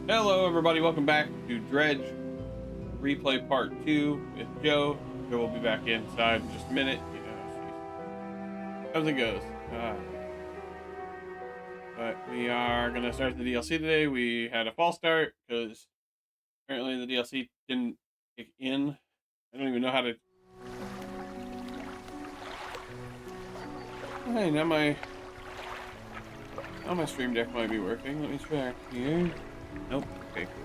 Hello, everybody. Welcome back to Dredge Replay Part 2 with Joe. Joe will be back inside in just a minute. How's it goes? But we are going to start the DLC today. We had a false start because apparently the DLC didn't kick in. I don't even know how to... Hey, now my stream deck might be working. Let me check here. Nope. Okay, cool.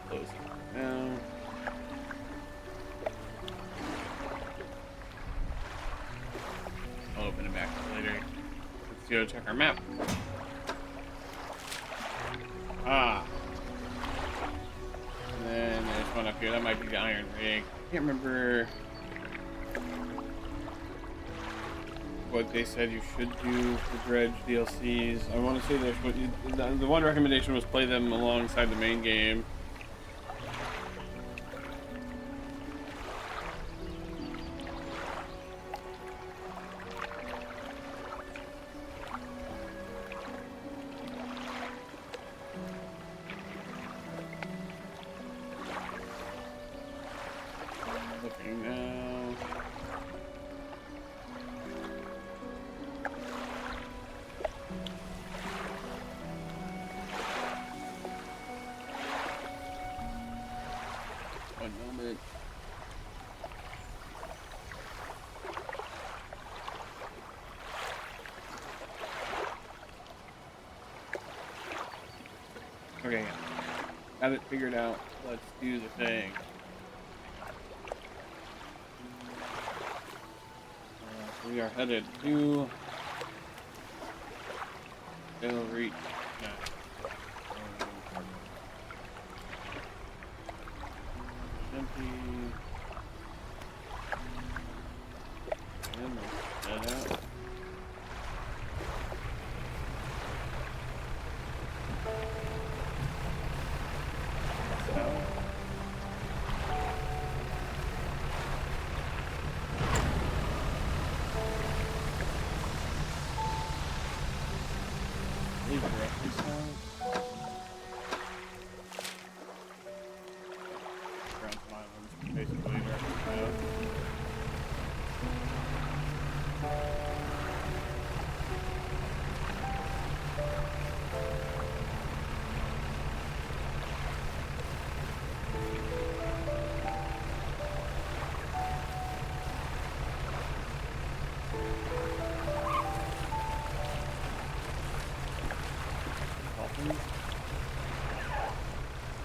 Close it now. I'll open it back later. Let's go check our map. And then there's one up here. That might be the Iron Rig. I can't remember what they said you should do for Dredge DLCs. I want to say there's the one recommendation was play them alongside the main game. Looking now. One moment. Okay, got it figured out. Let's do the thing. We are headed to eldritch. Empty. And let's head out. Leave it directly south. Around some islands, basically directly south.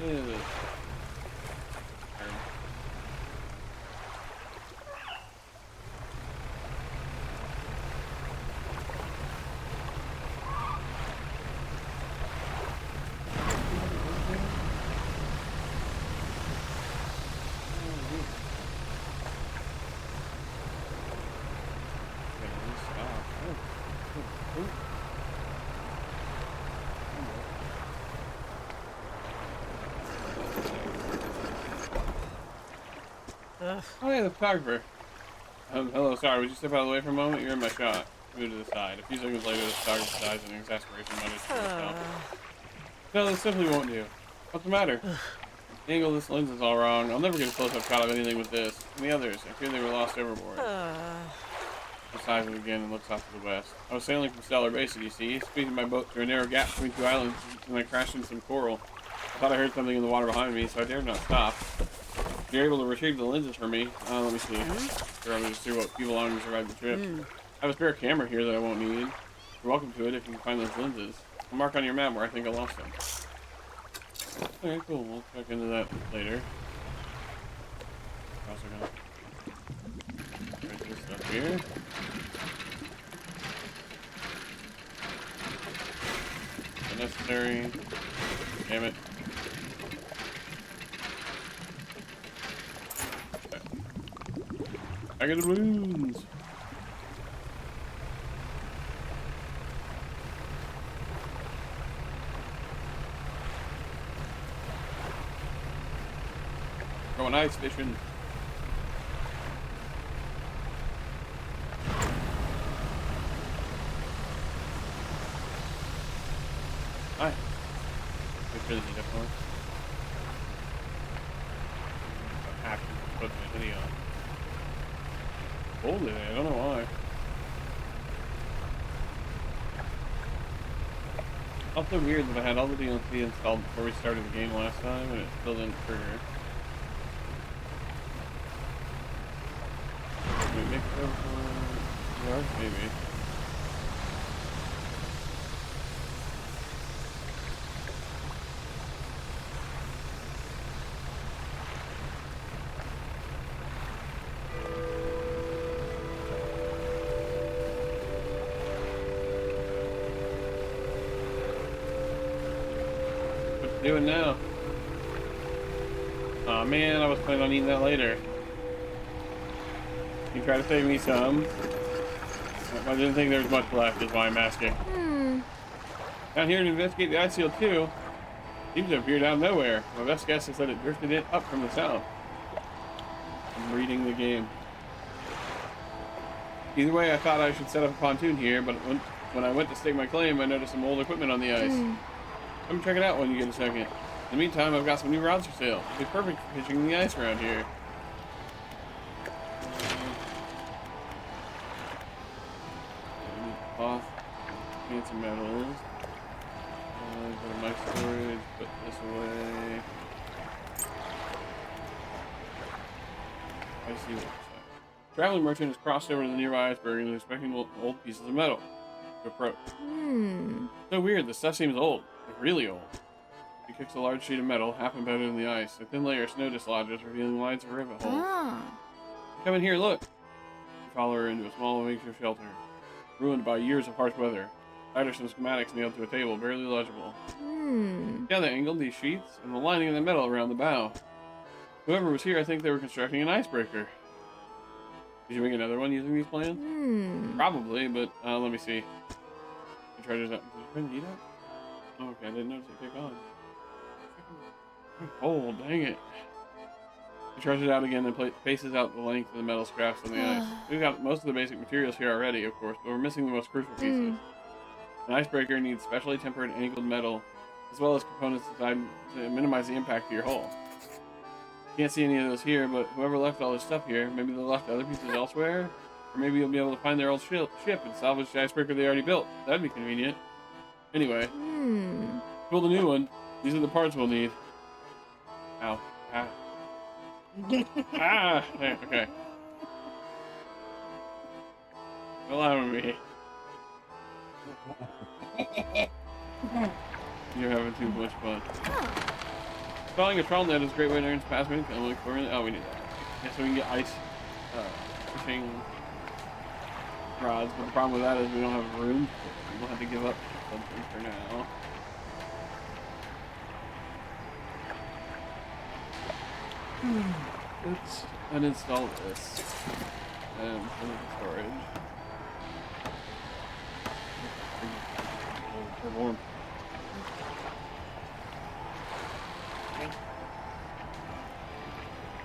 Ew. Oh yeah, the photographer. Hello, sorry, would you step out of the way for a moment? You're in my shot. Move to the side. A few seconds later, the photographer dies in exasperation mode. No, this simply won't do. What's the matter? The angle of this lens is all wrong. I'll never get a close-up shot of anything with this. And the others, I fear they were lost overboard. He sighs again and looks off to the west. I was sailing from Stellar Basin, you see, speeding my boat through a narrow gap between two islands, and I crashed into some coral. I thought I heard something in the water behind me, so I dared not stop. You're able to retrieve the lenses for me. Let me see. Sure, I'm going to see what few belongings survived the trip. I have a spare camera here that I won't need. You're welcome to it if you can find those lenses. I'll mark on your map where I think I lost them. Okay, cool. We'll check into that later. Also gonna write this stuff here. Unnecessary. Damn it. I got the balloons. Going ice fishing. Hi. Good really need it more. I'm happy to put my hoodie on. Cold today, I don't know why. Also weird that I had all the DLC installed before we started the game last time and it still didn't trigger. Can we make those maybe. Doing now. Oh man, I was planning on eating that later. You try to save me some. I didn't think there was much left, is why I'm asking. Down here to investigate the ice seal too. Seems to have appeared out of nowhere. My best guess is that it drifted it up from the south. I'm reading the game. Either way, I thought I should set up a pontoon here, but when I went to stake my claim, I noticed some old equipment on the ice. Come check it out when you get a second. In the meantime, I've got some new rods for sale. It'll be perfect for fishing the ice around here. Cloth, fancy metals. Go to my storage, put this away. I see what you're saying. Traveling merchant has crossed over to the nearby iceberg and is expecting old pieces of metal to approach. So weird, the stuff seems old. Really old. He kicks a large sheet of metal, half embedded in the ice. A thin layer of snow dislodges, revealing lines of rivet holes. Come in here, look! You follow her into a small makeshift shelter, ruined by years of harsh weather. Tighter some schematics nailed to a table, barely legible. Yeah, they angled these sheets, and the lining of the metal around the bow. Whoever was here, I think they were constructing an icebreaker. Did you make another one using these plans? Probably, but let me see. You tried it out. Did you bring the heat up? Oh, okay, I didn't notice it kick on. Oh, dang it. He tries it out again and paces out the length of the metal scraps on the ice. We've got most of the basic materials here already, of course, but we're missing the most crucial pieces. An icebreaker needs specially tempered angled metal, as well as components designed to minimize the impact to your hull. Can't see any of those here, but whoever left all this stuff here, maybe they left other pieces elsewhere, or maybe you'll be able to find their old ship and salvage the icebreaker they already built. That'd be convenient. Anyway, build a new one. These are the parts we'll need. Ow. Ah. Ah! Okay. Allow me. You're having too much fun. Installing a trawl net is a great way to earn passive income. Oh, we need that. Yeah, so we can get ice fishing rods, but the problem with that is we don't have room. We'll have to give up something for now. Let's uninstall this and put it in storage. For warm.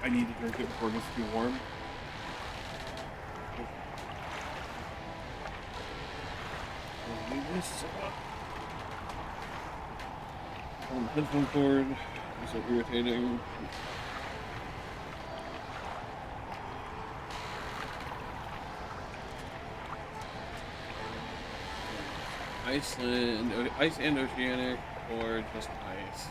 I need to drink it before it gets too warm. Leave this on the headphone cord. It's so irritating. Iceland, ice and oceanic, or just ice.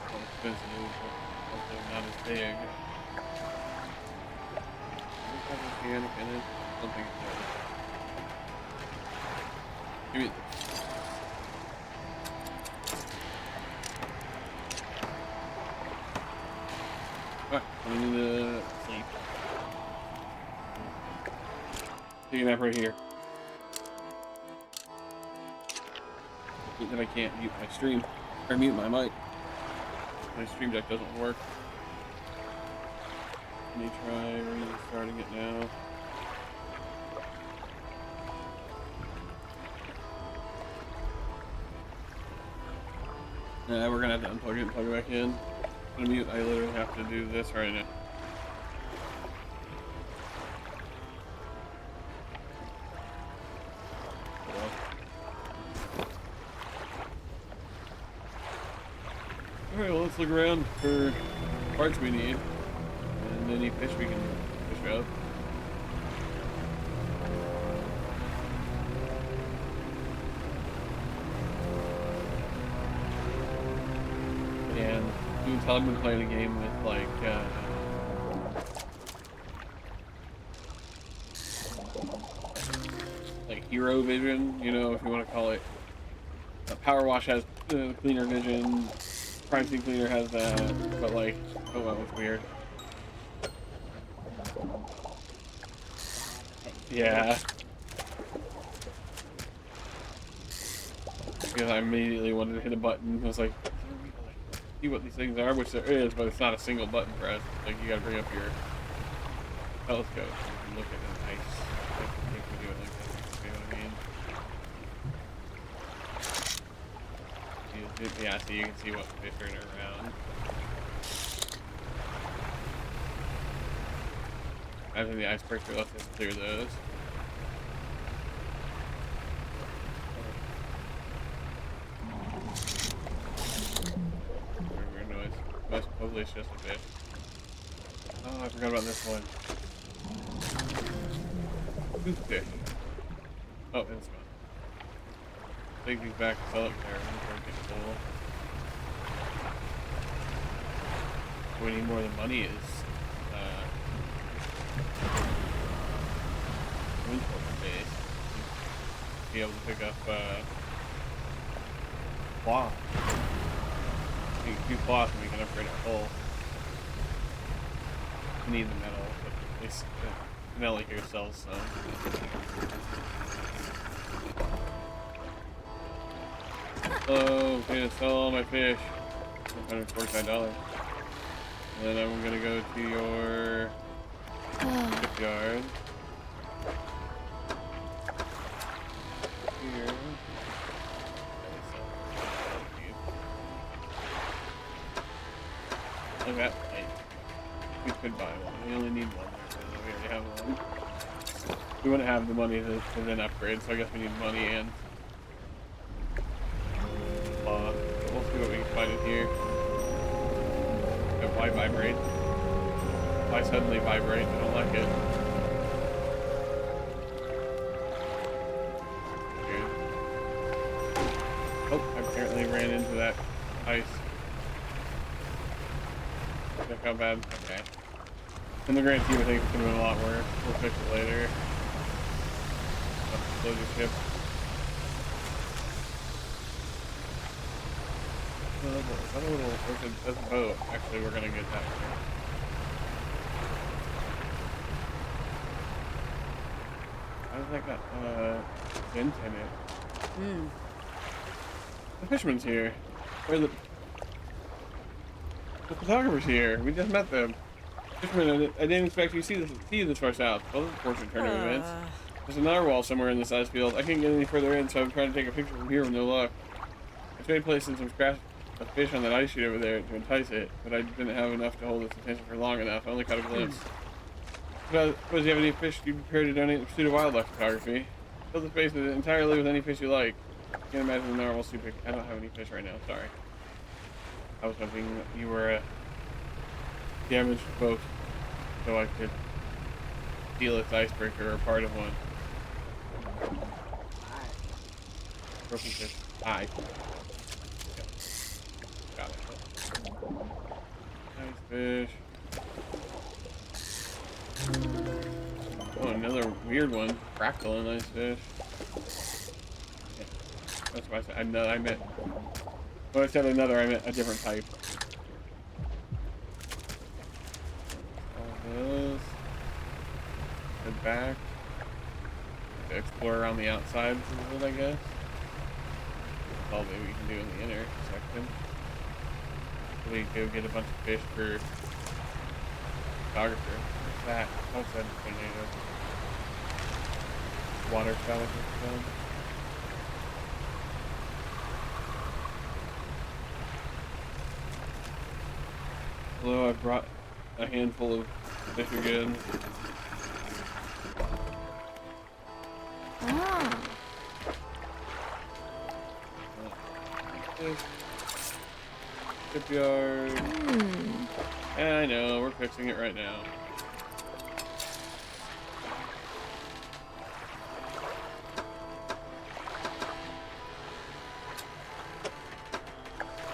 Well, expensive, but also not as big. Oceanic in it, something like that. Give me this. Alright, I'm gonna sleep. Take a nap right here. That I can't mute my stream, or mute my mic. My stream deck doesn't work. Let me try restarting it now. Nah, we're gonna have to unplug it and plug it back in. I'm gonna mute. I literally have to do this right now. Alright, well, let's look around for parts we need. And any fish we can fish up. And you can tell I've been playing a game with like Hero Vision, you know, if you want to call it. Power Wash has cleaner vision. Prime Sea Cleaner has that, but like, oh well, it's weird. Yeah. Because I immediately wanted to hit a button. I was like, see what these things are, which there is, but it's not a single button press. Like, you gotta bring up your telescope and look at it nice. I think we do it like that, you know what I mean? Yeah, so you can see what fish are around. Imagine the icebergs are left to clear those. Weird noise. Hopefully it's just a fish. Oh, I forgot about this one. Toothfish. Oh, it's gone. Take these back and sell it there before it gets full. What we need more than money is inventory space. Be able to pick up cloth. We can do cloth and we can upgrade our hull. We need the metal, but at least Nelly here sells some. Oh, I'm gonna sell all my fish. $145. And then I'm gonna go to your shipyard. Here. Look at that. We could buy one. We only need one. We already have one. We wouldn't have the money to then upgrade, so I guess we need money and we'll see what we can find in here. Why vibrate? Why suddenly vibrate? I don't like it. Weird. Oh, I apparently ran into that ice. Check how bad. Okay. In the grand scheme, I think it could have been a lot worse. We'll fix it later. Close your ship. Is that a little, that's a boat. Actually, we're gonna get that here. How does that got, vent in it? The fisherman's here. Or the photographer's here. We just met them. Fisherman, I didn't expect you to see this far south. Well, this is portrait turning events. There's a narwhal somewhere in this ice field. I can't get any further in, so I'm trying to take a picture from here with no luck. I tried placing some scratch a fish on that ice sheet over there to entice it, but I didn't have enough to hold its attention for long enough. I only caught a glimpse. Suppose you have any fish you prepared to donate in pursuit of wildlife photography? Fill the space entirely with any fish you like. I can't imagine the narwhal's too big. I don't have any fish right now, sorry. I was hoping that you were a damaged boat, so I could steal its icebreaker or part of one. Broken fish. Aye. Got it. Nice fish. Oh, another weird one. Crackle, a nice fish. Yeah. That's what I said. I meant. When I said another, I meant a different type. All those. Head back. To explore around the outside of it, I guess. That's all that we can do in the inner section. We go get a bunch of fish for photographer. What's that? What's that tornado? Water spout. Hello, I brought a handful of fish again. Shipyard. Yeah, I know. We're fixing it right now.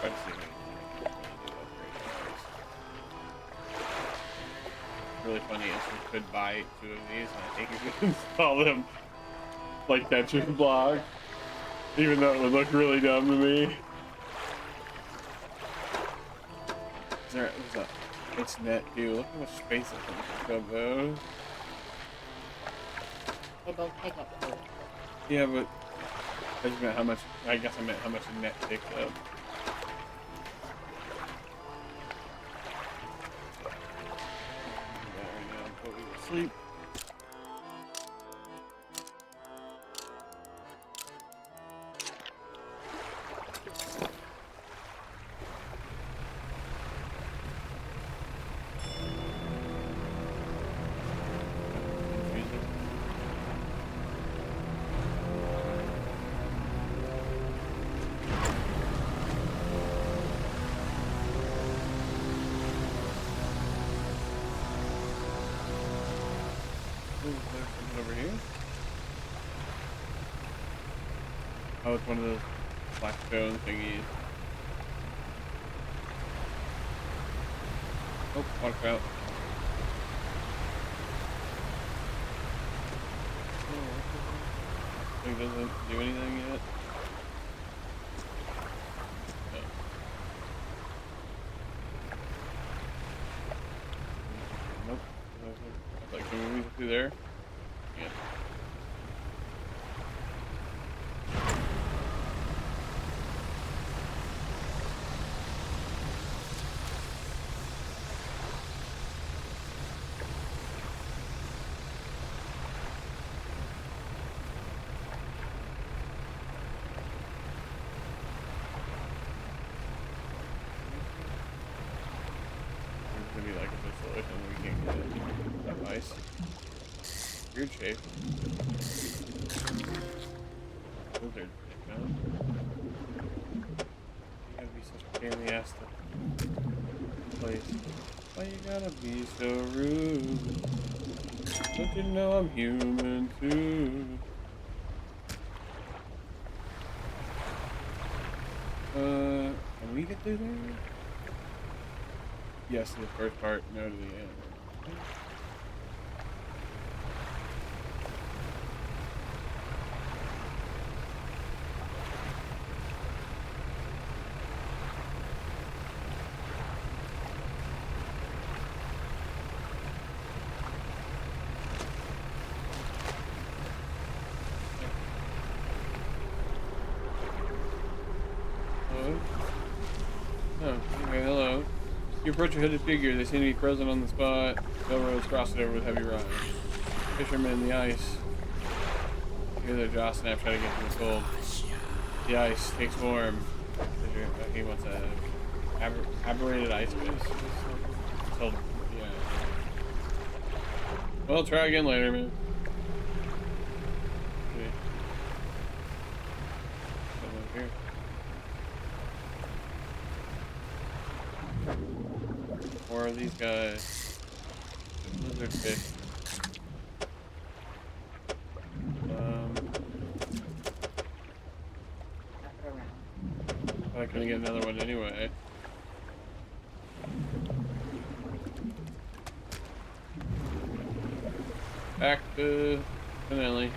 Try to see if I can do upgrade. Really funny is we could buy 2 of these, and I think we could install them like Tetris block, even though it would look really dumb to me. There's a it's net too. Look how much space it can take up those. They both take up 2. Yeah, but I just meant how much. I guess I meant how much the net takes up. Right now, put me to sleep. Over here. Oh, it's one of those black stone thingies. Oh, walked out. Oh, it doesn't do anything yet. No. Nope. Like, can we move through there? Yeah. There's gonna be like a distillation we can't get it. That ice. Weird shape. Lizard, man. You gotta be such a pain in the ass to place. Why you gotta be so rude? Don't you know I'm human too? Can we get through there? Yes to the first part, no to the end. Oh, okay, hello. You approach a hooded figure. They seem to be frozen on the spot. Railroads cross it over with heavy rocks. Fishermen in the ice. Hear their jaw snap, try to get to the cold. The ice takes form. He wants a aberrated ice base. So, yeah. Well, try again later, man. Okay. Something over here. More of these guys. Lizard fish. I couldn't get another one anyway. Back to Finale.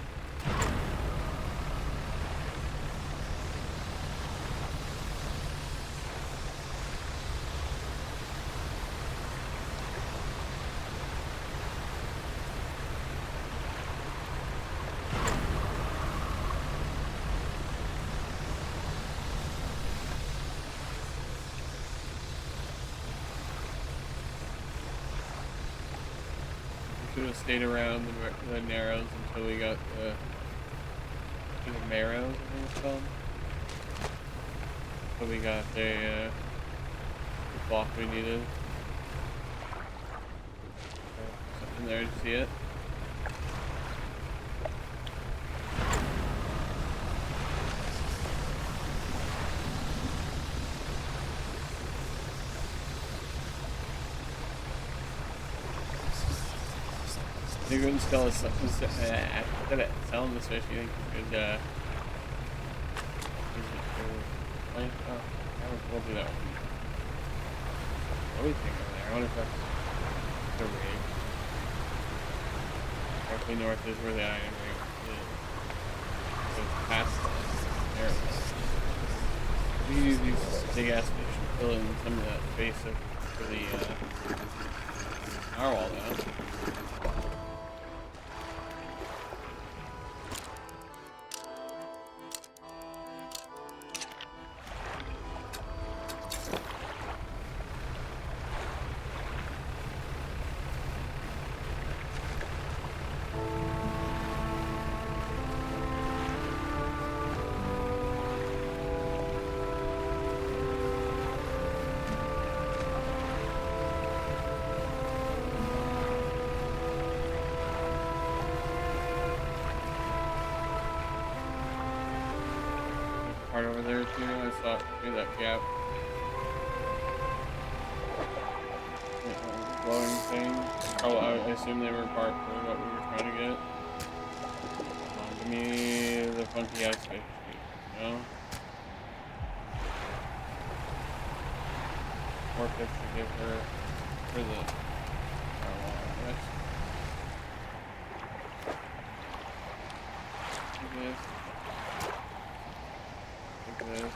Should have stayed around the Narrows until we got the Marrows, I think it's called. So we got the block we needed. Something there, did you see it? You couldn't sell us selling this fish. You think you could use it for plant? Oh, we'll do that one. What do you think over there? I wonder if that's the rig. Roughly north is where the iron rig is. So it's past there. We can use these big ass fish to fill in some of that space for the narwhal now. Part over there too. I saw it through that gap. Glowing thing. Oh, I assume they were part for what we were trying to get. Come on, give me the funky ice fish. You know? More fish to give her for the this. This.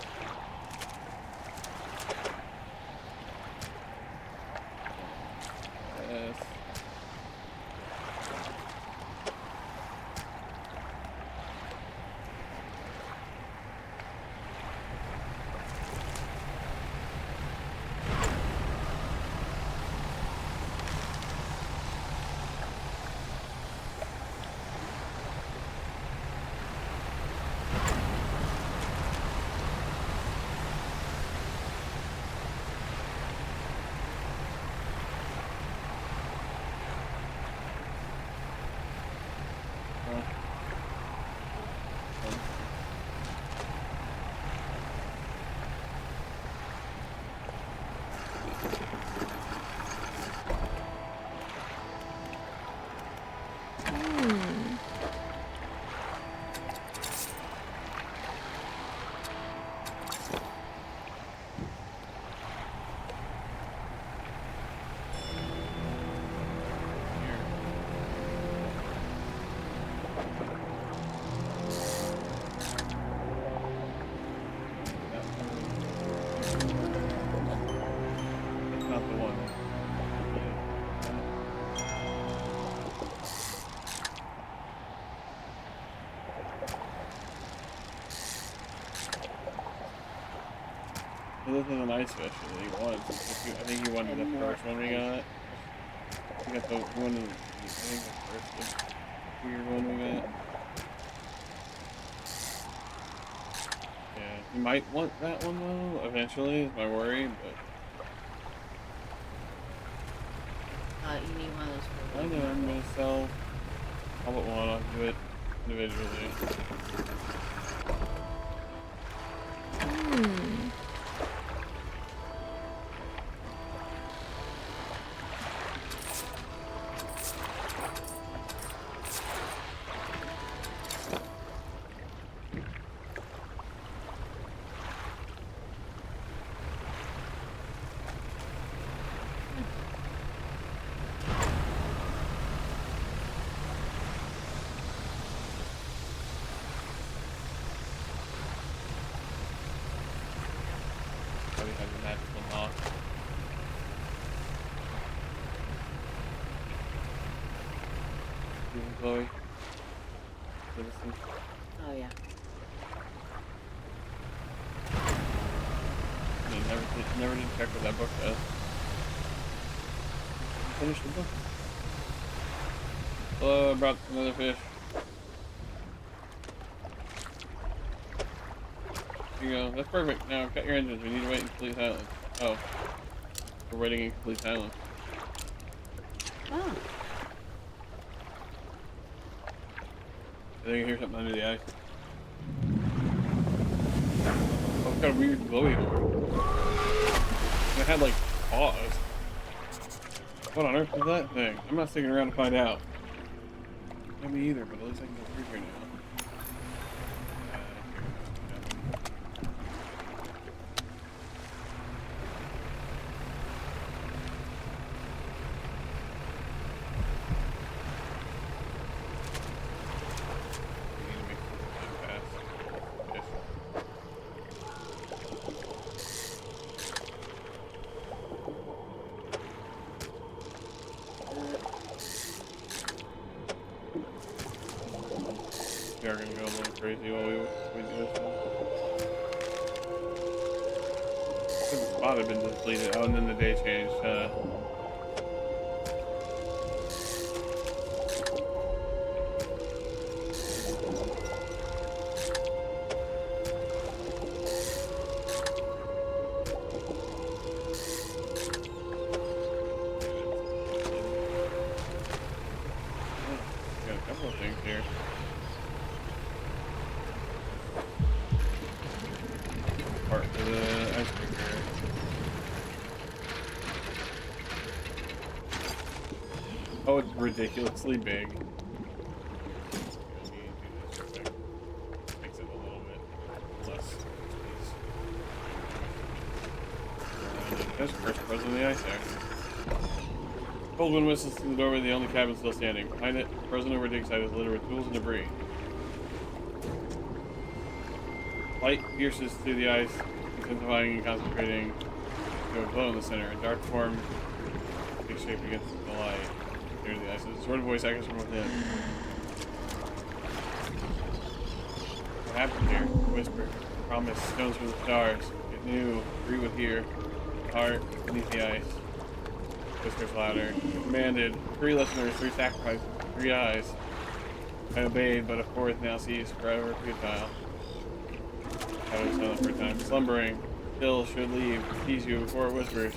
Yes. This is an ice fish that he wants. I think he wanted the first one we got. We got the one, I think the first weird one we got. Yeah, you might want that one though, eventually, is my worry, but... You need one of those for I know, I'm gonna sell all but one, I'll do it individually. Chloe. Citizen. Oh yeah. Never did check what that book does. Finish the book. Hello, I brought another fish. Here you go. That's perfect. Now cut your engines. We need to wait in complete silence. Oh. We're waiting in complete silence. Oh. I think I hear something under the ice. Oh, it's got a weird glowy horn. It had like paws. What on earth is that thing? I'm not sticking around to find out. Yeah, me either, but at least I can go through here now. We are gonna go a little crazy while we do this one. The spot had been depleted. Oh, and then the day changed. Got a couple of things here. Part for the icebreaker. Oh, it's ridiculously big. Makes it a little bit less space. There's the first person in the ice there. Cold wind whistles through the doorway, the only cabin still standing. Behind it, the frozen over dig site is littered with tools and debris. Light pierces through the ice, intensifying and concentrating to a glow in the center. A dark form takes shape against the light near the ice. A sort of voice echoes from within. What happened here? A whisper. Promise. Stones from the stars. It knew. Agree with here. Heart beneath the ice. Whispers louder. Commanded. 3 listeners, 3 sacrifices, 3 eyes. I obeyed, but a 4th now sees forever futile. I was silent for a time. Slumbering. Still should leave. Tease you before it whispers.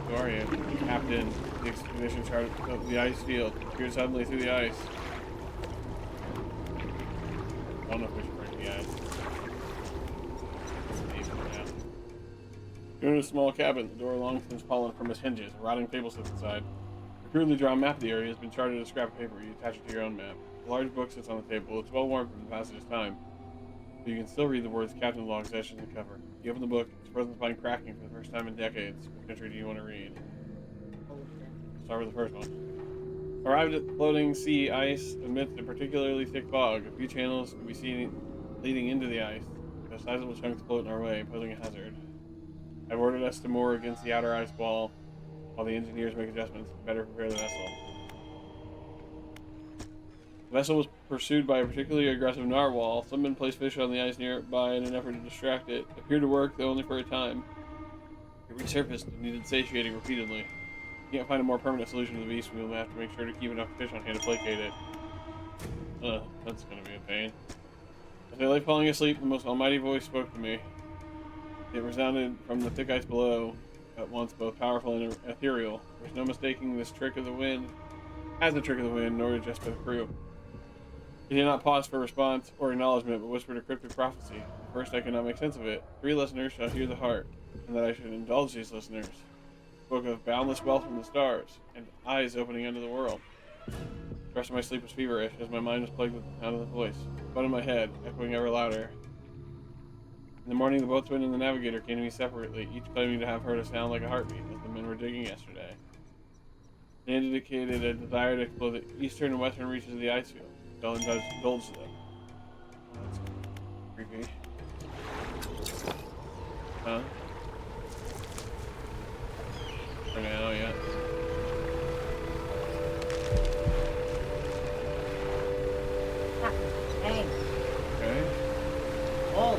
Who are you? Captain. The expedition chart of the ice field. Appeared suddenly through the ice. I don't know if we should break the ice. You're in a small cabin. The door long since fallen from its hinges. A rotting table sits inside. A crudely drawn map of the area has been charted as a scrap of paper. You attach it to your own map. A large book sits on the table. It's well worn from the passage of time. But you can still read the words Captain Log etched in the cover. You open the book. It's frozen spine cracking for the first time in decades. What country do you want to read? Start with the first one. Arrived at floating sea ice amidst a particularly thick fog. A few channels can be seen leading into the ice. A sizable chunks float in our way, posing a hazard. I've ordered us to moor against the outer ice wall while the engineers make adjustments to better prepare the vessel. The vessel was pursued by a particularly aggressive narwhal. Someone placed fish on the ice nearby in an effort to distract it. It appeared to work, though only for a time. It resurfaced and needed satiating repeatedly. If you can't find a more permanent solution to the beast, we will have to make sure to keep enough fish on hand to placate it. That's gonna be a pain. As I lay falling asleep, the most almighty voice spoke to me. It resounded from the thick ice below, at once both powerful and ethereal. There's no mistaking this trick of the wind as a trick of the wind, nor just by the crew. He did not pause for response or acknowledgement, but whispered a cryptic prophecy. At first I could not make sense of it. 3 listeners shall hear the heart, and that I should indulge these listeners. Spoke of boundless wealth from the stars, and eyes opening into the world. The rest of my sleep was feverish, as my mind was plagued with the sound of the voice. But in my head, echoing ever louder. In the morning, the boatswain and the navigator came to me separately, each claiming to have heard a sound like a heartbeat, as the men were digging yesterday. They indicated a desire to explore the eastern and western reaches of the ice field. I'll indulge them. Oh, that's creepy. Huh? For now, yeah. Hey. Okay. Oh.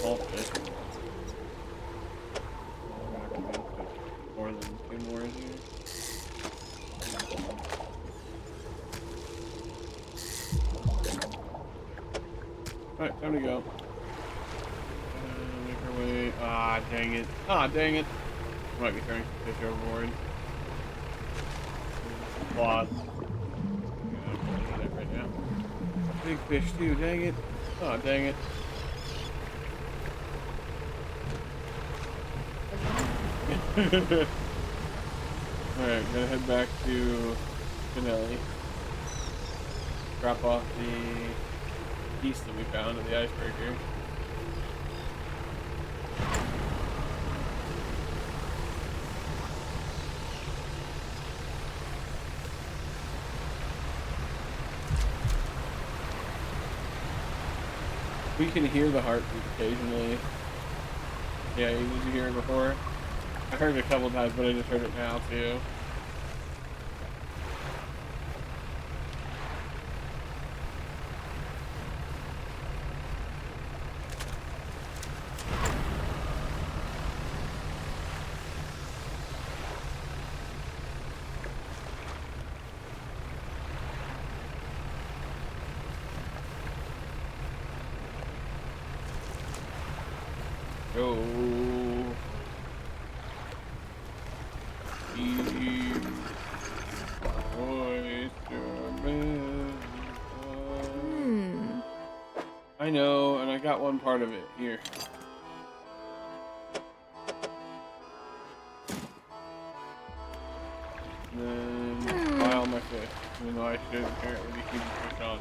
Small fish. More than 2 more in here. Alright, time to go. Make our way. Ah, dang it. Ah, dang it. Might be throwing some fish overboard. Claws. Yeah, I'm gonna do that right now. Big fish too, dang it. Ah, dang it. Alright, gonna head back to Finelli. Drop off the piece that we found at the icebreaker. We can hear the heartbeat occasionally. Yeah, did you hear it before? I heard it a couple times, but I just heard it now too. Go. I know, and I got one part of it here. And then file my fish, even though I should apparently be keeping fish on.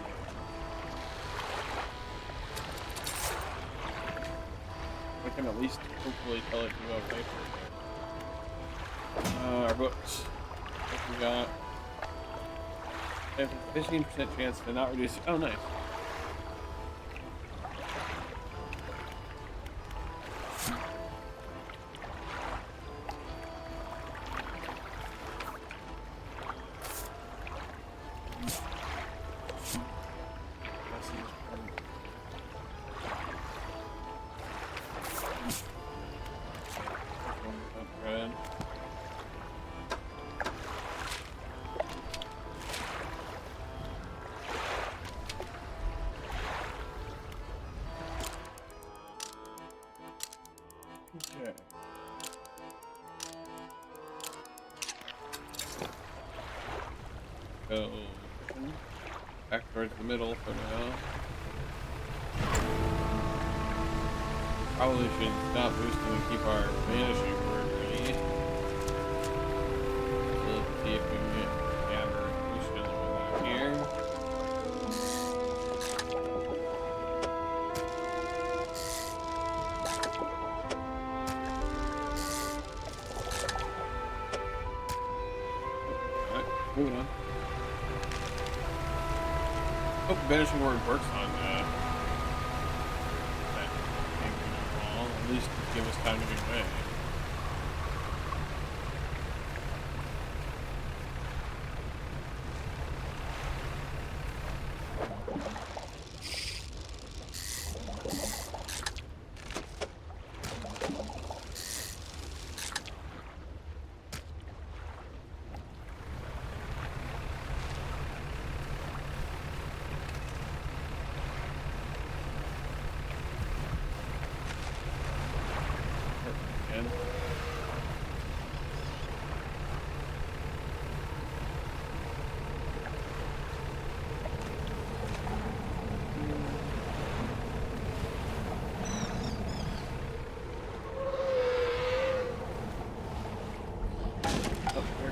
I can at least hopefully tell it to go away for a bit. Our books. What we got? I have a 15% chance to not reduce. Oh, nice. Okay. Go back towards the middle for now. Probably should stop boosting and keep our vanishing word ready. So let's see if we can get Gabber boosted a little bit here. Moving on. Hope banishing word works on that wall. At least give us time to get away.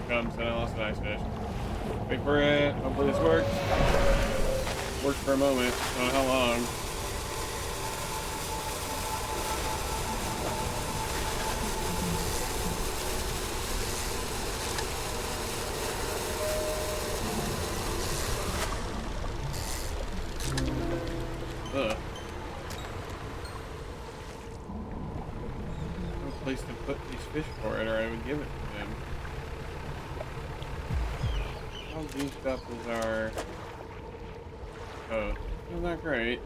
Comes and I lost an ice fish. Wait for it. Hopefully this works. Worked for a moment. Don't know how long. Ugh. No place to put these fish for it, or I would give it to them. How goofed up is our coast? Isn't that great?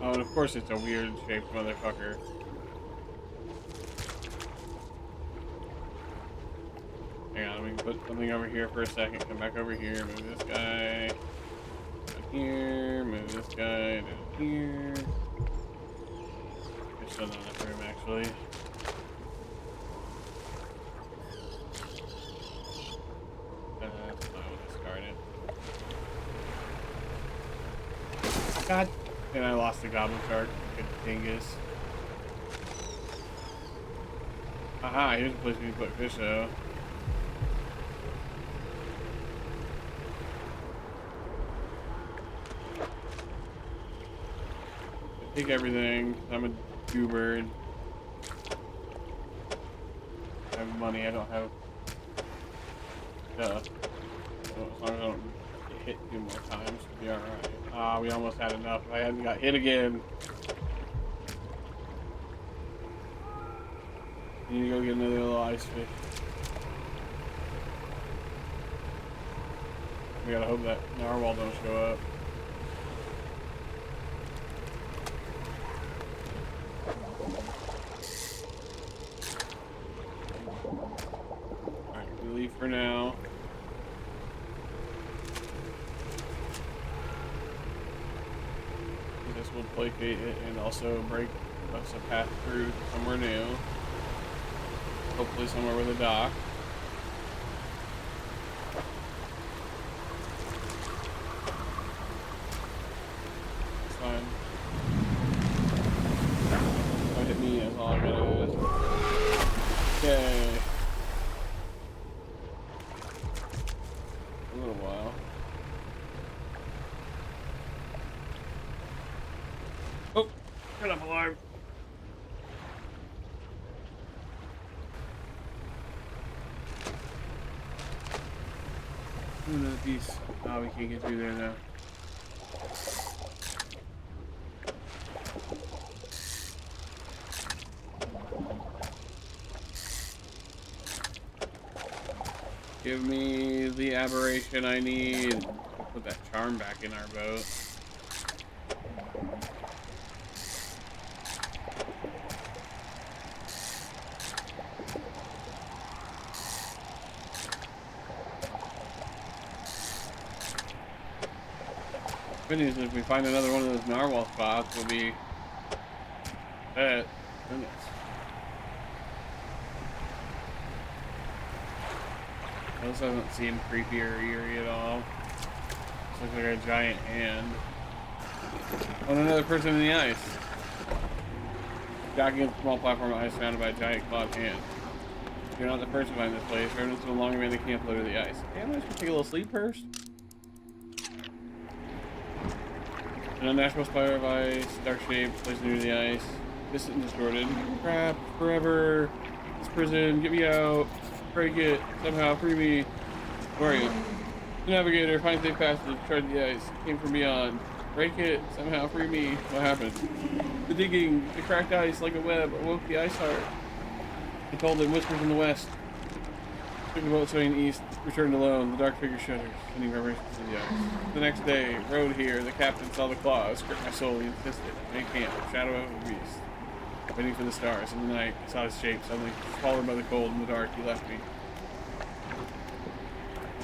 Oh, and of course it's a weird shaped motherfucker. Hang on, we can put something over here for a second. Come back over here. Move this guy down here. Move this guy down here. Still not enough room, actually. I will discard it. God. And I lost the goblin shark. Good dingus. Aha, here's a place we can put fish though. Take everything. I'm a goober. I have money. I don't have stuff. So as long as I don't get hit 2 more times, we'll be alright. Ah, we almost had enough. If I hadn't got hit again. I need to go get another little ice fish. We gotta hope that narwhal don't show up. Alright, we leave for now. This will placate it and also break us a path through somewhere new. Hopefully somewhere with a dock. It's fine. Don't hit me, that's all I gotta do. Okay. A little while. Oh, turn up alarm. Another piece. Oh, we can't get through there now. Give me the aberration I need. Put that charm back in our boat. Good news is if we find another one of those narwhal spots, we'll be set. Goodness. This doesn't seem creepy or eerie at all. This looks like a giant hand. On another person in the ice. Docking a small platform of ice surrounded by a giant clawed hand. You're not the first to find this place. Remnants of a long abandoned camp low to the ice. Hey, I'm just gonna take a little sleep first. An unnatural spiral of ice, dark shape, placed near the ice. Distant and distorted. Crap, forever. This prison, get me out. Break it, somehow, free me. Where are you? The navigator, find safe passage, tread the ice. Came from beyond. Break it, somehow, free me. What happened? The digging, the cracked ice like a web, awoke the ice heart. He told him, whispers in the west. Took the boat swaying east, returned alone. The dark figure shudders, sending vibrations to the ice. The next day, rode here. The captain saw the claws, gripped my soul. He insisted. Make camp, shadow of a beast. Waiting for the stars. In the night, I saw his shape. Suddenly, swallowed by the cold in the dark, he left me.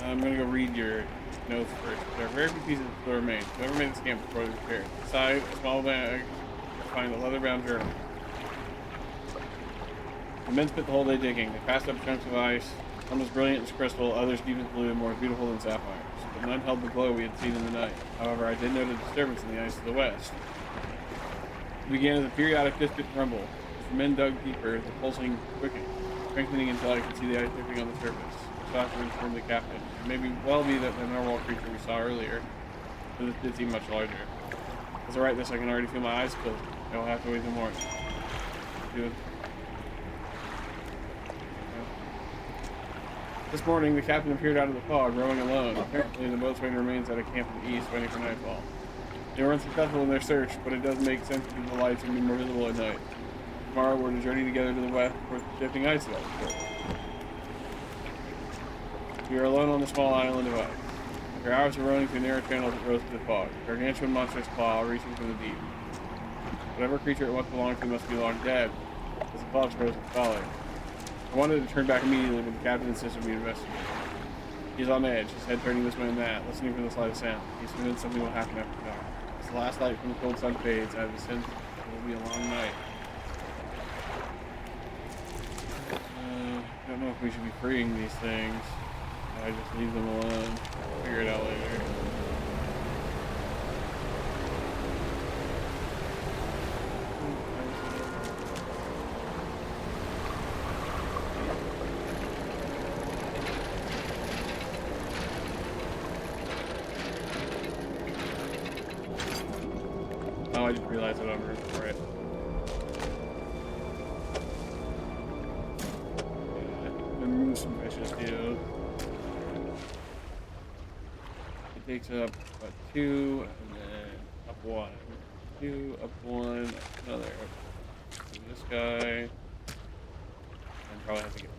I'm gonna go read your notes first. There are very few pieces that remain. Whoever made this camp before they prepared. Inside a small bag, find a leather-bound journal. The men spent the whole day digging. They passed up chunks of ice. Some was brilliant as crystal, others deep as blue, and more beautiful than sapphires. But none held the glow we had seen in the night. However, I did note a disturbance in the ice to the west. It began as a periodic distant rumble. As the men dug deeper, the pulsing quickened, strengthening until I could see the ice dripping on the surface. I sought to inform the captain. It may well be that the narwhal creature we saw earlier, but it did seem much larger. As I write this, I can already feel my eyes closing. I will have to wait until morning. Good. This morning, the captain appeared out of the fog, rowing alone. Apparently, the boatswain remains at a camp in the east, waiting for nightfall. They were unsuccessful in their search, but it does make sense because the lights will be more visible at night. Tomorrow, we're to journey together to the west towards the shifting ice belt. We are alone on the small island of ice. After hours of rowing through narrow channels, it rose to the fog. A gargantuan monstrous claw reaching from the deep. Whatever creature it once belonged to must be long dead, as the fog rose and falling. I wanted to turn back immediately, but the captain insisted we investigate. He's on edge, his head turning this way and that, listening for the slightest sound. He's convinced something will happen after dark. As the last light from the cold sun fades, I have a sense it will be a long night. don't know if we should be freeing these things. I just leave them alone. Figure it out later. Oh, I just realized I don't have room for it. Remove some fishes too. It takes up about 2, and then up 1. 2, up 1, up another. Up to this guy. And probably have to get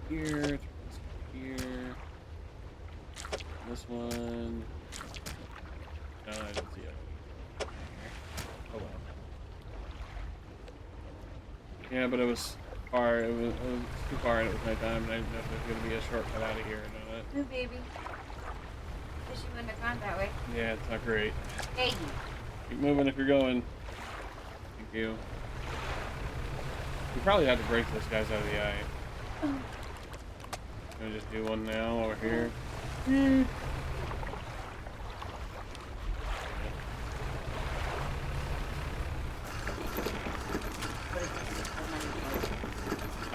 here, here. This one. No, I don't see it. Oh well. Yeah, but it was far. It was too far, and it was nighttime, and I didn't know if it was gonna be a shortcut out of here or not. Ooh, baby. Wish you wouldn't have gone that way. Yeah, it's not great. Hey. Keep moving if you're going. Thank you. We probably have to break those guys out of the eye. Gonna just do one now over here.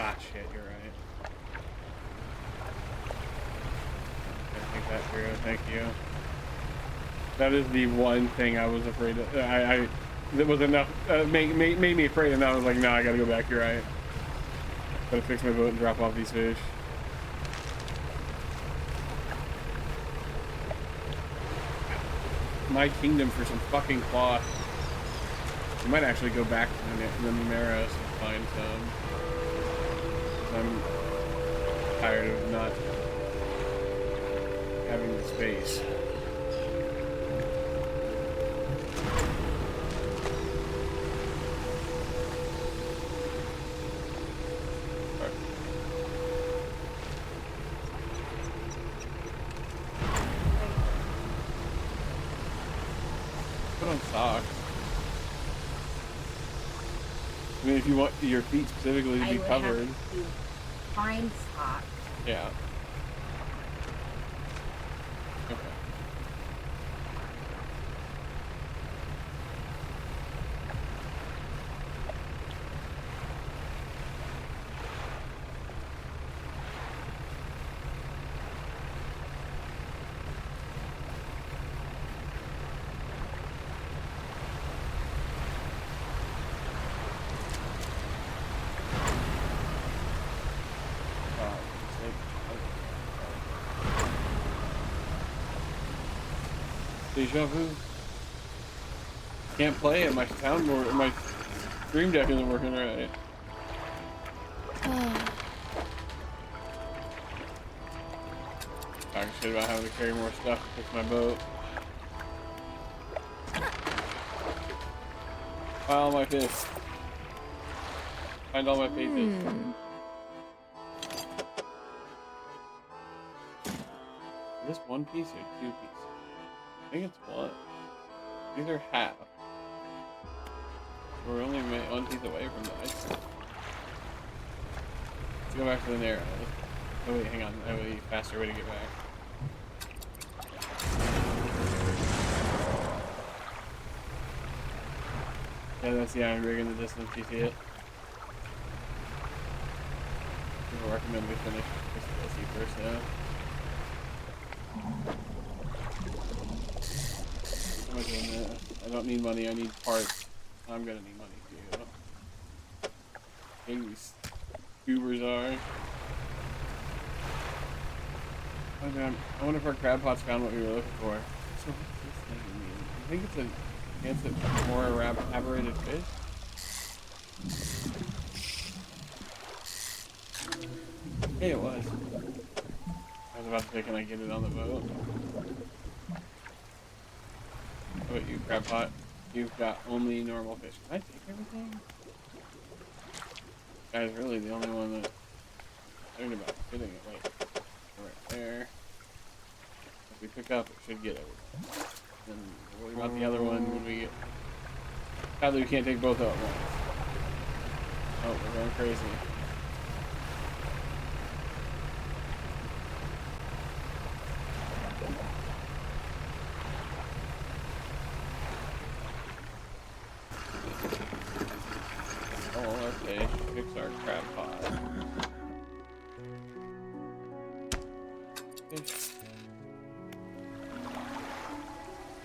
Ah, shit, you're right. I think that through. Thank you. That is the one thing I was afraid of. That was enough. Made me afraid, and I was like, no, I gotta go back. You're right. Gotta fix my boat and drop off these fish. My kingdom for some fucking cloth. I might actually go back to the Numeros and find some. I'm tired of not having the space. Put on socks. I mean, if you want your feet specifically to be covered. Have to find socks. Yeah. Okay. Deja vu. Can't play it. My soundboard, my stream deck isn't working right. Talking shit about having to carry more stuff to fix my boat. Find all my fish. Find all my faces. Is this one piece or 2 pieces? I think it's one. These are half. We're only one piece away from the ice. Let's go back to the narrow. Oh wait, hang on. That would be a faster way to get back. Yeah, that's the iron rig in the distance. You see it? I recommend we finish this DLC first, though. How am I doing that? I don't need money, I need parts. I'm gonna need money too. Maybe these goobers are. Oh damn, I wonder if our crab pots found what we were looking for. So what's this thing mean? I think it's a chance at more aberrated fish? Hey, it was. I was about to say, can I get it on the boat? How about you, crab pot? You've got only normal fish. Can I take everything? This guy's really the only one that I'm thinking about fitting it right there. If we pick up, it should get everything. Then worry about the other one when we get Sadly, we can't take both out at once. Oh, we're going crazy. Oh, okay. Fix our crab pot.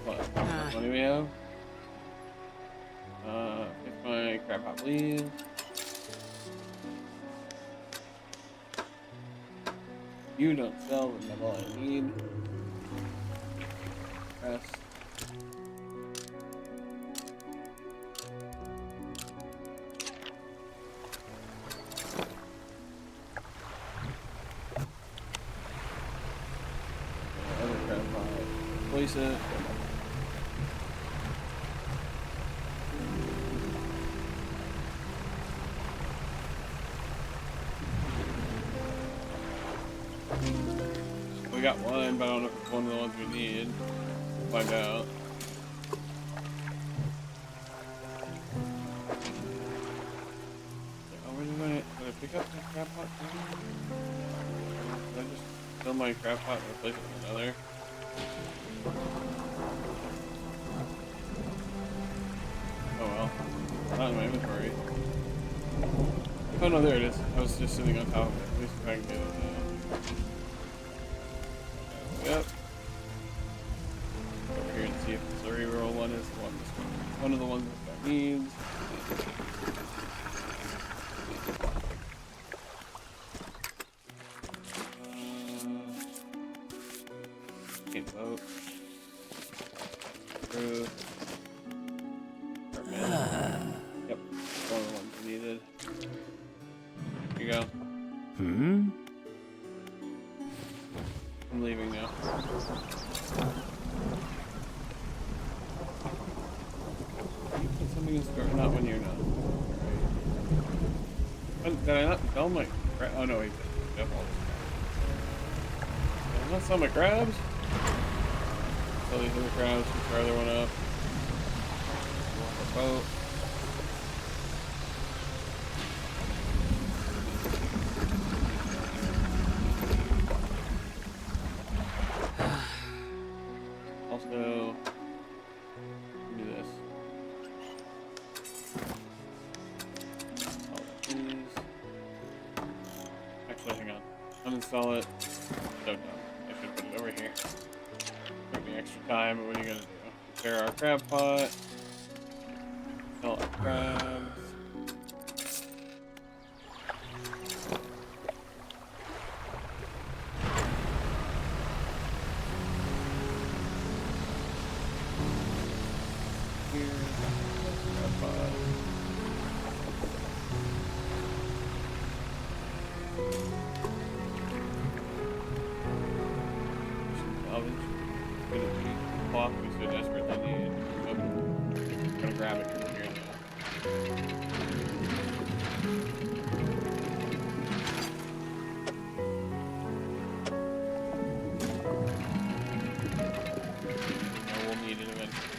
What? How much money we have? Fix my crab pot, please. You don't sell the metal I need. Rest. Other crab pot. Place it. We got one, but I don't know if it's one of the ones we need. We'll find out. Oh, where did I pick up my crab pot? Did I just fill my crab pot and replace it with another? Oh well. Not in my inventory. Oh no, there it is. I was just sitting on top of it. At least if I can get it now. Yep. Over here and see if the reroll one is the one this one of the ones this guy needs. Can't vote. Approve. Yep. One of the ones needed. Here you go. I'm leaving now. You put something in store, not when you're not. Right. Did I not sell my crab? Oh no, he did. Did I not sell my crabs? Sell these other crabs, pick our other one up. Boat. Also, do this. Actually, hang on. Uninstall it. So dumb. I should put it over here. Took me extra time, but what are you gonna do? Prepare our crab pot. Sell our crabs. Cloth we so desperately need. Nope. I'm gonna grab it from here though. We'll need it eventually.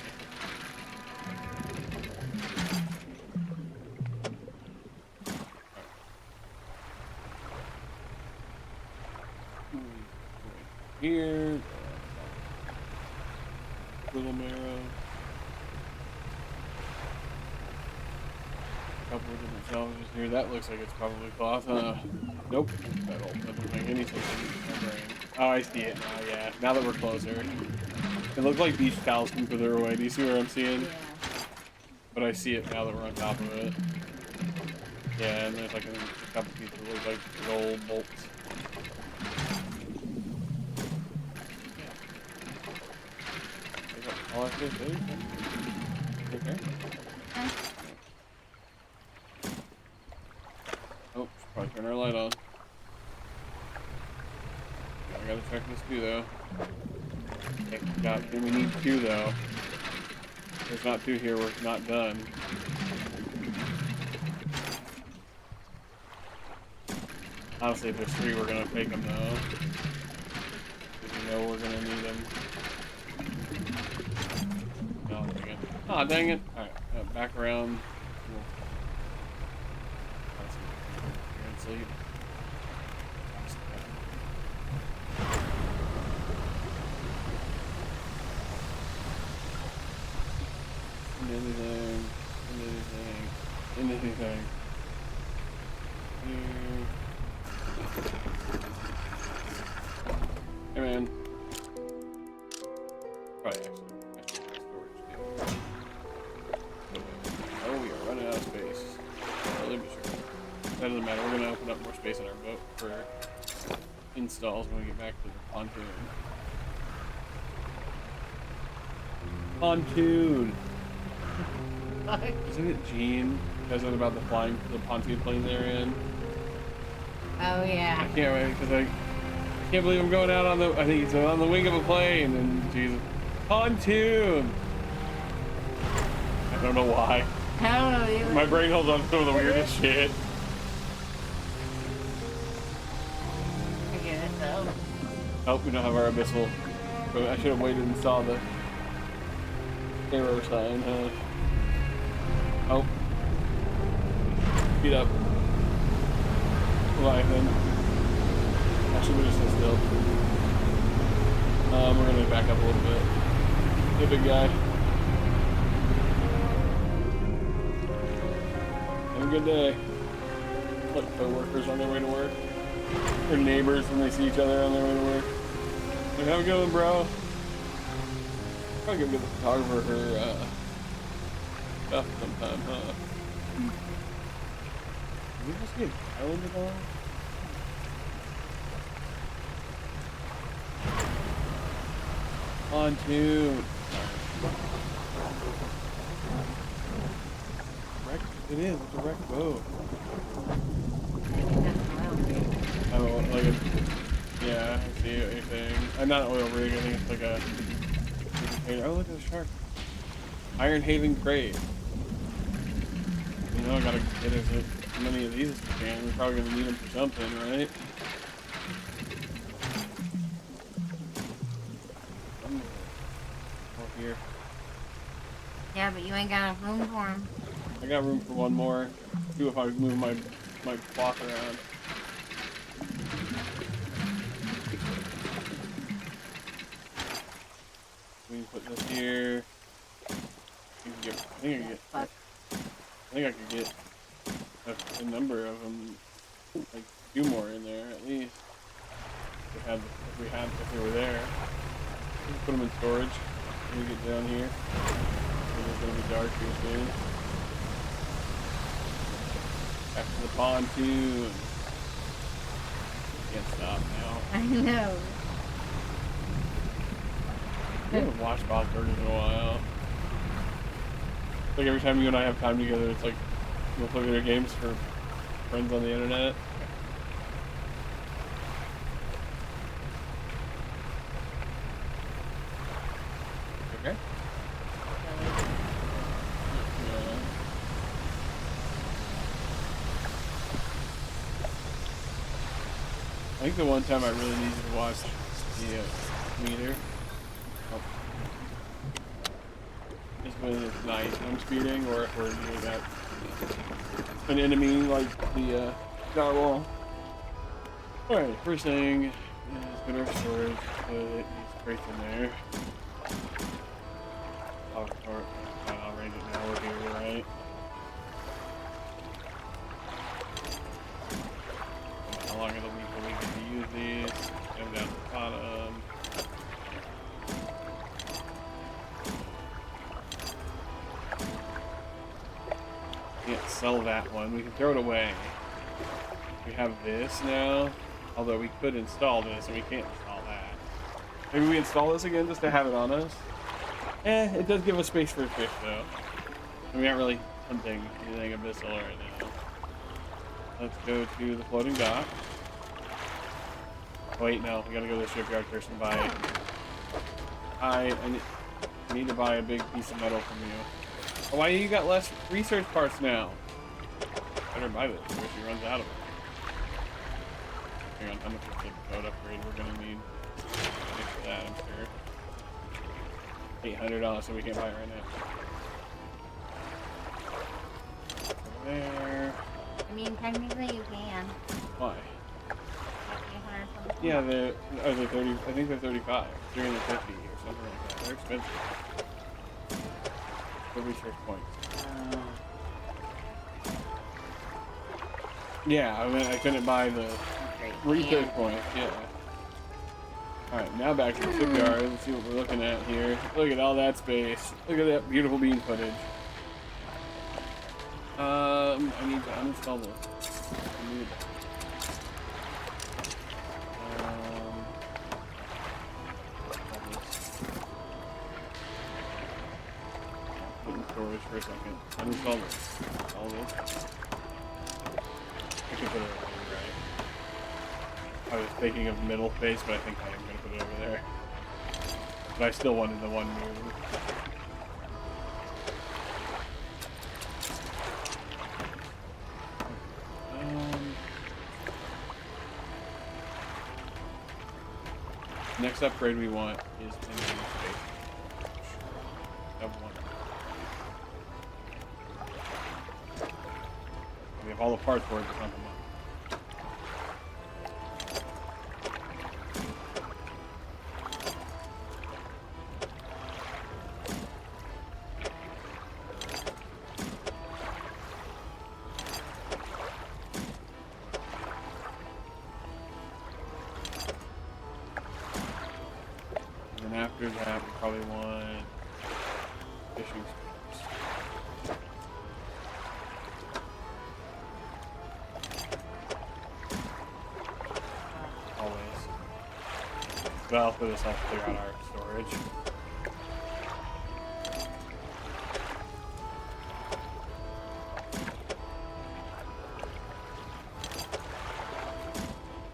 Here. Little marrow. Couple of different salvages here. That looks like it's probably cloth. Nope. That doesn't make any sense in my brain. Oh, I see it now. Yeah. Now that we're closer, it looked like beach towels from further away. Do you see what I'm seeing? Yeah. But I see it now that we're on top of it. Yeah, and there's like a couple pieces that look like gold bolts. All I have to do is okay. Oh, should probably turn our light on. I gotta check this too, though. Okay, we need two, though. If there's not two here, we're not done. Honestly, if there's three, we're gonna take them, though. Because we know we're gonna need them. Oh, dang it. Aw, dang it. Alright, back around. We'll find some here and sleep. Anything. Hey man. Probably actually storage too. Oh, we are running out of space. Really be sure. That doesn't matter. We're gonna open up more space on our boat for installs when we get back to the pontoon. Pontoon. Isn't it Gene? Says it about the pontoon plane they're in. Oh yeah. I can't wait because I can't believe I'm going out on the. I think it's on the wing of a plane, and Jesus, pontoon. I don't know why. I don't know either. My brain holds on to some of the weirdest shit. I get it though. Oh, we don't have our abyssal. I should have waited and saw the error sign, huh? Oh. Speed up. Leviathan. Actually, we're just sit still. We're gonna back up a little bit. Hey, big guy. Have a good day. Like co-workers on their way to work. Or neighbors when they see each other on their way to work. Like, have a good one, bro. Probably gonna get the photographer her stuff sometime, huh? Did we just get talented on? Pontoon. It is. It's a wrecked boat. Oh, like a, yeah, I see what you're saying. Not an oil rig. I think it's like a. Oh, look at the shark. Iron Haven crate. You know, I gotta get as many of these as we can. We're probably gonna need them for something, right? Oh, here. Yeah, but you ain't got enough room for them. I got room for one more. Do if I move my cloth around. We can put this here. I think I could get a number of them, like 2 more in there at least. If we were there. Put them in storage when we get down here. It's gonna be dark here soon. Back to the pontoon. Can't stop now. I know. I haven't watched Bob Burgers in a while. Like every time you and I have time together, it's like we'll play video games for friends on the internet. Okay. Yeah. I think the one time I really needed to watch the meter. Is when it's night and I'm speeding, or if we're doing that an enemy like the narwhal. Alright, first thing is go to our storage, put these crates in there. I'll range it now, we're here, right? How long it'll be before we get to use these. Come down to the bottom. Can't sell that one. We can throw it away. We have this now. Although we could install this, and we can't install that. Maybe we install this again just to have it on us. It does give us space for a fish, though. And we aren't really hunting anything abyssal right now. Let's go to the floating dock. Oh, wait, no. We gotta go to the shipyard first and buy... I need to buy a big piece of metal from you. Oh, why you got less research parts now? Better buy this before she runs out of it. Hang on, how much is the boat upgrade we're gonna need for that, I'm sure. $800, so we can't buy it right now. there. I mean, technically you can. Why? Like 800 something. Yeah, they're 30. I think they're 35, 350 or something like that. They're expensive. The research points. Yeah, I mean, I couldn't buy the research points. Yeah. All right, now back to the shipyard. Let's see what we're looking at here. Look at all that space. Look at that beautiful bean footage. I need to uninstall this. Put in storage for a second. Uninstall this. All this. I can put it over here, right? I was thinking of middle face, but I think I am going to put it over there. But I still wanted the one move. Next upgrade we want is engine space. Of one. We have all the parts for it, but not the money. After that, we probably want fishing spots. Always. But I'll put this off clear out our storage.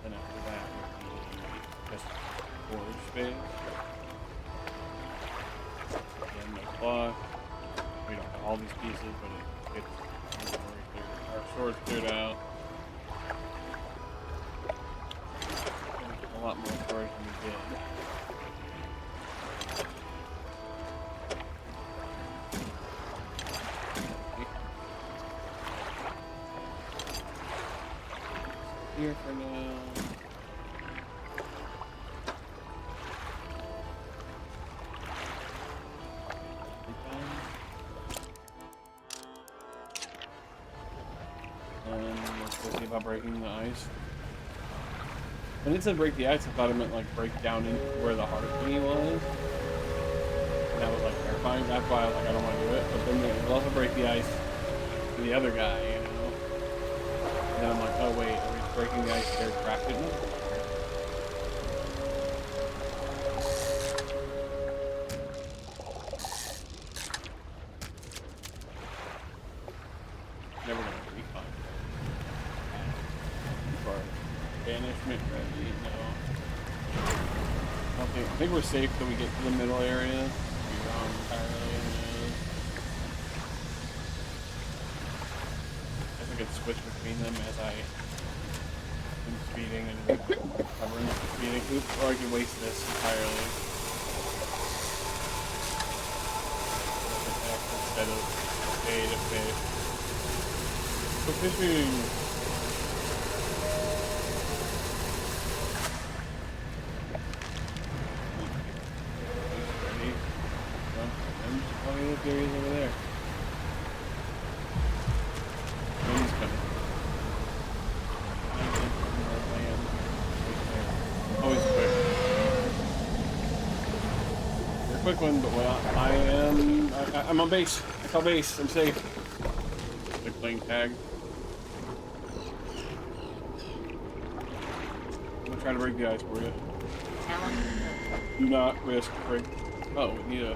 Then after that would be just storage space. We don't have all these pieces, but it gets our storage cleared out. A lot more storage than we did. Here for now. Let's see about breaking the ice. When it said break the ice, I thought it meant like break down into where the heart thingy was. And that was like terrifying. That's why I was like, I don't want to do it. But then it will also break the ice to the other guy, you know? And then I'm like, oh wait, are we breaking the ice there crafted? Never gonna refund. Banishment ready? No. I think we're safe till we get to the middle area. Be wrong entirely. I think I could switch between them as I am speeding and covering up the speeding. Oops, or I can waste this entirely. Instead of fade to fade. So fishing. There he is over there. And he's coming. Always quick. You're a quick one, but what I am... I'm on base. I call base. I'm safe. They're playing tag. I'm gonna try to break the ice for you. Do not risk break. Oh, we need a...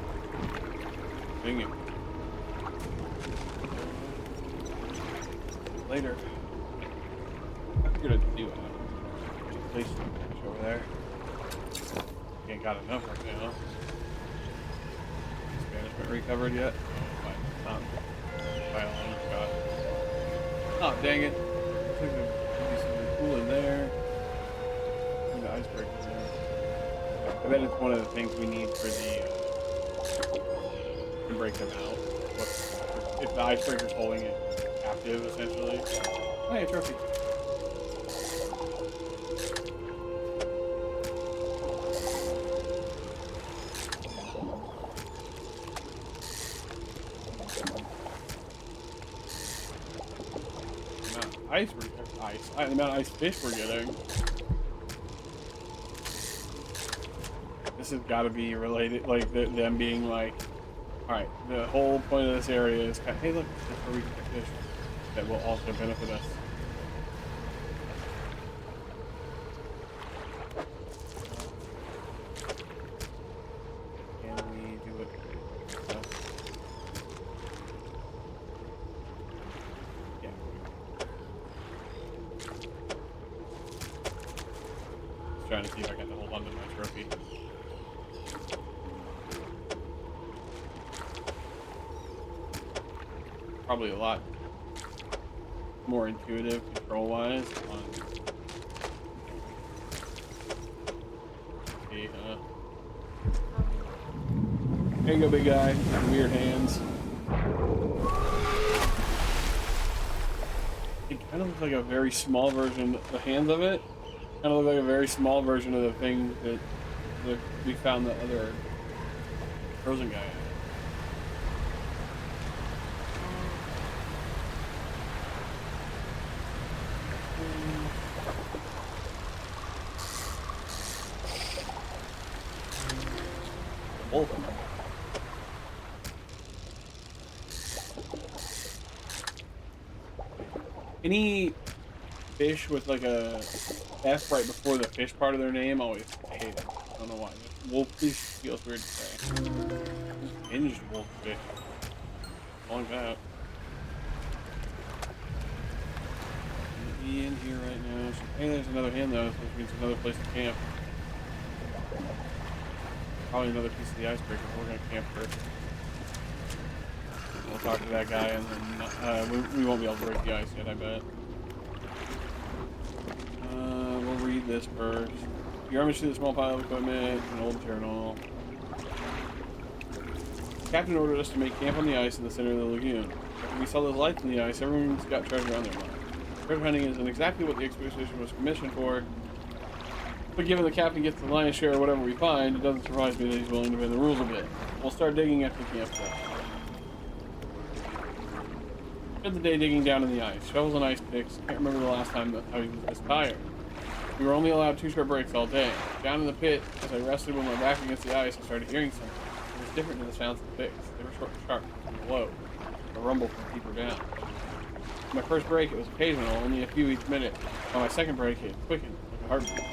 Dang it. Later. I figured I'd do it. Place over there. Ain't got enough right now. Is banishment recovered yet? Oh, not. Violin got. Oh, dang it. There's be something cool in there. And the icebreaker in there. I bet it's one of the things we need for the. To break them out. If the icebreaker's holding it captive, essentially. Oh, hey, a trophy. The amount of ice fish we're getting. This has got to be related, like them being like, all right, the whole point of this area is kind of, hey, look, that's where we can get fish that will also benefit us. Can we do it? Yeah. Just trying to see if I can hold on to my trophy. Probably a lot more intuitive control-wise on. Okay, there you go, big guy. Weird hands. It kind of looks like a very small version. The hands of it kind of look like a very small version of the thing that we found the other frozen guy at. Any fish with like a F right before the fish part of their name, always hate it. I don't know why. Wolffish feels weird to say. Hinged wolffish. Like that. Be in here right now. Hey, there's another hand though, which means another place to camp. Probably another piece of the icebreaker, but we're gonna camp first. We'll talk to that guy, and then we won't be able to break the ice yet, I bet. We'll read this first. You rummage through the small pile of equipment, an old journal. The captain ordered us to make camp on the ice in the center of the lagoon. After we saw those lights in the ice, everyone's got treasure on their mind. Treasure hunting isn't exactly what the expedition was commissioned for, but given the captain gets the lion's share of whatever we find, it doesn't surprise me that he's willing to bend the rules a bit. We'll start digging after the campsite. Spent the day digging down in the ice. Shovels and ice picks. Can't remember the last time that I was this tired. We were only allowed 2 short breaks all day. Down in the pit, as I rested with my back against the ice, I started hearing something. It was different than the sounds of the picks. They were short and sharp from below. A rumble from deeper down. On my first break, it was occasional, only a few each minute. On my second break, it quickened, like a heartbeat.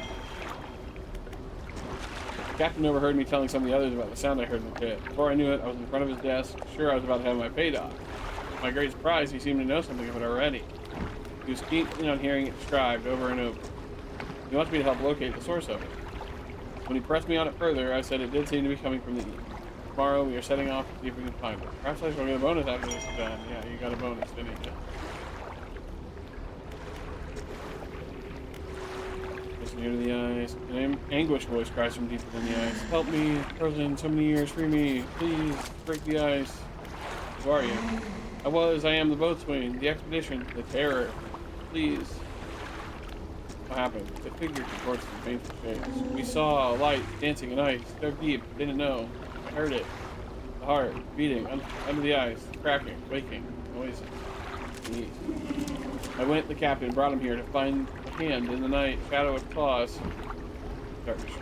The captain overheard me telling some of the others about the sound I heard in the pit. Before I knew it, I was in front of his desk, sure I was about to have my pay dock. To my great surprise, he seemed to know something of it already. He was keen on hearing it described over and over. He wants me to help locate the source of it. When he pressed me on it further, I said it did seem to be coming from the east. Tomorrow, we are setting off to see if we can find it. Perhaps I shall get a bonus after this is done. Yeah, you got a bonus, didn't you? Just near to the ice. An anguished voice cries from deeper than the ice. Help me, frozen so many years, free me. Please, break the ice. Who are you? I am the boatswain, the expedition, the terror. Please. What happened? The figure contorts in painful shapes. We saw a light dancing in ice, dug deep, didn't know. I heard it. The heart beating under the ice, cracking, waking, noises. I went the captain, brought him here to find a hand in the night, shadow of claws. Darkness.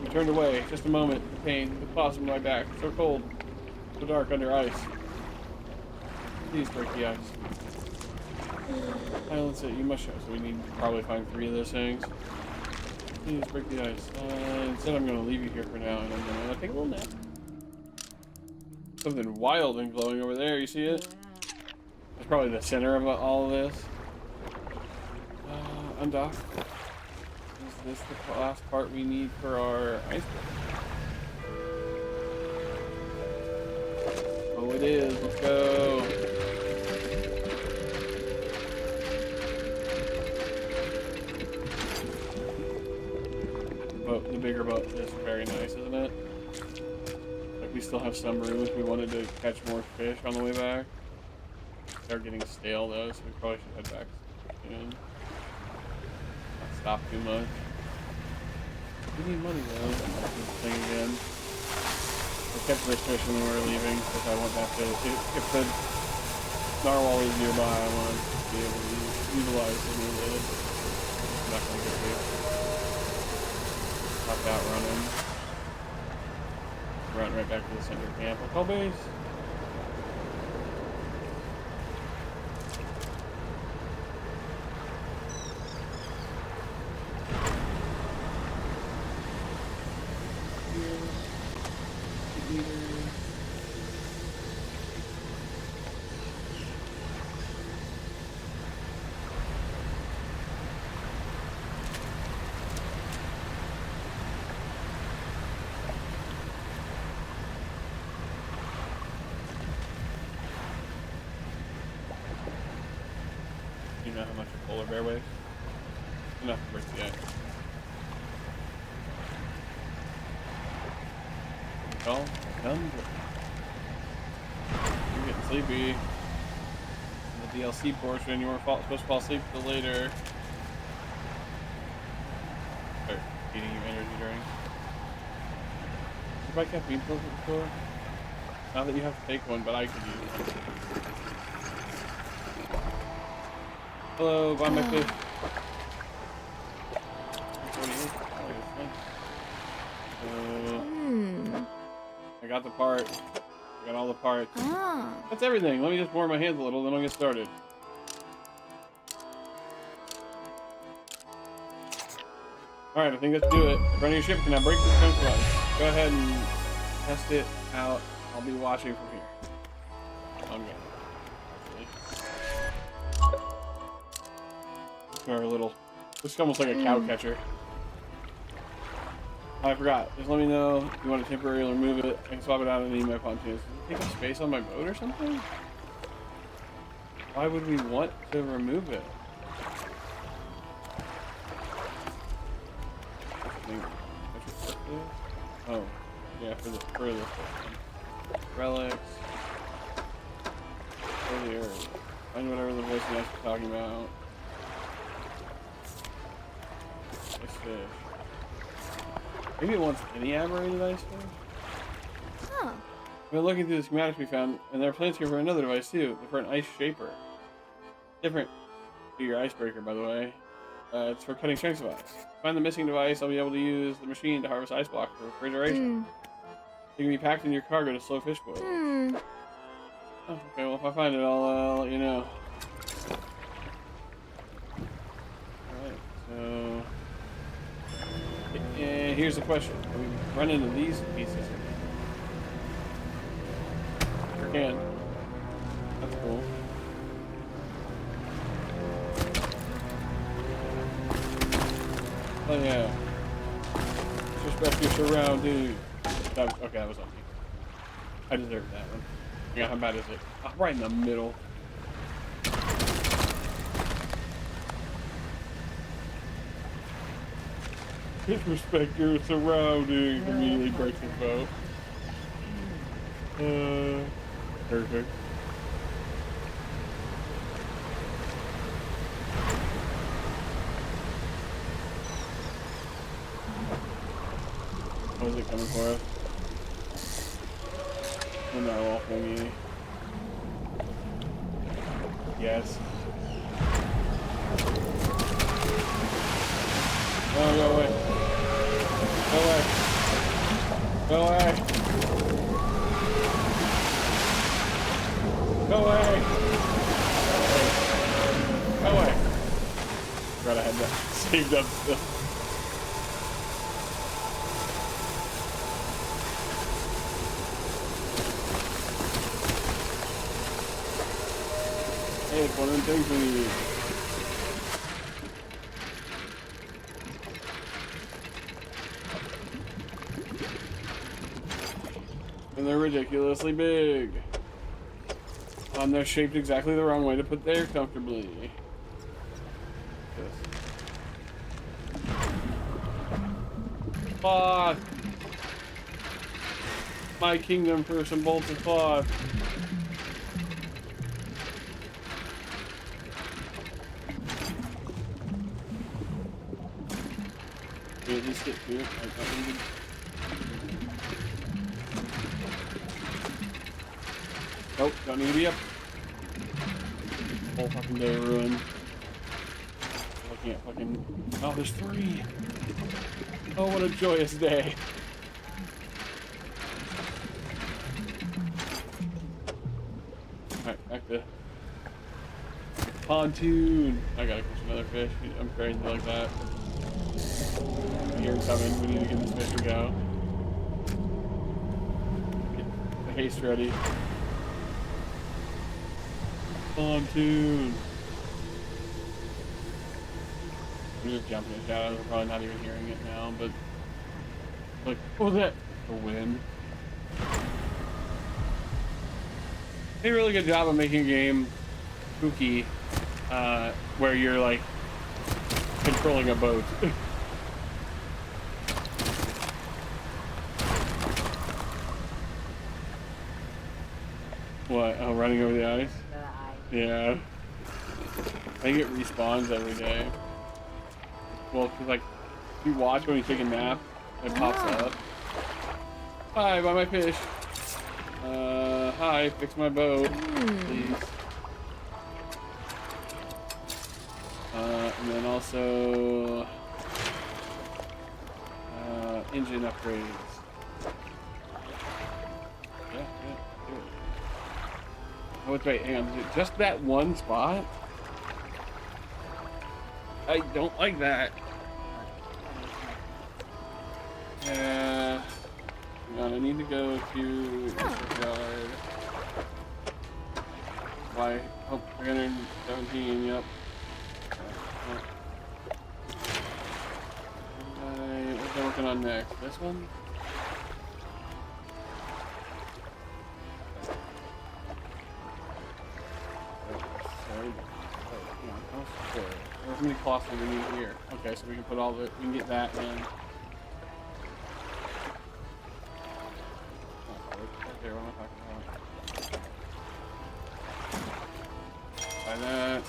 I turned away, just a moment, the pain, the claws on my back, so cold, so dark under ice. Please break the ice. Silence it, you must show. So we need to probably find 3 of those things. Please break the ice. Instead I'm going to leave you here for now, and I'm going to take a little nap. Something wild and glowing over there, you see it? It's probably the center of all of this. Undock. Is this the last part we need for our iceberg? Oh, it is. Let's go. Boat, the bigger boat is very nice, isn't it? Like we still have some room if we wanted to catch more fish on the way back. They're getting stale though, so we probably should head back soon. Not stop too much. We need money though. This thing again. I kept this mission when we were leaving because I want to have to. If the narwhal is nearby, I want to be able to utilize the new lid. I'm not going to get you. Pop out running. Run right back to the center camp. Hotel base. You know how much a polar bear weighs? Enough to break the ice. Well, come. You're getting sleepy. In the DLC portion, you weren't supposed to fall asleep till later. Start eating your energy drink. Have I caffeine pills before? Not that you have to take one, but I could use one. Hello, buy my fish. I got the part. I got all the parts. That's everything. Let me just warm my hands a little, then I'll get started. Alright, I think let's do it. Running a ship can now break the defense line. Go ahead and test it out. I'll be watching from here. I'm good. Our little, this is almost like a cow catcher. I forgot. Just let me know if you want to temporarily remove it. I can swap it out and need my pontoons. Does it take up space on my boat or something? Why would we want to remove it? Oh, yeah, for this relics. Earlier, find whatever the voice is talking about. Fish. Maybe it wants any aberrated ice fish? Huh. I've been looking through the schematics we found, and there are plans here for another device too, for an ice shaper. Different to your icebreaker, by the way. It's for cutting chunks of ice. Find the missing device, I'll be able to use the machine to harvest ice blocks for refrigeration. It can be packed in your cargo to slow fish boil. Oh, okay, well if I find it, I'll let you know. Alright, so... And here's the question. Can we run into these pieces again? Sure can. That's cool. Oh yeah. Disrespect your surroundings. Okay, that was on me. I deserved that one. Yeah, how bad is it? Oh, right in the middle. Disrespect your surroundings. Immediately breaks his bow. Perfect. What is it coming for us? The narwhal thingy. Yes. Oh, go away. Go away. Go away. Go away. Go away. Forgot I had that saved up still. Hey, it's one of them things we need. And they're ridiculously big. They're shaped exactly the wrong way to put there comfortably. Fuck! My kingdom for some bolted cloth. We at least get to it. Like, that one nope, don't need to be up. Whole fucking day ruined. Looking at fucking. Oh, there's 3. Oh, what a joyous day. Alright, back to pontoon. I gotta catch another fish. I'm crazy like that. I hear him coming. We need to get this fish and go. Get the haste ready. Pontoon. I'm just jumping in shadows. I'm probably not even hearing it now, but like, what was that? The wind. They did a really good job of making a game spooky, where you're like controlling a boat. What? Oh, running over the ice? Yeah. I think it respawns every day. Well, cause like, if you watch when you take a nap, it pops up. Hi, buy my fish. Hi, fix my boat, please. And then also, engine upgrades. Yeah, do it. Oh, wait, hang on. Just that one spot? I don't like that. Yeah. Hang on, I need to go to Disregard. Why? Oh, 317, yep. What's I working on next? This one? How many cloths do we need here? Okay, so we can put all the, we can get that in. What am I talking about? Buy that.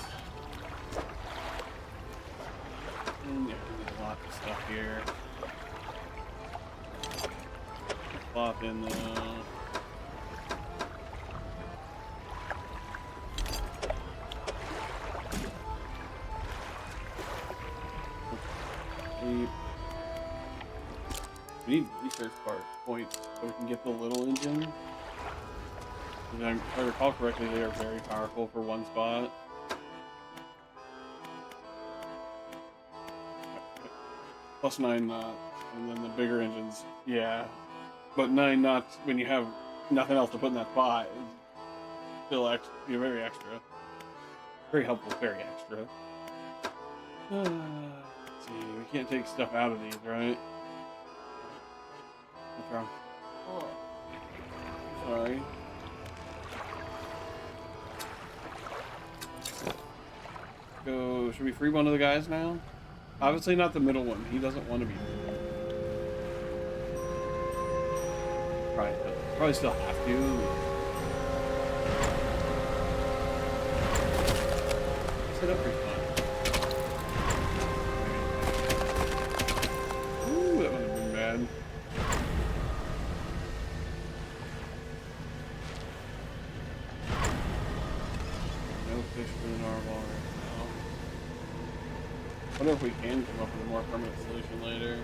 And yeah, we need a lot of stuff here. Cloth in the. We need research points so we can get the little engine. And if I recall correctly, they are very powerful for one spot. Plus 9 knots, and then the bigger engines, yeah. But 9 knots when you have nothing else to put in that spot is still extra, very extra. Very helpful, very extra. Let's see, we can't take stuff out of these, right? What's wrong? Oh. Sorry. Go. Should we free one of the guys now? Obviously not the middle one. He doesn't want to be. Probably still have to. Set up pretty fun. Ooh, that would have been bad. No fish for the narwhal right now. I wonder if we can come up with a more permanent solution later.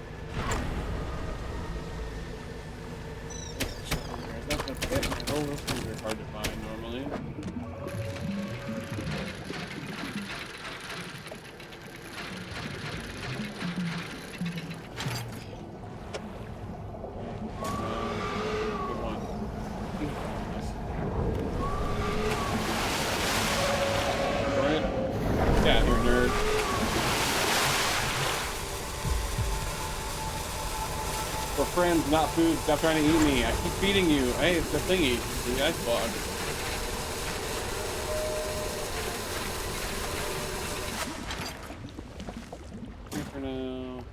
That's a bit metal. Those things are hard to find normally. Good one. Right? Yeah, you're a nerd. We're friends, not food. Stop trying to eat me. I keep feeding you. Hey, it's the thingy. The ice bog. Here for now.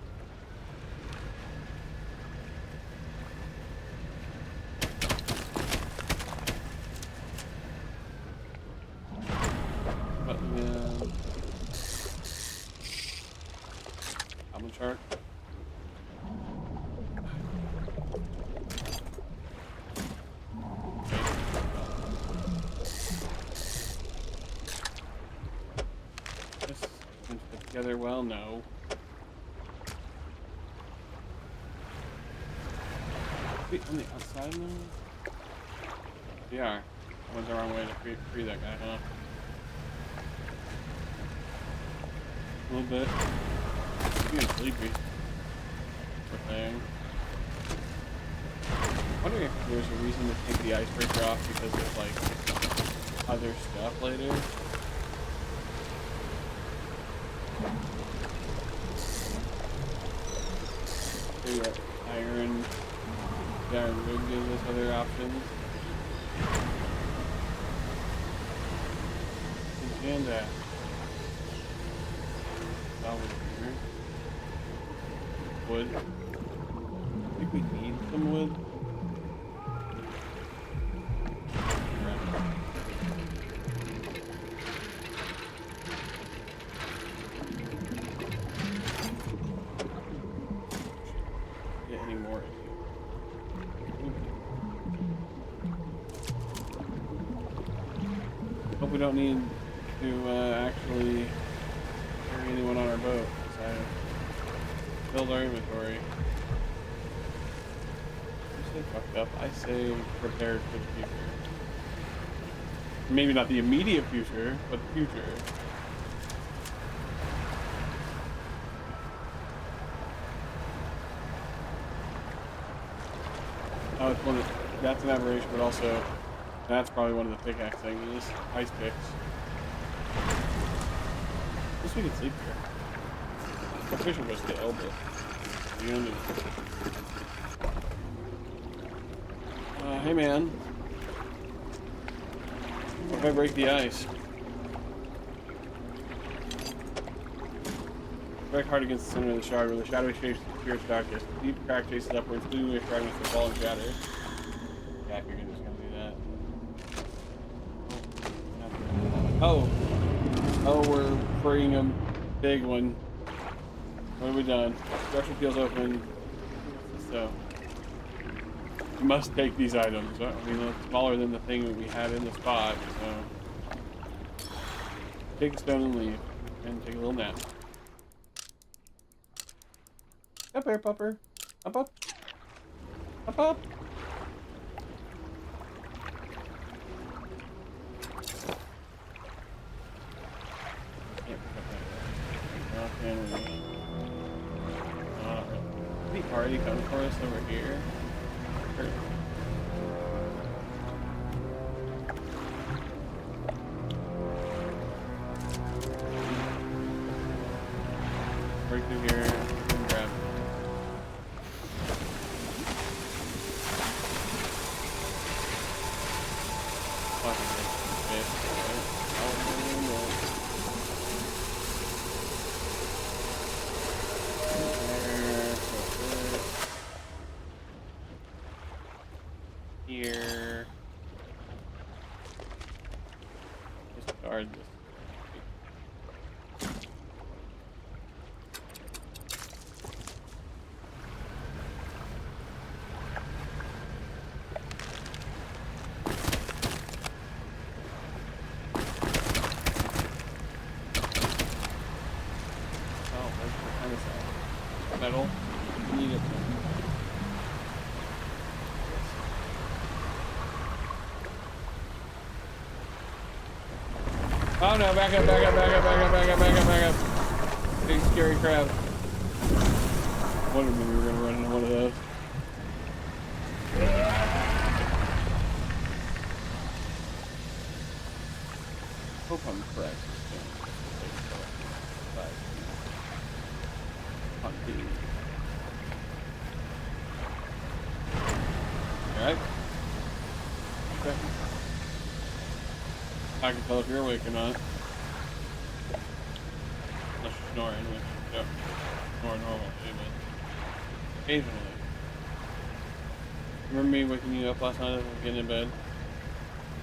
Button down. Common shark. together? Well, no. Wait, on the outside now? We are. I went the wrong way to free that guy, huh? A little bit. I'm getting sleepy. Poor thing. I'm wondering if there's a reason to take the icebreaker off because of, like, other stuff later. Maybe that iron rig gives us other options. And here. Wood. I think we need some wood. Get any more in here. Hope we don't need to actually carry anyone on our boat. So build our inventory. I say fucked up. I say prepared for the future. Maybe not the immediate future, but the future. Oh, it's one of that's an aberration, but also that's probably one of the pickaxe things. Ice picks. I guess we can sleep here. Our fishing goes to the elbow. Hey man. What if I break the ice? Strike hard against the center of the shard, where the shadowy shapes pierce darkness. The deep crack chases upwards, cleaving away fragments that fall and shatter. Yeah, I figured it was gonna do that. Oh, we're freeing a big one. What have we done? Structure feels open. So, we must take these items. I mean, it's smaller than the thing that we had in the spot, so. Take the stone and leave. And take a little nap. Up here, pupper. Up, up. Up, up. Can't pick up that. How can we? Did he already come for us over here? Break through here and grab it. Here. Just guard this. Metal. Need it. Oh no, back up, back up, back up, back up, back up, back up, back up. Big scary crab. I wondered when we were gonna run into one of those. Hope I'm correct. Alright. Okay. I can tell if you're awake or not. Unless you're snoring, which, yep. Snore normally, but occasionally. Remember me waking you up last night as I was getting in bed?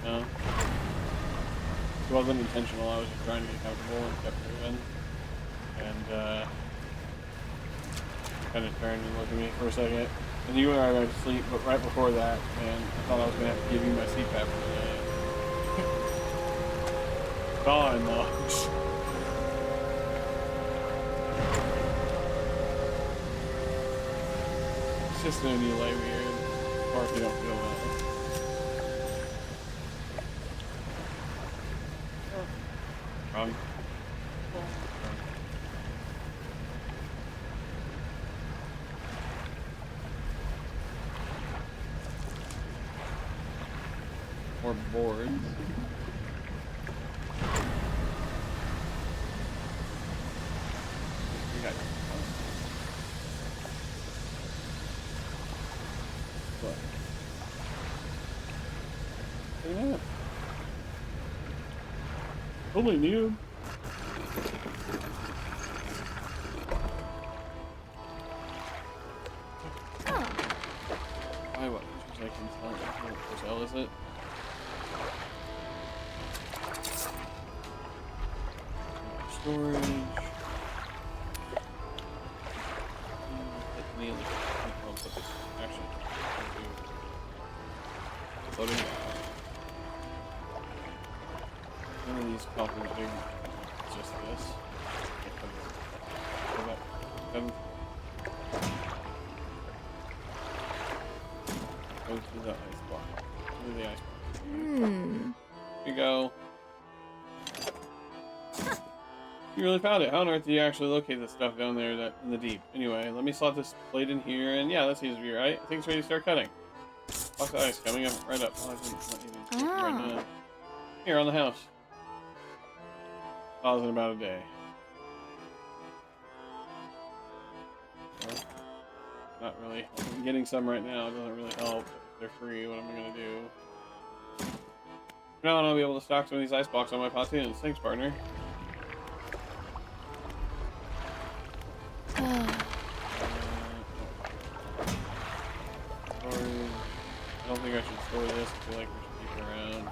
No? It wasn't intentional, I was just trying to get comfortable and kept moving. And, kind of turned and looked at me for a second. And you and I went to sleep, but right before that, man, I thought I was going to have to give you my CPAP for the day. Gone, though. just doing you lay weird. Or if you don't feel well. Wrong. More boards. We got what? Look at that. Only new. Why what? Just like for sale, is it? Storage. Actually, loading. None of these copies are big. It's just this. Go through the ice block. Through the ice block. Here you go. You really found it. How on earth do you actually locate this stuff down there that in the deep? Anyway, let me slot this plate in here, and yeah, that seems to be right. I think it's ready to start cutting. Box of ice coming up right up. Oh, I didn't even right now. Here on the house. Thaws in about a day. Well, not really. I'm getting some right now. It doesn't really help. If they're free. What am I gonna do? Now I'll be able to stock some of these ice blocks on my pontoons. Thanks, partner. I don't think I should store this. I feel like we should keep it around.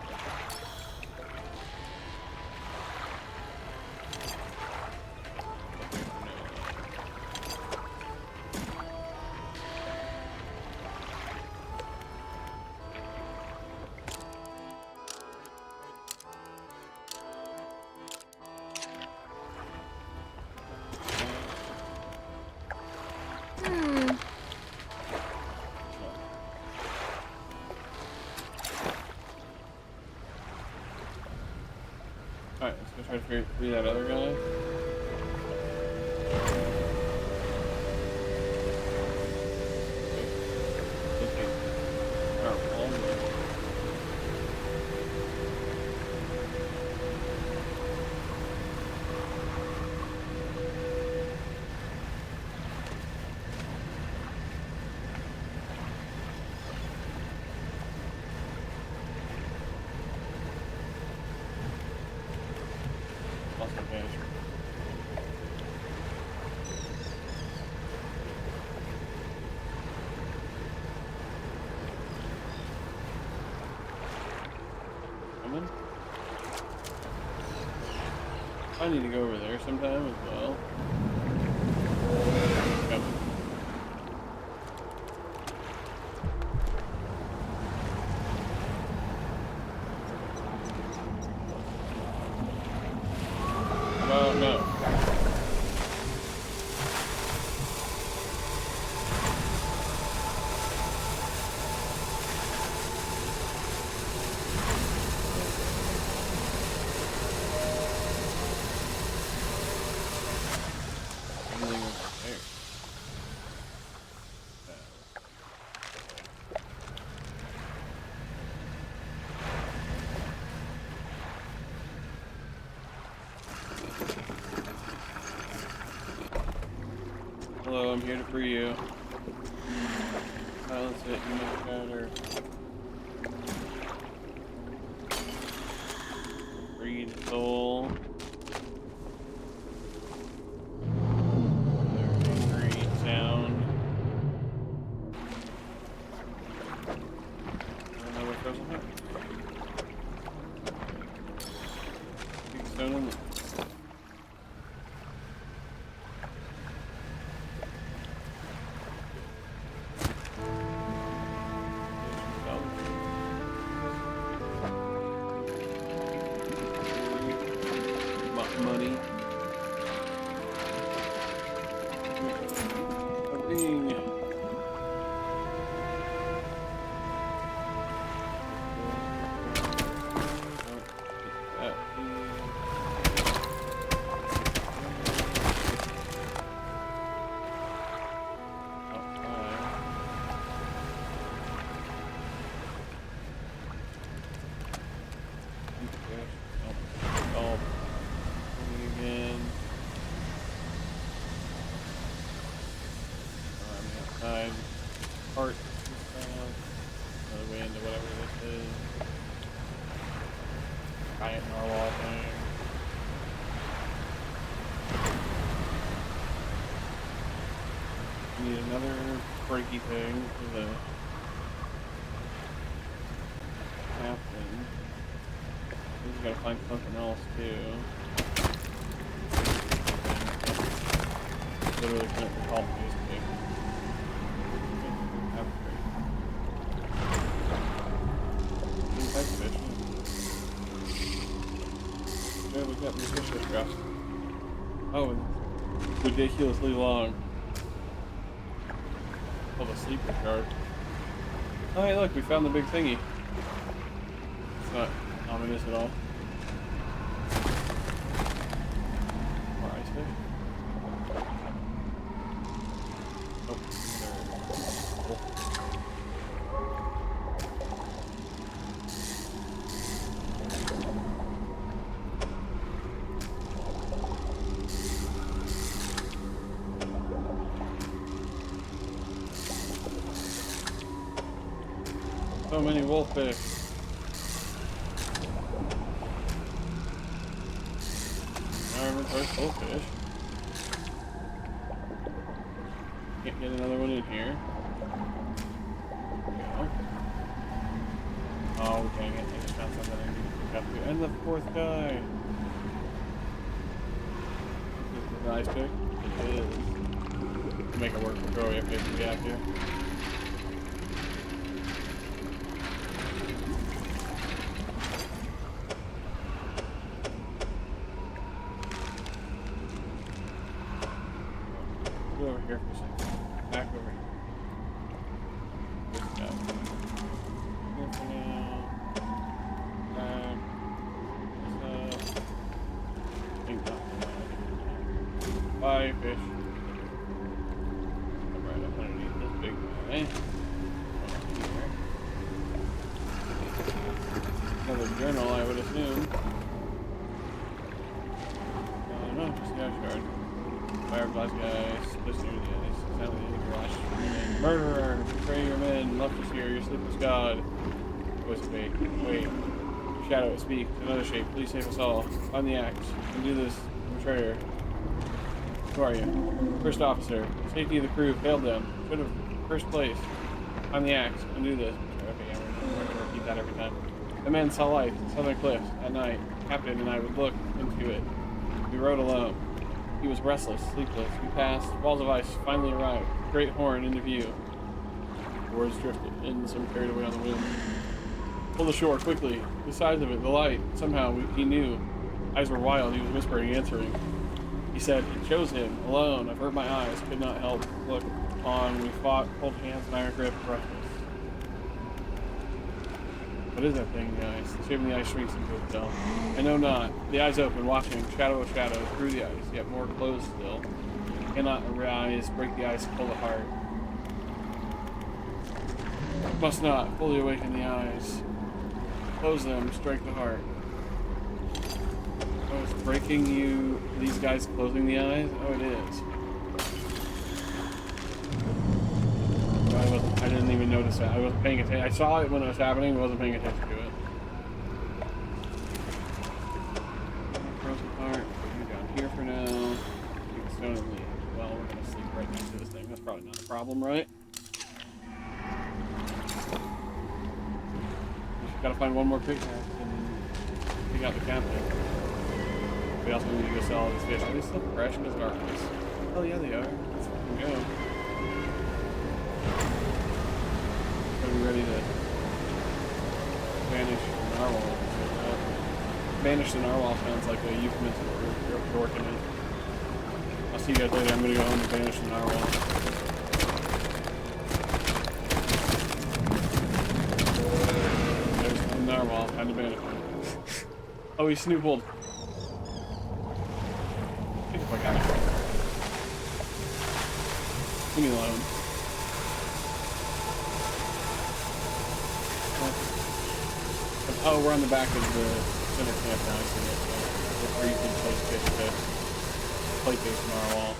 Alright, let's go try to free that other guy. I need to go over there sometime as well. Coming. Oh no. Hello, I'm here to free you. Silence it, you make matter. Free the soul. Great sound. I don't know what goes on. Big stone in there. Money. A ring. giant narwhal thing. Need another breaky thing for the captain. We just gotta find something else too. Literally couldn't recall what it used to be. Fish. Yeah, we got new fish straps. Oh, and ridiculously long. Called a sleeper shark. Oh, hey, look, we found the big thingy. It's not ominous at all. More ice fish. Oh, so many wolffish. Our inventory's full of fish. Can't get another one in here. There we go. Oh, dang it. I just found something I need to pick up here. And the fourth guy. Is this an ice pick? It is. To make it work, we'll throw everything we have here. Over here for a second. Back over here. Good stuff. Here for now. Back. This up. Think nothing. Bye, fish. Come right up underneath this big guy. Another journal, I would assume. No, just the ice shard. Fiberglass guy, splits near the ice. Sounded the rush. Murderer! Betray your men. Leftus here, your sleepless god. Voice of fate. Wait. Shadow, speak. Another shape. Please save us all. Find the axe. Undo this betrayer. Who are you? First officer. Safety of the crew. Failed them. Should have. First place. Find the axe. Undo this. Okay, yeah, we're gonna repeat that every time. The men saw light. Southern cliffs. At night. Captain and I would look into it. We rode alone. He was restless, sleepless. We passed. Walls of ice finally arrived. Great horn into view. The words drifted in, some carried away on the wind. Pull the shore, quickly. The size of it, the light. Somehow, he knew. Eyes were wild. He was whispering, answering. He said, it chose him. Alone. I've hurt my eyes. Could not help. Look on. We fought. Pulled hands, an iron grip. Breathless. What is that thing in the ice? The shape of the ice shrinks into itself. I know not. The eyes open, watching, shadow of shadow, through the ice, yet more closed still. Cannot arise, break the ice, pull the heart. Must not, fully awaken the eyes. Close them, strike the heart. Oh, it's breaking you, these guys closing the eyes? Oh, it is. I didn't even notice that. I wasn't paying attention. I saw it when it was happening, but wasn't paying attention to it. Frozen heart. We're down here for now. You can stone and leave. Well, we're gonna sleep right next to this thing. That's probably not a problem, right? Just gotta find one more pickaxe and take out the captain. We also need to go sell all these fish. Are they still fresh in this darkness? Oh yeah, they are. Let's fucking go. Are we ready to banish the narwhal? Banish the narwhal sounds like a euphemism for working it. I'll see you guys later. I'm gonna go home and banish the narwhal. There's the narwhal. Time to banish him. Oh, he snoopled. I think if I got it. Leave me alone. Oh, we're on the back of the center camp now, so that's where you can place fish to plate base narwhal.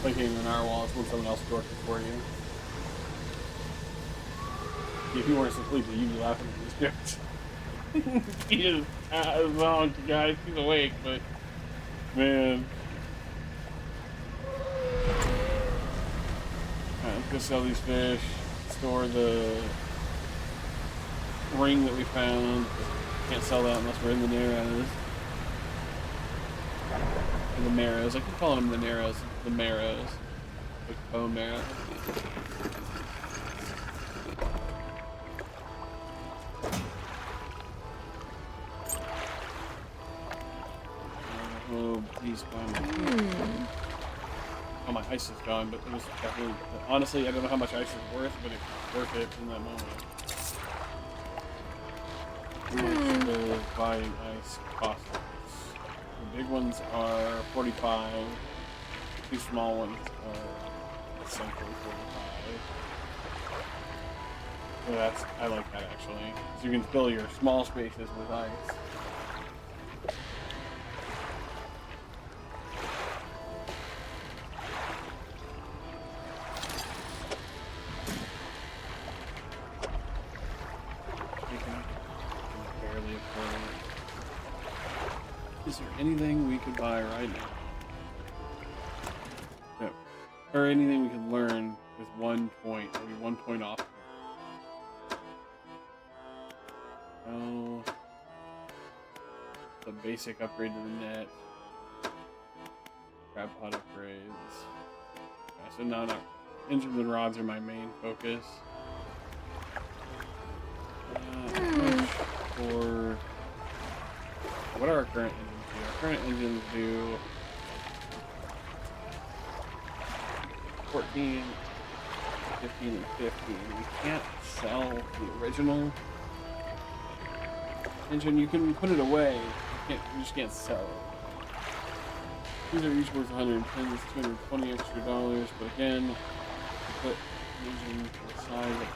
Like in the narwhal is when someone else dorks it for you. If you weren't so sleepy, you'd be laughing at these jokes. He is wrong, guys. He's awake, but man. Alright, let's go sell these fish. Store the ring that we found. Can't sell that unless we're in the Narrows. Or the Marrows. I keep calling them the Narrows. The Marrows. Like bone marrow. Oh, please find me. Oh, my ice is gone, but it was definitely... Honestly, I don't know how much ice is worth, but it's worth it in that moment. How much does buying ice cost us? The big ones are 45. Two small ones are essentially 45. So that's... I like that, actually. Because you can fill your small spaces with ice. Is there anything we could buy right now? No. Or anything we could learn with 1 point, maybe 1 point off. No. The basic upgrade to the net. Crab pot upgrades. Okay, so now not engines and rods are my main focus. For what are our current engines do? Our current engines do 14, 15, and 15. We can't sell the original engine. You can put it away. You just can't sell it. These are each worth 110. It's 220 extra dollars. But again, put the engine to the side.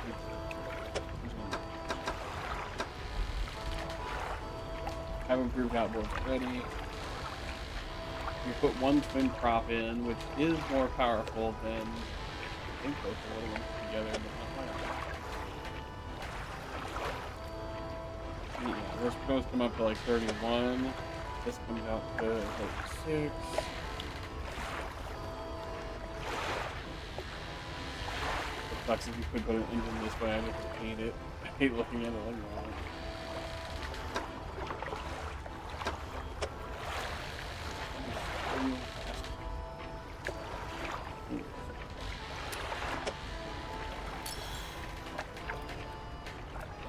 Have improved outboards already. We put one twin prop in, which is more powerful than I think both the little ones together, but not much. Yeah, we're supposed to come up to like 31. This comes out to 36. It sucks if you could put an engine this way. I just hate it. I hate looking at it like that.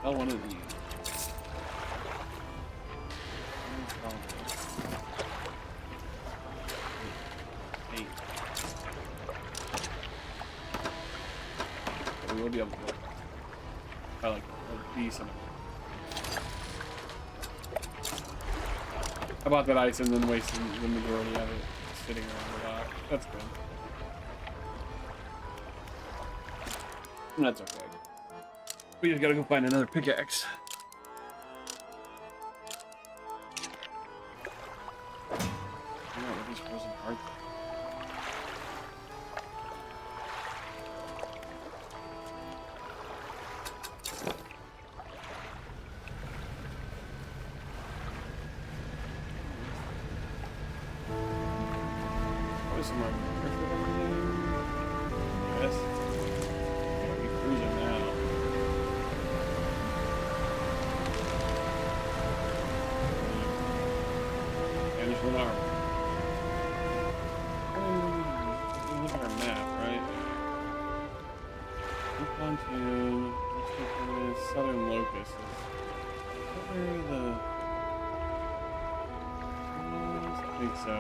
One of these. Eight. So we will be able to do it. I like a decent amount. I bought that ice and then wasted the majority of it sitting around the dock. That's good. And that's okay. We just gotta go find another pickaxe. These frozen hearts. Probably some like yes. Yeah, we're cruising now. An arm. Look at our map, right? Look onto the southern locusts. Where are the? I think so.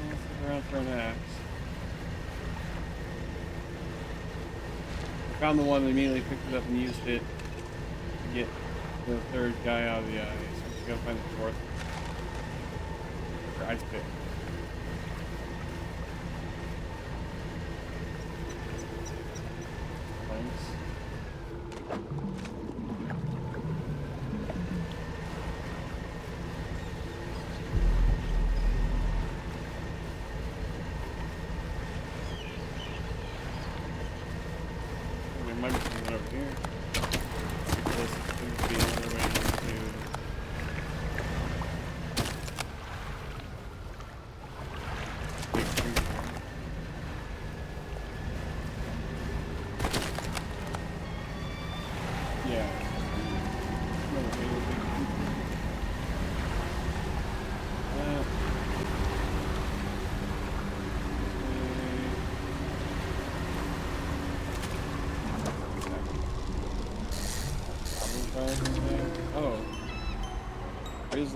Let's look around for an axe. I found the one and immediately picked it up and used it to get the third guy out of the ice. We just gotta find the fourth. Or ice pick. Thanks.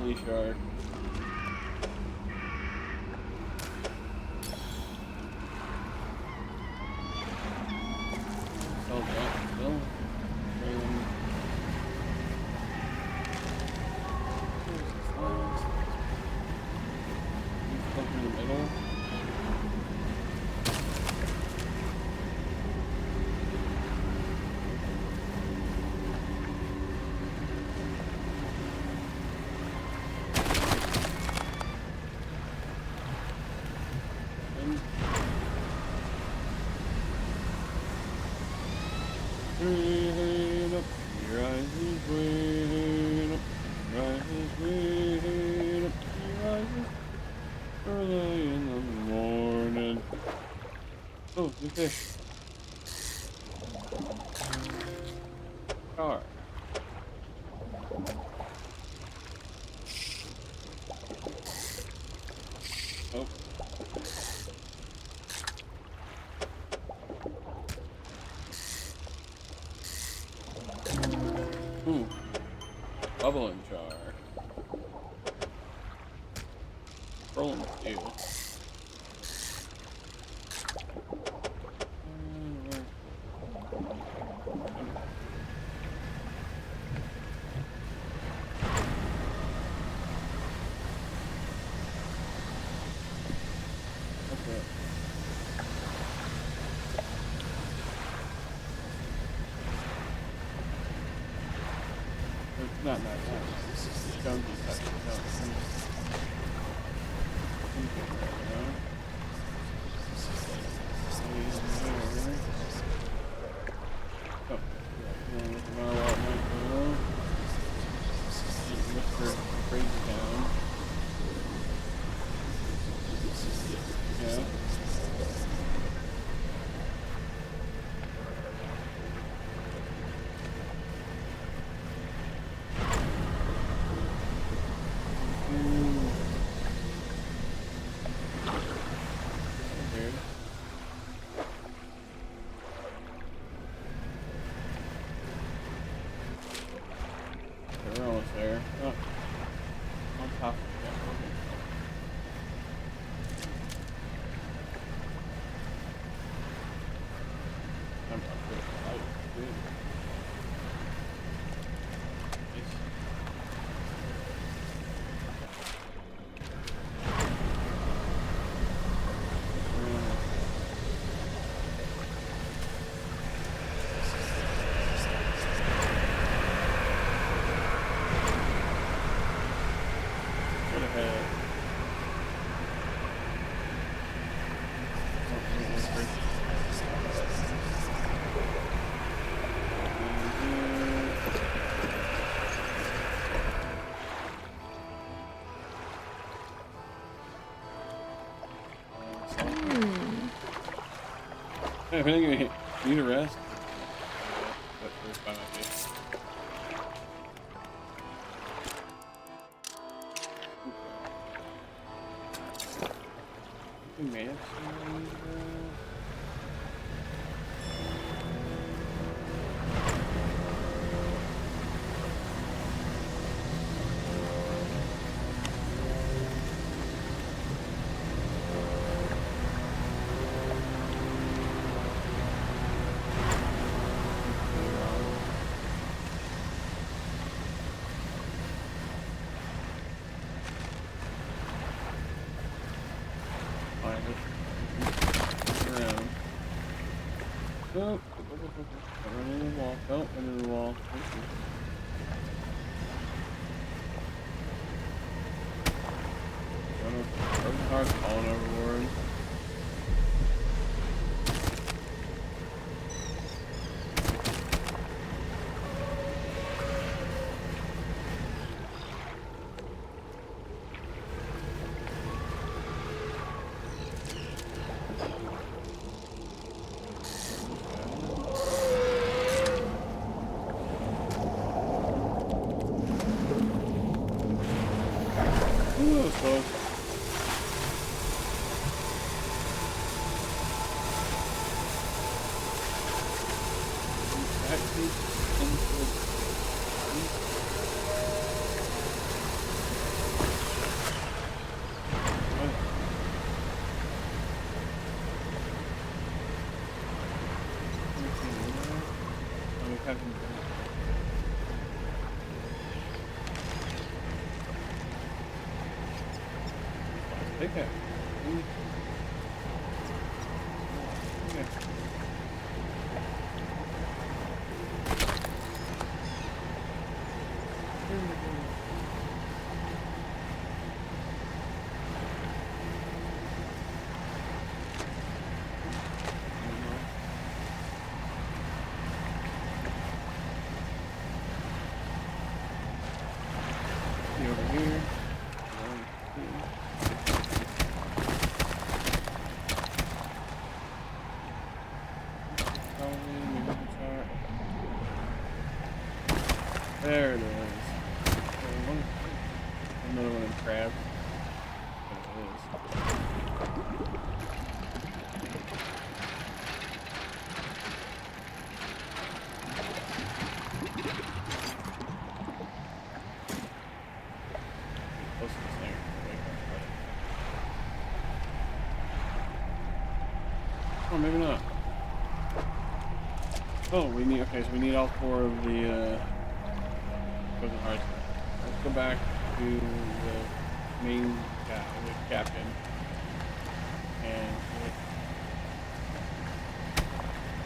Grizzly shark. Still got still. Stuck in the middle. Way up, your eyes is way up, your eyes is way up, your eyes is early in the morning. Oh, new fish. Car. Oh. Ooh. Bubbling jar. Rolling steel. Not nice. Don't be touching. Mr. Crazy Town. Yeah. We're almost there. Oh, on top of that. I'm up to the light. Good. Nice. Hey, if anything, you need a rest. That's first by my face. You may have seen Oh, run into the wall. Don't run into the wall. Broken car's falling overboard. Ooh, that was close. Captain. Take it. Okay. Over here. There it is. Another one in crab. There it is. Close to this thing. Oh, maybe not. Oh, we need. Okay, so we need all 4 of the frozen hearts. Let's go back to the main guy, the captain, and get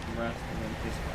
some rest, and then his captain.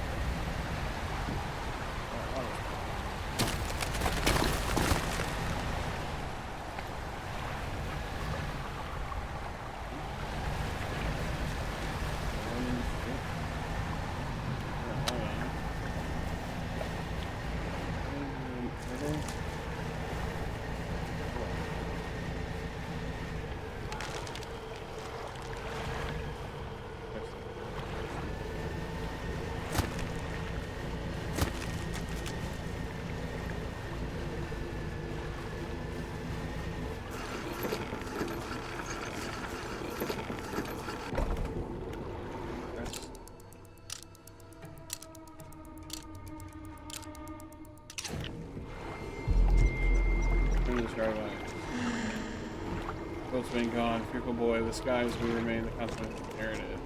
Boats been gone, fearful boy, the skies will remain the constant inherited.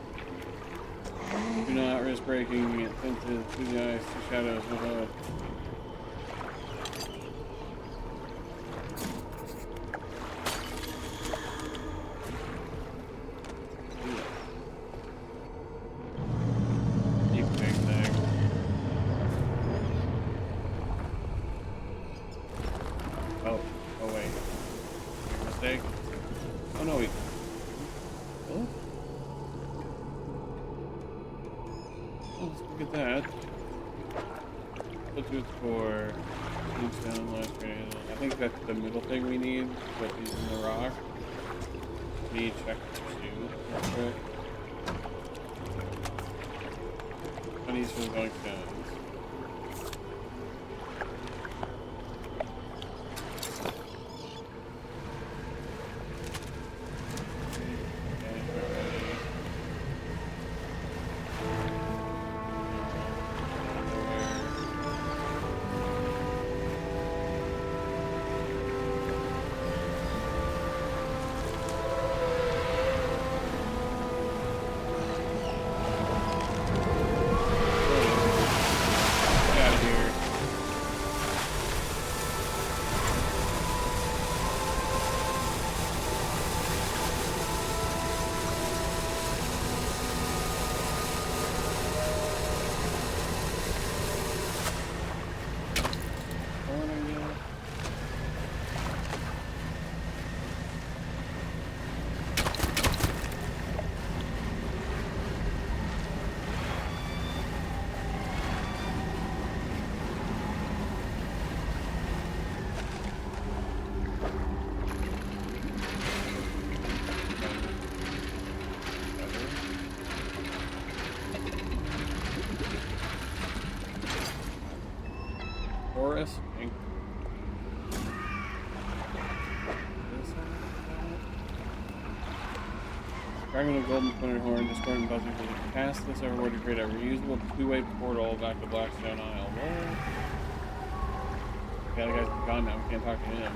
Do not risk breaking it into the ice, the shadows below. You big thing. Oh wait. Your mistake? Oh no, wait. Oh? Oh, let's look at that. Let's do it for Tombstone, last grenade. I think that's the middle thing we need, but using the rock. We need to check the shoe real quick. Honey's for the going stones. Forest. Dragon of Golden Pointed Horn, Discord and Buzzing. Cast this overboard to create a reusable two-way portal back to Blackstone Isle. What? Yeah, the guy's gone now. We can't talk to him.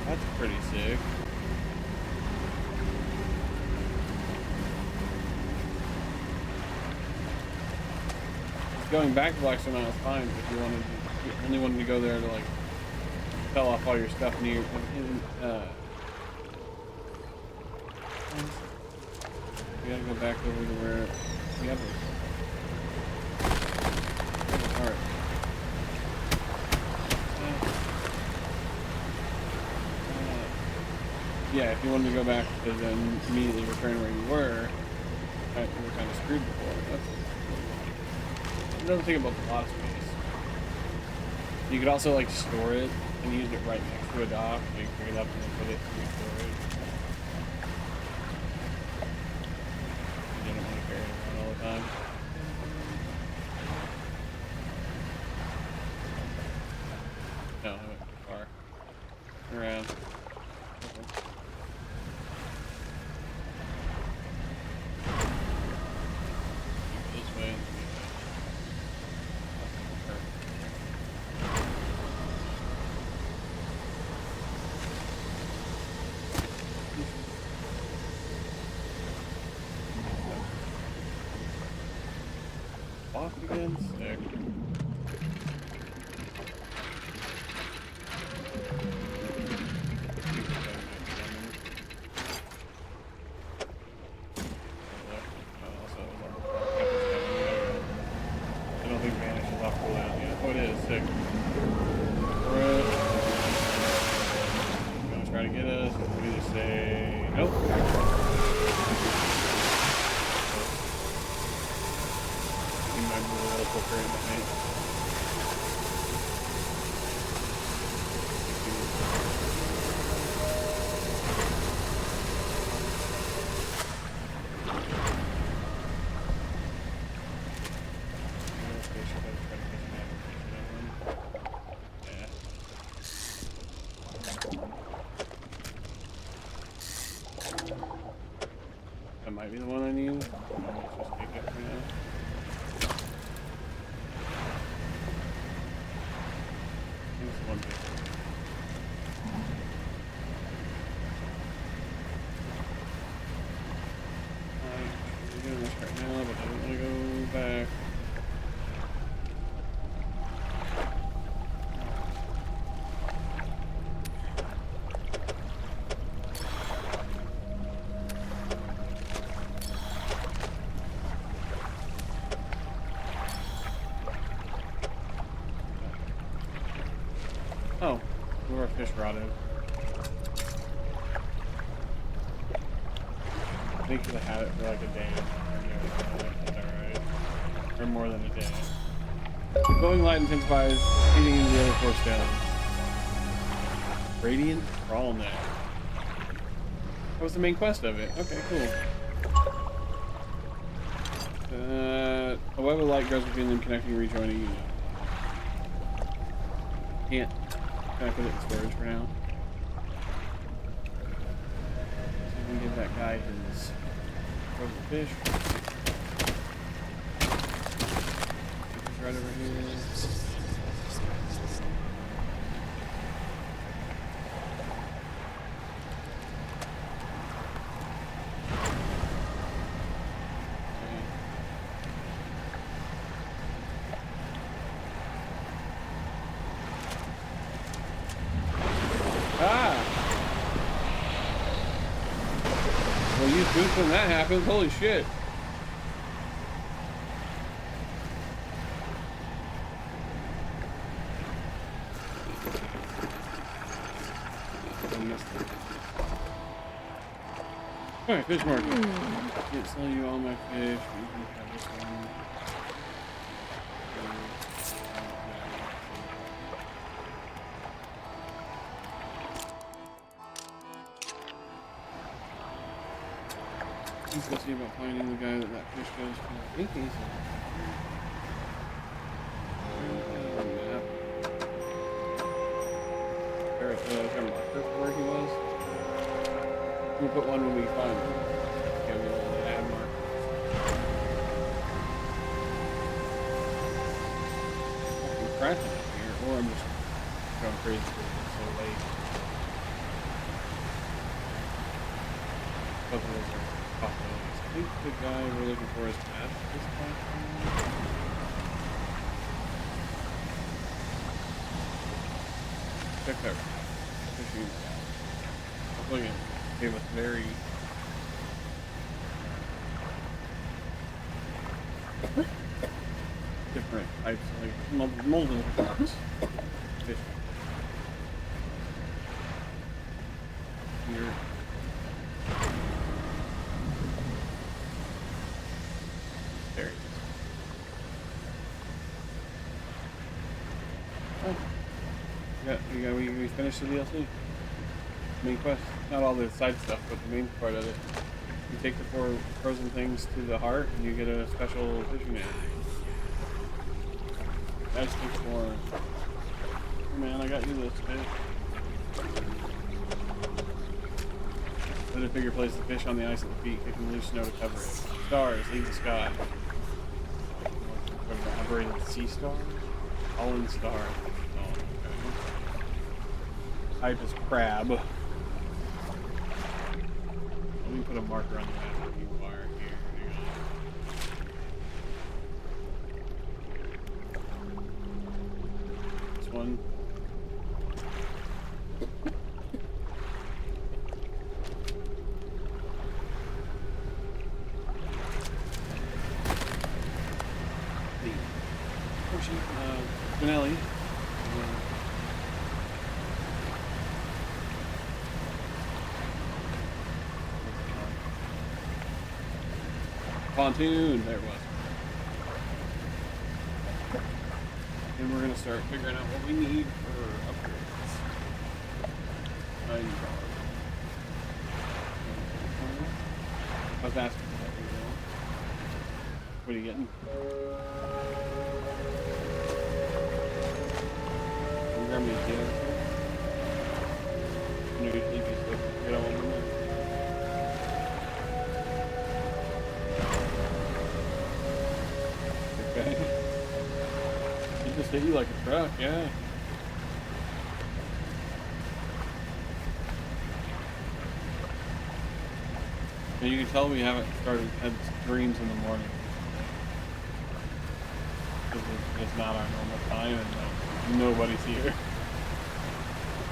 That's pretty sick. going back to Blackstone Isle is fine if you wanted to, if you only wanted to go there to like sell off all your stuff near we gotta go back over to where we have it. Alright. Yeah, if you wanted to go back to then immediately return where you were kind of screwed before. It doesn't take up a lot of space. You could also like store it and use it right next to a dock. So you can pick it up and then put it in storage. You don't want to carry it around all the time. No, I went too far. Around. Okay. This way. Walk again, sick. I don't think Vanish is off full out yet. Oh, it is. Sick. Gonna try to get us. We either say nope. He might move a little quicker in the night. That might be the one I need. Let's just take it for now. Here's the one big. We're doing this right now, but I don't want to go back. Oh, we were fish rotted. I think they had it for like a day. That's alright. Or more than a day. The glowing light intensifies, feeding into the other 4 stones. Radiant Crawl Net. That was the main quest of it. Okay, cool. A web of light grows between them, connecting and rejoining you. Can't. Can I put it in storage for now? So we can give that guy his frozen fish. He's right over here. Well, you pooped when that happens. Holy shit. Alright, fish market. Can't sell you all my fish. You can have this one. Let's go see about finding the guy that fish goes to. I think he's a marker for where he was. We'll put one when we find him. Yeah, we'll add markers. I'm crashing up here, or I'm just going crazy because it's so late. Both of those are possibilities. I think the guy we're looking for is past this platform. check that fishing. I was looking, it gave us very different types, like multiple types fish. Here. There he is. Oh. We finished the DLC. Main quest. Not all the side stuff, but the main part of it. You take the 4 frozen things to the heart, and you get a special fishing net. I just think more. Oh man, I got you this fish. Let a figure place the fish on the ice at the feet, kicking loose snow to cover it. Stars lead the sky. Operated sea stars? All in stars. Oh, okay. Type is crab. Let me put a marker on the map where you are here. Hang on. This one. Finale. Pontoon, there it was. And we're gonna start figuring out what we need for upgrades. $90. I was asking for that. What are you getting? Grab me a deal. You know, you just get on with it. Okay. It just hit you like a truck, yeah. And you can tell we haven't had dreams in the morning. Because it's not our normal time and nobody's here.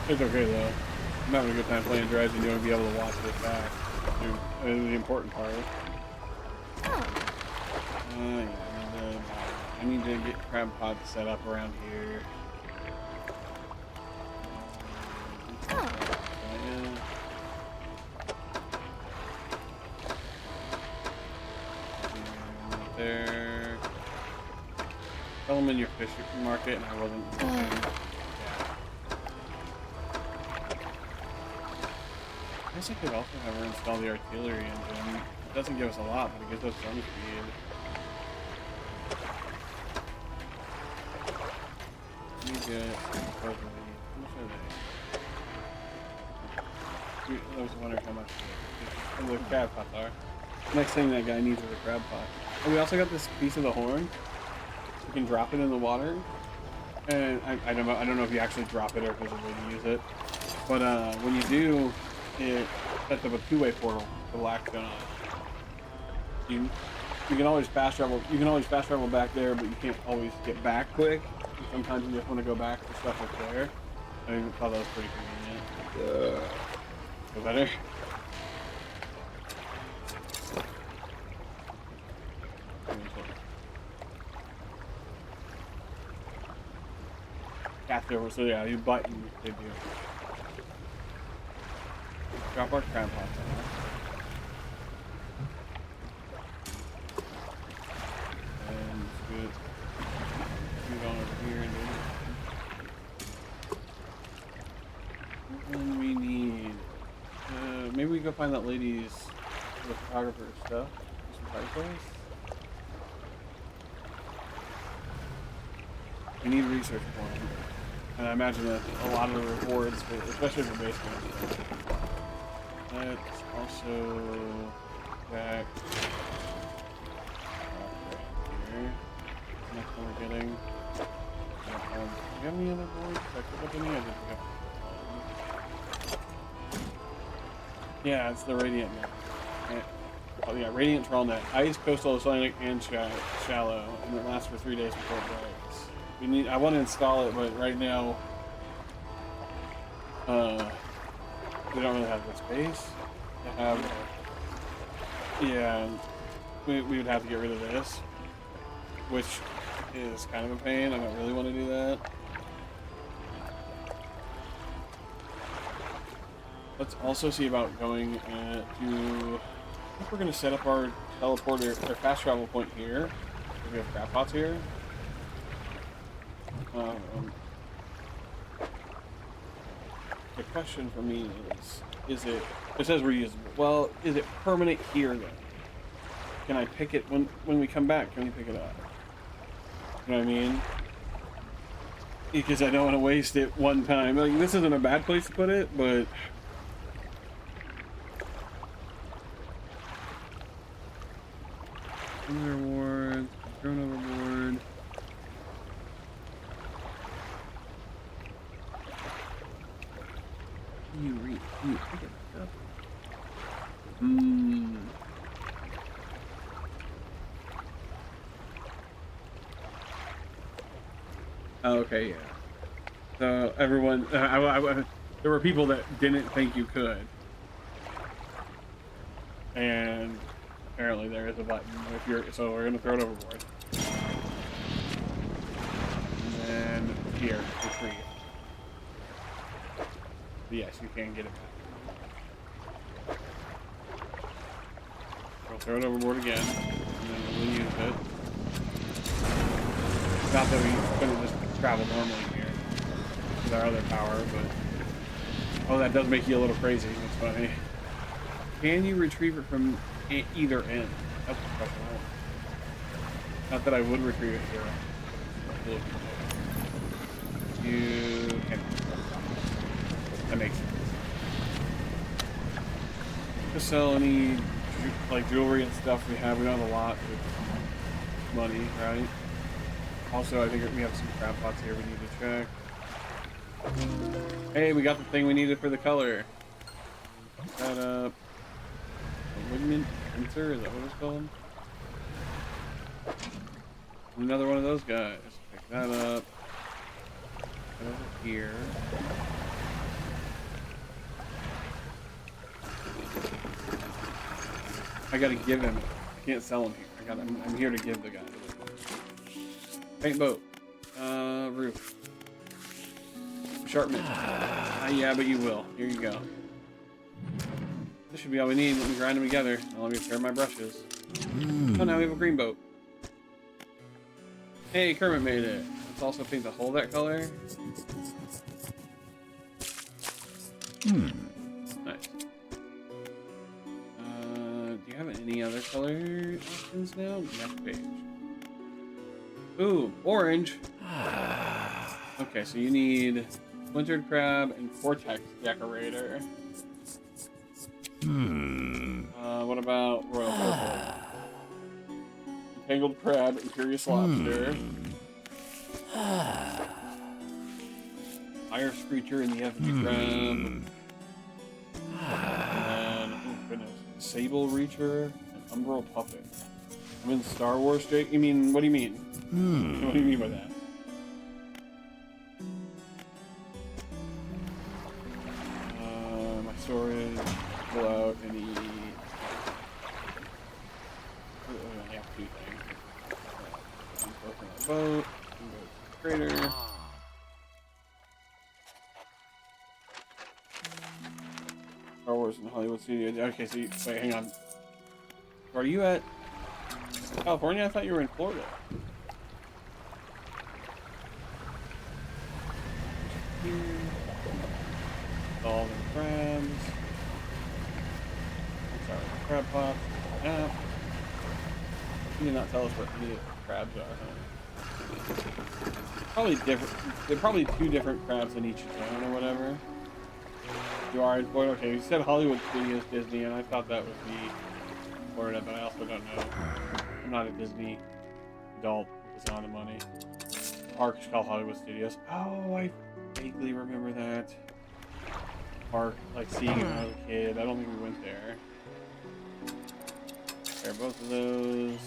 It's okay though. I'm having a good time playing Dredge and you'll be able to watch this back. This is the important part. Yeah, I need to get crab pots set up around here. There. Tell them in your fish market, and I wasn't. Yeah. I guess I could also have her install the artillery engine. It doesn't give us a lot, but it gives us some speed. Let me get how much are they? I was wondering how much the crab pots are. Next thing that guy needs is a crab pot. And we also got this piece of the horn. You can drop it in the water. And I don't know if you actually drop it or if there's a way to use it. But when you do, it sets up a two-way portal to Blackstone on it. You can always fast travel. You can always fast travel back there, but you can't always get back quick. Sometimes you just want to go back for stuff that's there. I thought that was pretty convenient. Go better. Cast over, so yeah, you button they do. Drop our crab pots on. And good. Shoot on over here and do. And we need. Maybe we go find that lady's photographer stuff. Some place. We need research points. And I imagine that a lot of the rewards, especially for base games. Let's also back here. Next one we're getting. Do you have any other boards? Did I pick up any? I did pick up. Yeah, it's the Radiant net. Oh yeah, Radiant Trawl net. Ice, coastal, Oceanic, and shallow, and it lasts for 3 days before it breaks. I want to install it, but right now Uh, we don't really have the space to have. Yeah, we would have to get rid of this, which is kind of a pain. I don't really want to do that. Let's also see about going to. I think we're gonna set up our teleporter or fast travel point here. We have crab pots here. The question for me is it says reusable. Well, is it permanent here then? Can I pick it when we come back? Can we pick it up? You know what I mean? Because I don't want to waste it one time. Like, this isn't a bad place to put it, but overboard, thrown overboard. You pick it up. Oh, okay, yeah. So everyone, there were people that didn't think you could, and apparently there is a button if you're. So we're gonna throw it overboard, and then here, retrieve. But yes, you can get it back. We'll throw it overboard again, and then we'll use it. Not that we couldn't just travel normally here with our other power, but oh, that does make you a little crazy. That's funny. Can you retrieve it from either end? That's the question. Not that I would retrieve it here. You can. That makes sense. Just sell any like jewelry and stuff we have. We don't have a lot with money, right? Also, I think we have some crab pots here we need to check. Hey, we got the thing we needed for the color. Pick that up. Malignant pincer, is that what it's called? Another one of those guys. Pick that up. Put it over here. I gotta give him. I can't sell him here. I'm here to give the guy. Paint boat. Roof. Sharpness. Yeah, but you will. Here you go. This should be all we need. Let me grind them together. Now let me pair my brushes. Oh, now we have a green boat. Hey, Kermit made it. Let's also paint the hole that color. Nice. Do you have any other color options now? Next page. Ooh, orange. Okay, so you need splintered crab and cortex decorator. What about royal purple? Tangled crab and curious lobster. Fire screecher and the effigy crab. And oh goodness, sable reacher and umbral puppet. I'm in Star Wars, Jake. You mean? What do you mean? What do you mean by that? My storage, pull out any. I have two things. Open that boat. Go to the crater. Star Wars in Hollywood Studios. Okay, so wait, hang on. Are you at California? I thought you were in Florida. All the crabs. I'm sorry, crab pots. Yeah. You did not tell us what any of the crabs are, huh? Probably different. They're probably two different crabs in each zone or whatever. You are in Florida? Okay, you said Hollywood Studios Disney, and I thought that would be Florida, but I also don't know. I'm not a Disney adult with a lot of money. The park is called Hollywood Studios. Oh, I vaguely remember that park, like seeing it when I was a kid. I don't think we went there. There, both of those.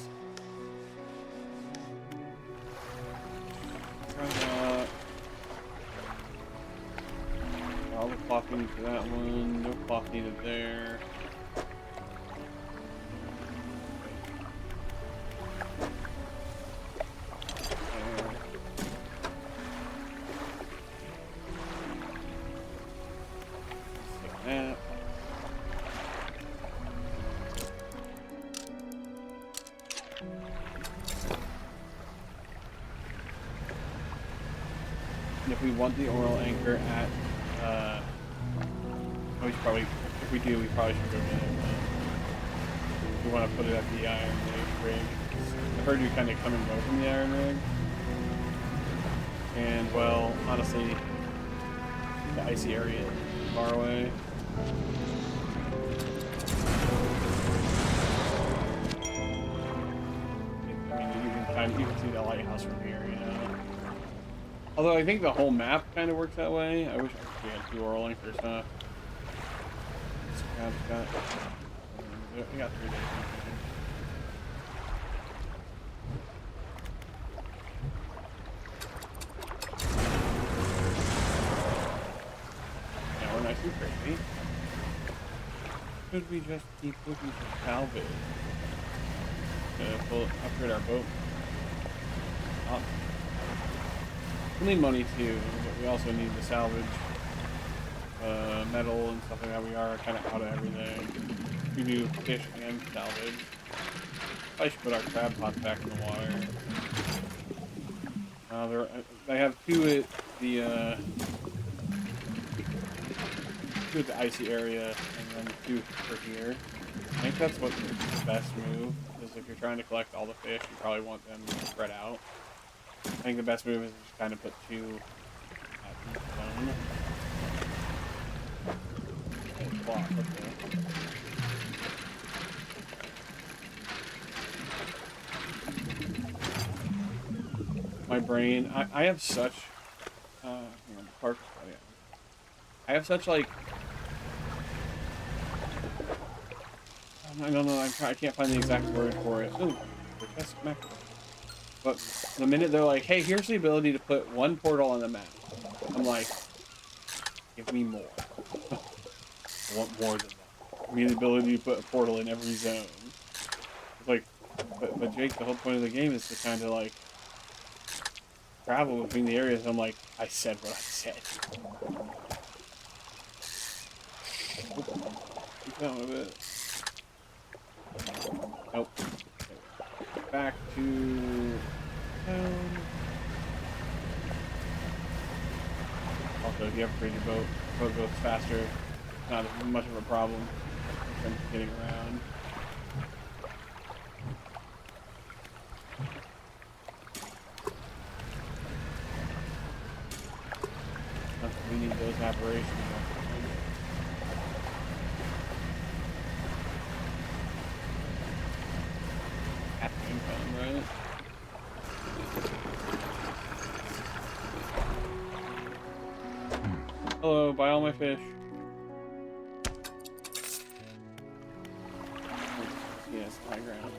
Try that. All the cloth needed for that one. No cloth needed there. That. And if we want the oral anchor at, we should probably, if we do, we probably should go get it. We want to put it at the iron rig. I heard you kind of come and go from the iron rig. And, well, honestly, the icy area is far away. I mean, you can see the lighthouse from here, you know. Although I think the whole map kind of works that way. I wish we had 2 oral anchors, huh? We got 3 days. Yeah, we're nice and crazy. Should we just keep looking for salvage? Upgrade our boat. Oh. We need money too, but we also need to salvage metal and stuff like that. We are kind of out of everything. We do fish and salvage. I should put our crab pots back in the water. They have 2 at the 2 at the icy area, and then 2 for here. I think that's what the best move is. If you're trying to collect all the fish, you probably want them spread out. I think the best move is to just kind of put 2 at each zone. Clock, okay. My brain, I have such, I have such, like, I don't know, I can't find the exact word for it. Ooh, grotesque mackerel. But the minute they're like, hey, here's the ability to put 1 portal on the map, I'm like, give me more. I want more than that. Give me the ability to put a portal in every zone. Like, but Jake, the whole point of the game is to kind of like travel between the areas. I'm like, I said what I said. Keep going a bit. Nope. Okay. Back to town. Also, if you upgrade your boat goes faster. Not as much of a problem in terms of getting around. We need those aberrations. At the income, right? Hello, buy all my fish. Yes, high ground.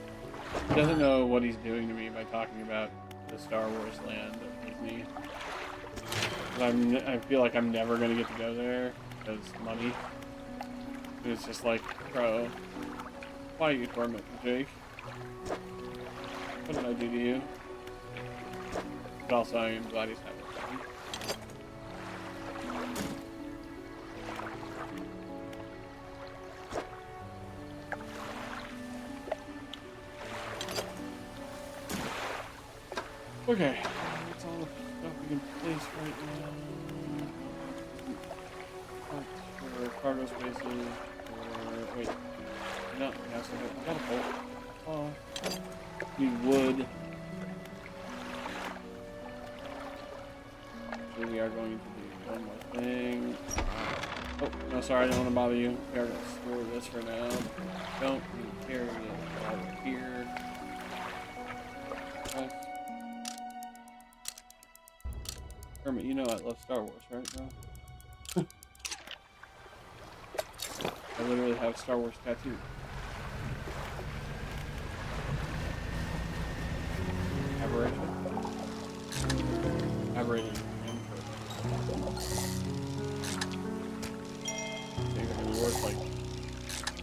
He doesn't know what he's doing to me by talking about the Star Wars land of Disney. I feel like I'm never gonna get to go there because money. And it's just like, bro, why you torment me, Jake? What did I do to you? But also, I am glad he's having fun. Okay, that's all the stuff we can place right now. Parts for cargo spaces, or wait, no, we have some. We got a bolt. Oh, we would. Actually, we are going to do one more thing. Oh, no, sorry, I don't want to bother you. We are going to store this for now. Don't need to carry it over here. Okay. Kermit, you know I love Star Wars, right, bro? I literally have Star Wars tattooed. Aberration. Aberration.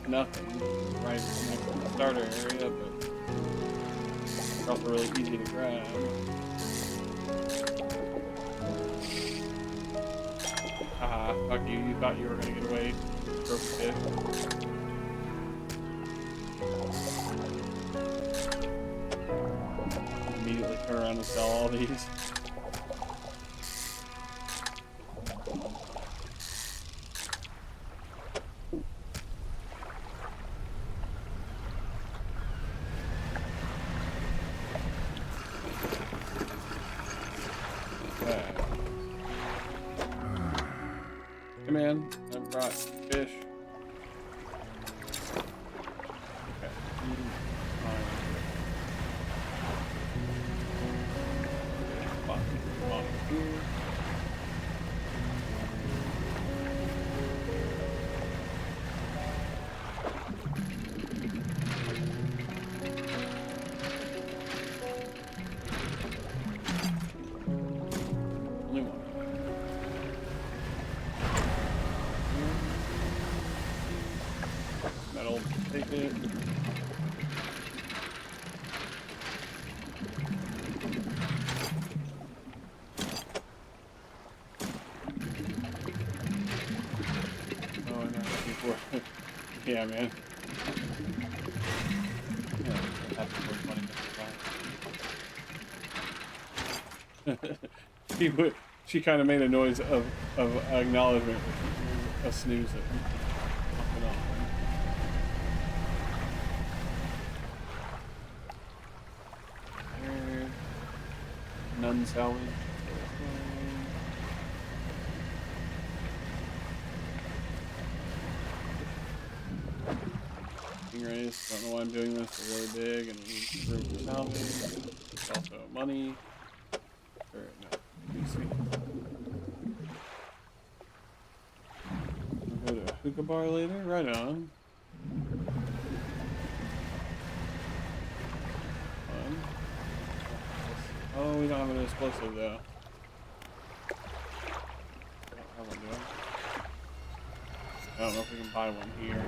nothing right next to the starter area, but they're also really easy to grab. Haha, fuck you. You thought you were gonna get away with trophy fish. Immediately turn around and sell all these. Come in, I brought fish. Okay. Here. Only one. Metal, take it. Oh, I'm not looking for it. Yeah, man. Yeah, that's funny. She kind of made a noise of acknowledgement, a snooze it. None salvage. Stingrays. Don't know why I'm doing this. They're really big and we need room for salvage. It's also money. Or no. Let me see. We'll go to a hookah bar later. Right on. Fun. Oh, we don't have an explosive though. I don't know if we can buy one here.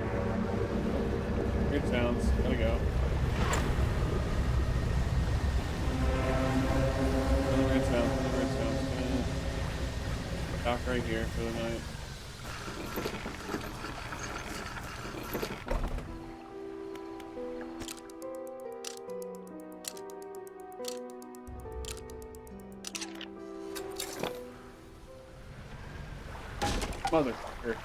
Great sounds. Gotta go. Another red sounds. Another red sounds. Dock right here for the night. Motherfucker.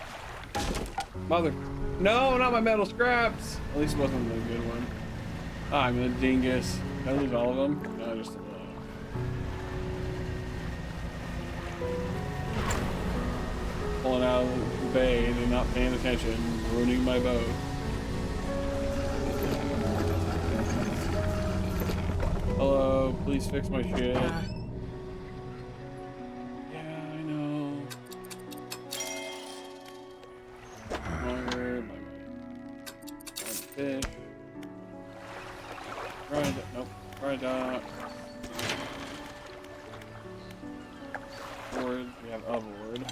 Mother. No, not my metal scraps. At least it wasn't a good one. Ah, I'm a dingus. Did I lose all of them? No, just pulling out of the bay and not paying attention, ruining my boat. Hello, please fix my shit. Fish. Nope. Dry dock. Board. We have a board.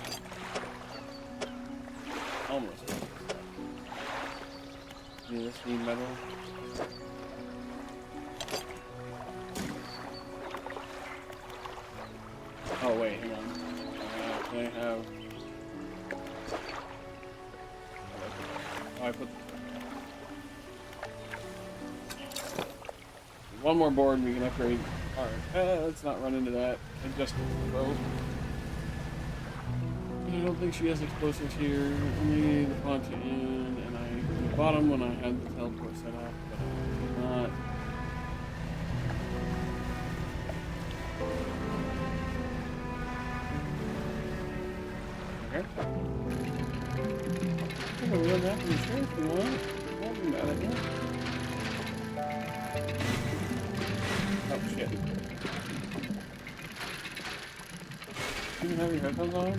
Almost. Yeah, this need metal. Oh wait, hang on. Can I have? Oh, I put. One more board and we can upgrade. Alright, let's not run into that. Adjust the boat. I don't think she has explosives here. Only the pontoon, and I bought them when I had the teleport set up, but I did not. Okay. Oh, we don't have to be sure if you want. Don't be mad at me. Oh shit. Do you have your headphones on? No.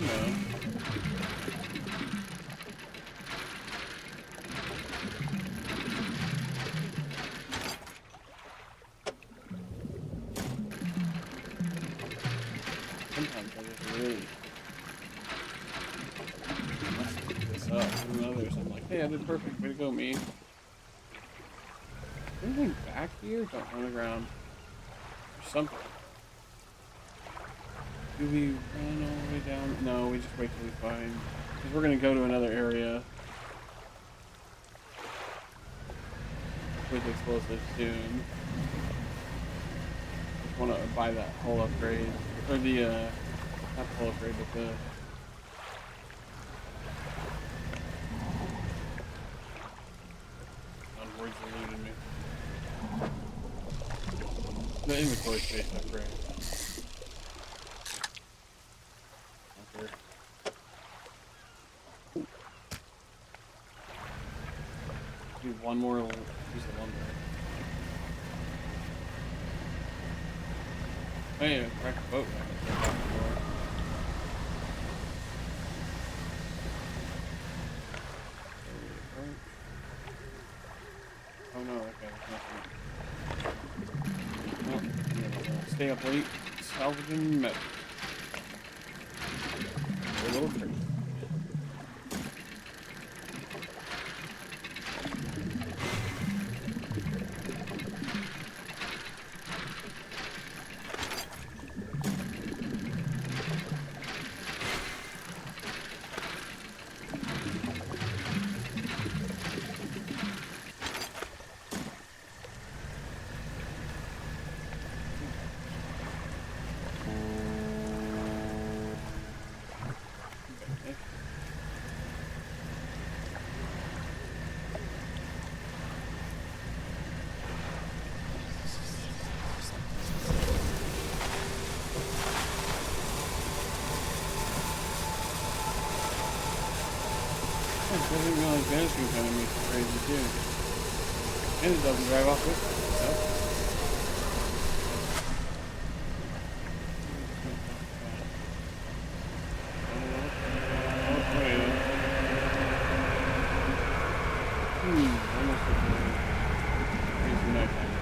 Sometimes I just really mess this up. I know there's some like Hey, I did perfect. Way to go, me. Anything back here? Don't run around. There's something. Do we run all the way down? No, we just wait till we find. Because we're going to go to another area with explosives soon. Just want to buy that whole upgrade. Or the, not the whole upgrade, but the. Words eluding me. The inventory space upgrade. Okay. Do one more piece of lumber. Oh yeah, crack a boat. Oh no, okay, nothing. Well, yeah, stay up late, salvaging metal. A little crazy. I didn't realize vanishing kind of makes it crazy too. And it doesn't drive off with it, so. Almost crazy nighttime.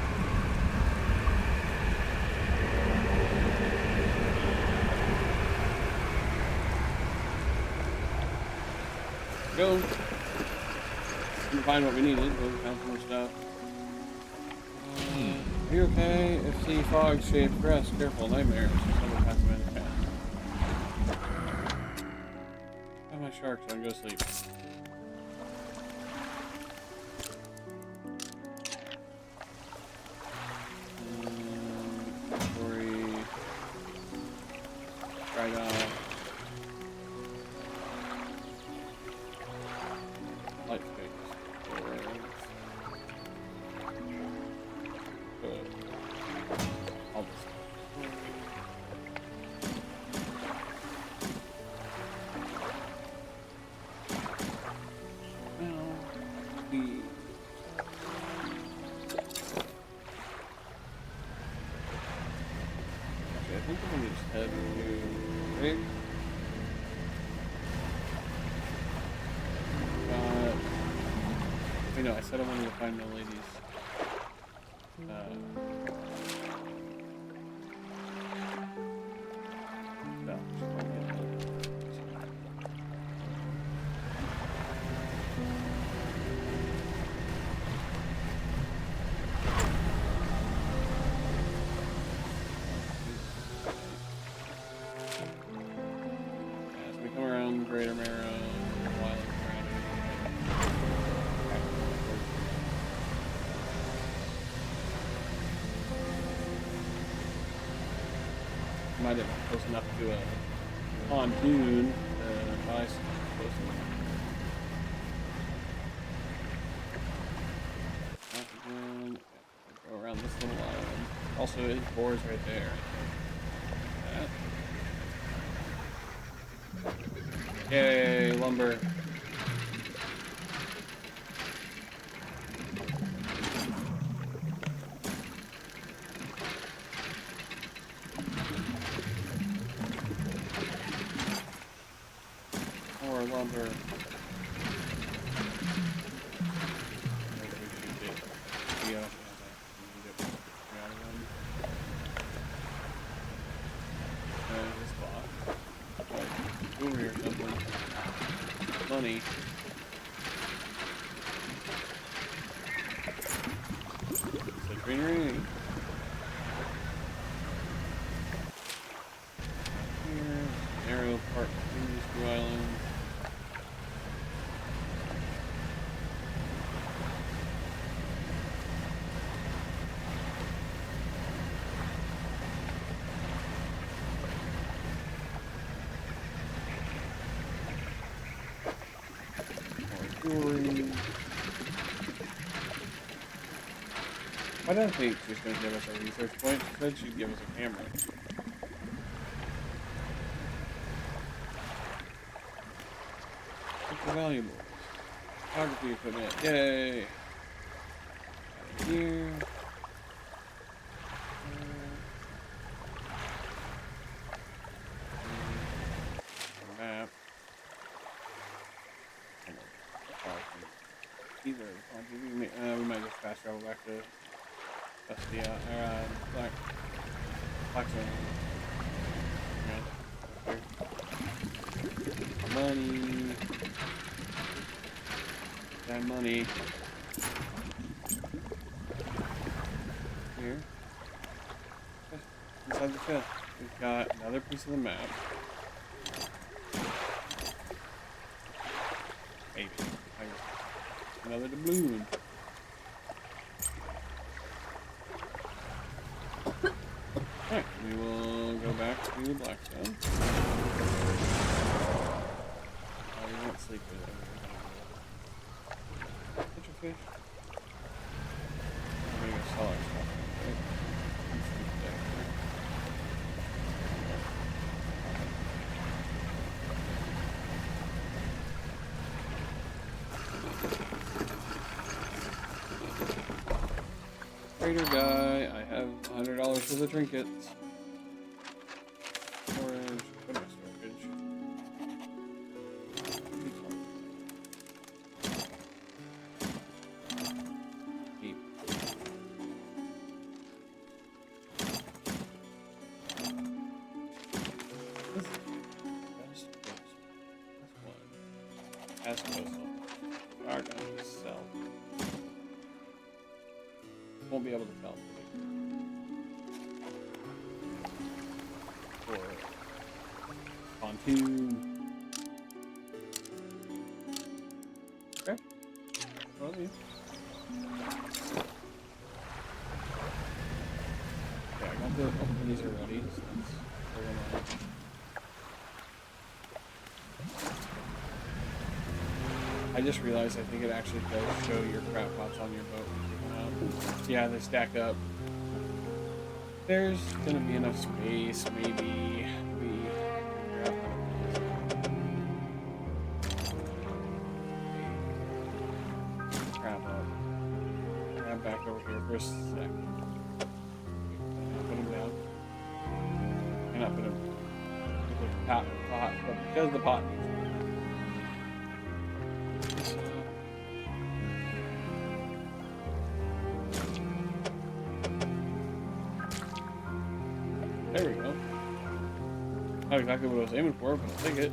Go. Didn't find what we needed, but we found some more stuff. Are you okay? FC fog shaped crest. Careful, nightmares. Someone pass them in fast. Got my shark, so I can go sleep. Inventory. Right on. Light fix. All this. Now, we. Actually, I think we're gonna just head to. Right? Wait, no, I said I wanted to find the ladies. No, just don't get it. As we come around Greater Marrow, while around. Might have been close enough to a pontoon to buy some close enough. Again, go around this little island. Also, his boar's right there. That. Yay, lumber. More lumber. Over here something. Money. greenery. Here, aerial park between these two islands. Jewelry. I don't think she's going to give us a research point. She said she'd give us a camera. What's the valuables? Photography equipment. Yay! Out of here. Map. Either we might just fast travel back to Bastia or Blackstone. Yeah. Money. That money. Here. Inside the chest. We've got another piece of the map. Maybe. Another doubloon. Alright, we will go back to Blackstone. Oh, we won't sleep with it. Catch a fish. We're gonna go sell our stuff, right? Trader guy, I have $100 for the trinkets. Storage, what is storage? Keep. This is best postal. That's one. As postal. We are going to sell. Won't be able to tell. Or pontoon. Okay. Well, yeah. Yeah, I got the these are ready, so that's going on. I just realized I think it actually does show your crab pots on your boat. Yeah, they stack up. There's gonna be enough space, maybe. Crab up. Crab back over here for a sec. Put him down. I not put him. Put the pot, but because the pot needs it. There we go. Not exactly what I was aiming for, but I'll take it.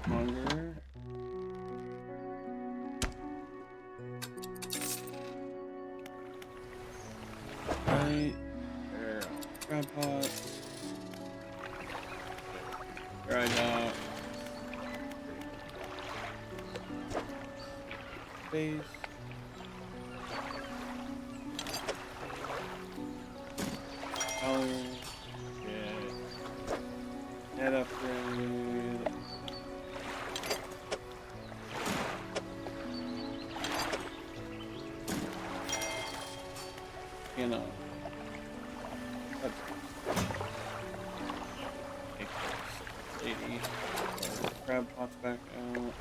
Hunger. Right. There. Crab pots. Dry dock. Space. Color. Yeah. Head upgrade. Cannot. Take this 80. Crab pots back out.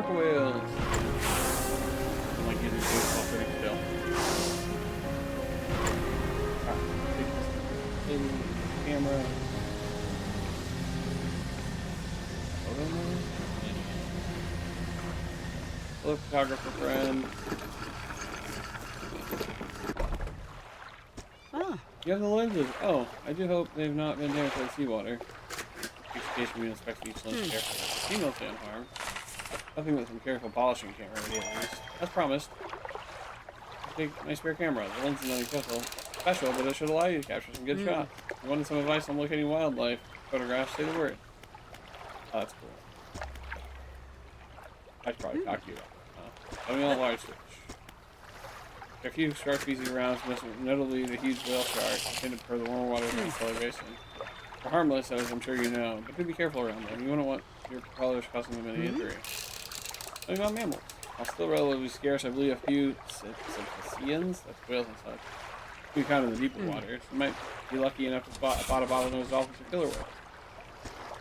Orca whales. I'm like using things while sitting still. Take this camera. Photo mode? Hello, photographer friend. Oh. You have the lenses. Oh, I do hope they've not been damaged by the seawater. Each case we inspect each lens carefully. Females stay unharmed. Nothing with some careful polishing can't remedy at least. As promised. Take my spare camera. The lens is nothing special, but it should allow you to capture some good shots. If you wanted some advice on locating wildlife photographs, say the word. Oh, that's cool. I should probably talk to you about that, huh? Only on a large fish. There are a few shark species around, notably the huge whale shark, intended for the warmer waters of the Stellar Basin. They're harmless, as I'm sure you know, but do be careful around them. You wouldn't want your propellers causing them any injury. Talking about mammals. While still relatively scarce, I believe a few cetaceans, that's whales and such, can be found in the deeper waters. You might be lucky enough to spot a bottlenose dolphins or killer whales.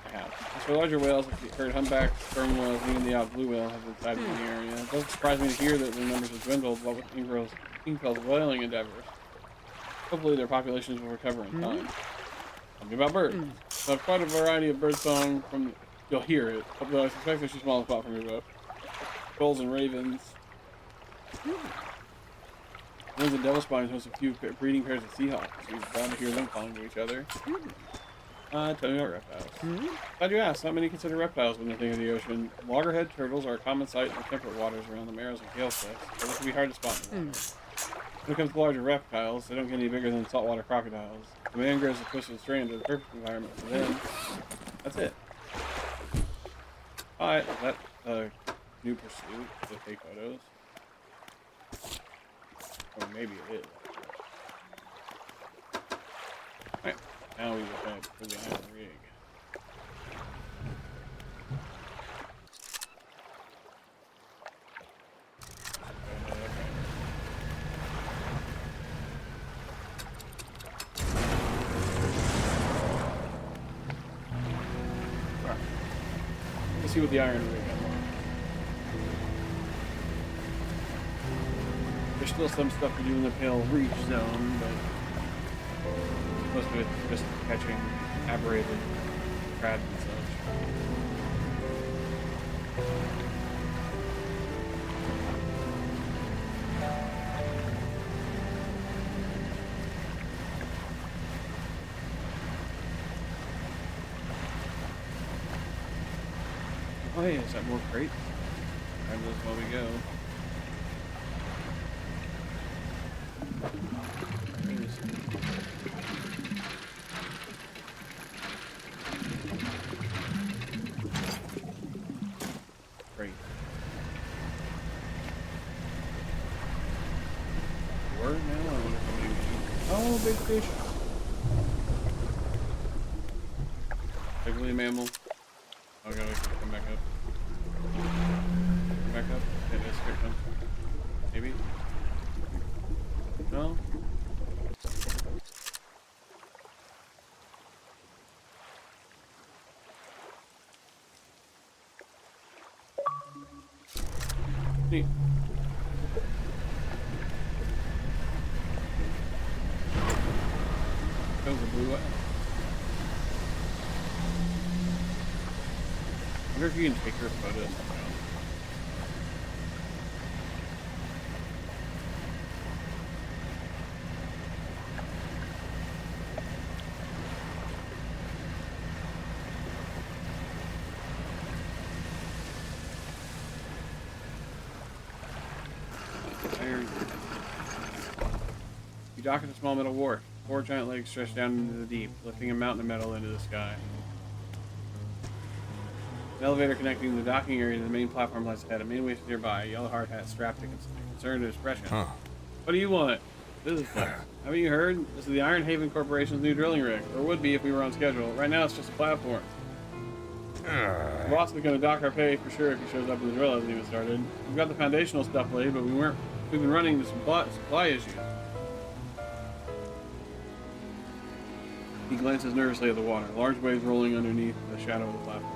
I have. As for larger whales, I've heard humpback, sperm whales, and even the odd blue whale have been sighted in the area. It doesn't surprise me to hear that their numbers have dwindled, what with Kingfell's whaling endeavors. Hopefully their populations will recover in time. Something about birds. So I have quite a variety of bird song from you'll hear it, although I suspect there's a small spot from your boat. Gulls and ravens. Ones and devil spines host a few breeding pairs of seahawks. We're bound to hear them calling to each other. Tell me about reptiles. Glad you asked. Not many consider reptiles when they think of the ocean. Loggerhead turtles are a common sight in the temperate waters around the Mares and Gale Cliffs, but they can be hard to spot in the water. When it comes to larger reptiles, they don't get any bigger than saltwater crocodiles. The mangroves are twisted strands are the perfect environment for them. That's it. Alright, is that a new pursuit to take photos? Or maybe it is. Alright, now we will head for the iron rig. See what the iron rig unlocks. There's still some stuff to do in the pale reach zone, but most of it's just catching aberrated crabs and such. Oh yeah, is that more crates? Grab those while we go. Great. Word now? I wonder how many. Oh, big fish. Ugly mammal. Oh god, I can come back up. Come back up? Yeah, that's straight down. Maybe? No? Neat. That was a blue whale. I wonder if you can take her photos. You dock at a small metal wharf. 4 giant legs stretch down into the deep, lifting a mountain of metal into the sky. An elevator connecting the docking area to the main platform lies ahead. A man waits nearby, a yellow hard hat strapped to concerned expression. Huh. What do you want? Business class. Haven't you heard? This is the Iron Haven Corporation's new drilling rig. Or would be if we were on schedule. Right now it's just a platform. The boss is going to dock our pay for sure if he shows up when the drill hasn't even started. We've got the foundational stuff laid, but we've been running into supply issues. He glances nervously at the water. Large waves rolling underneath the shadow of the platform.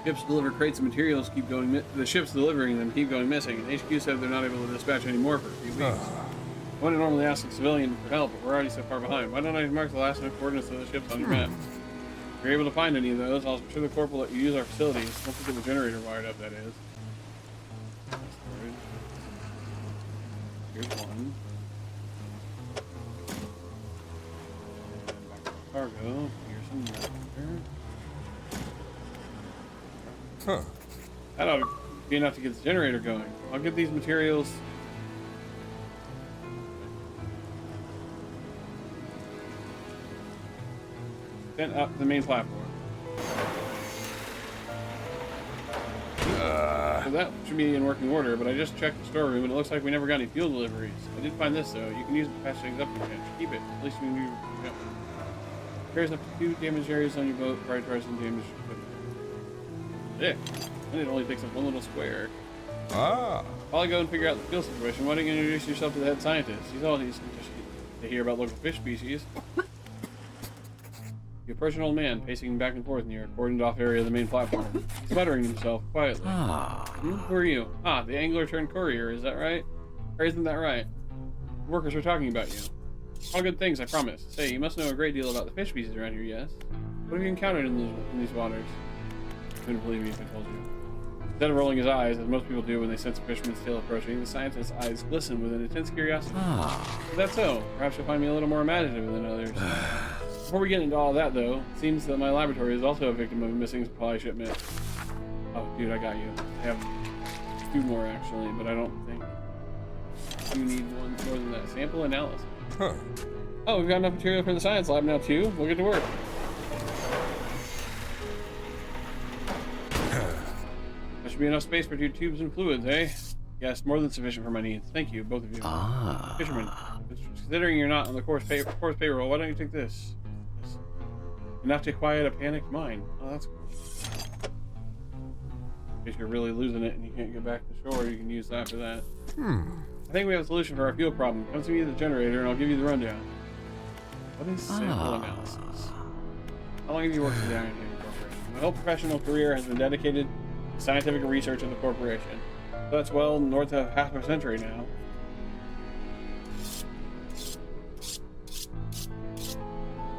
Ships deliver crates of materials keep going. The ships delivering them keep going missing. HQ said they're not able to dispatch any more for a few weeks. I wouldn't normally ask a civilian for help, but we're already so far behind. Why don't I mark the last known coordinates of the ships on your map? If you're able to find any of those, I'll sure the Corp will let you use our facilities. Once we get the generator wired up, that is. Here's one. And back to cargo. Here's some more. Huh. That ought to be enough to get the generator going. I'll get these materials. Sent up the main platform. So that should be in working order, but I just checked the storeroom and it looks like we never got any fuel deliveries. I did find this though. You can use it to patch things up if you can. Keep it. At least we can do. Repairs up to 2 damaged areas on your boat. Prioritize some damaged equipment. Sick. And it only takes up one little square. Ah. While I go and figure out the fuel situation, why don't you introduce yourself to the head scientist? He's all he's interested to hear about local fish species. You approach an old man, pacing back and forth near a cordoned off area of the main platform. He's muttering to himself quietly. Who are you? The angler turned courier, is that right? Or isn't that right? The workers were talking about you. All good things, I promise. Say, you must know a great deal about the fish species around here, yes? What have you encountered in these waters? I couldn't believe me if I told you. Instead of rolling his eyes, as most people do when they sense a fisherman's tail approaching, the scientist's eyes glisten with an intense curiosity. Is that so? Perhaps you'll find me a little more imaginative than others. Before we get into all that, though, it seems that my laboratory is also a victim of a missing supply shipment. Oh, dude, I got you. I have 2 more, actually, but I don't think you need one more than that. Sample analysis. Huh. Oh, we've got enough material for the science lab now, too. We'll get to work. There should be enough space for 2 tubes and fluids, eh? Yes, more than sufficient for my needs. Thank you, both of you. Fisherman, considering you're not on the course payroll, why don't you take this? Enough to quiet a panicked mind. Oh, that's cool. In case you're really losing it and you can't get back to shore, you can use that for that. I think we have a solution for our fuel problem. Come to me at the generator and I'll give you the rundown. What is sample analysis? How long have you worked at the Iron Hand Corporation? My whole professional career has been dedicated to scientific research of the corporation. So that's well north of half a century now.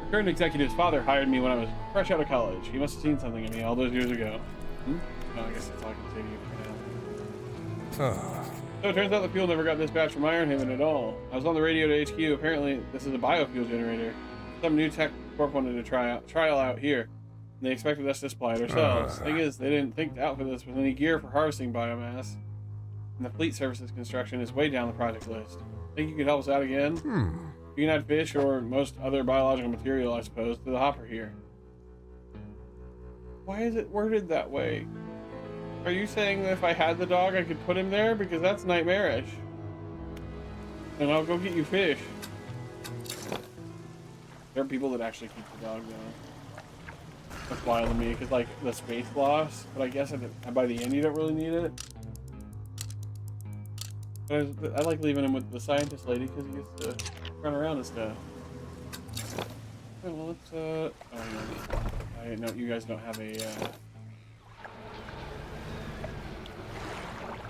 The current executive's father hired me when I was fresh out of college. He must have seen something in me all those years ago. No, I guess that's all I can say to you for now. So it turns out the fuel never got dispatched from Ironhaven at all. I was on the radio to HQ. Apparently, this is a biofuel generator. Some new tech corp wanted to trial out here, and they expected us to supply it ourselves. Thing is, they didn't think to outfit us with any gear for harvesting biomass, and the fleet services construction is way down the project list. Think you could help us out again? You can add fish or most other biological material, I suppose, to the hopper here. Why is it worded that way? Are you saying that if I had the dog, I could put him there? Because that's nightmarish. And I'll go get you fish. There are people that actually keep the dog, though. That's wild to me, because, like, the space loss. But I guess by the end, you don't really need it. But I like leaving him with the scientist lady, because he gets to run around and stuff. Okay, well, let's, oh, no. I know you guys don't have a,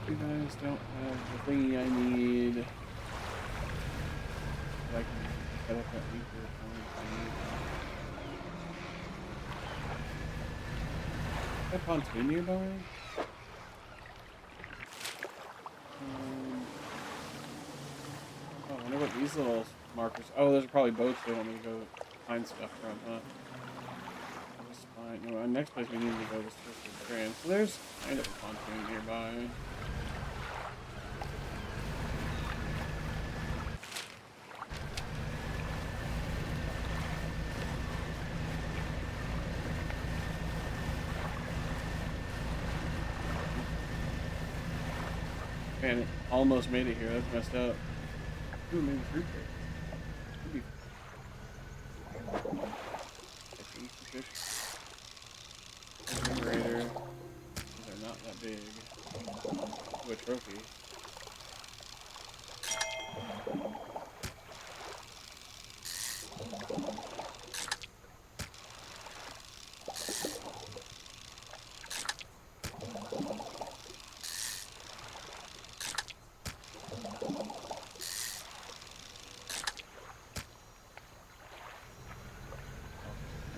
you guys don't have the thingy I need. I can set up that weaker is that pontoon nearby? Oh, I wonder what these little markers. Oh, those are probably boats they want me to go find stuff from, huh? That's fine. No, our next place we need to go is to Strand. So there's kind of a pontoon nearby. Man, it almost made it here. That's messed up. Ooh, maybe 3 crates. Could be. Generator. They're not that big. Ooh, a trophy.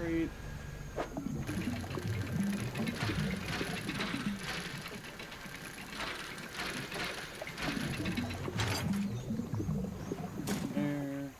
crate. There.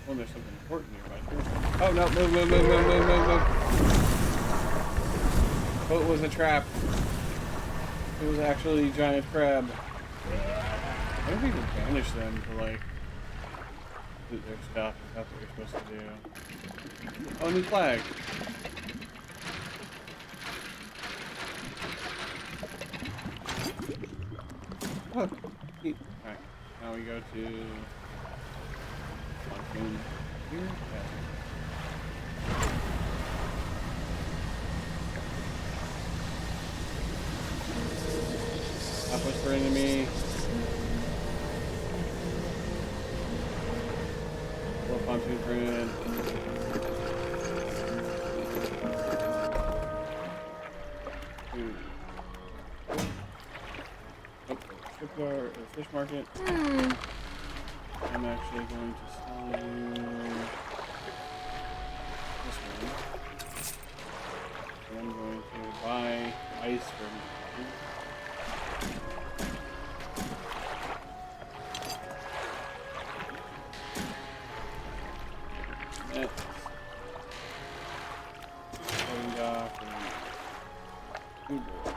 Oh, there's something important nearby. Oh no, move, move, move, move, move, move, move. Boat was a trap. It was actually a giant crab. I don't even banish them to like loot their stuff. That's what you're supposed to do. Oh, new flag. Oh, neat. Alright, now we go to pontoon here. Stop whispering to me. Little pontoon friend. Shipyard or fish market. I'm actually going to sell you this one. And I'm going to buy ice from you. Nets. Loading dock and food board.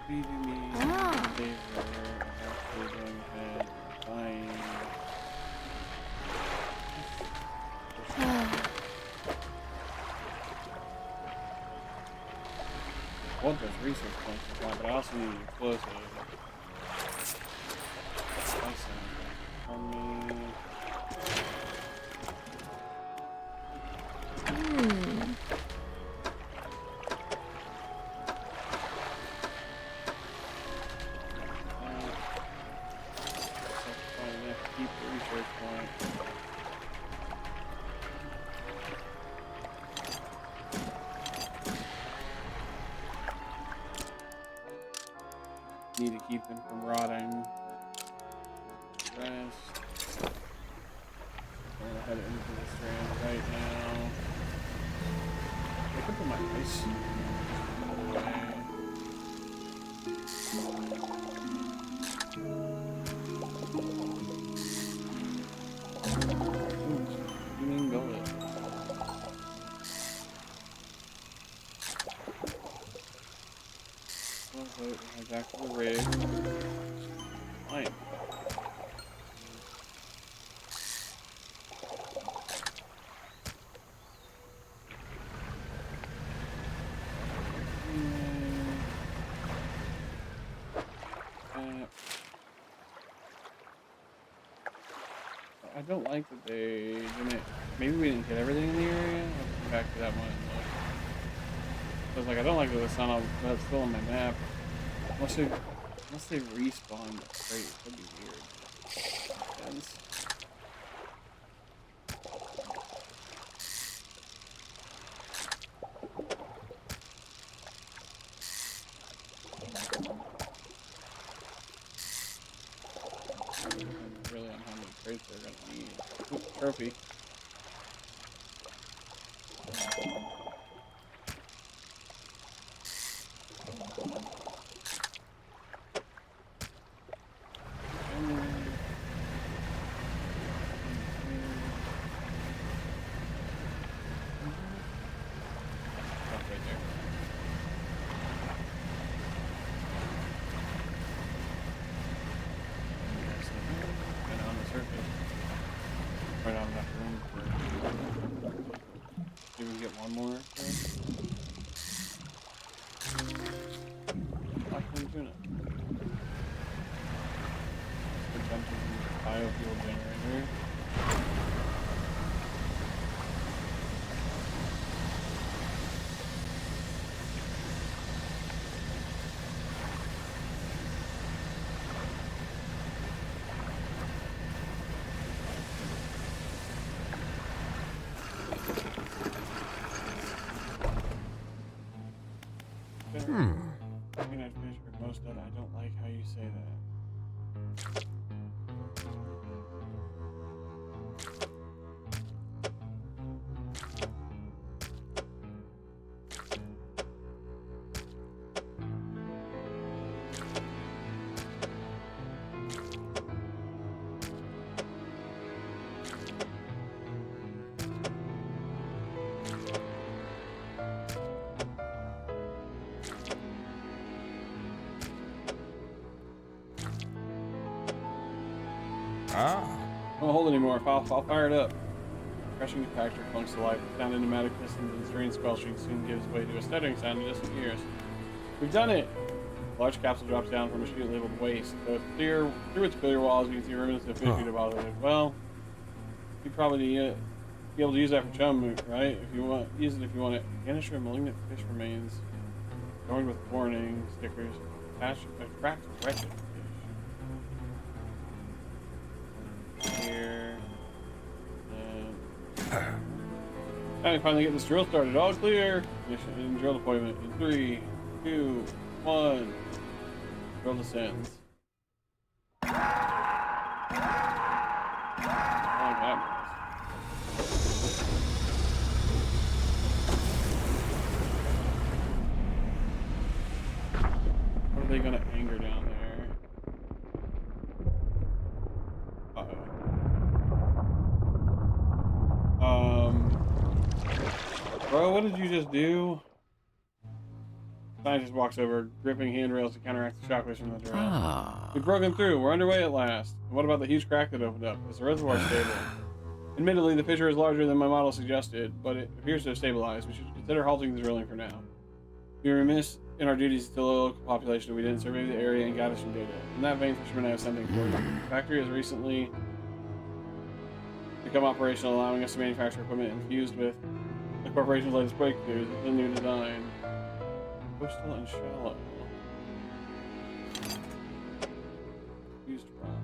Do me a favor of actually going ahead and buying I want those research points to fly, but I also need explosives. On me. Keep the research point. Need to keep them from rotting. Rest. I'm gonna head into the strand right now. I could put my ice away. Back to the rig. Fine. I don't like that they didn't. Maybe we didn't get everything in the area. I'll come back to that one and look. I was like, I don't like that it's not that's still on my map. Unless they respawn the crate, that'd be weird. Depends. Really on how many crates they're gonna need. Ooh, trophy. tuna. Biofuel generator. Green-eyed fish are most dead. I don't like how you say that. Ah. Won't hold anymore. I'll fire it up. Crushing compactor clunks to life. Sound in pneumatic pistons and strange squelching soon gives way to a stuttering sound in distant ears. We've done it! A large capsule drops down from a chute labeled waste. Though clear through its clear walls, you can see remnants of fish feed above it. Well, you probably be able to use that for chum, right? If you want, use it if you want it. Vanish or malignant fish remains. Adorned with warning stickers. Attracts wretched fish. Here. Time to finally get this drill started. All clear. Mission drill deployment in 3, 2, 1. Drill descends. I like that noise. What are they gonna anger down there? Bro, what did you just do? Scientist walks over, gripping handrails to counteract the shockwaves from the drill. We've broken through. We're underway at last. And what about the huge crack that opened up? Is the reservoir stable? Admittedly, the fissure is larger than my model suggested, but it appears to have stabilized. We should consider halting the drilling for now. We were remiss in our duties to the local population if we didn't survey the area and gather some data. In that vein, fishermen, I have something for you. The factory has recently become operational, allowing us to manufacture equipment infused with the corporation's latest breakthroughs, the new design. Coastal and shallow. Used rod.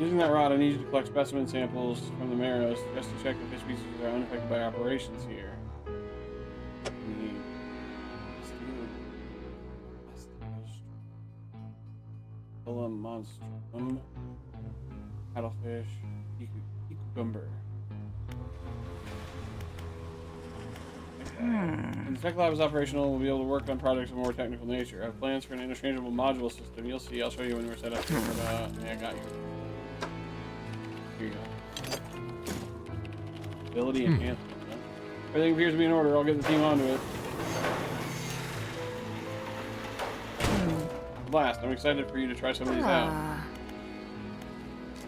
Using that rod, I need you to collect specimen samples from the marrows just to check that fish species are unaffected by operations here. We need monstrum, paddlefish, cucumber. When the tech lab is operational, we'll be able to work on projects of a more technical nature. I have plans for an interchangeable module system. You'll see. I'll show you when we're set up. Yeah, I got you. Here you go. Ability enhancement. Huh? Everything appears to be in order. I'll get the team onto it. Blast. I'm excited for you to try some of these out.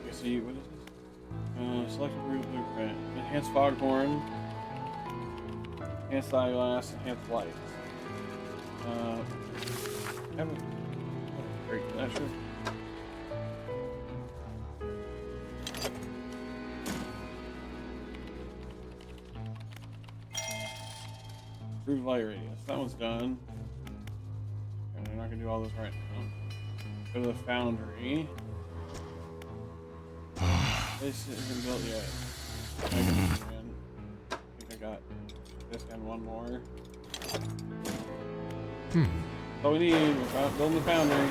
Okay, see, what is this? Select a blueprint. Enhanced foghorn. Enhanced eyeglass. Enhanced lights. Very good. Sure. Improved light radius. That one's done. And we're not gonna do all this right now. Go to the foundry. This isn't built yet. I think I got this and one more. That's all we need. We're building the foundry.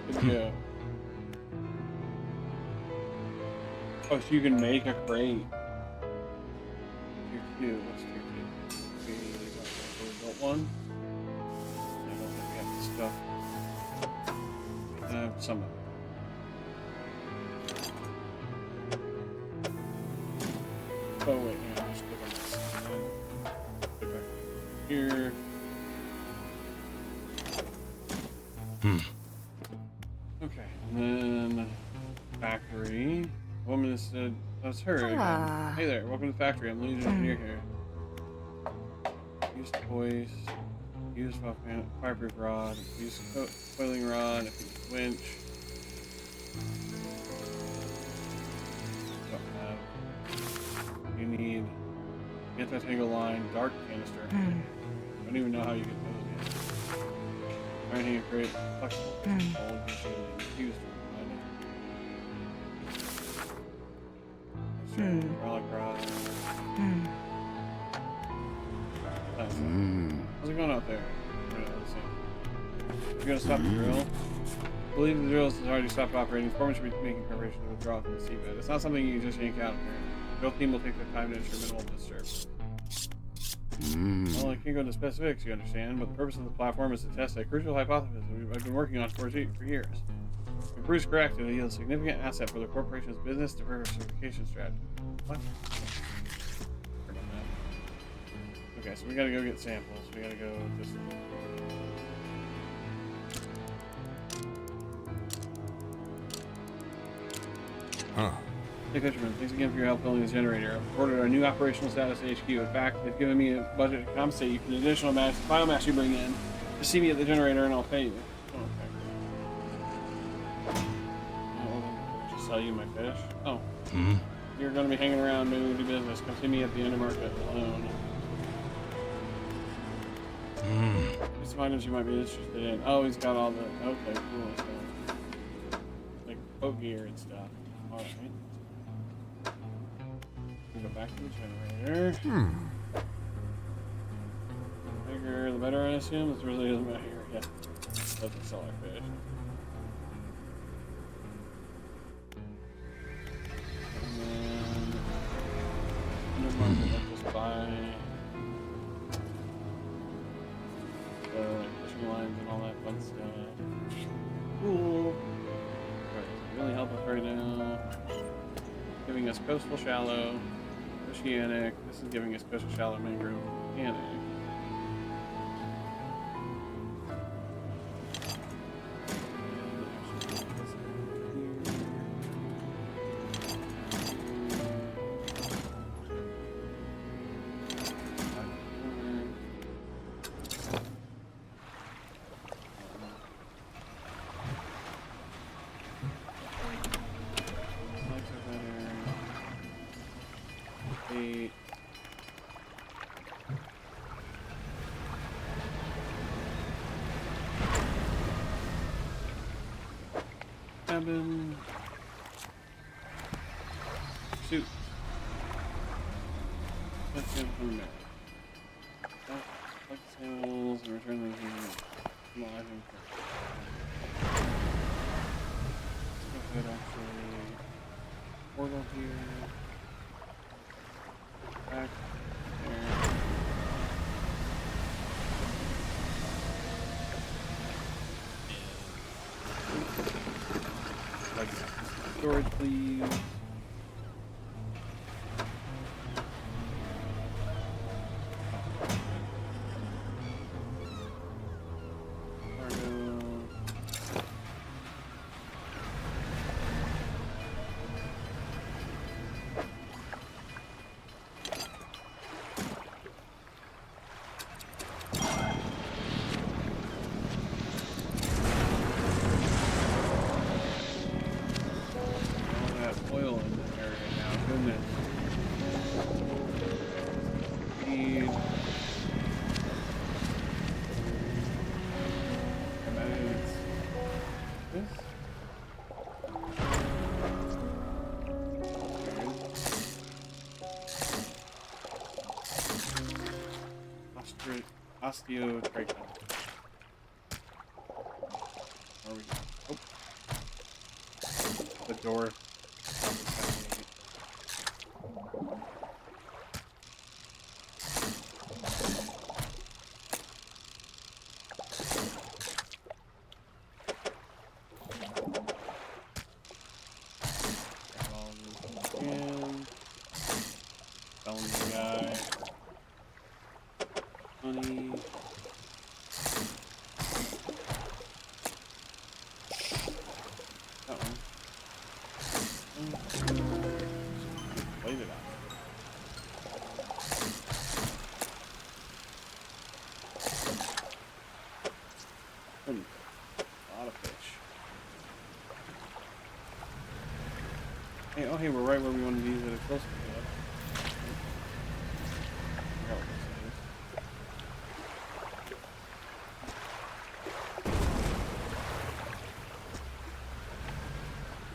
Good to go. Oh, so you can make a crate. Tier 2. What's tier 2? We built one. I don't think we have the stuff. Some of it. Oh wait, yeah, I'll just click on this. Click back here. Okay, and then factory. The woman has said That's her again. Hey there, welcome to the factory. I'm the lead engineer here. Used hoist, used fireproof rod, used coiling rod, used winch. You need anti-tangle line, dark canister. I don't even know how you get those yet. Iron hand crate, flexible, old, used hydraulic rod. How's it going out there? You're gonna stop the drill? I believe the drill has already stopped operating. The foreman should be making preparations to withdraw from the seabed. It's not something you just yank out of here. The drill team will take their time to ensure minimal disturbance. Well, I can't go into specifics, you understand, but the purpose of the platform is to test a crucial hypothesis I've been working on for years. If Bruce correct, it yields a significant asset for the corporation's business diversification strategy. What? Okay, so we gotta go get samples. We gotta go just... Hey Fisherman, thanks again for your help building this generator. I've ordered our new operational status at HQ. In fact, they've given me a budget to compensate you for the additional biomass you bring in. Just see me at the generator and I'll pay you. Okay. I'll just sell you my fish. Oh. You're going to be hanging around doing business. Come see me at the end of market alone. Some items you might be interested in. Oh, he's got all the... Okay, cool. So, like boat gear and stuff. Alright. Go back to the generator. The bigger, the better, I assume. This really doesn't matter here. Yeah. Doesn't sell our fish. And then... under market, I'll just buy... like fishing lines and all that fun stuff. Cool. Alright, does it really help us right now? Giving us coastal shallow, oceanic. This is giving us coastal shallow, mangrove, oceanic. Cabin. Shoot. Let's get from there. Collect sails and return them to live and let's go ahead actually. Portal here. Back there. Storage, please. Oil in this area now, goodness. This? Osteotrichum. Where are we going? Oh. The door. hey, we're right where we wanted to use it explosive. I forgot what this is.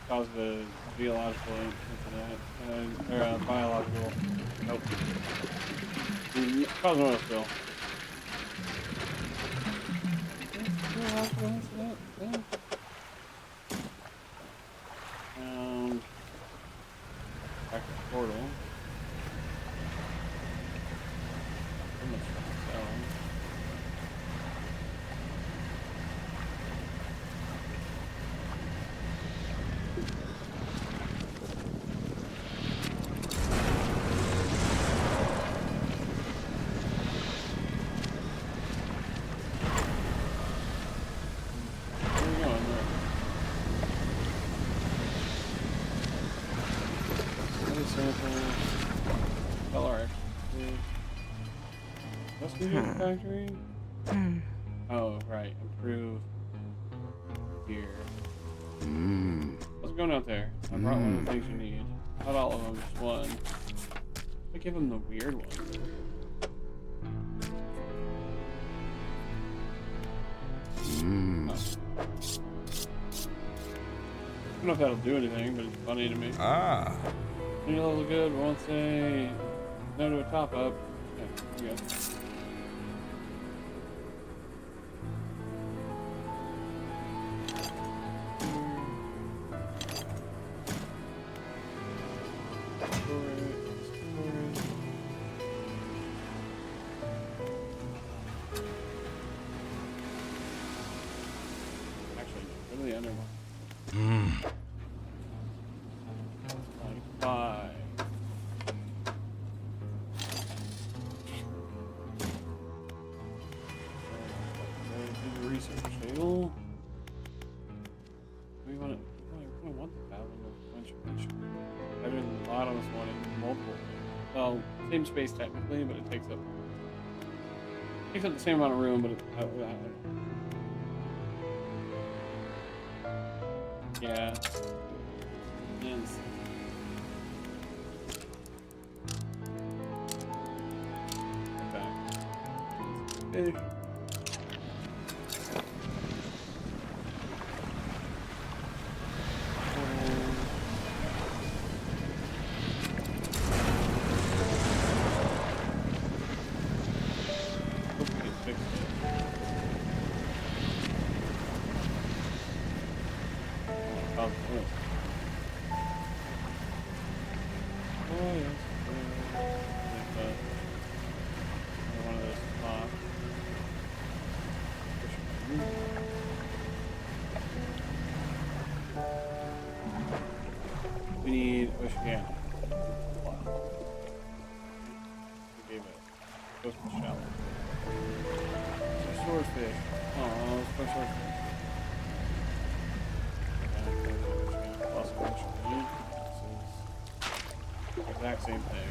Caused a geological incident, or biological. Nope. Caused an oil spill. Geological incident. Yeah. Back to the portal. So much for selling. What's new in the factory? Oh, right. Improve gear. What's going out there? I brought one of the things you need. Not all of them, just one. I give him the weird one. Oh. I don't know if that'll do anything, but it's funny to me. Any level good, but won't say no to a top up. Okay, here we go. Actually, really under one. Like 5. Research table. We want to. I want the pattern of contribution. Better than the bottomless one in multiple. Well, same space technically, but it takes up the same amount of room, but yeah. Yes. Back. We need oceanic. Wow. We gave it coastal shallow. Swordfish. Oh, let's play swordfish. Plus ocean. This is the exact same thing.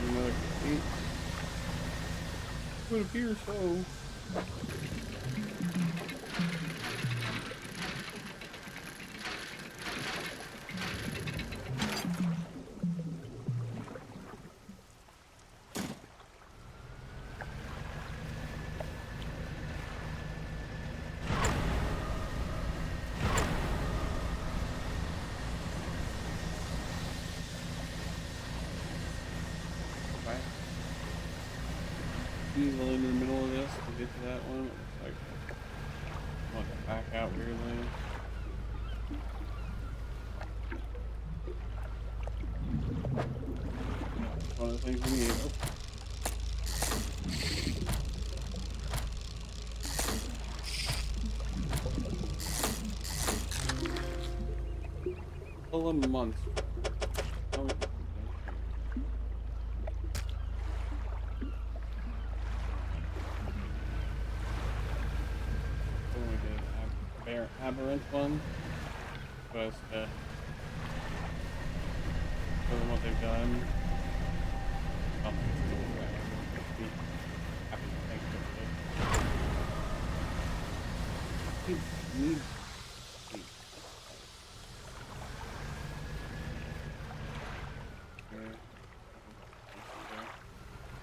Another 8. Would appear so. Easily in the middle of this to get to that one. It looks like I want to back out weirdly. That's one of the things we need. Oh. 11 months. Oh. Aberrant one, but for what they've done, Need.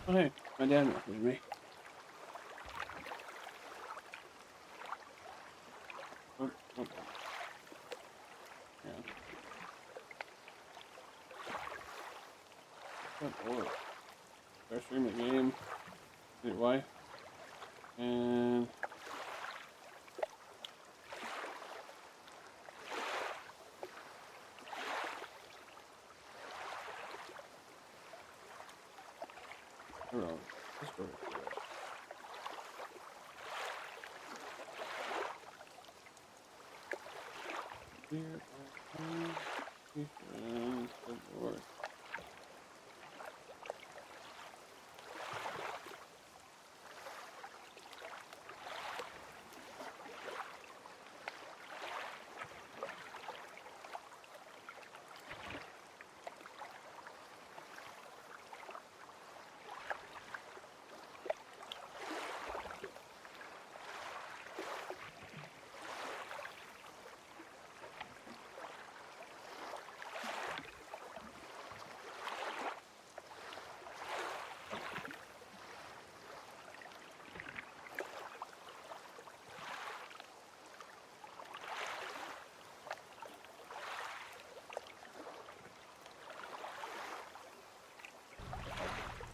Oh hey, my dad messaged me. Oh. Yeah. Good lord. Start streaming the game. Your wife. And I don't know. Let's go. Here, good lord.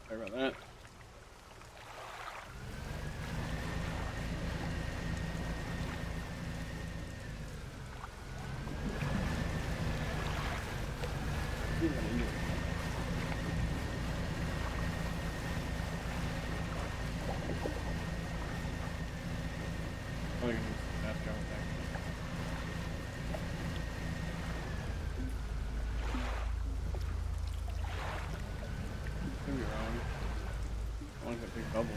Sorry about that. Big bubble.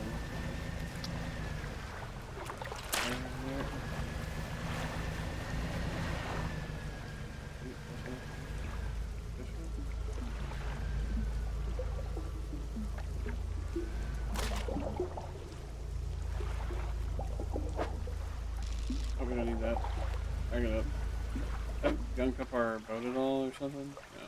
Oh, we don't need that. Bang it up. That gunk up our boat at all or something? No.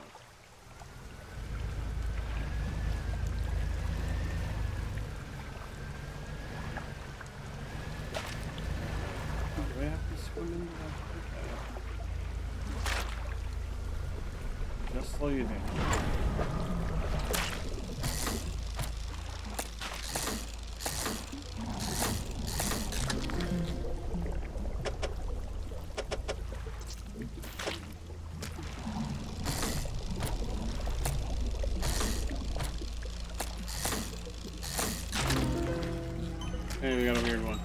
Do I have to swim into that? Okay. Just slow you down. Hey, we got a weird one.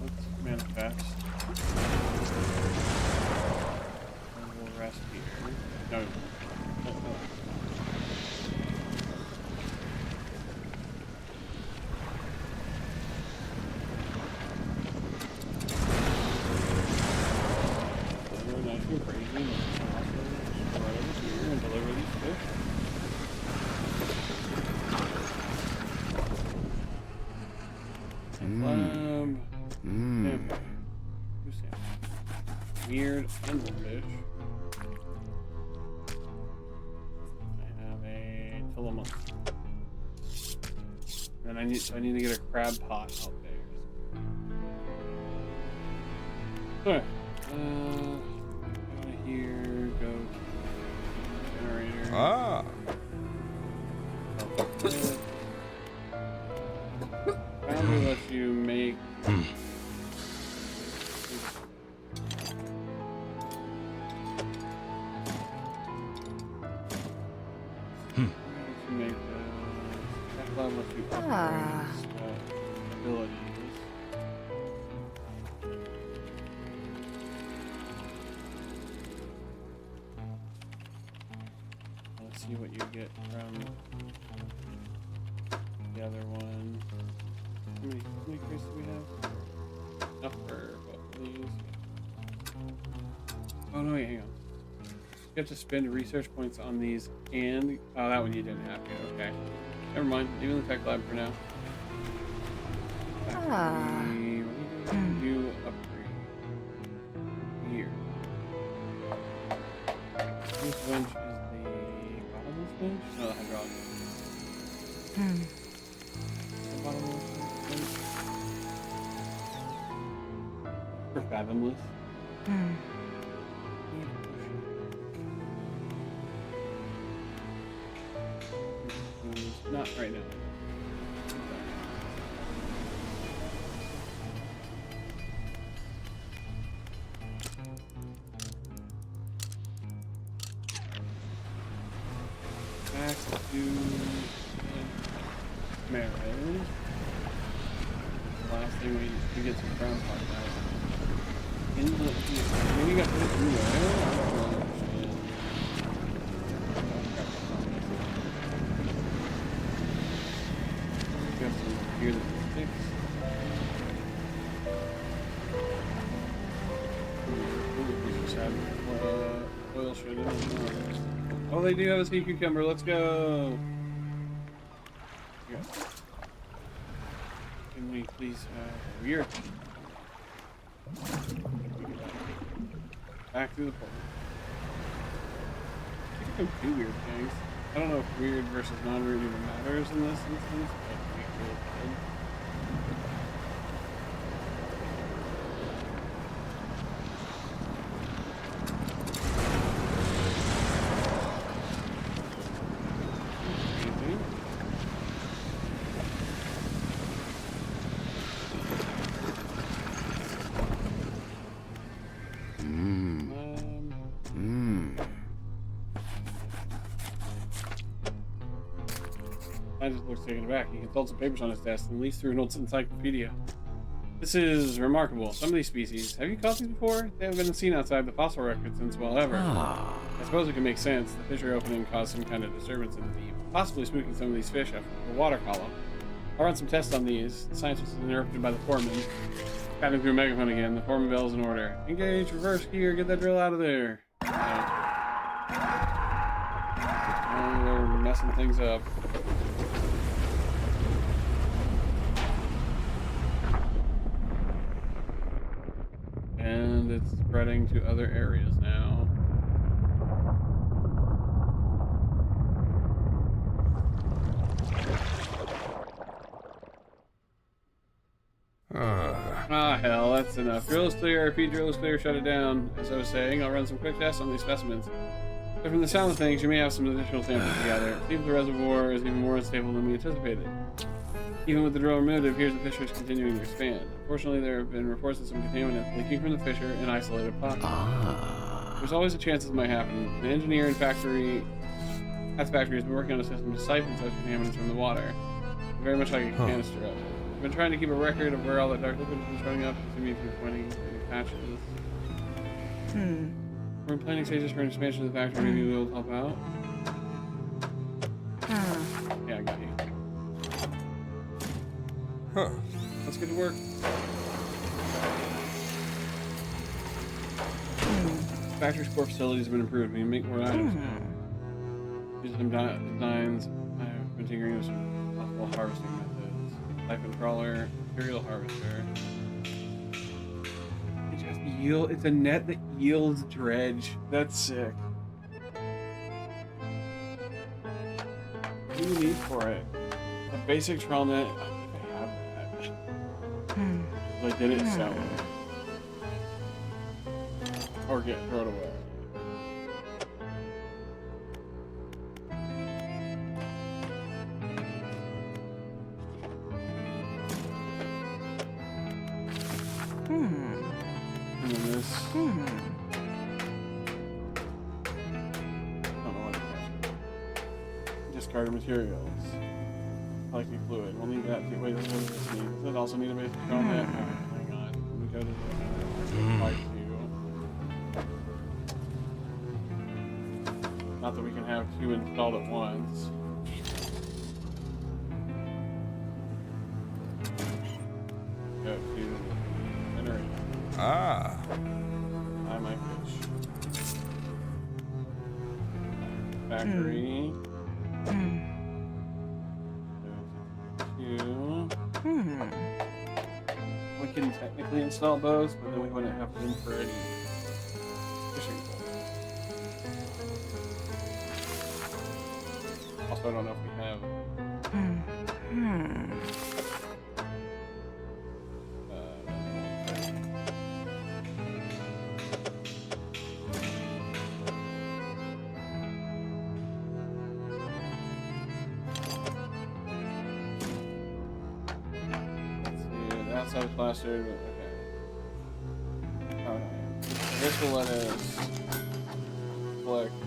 Let's manifest. And we'll rest here. No. Oh. Deliver nice and crazy. And also right over here and deliver these fish. Weird anglerfish. I have a Tillamook. And I need to get a crab pot out there. Alright. Go to here, go to generator. Ah. Foundry lets you make abilities. Let's see what you get from the other one. How many crates do we have? Enough for both of these. Oh no, wait, hang on. You have to spend research points on these and... Oh, that one you didn't have to. Okay. Never mind. Leave the tech lab for now. What do you do? You upgrade. For fathomless. Not right now. Back to marrow. The last thing we get some ground talk about. In the maybe you got to put it in there. I don't really understand. Got some gear that can fix. We just have oil shit in it. Oh, they do have a sea cucumber. Let's go. Yeah. Can we please weird? Back through the portal. I think I do weird things. I don't know if weird versus non-weird even matters in this instance, but we really could. I just looks taken aback. He consults some papers on his desk and leads through an old encyclopedia. This is remarkable. Some of these species, have you caught these before? They haven't been seen outside the fossil record since well ever. I suppose it can make sense. The fishery opening caused some kind of disturbance in the deep, possibly spooking some of these fish after the water column. I'll run some tests on these. The science was interrupted by the foreman. Patting through a megaphone again. The foreman bell's in order. Engage, reverse gear, get that drill out of there. They're messing things up. And it's spreading to other areas now. Ah, hell, that's enough. Drill is clear, repeat, drill is clear, shut it down. As I was saying, I'll run some quick tests on these specimens. But from the sound of things, you may have some additional samples together. See if the reservoir is even more unstable than we anticipated. Even with the drill removed, it appears the fissure is continuing to expand. Unfortunately, there have been reports of some contaminant leaking from the fissure in isolated pockets. There's always a chance this might happen. The engineer at the factory has been working on a system to siphon such contaminants from the water. Very much like a canister of it. I've been trying to keep a record of where all that dark liquid is running up, assuming if you're pointing to any patches. We're in planning stages for an expansion of the factory. Maybe we'll help out. Yeah, I got you. Let's get to work. Factory's core facilities have been improved. We can make more items now. Using some designs, I've been tinkering with some possible harvesting methods. Siphon crawler, material harvester. It just yield. It's a net that yields dredge. That's sick. What do you need for it? A basic trawl net. Like, did it sell it? Or get thrown away? And then this. I don't know what it is. Discarded materials. Collecting fluid. We'll need that too. Wait, what does this need? Does it also need a basic trawl net? Hang on. Let me go to the pipe view. Not that we can have two installed at once. Go to generator. I might fish. Factory. We can technically install those, but then we wouldn't have room for any fishing poles. Also, I don't know if we have. outside of plastered, but okay. Alright. I guess we'll let us collect the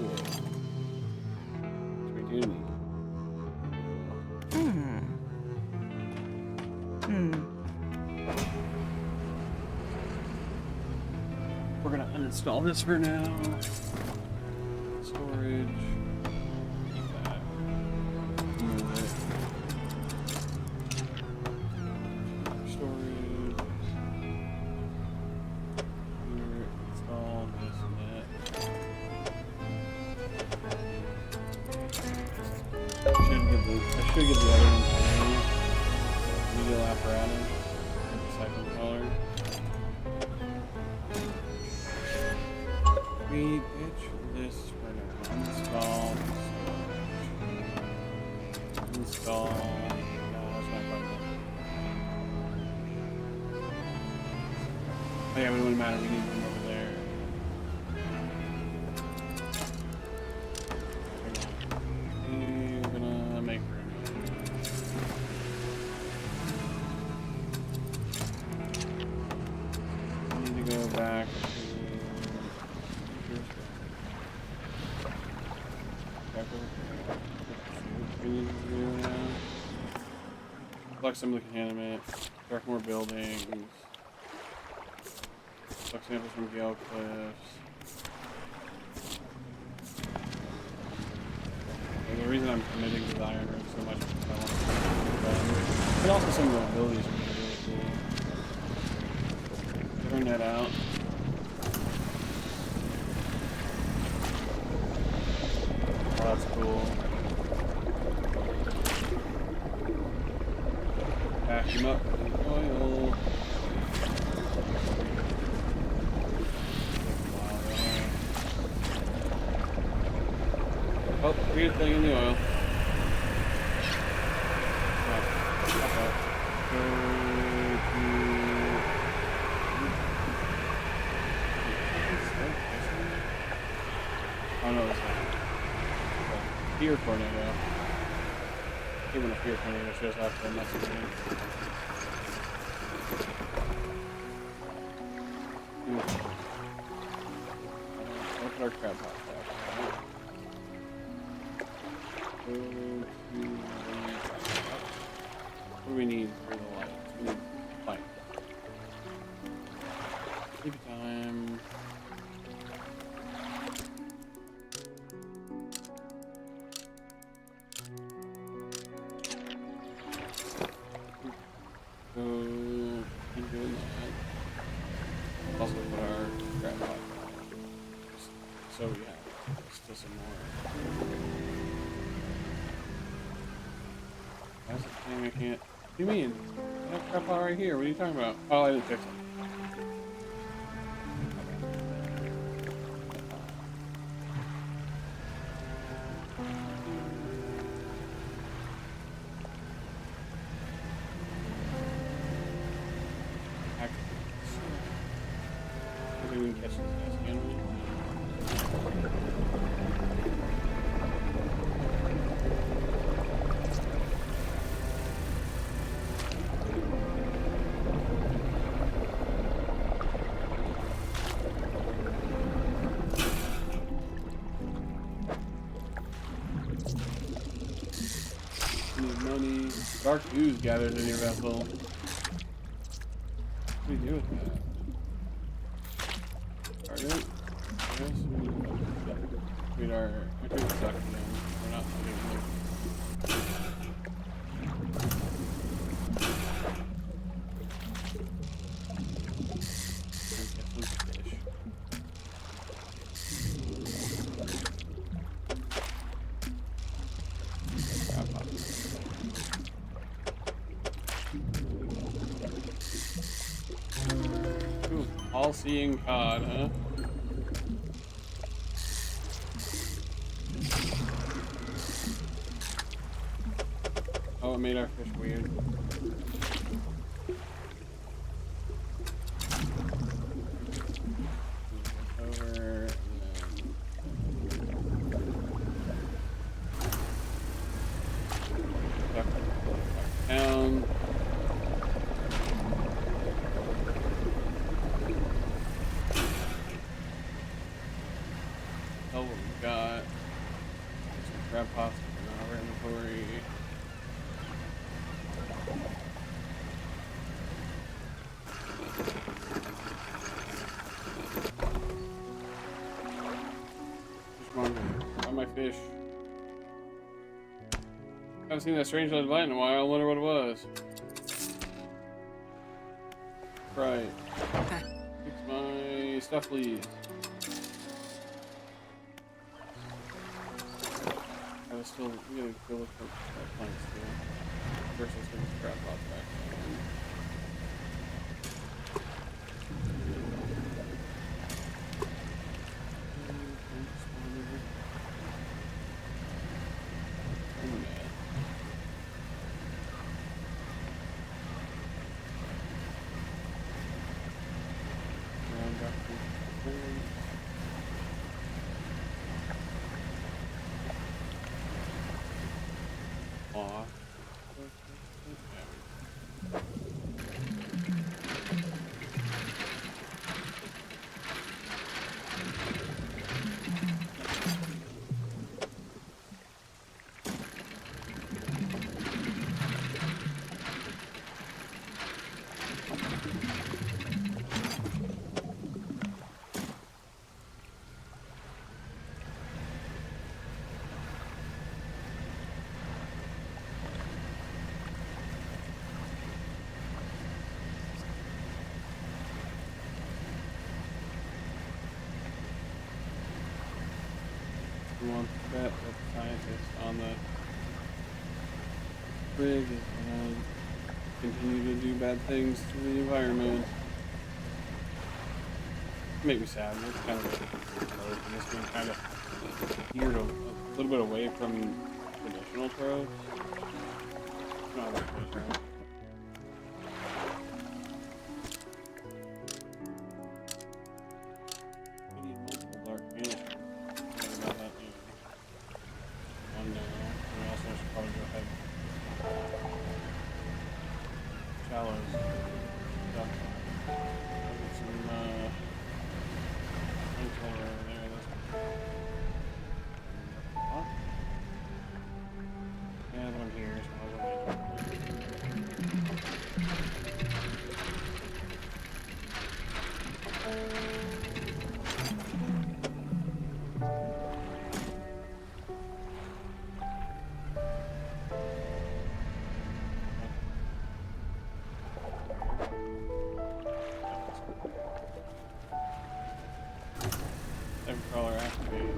wood. Which we do need. We're gonna uninstall this for now. Storage. Keep that. Move it. Storage. Here, install this net. I should get the other one too. Medial apparatus. Second color. We ditch this for now. Install. Install. No, that's not quite enough. Oh yeah, but it wouldn't matter. We need one over there. We're gonna make room. I need to go back to. Collect some of the contaminant, collect more buildings, collect samples from Gale Cliffs. And the reason I'm committing to the Iron Room so much is because I want to get done. But also some of the abilities are really cool. Turn that out. Oh, that's cool. Pack him up with oil. Oh, weird thing in the oil. Oh no, it's not. Fear tornado. Even a fear tornado shows up for a message. Look at our crab pot back. What do we need for the lights? We need light. Sleepy time. So, keep doing that. Also put our crab pot back. So we have still some more. That's the thing I can't. What do you mean? I have crab pot right here. What are you talking about? Oh, I didn't fix it. Maybe we can catch this guy again. Need money. Dark ooze gathered in your vessel. What do we do with that? Target? Yes, we are. I could suck again. We're not getting it. All-seeing cod, huh? Oh, it made our fish weird. Over and then down. Haven't seen that strange red light in a while. I wonder what it was. Right. Fix my stuff, please. We gotta go look for planks still. First, let's get this crap box back. Want to bet that the scientists on the brig is going to continue to do bad things to the environment. Make me sad. It's kind of this being kind of geared a little bit away from traditional tropes. Not like traditional. We need multiple dark canister. Probably go ahead. Shallows. Stuff. I'll get some over there. Huh? Yeah, the one here. Crawler activated.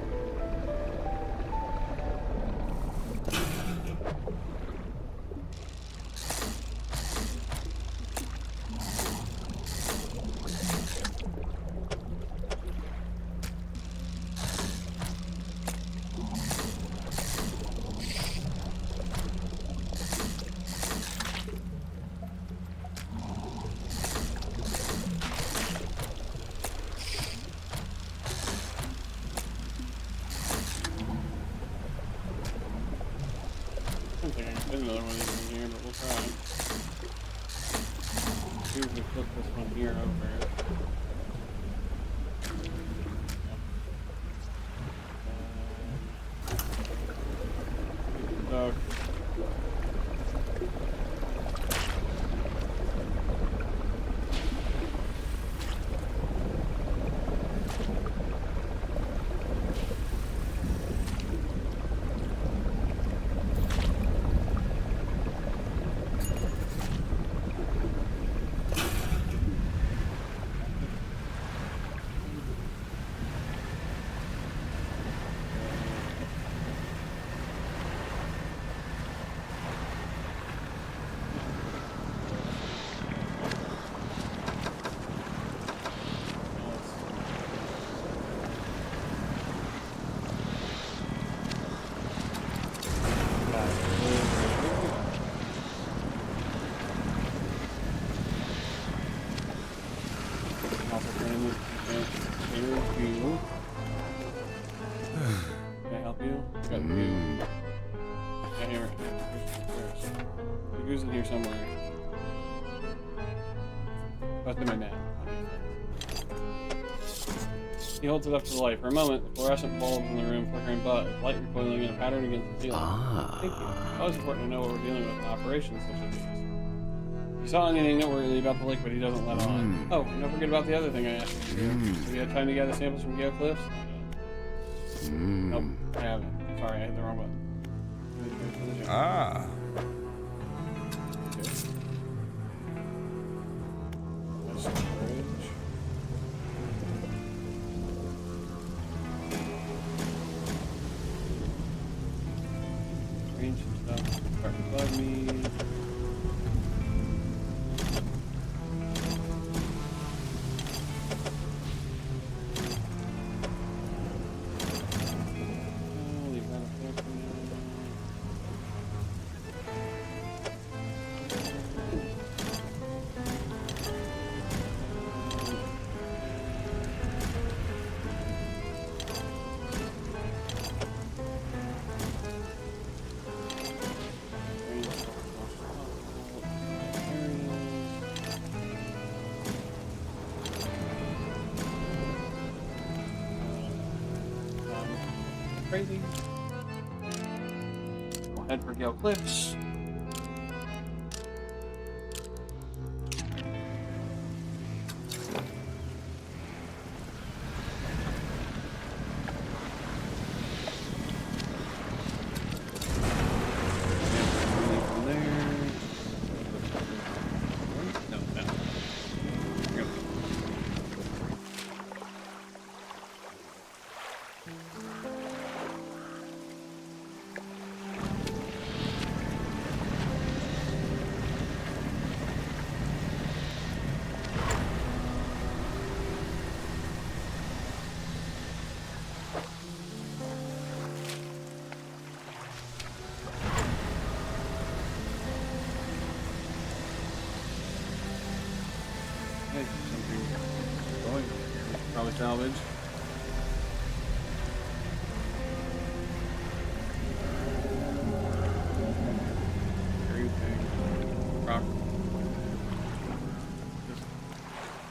I don't think I can fit another one of these in here, but we'll try. See if we flip this one here over. Duck. Can I help you? Got you. Yeah, here. Here's in here somewhere. Left in my net. He holds it up to the light. For a moment, the fluorescent bulbs in the room flickering but light recoiling in a pattern against the ceiling. Thank you. It's always important to know what we're dealing with in operations such as these. He saw anything noteworthy about the liquid he doesn't let on. Oh, and don't forget about the other thing I asked you to do. Have you had time to gather samples from Gale Cliffs? Nope, I haven't. Sorry, I hit the wrong button. Ah. Okay. That's storage. Range some stuff. Start above me. Leave that up there for now. Crazy. We'll head for Gale Cliffs. From there. No, no. Here we go. Hey, something going. Probably salvage. Green thing. Rock. Just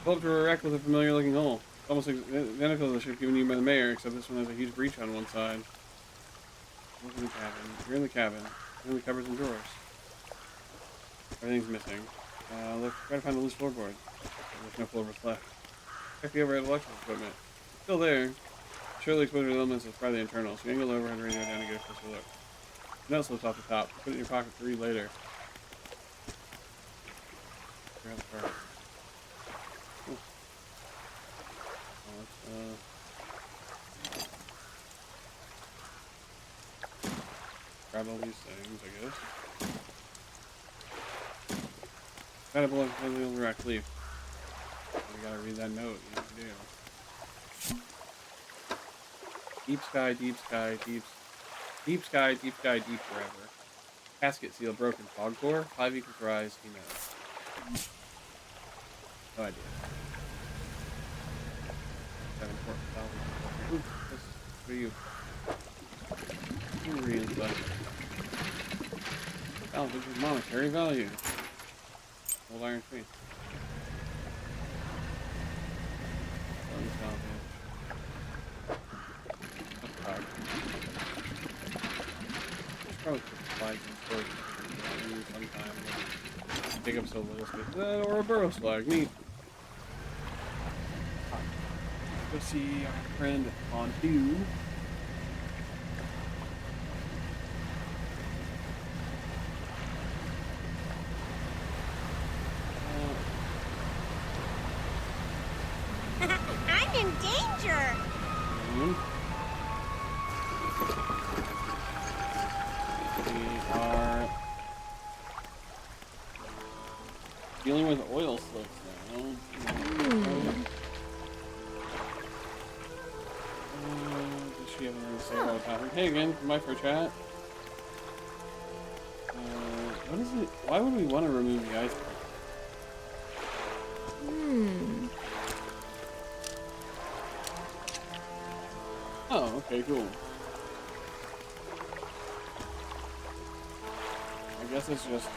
pull up to a wreck with a familiar looking hole. Almost identical to the ship given you by the mayor, except this one has a huge breach on one side. Look in the cabin. You're in the cabin. You're in the cupboards and drawers. Everything's missing. Look, try to find the loose floorboard. There's no floorboards left. Check the overhead electrical equipment. It's still there. Surely exposure to elements is probably internal, so you can go overhead radio down and get a closer look. Note slips off the top. Put it in your pocket to read later. Grab the card. Cool. Well, grab all these things, I guess. Gotta blow the old rack leaf. We gotta read that note. You know what to do. Deep sky, deep sky, deep sky, deep sky, deep forever. Casket seal broken. Fog core. 5 equals rise. He knows. No idea. 7 important salvage. Ooh, this is for you. Read stuff. Salvage with monetary value. Old iron face. Salvage. That's hard. Probably put supplies in storage. Sometime. Pick up so little space. Or a burrow slag. Neat. Go see our friend Fondue. I'm in danger. We are dealing with oil slicks now. Does she have anything to say about that? Hey again, come by for a chat. What is it? Why would we want to remove the iceberg? Oh, okay, cool. I guess it's just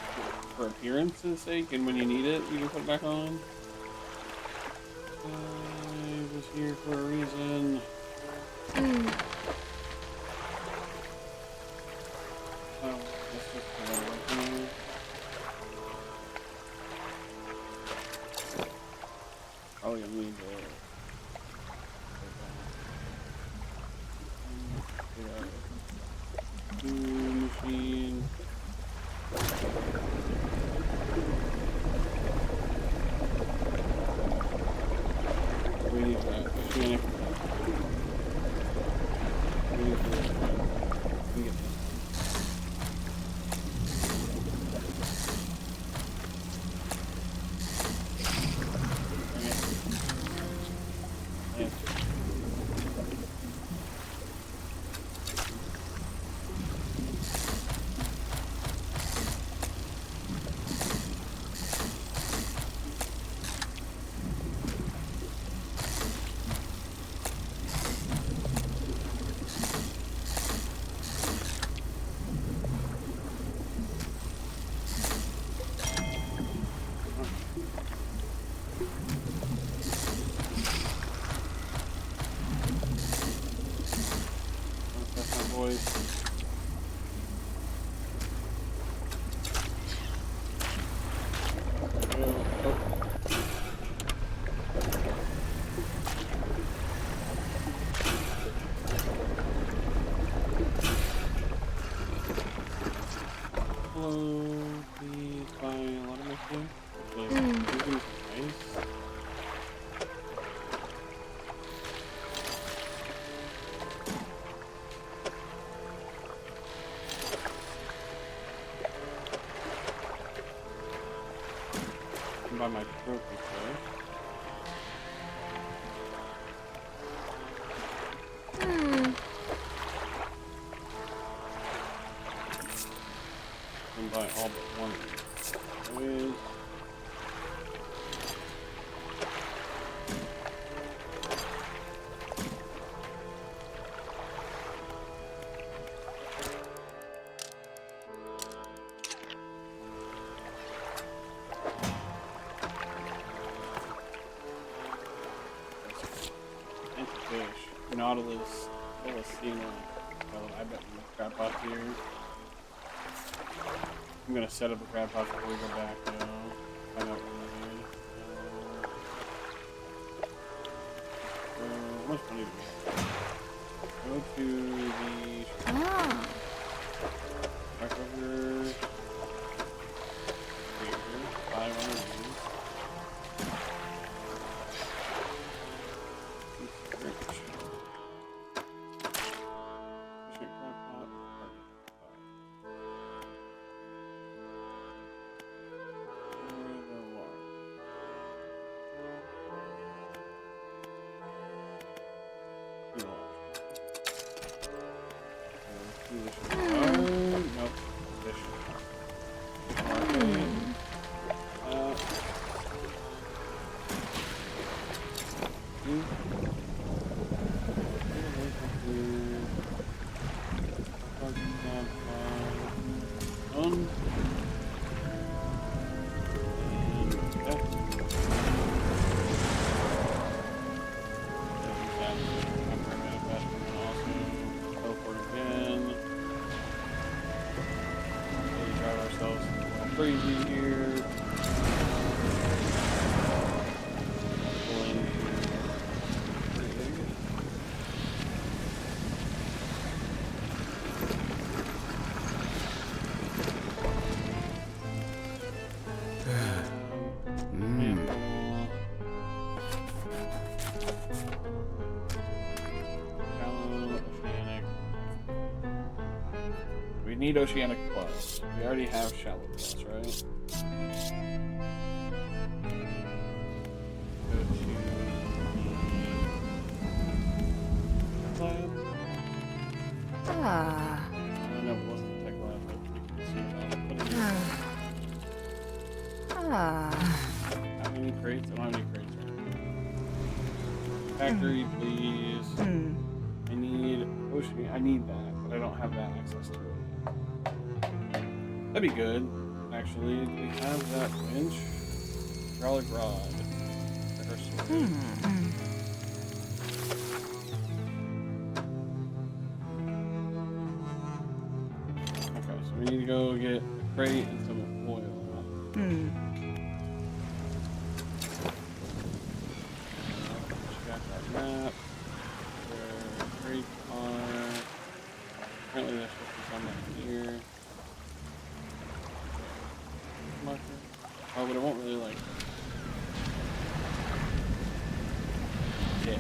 for appearance's sake, and when you need it, you can put it back on. I was here for a reason. Oh, that's just probably gonna need to. Machine. my trophy first. And buy all but one of these. Fish. Nautilus. Celestina. Oh, I bet we crab pot here. I'm gonna set up a crab pot before we go back though. Find out what we need. How much money do we have? Go to the back over here. Buy one of these. Crazy here. We need Oceanic Plus. We already have Shallow Plus, right? Go to the lab. No, it wasn't the tech lab, but you can see it on. How many crates? I don't have any crates. Factory, please. I need ocean. I need that, but I don't have that access to it. That'd be good, actually. Do we have that winch? Hydraulic rod. Okay, so we need to go get a crate and some oil. Check that map. Where crates are. Apparently there's supposed to be some up here. Marker. Oh, but it won't really like. Yeah.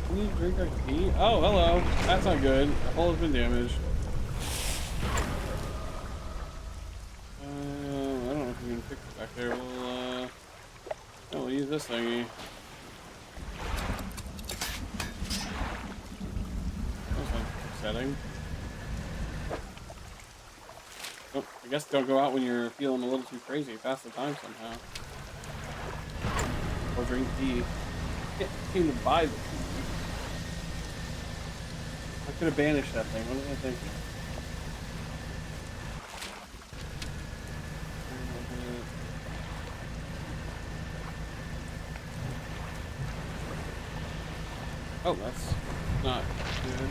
Can you drink our tea? Oh, hello. That's not good. Our hull has been damaged. I don't know if we can fix it back there. We'll use this thingy. Setting. Oh, I guess don't go out when you're feeling a little too crazy. Pass the time somehow. Or drink tea. Can't seem to buy the tea. I could have banished that thing. What was I thinking? Oh, that's not good.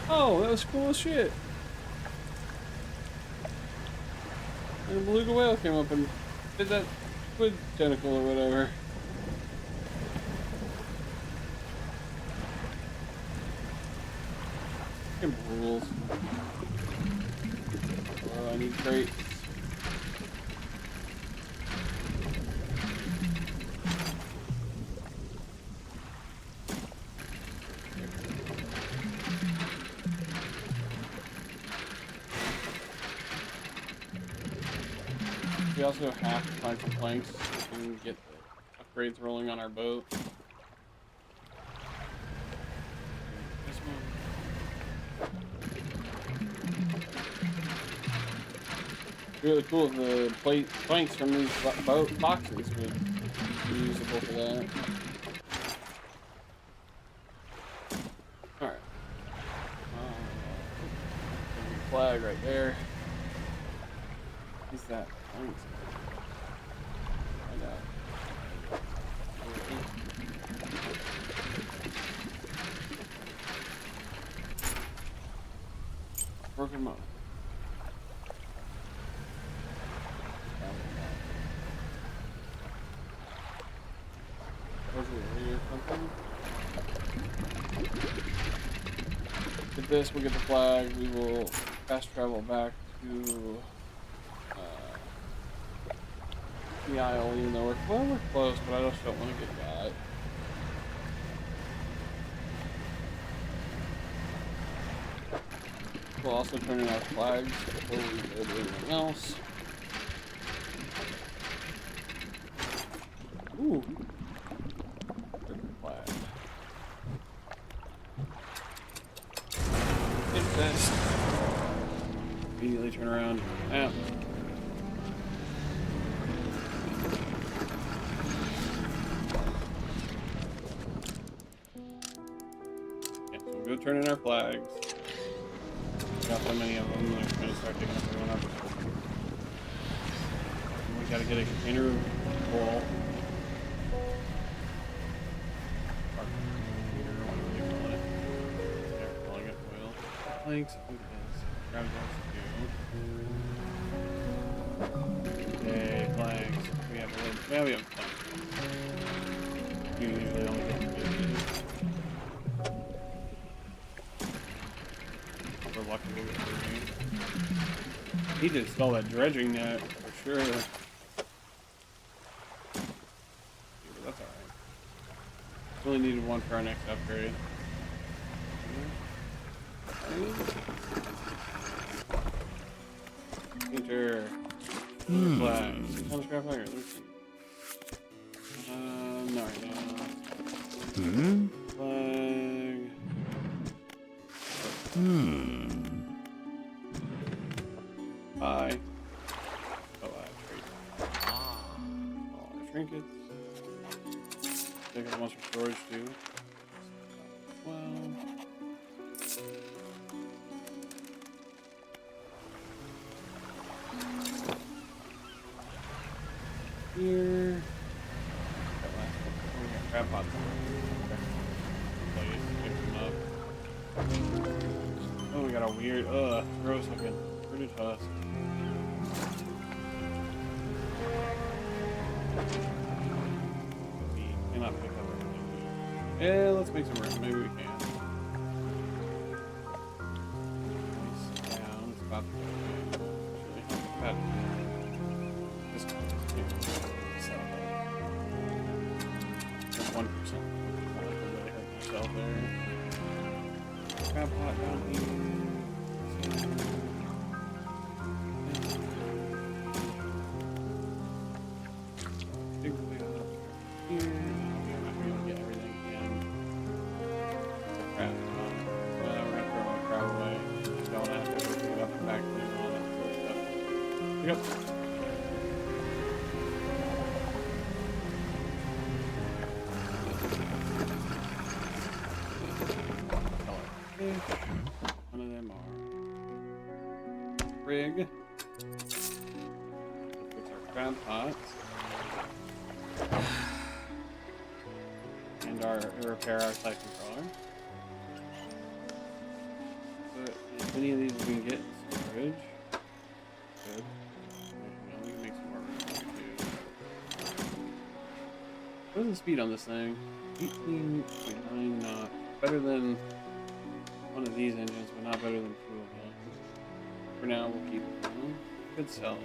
Oh, that was cool as shit. And a beluga whale came up and did that squid tentacle or whatever. Fucking rules. Oh, I need crates. We also have to find some planks so we can get the upgrades rolling on our boat. This one. Really cool if the planks from these boat boxes would be usable for that. Alright. Flag right there. Is that planks? Find out. Broken motor. With this, we'll get the flag. We will fast travel back to the isle, even though we're close, but I just don't want to get got. We'll also turn in our flags before we go do anything else. Ooh. Flag. Hit that. Immediately turn around. Out. Yeah, so we'll go turn in our flags. Got so many of them, I'm gonna start picking up everyone up. We gotta get a container of coal. Planks, look at this. Grab those too. Yay, flags. We have a little. Yeah, we have flags. You usually only get 50. We're lucky we'll get 30. He did install that dredging net for sure. Yeah, but that's alright. Really needed one for our next upgrade. Enter flags. How much grab flag? No, right now. Flag. Bye. Oh, all our trinkets. Take it once for storage too. Well. Here. That last one. We got crab pots. Okay. Pick them up. Oh, we got a weird, gross looking fruited husk. We cannot pick up everything. Yeah, let's make some room. Maybe we can. Sit down. It's about to go. Actually, this guy. 1%. I really hurt myself there. Crab pot down here. Big way up here. I'm not going to get everything in. Crab pot. Well, we're going to throw our crab away. Don't have to pick it up and back when we want it. Pick up. One of them are rig. With our crab pots. And repair our siphon crawler. But as many of these we can get in storage. Good. We can make some more room too. What is the speed on this thing? 18.9 knots. Better than one of these engines, but not better than two of them. For now, we'll keep them. Could sell it.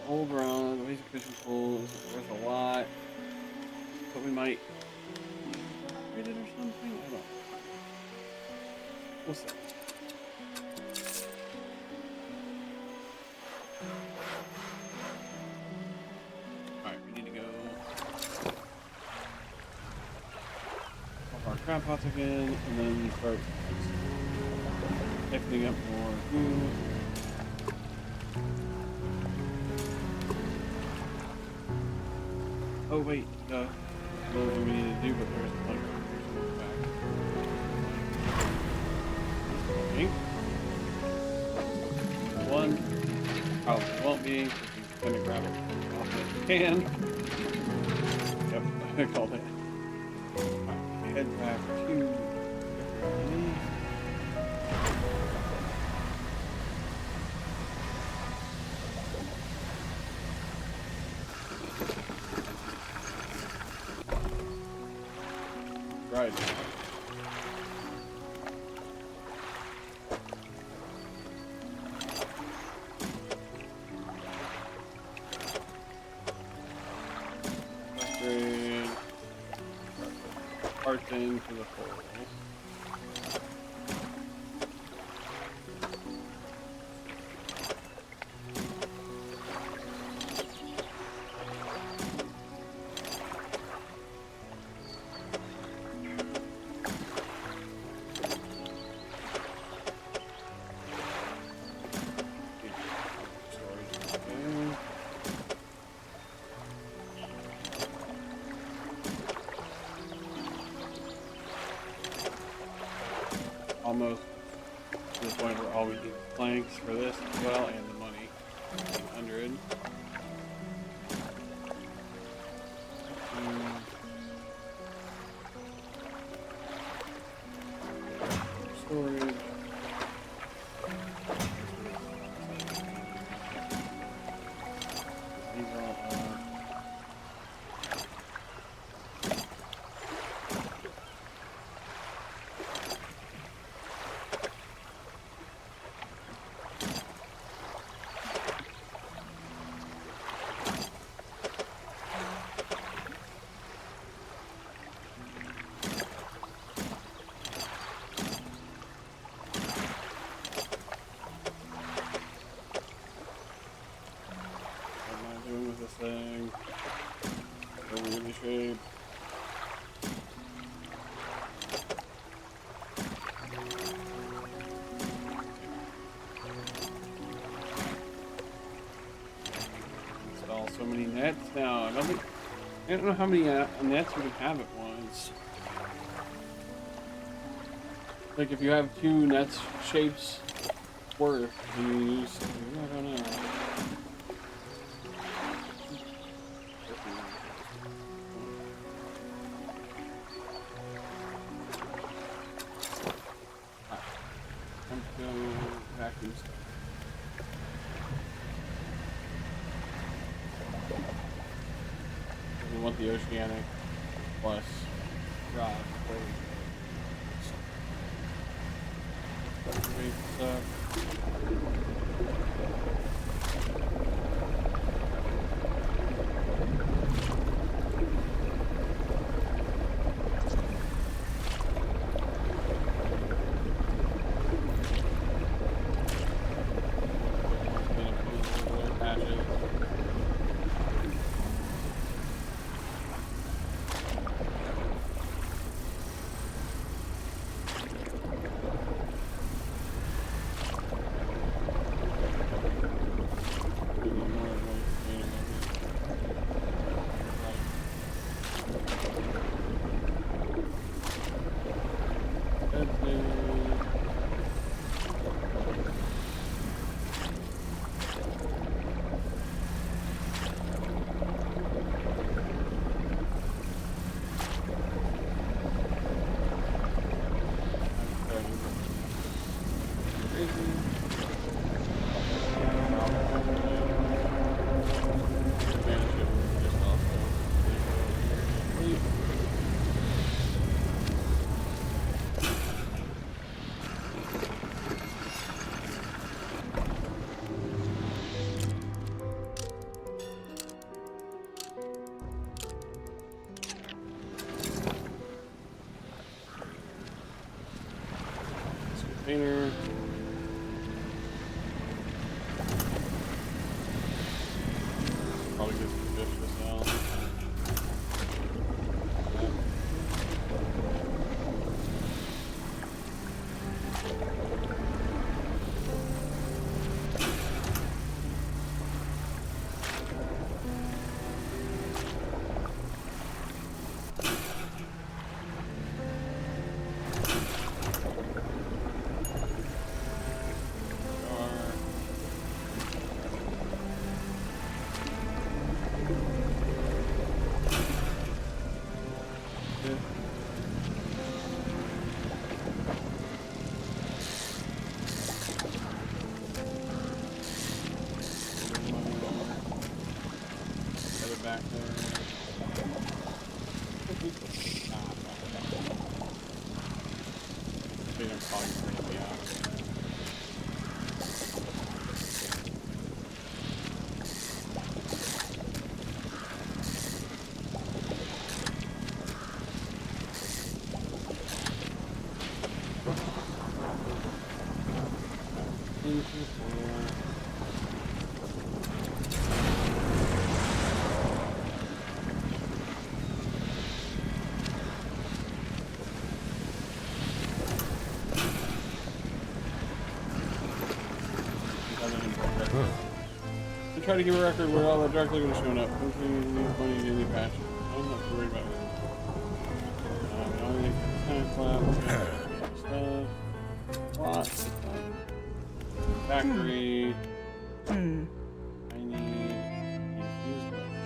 Old rod, the basic fishing pole is worth a lot. But we might upgrade it or something? I don't know. We'll see. Alright, we need to go off our crab pots again, and then start picking up more food. Oh wait, no. What we need to do, but there's one back. Okay. One probably won't be, because he's gonna grab it off the can. Yep, I called it. Alright, head back to right. Upgrade parts into the hole. Almost to the point where all we need planks for this as well, and the money. 100. Storage. These are all this thing. Over in the shape. Install so many nets now. I don't know how many nets we can have at once. Like if you have 2 nets shapes worth, can you use? I don't know. Vacuum stuff. We want the oceanic plus rock. Great stuff. container. Probably get some fish to sell. Back there. I think I'm probably going to be out. I try to give a record where all the dark liquid is showing up. Hopefully, money in any patch. I'm not too worried about it. I don't think it's time stuff. Lots of fun. Factory. I need infused ledge.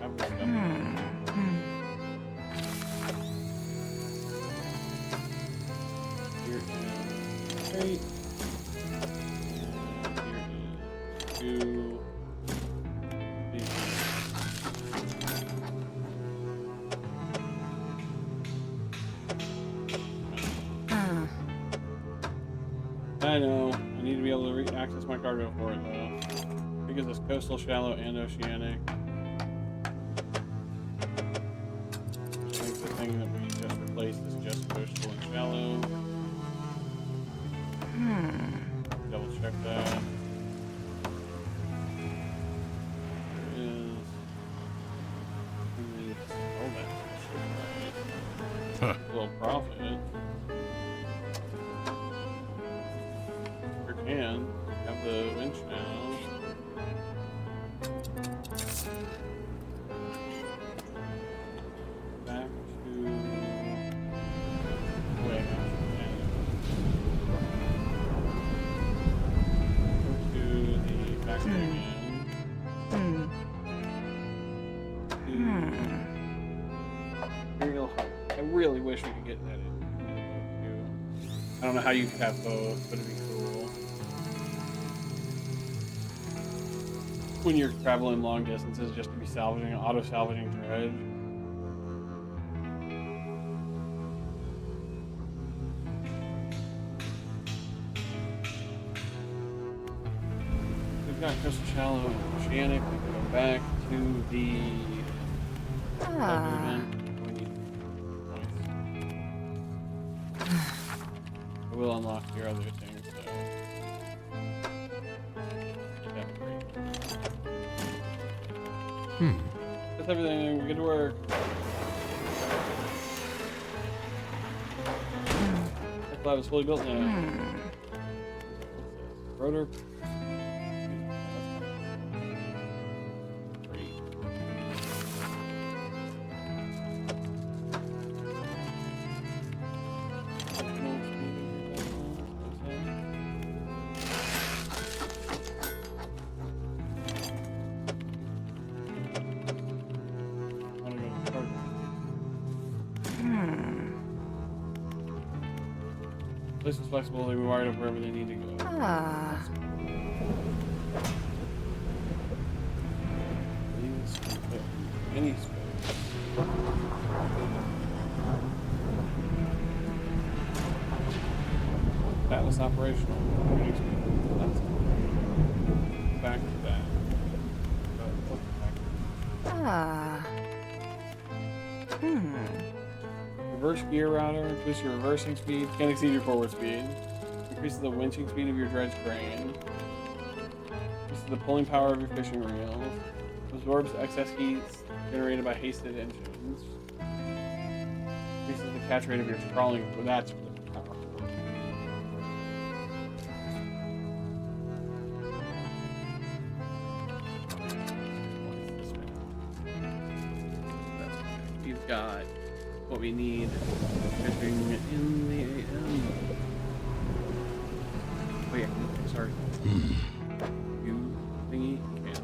Have this stuff. Here is crate. I know. I need to be able to access my cargo for it though. Because it's coastal, shallow, and oceanic. I think the thing that we just replaced is just coastal and shallow. Double check that. Little profit. Sure can. Have the winch now. Back to wait. To the factory again. I really wish we could get that in. I don't know how you could have both, but it'd be cool. When you're traveling long distances just to be salvaging, auto-salvaging dredge. We've got coastal, shallow, and oceanic. We can go back to the will unlock your other things, so that's great. That's everything. We get to work. That lab is fully built now. Rotor. This is flexible, they can wire it up wherever they need to go. Please put any space. That was operational. That's back to that. Reverse gear router. Increase your reversing speed. Can't exceed your forward speed. Increases the winching speed of your dredge crane. Increases the pulling power of your fishing reels. Absorbs excess heat generated by hasted engines. Increases the catch rate of your trawling. Well, that's the power. We've got what we need. Fishing in the AM. Oh yeah, sorry. You thingy? Yeah.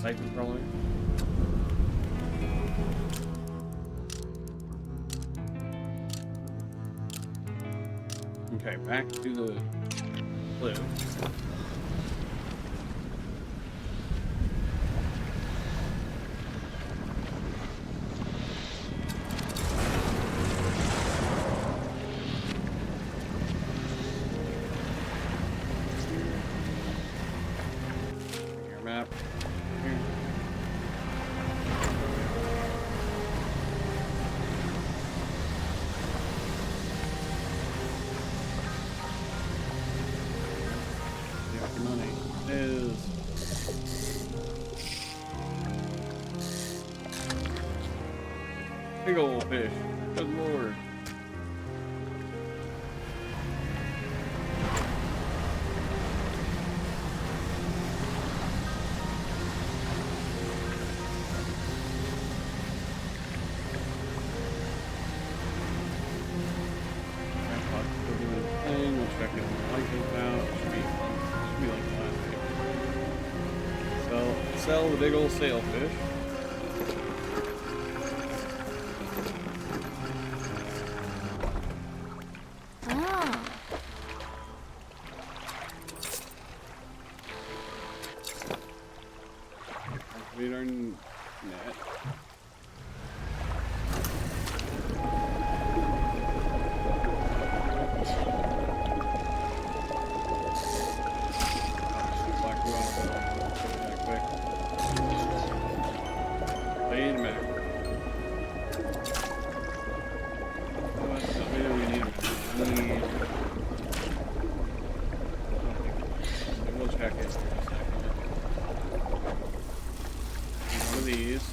Siphon crawler. Okay, back to the blue. Map. Here. Yeah, money is big old fish. Good lord. Sell the big old sailfish. Oh. Activate our net. Wait a minute. We need. We'll check it in a second. One of these.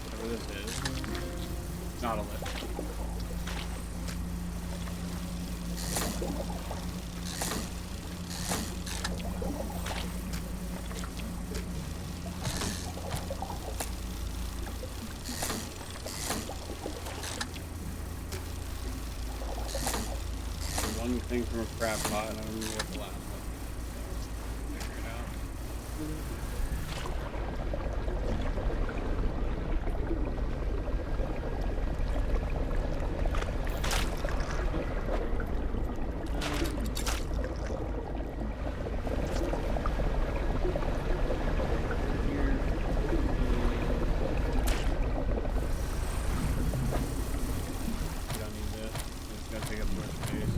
Whatever this is. Not a lip. One thing from a crab pot, and I don't know what the last one is. Figure it out. You don't need this. It's gonna take up too much space.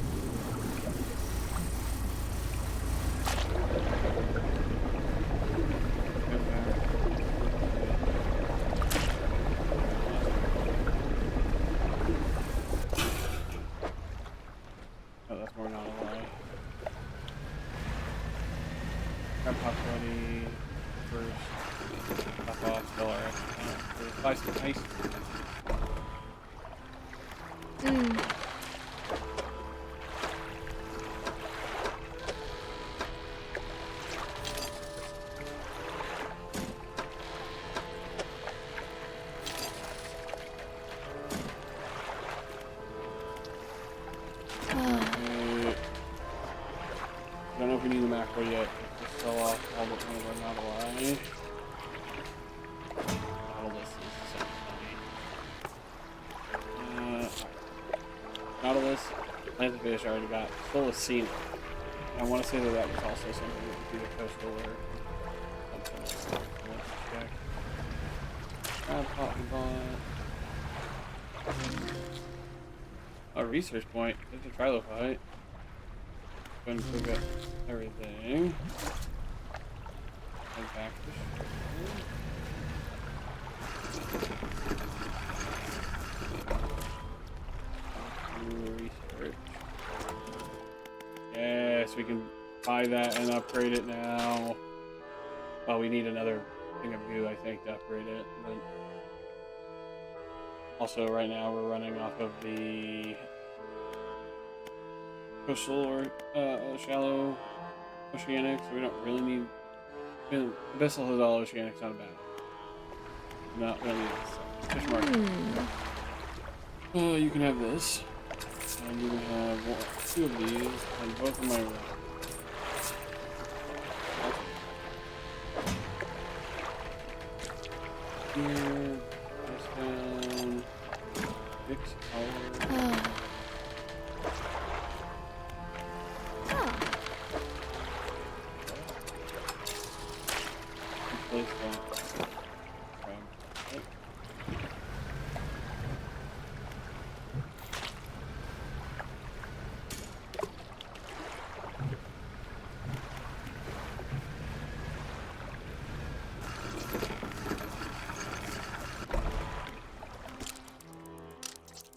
Oh, that's more not a lie. Grab hot buddy first. Top off, fill our extra. Buy some ice. Don't know if we need the macro yet. Just sell off all the not a lie. Bottle this is so funny. Nautilus, plant the fish I already got. Full of sea. I want to say that was also something that would be the coastal or something. Let's check. Crab pot we bought. A research point. There's a trilobite. Go and pick up everything. Head back to the ship. we can buy that and upgrade it now. Well, we need another thing of goo, I think, to upgrade it. But also, right now we're running off of the coastal or shallow oceanic, so we don't really need. The vessel has all oceanics on about it. Not really. Fish market. You can have this. And you can have two of these, and both of my here, this down, fix our. Place that.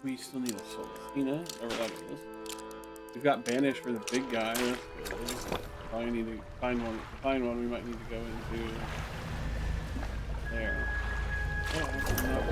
We still need a Solacina, whatever that is. We've got Banish for the big guy. That's good. Probably need to find one. To find one, we might need to go into there. Oh, hang on.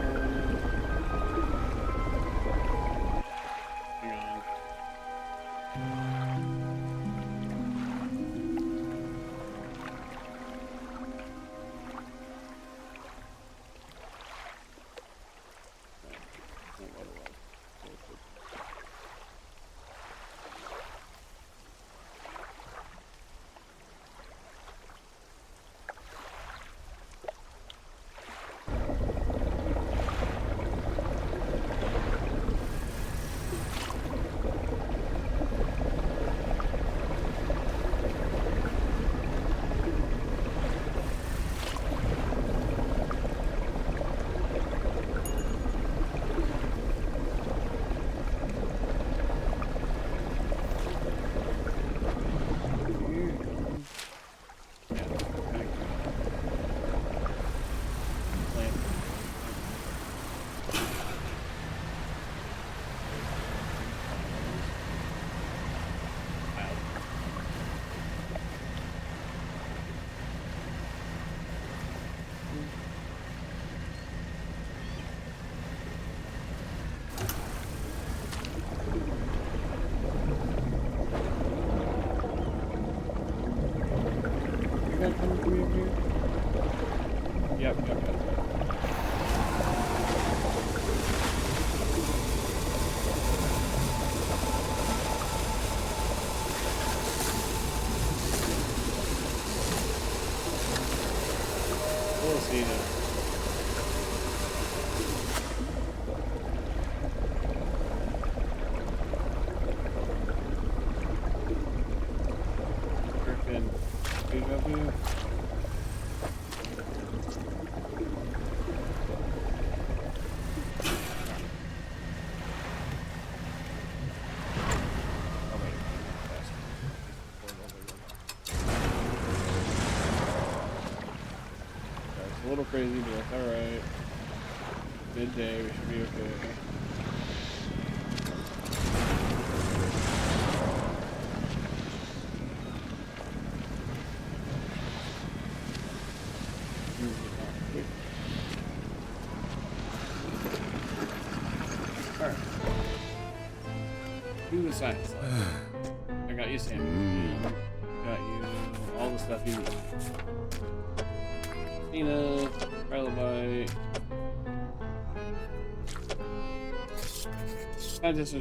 Yep. We'll see now. Griffin, BW. A little crazy, but that's alright. Midday, we should be okay. Alright. Do the science lab. I got you, Sam. Got you all the stuff you need. Tina, Trilobite. Scientists are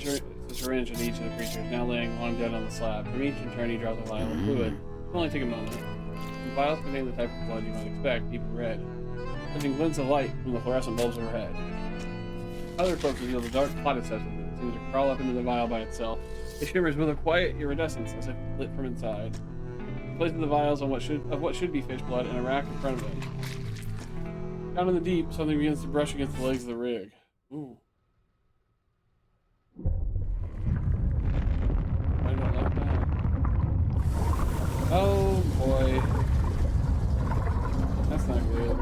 syringe in each of the creatures, now laying long dead on the slab. From each in turn, he draws a vial of fluid. It will only take a moment. The vials contain the type of blood you might expect, deep red, sending glints of light from the fluorescent bulbs overhead. Other corpses yield a dark clotted substance that seems to crawl up into the vial by itself. It shimmers with a quiet iridescence, as if lit from inside. Places the vials on what should be fish blood in a rack in front of him. Down in the deep, something begins to brush against the legs of the rig. Ooh. I don't like that. Oh boy. That's not good.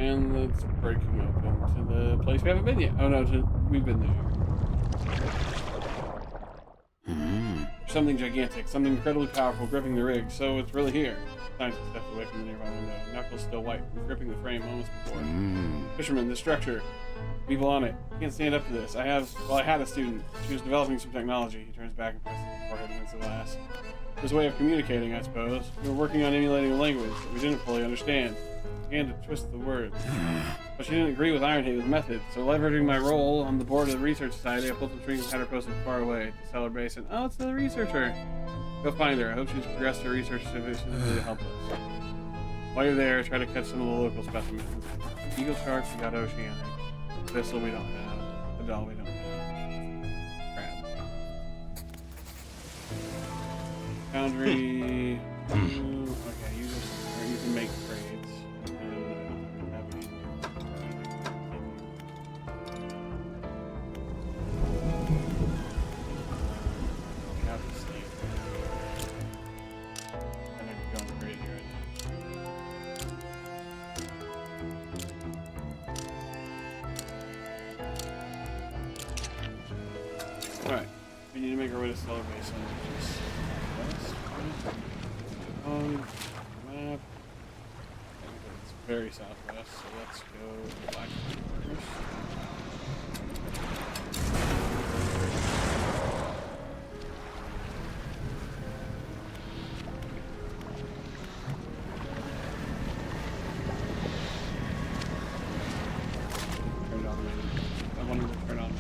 And it's breaking open to the place we haven't been yet. Oh no, we've been there. Something gigantic, something incredibly powerful gripping the rig, so it's really here. Scientist steps away from the nearby window, knuckles still white, gripping the frame moments before. Fisherman, the structure, people on it. Can't stand up to this. I had a student. She was developing some technology. He turns back and presses his forehead against the glass. His way of communicating, I suppose. We were working on emulating a language that we didn't fully understand. Began to twist the words. But she didn't agree with Ironhaven's method, so leveraging my role on the board of the research society, I pulled some strings and had her posted far away to Cellar Base, and oh, it's the researcher. Go find her. I hope she's progressed her research sufficiently to help us. While you're there, try to catch some of the local specimens. Eagle sharks, we got oceanic. Thistle we don't have. The doll we don't have. Crabs. Foundry. Okay, you can make trades. Alright, we need to make our way to Stellar Basin, which is southwest. Map. It's very southwest, so let's go black first. Turn it on. I wanted to turn on my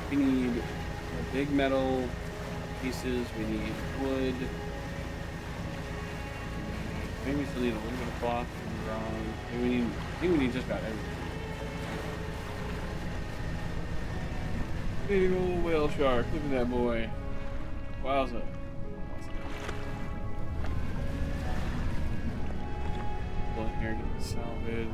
We need big metal pieces, we need wood. Maybe we still need a little bit of cloth and bronze. I think we need just about everything. Big old whale shark, look at that boy. Wowza. Go in here, get the salvage.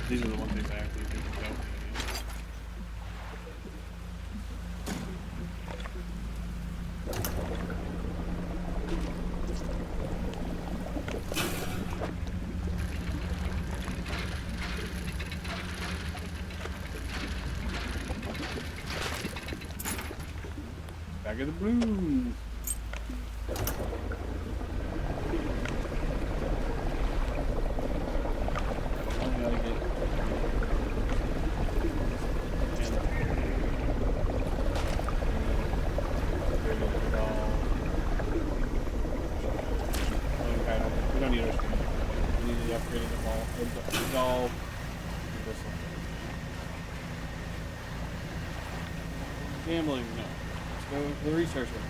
These are the ones I actually think we don't need. Back of the blues. We don't need our screen. We need to upgrade the doll. Gambling, no. Let's go to the research room.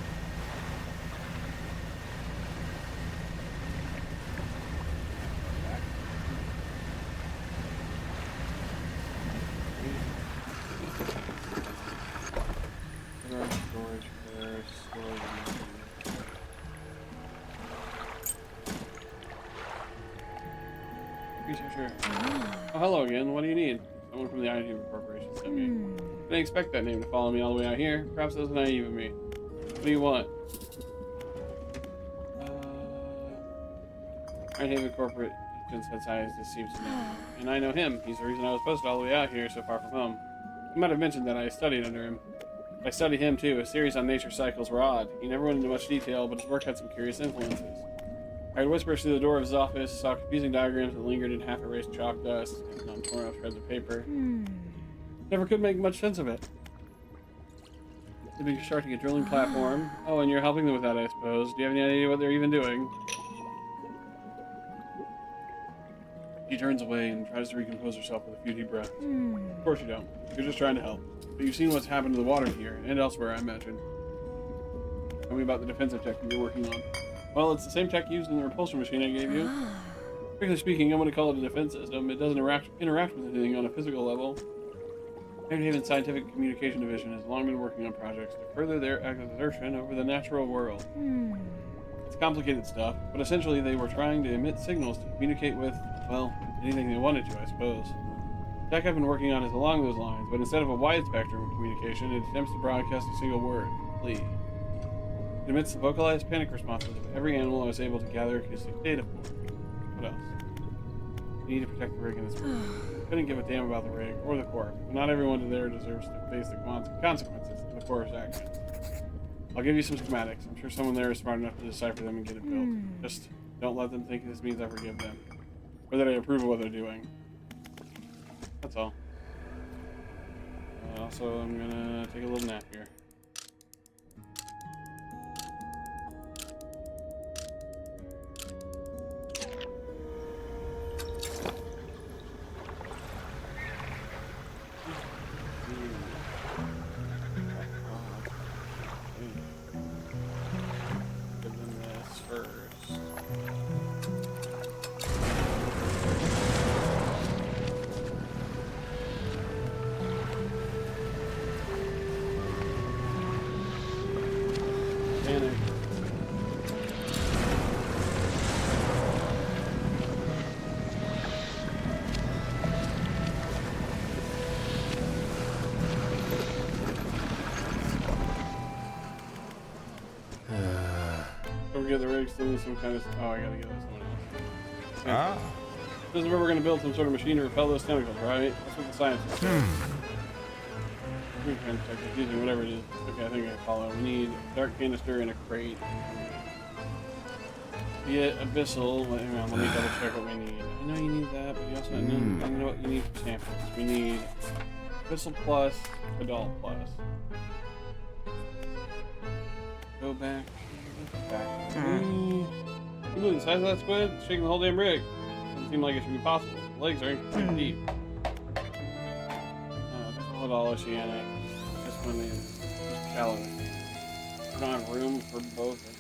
Storage first, storage. Researcher. Oh, hello again. What do you need? Someone from the Ironhaven Corporation sent me. I didn't expect that name to follow me all the way out here. Perhaps that was naive of me. What do you want? Ironhaven Corporate has ties this seems to know. And I know him. He's the reason I was posted all the way out here so far from home. I might have mentioned that I studied under him. I studied him too. His series on nature cycles were odd. He never went into much detail, but his work had some curious influences. I heard whispers through the door of his office, saw confusing diagrams that lingered in half-erased chalk dust and on torn-up shreds of paper. Never could make much sense of it. They've been constructing a drilling platform. Oh, and you're helping them with that, I suppose. Do you have any idea what they're even doing? She turns away and tries to recompose herself with a few deep breaths. Of course you don't. You're just trying to help. But you've seen what's happened to the water here, and elsewhere, I imagine. Tell me about the defensive tech you're working on. Well, it's the same tech used in the repulsion machine I gave you. Strictly speaking, I'm going to call it a defense system. It doesn't interact with anything on a physical level. Havenhaven's Scientific Communication Division has long been working on projects to further their exertion over the natural world. It's complicated stuff, but essentially they were trying to emit signals to communicate with, well, anything they wanted to, I suppose. The tech I've been working on is along those lines, but instead of a wide spectrum of communication, it attempts to broadcast a single word, flee. It emits the vocalized panic responses of every animal I was able to gather acoustic data for. What else? We need to protect the rig in this room. Couldn't give a damn about the rig or the corp, but not everyone there deserves to face the consequences of the corp's actions. I'll give you some schematics. I'm sure someone there is smart enough to decipher them and get it built. Just don't let them think this means I forgive them, or that I approve of what they're doing. That's all. Also, I'm gonna take a little nap here. Get the rig, still need some kind of. Oh, I gotta get this one else. Ah. This is where we're gonna build some sort of machine to repel those chemicals, right? That's what the scientists say. Using whatever it is. Okay, I think I follow. We need a dark canister and a crate. Get abyssal. Hang on, let me double check what we need. I know you need that, but you also know what you need for samples. We need abyssal plus, adult plus. Go back. Ooh, the size of that squid? It's shaking the whole damn rig. Doesn't seem like it should be possible. The legs are incredibly deep. Just hold all oceanic. This one is shallow. We don't have room for both of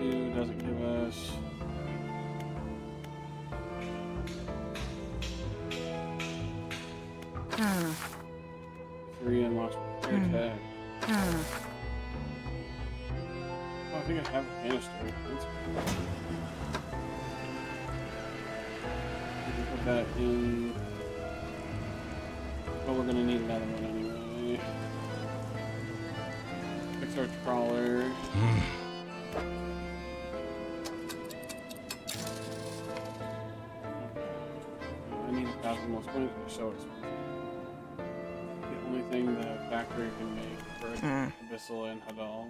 you. 2 doesn't give us. Three unlocks air tag. Oh, I think I have a canister. That's cool. We can put that in. But we're gonna need another one anyway. Fix our trawler. I need 1,000 more spoons to show us. Only thing the factory can make for Abyssal and Hadal.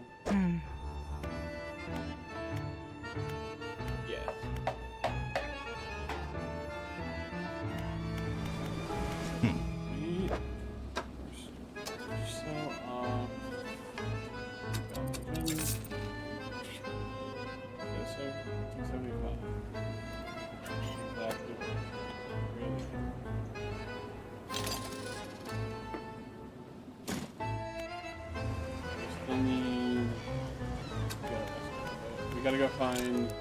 Yes. Sell off. Okay, so 275. Exactly. Really. We gotta go find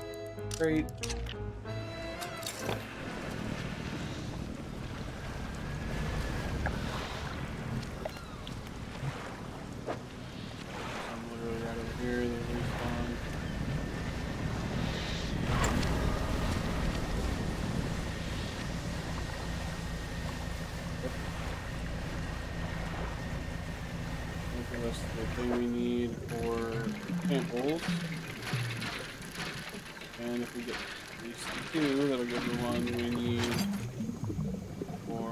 crate. I'm literally right over here. There's a respawn. Give us the thing we need for samples. And if we get at least 2, that'll give the one we need for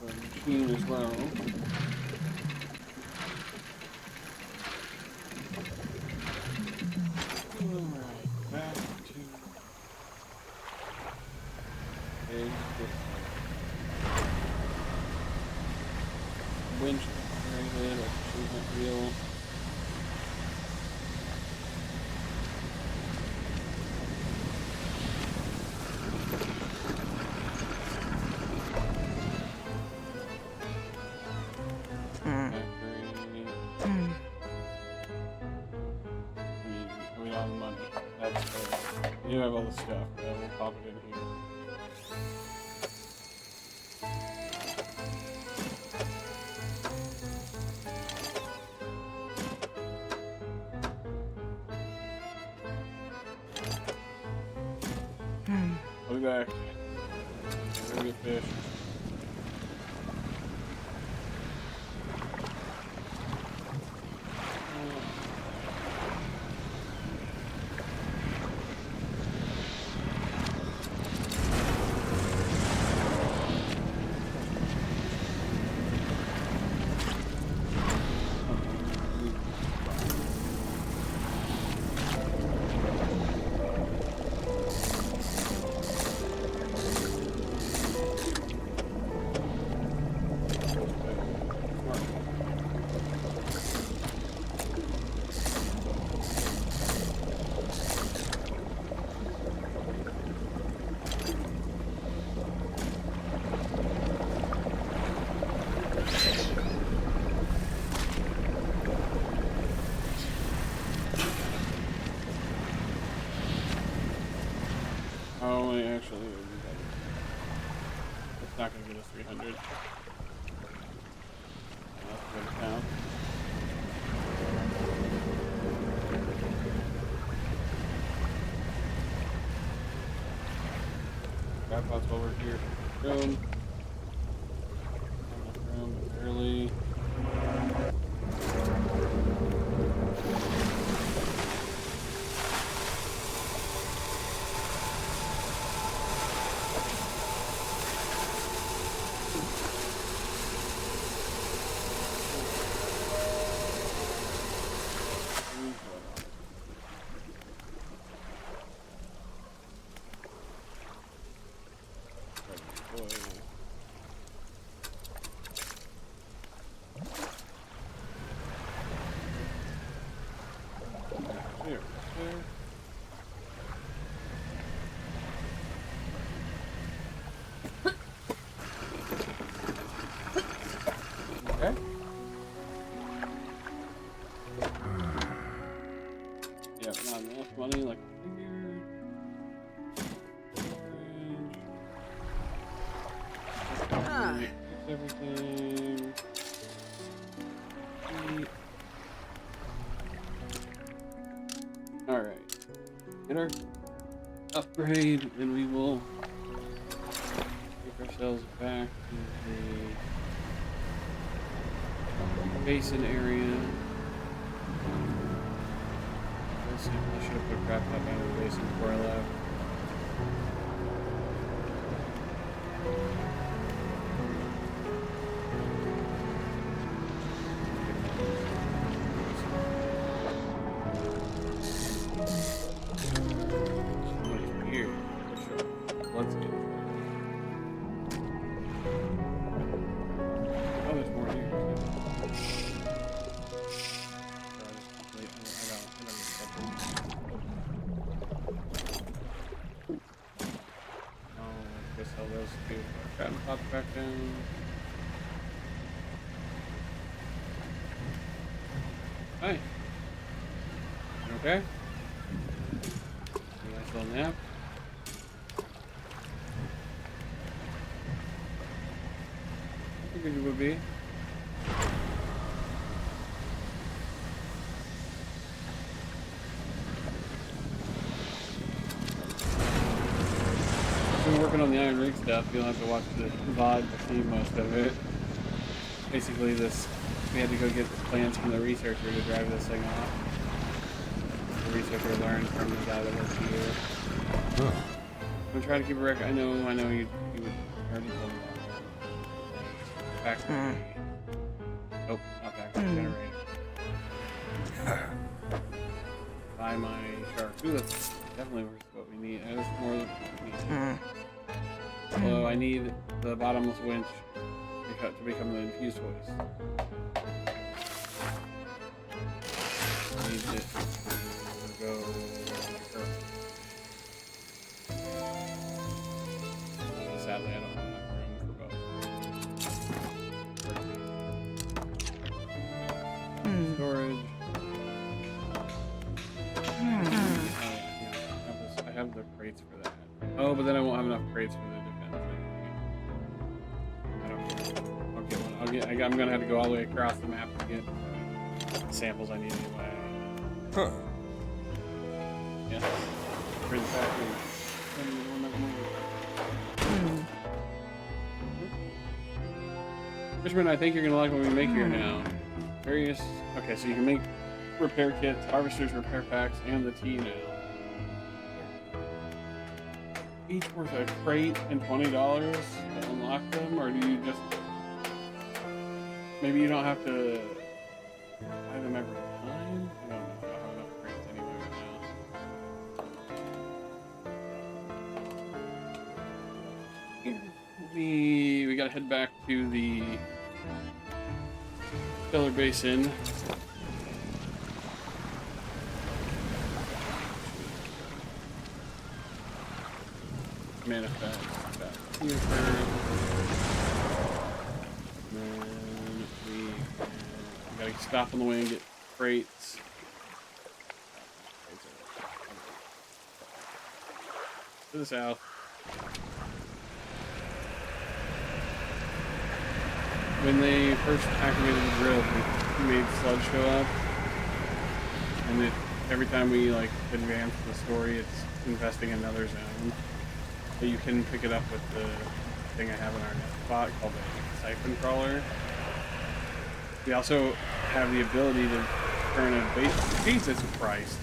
the machine as well. Alright, winch upgraded, like achievement wheel. We have money. That's good. You have all the stuff. We'll pop it in here. I'll be back. We're gonna get fish. Oh, actually, it's not going to get us 300. That's a good count. Grab pots while we're here. Room. Room, barely. Okay. Yeah, not enough money like I figured. Fix everything. Alright. Get our upgrade and we will take ourselves back to the basin area. I should have put crap up out of the basin before I left. Here, for sure. Let's get it. Oh, there's more here. Sell those two. Grab and pop back down. Hi. You okay? A nice little nap. I figured you would be. Been working on the iron rig stuff. You'll have to watch the VOD to see most of it. Basically, we had to go get the plans from the researcher to drive this thing off. The researcher learned from the guy that works here. Huh. I'm trying to keep a record. I know you would already told me that. Factory. Oh, not factory, generator. Buy my shark. Ooh, that's definitely worth what we need. That's more than what we need. So I need the bottomless winch, become the infused voice. Needs it to go. Sadly, I don't have enough room for both. Storage. I have the crates for that. Oh, but then I won't have enough crates for the defense. I'll get one. I'm gonna have to go all the way across the map to get the samples I need anyway. Huh. Yes. For the factory. Richmond, I think you're gonna like what we make here now. Various. Okay, so you can make repair kits, harvesters, repair packs, and the tea now. Each worth a crate and $20 to unlock them, or do you just maybe you don't have to buy them every time? I don't know if I have enough crates anyway right now. We gotta head back to the Stellar Basin. Manifest back here first. And then we gotta stop on the way and get crates. To the south. When they first activated the drill, we made sludge show up. And every time we like advance the story, it's investing another zone. But you can pick it up with the thing I have in our net spot called the siphon crawler. We also have the ability to turn a base. Jesus Christ!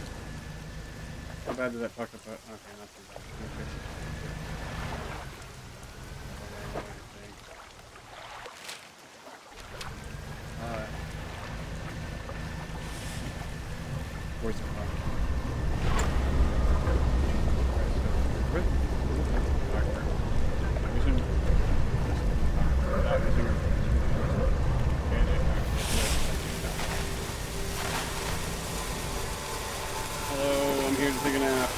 How bad did that fuck up? Okay, not too bad. Where's the fuck? Hello, I'm here to take a nap.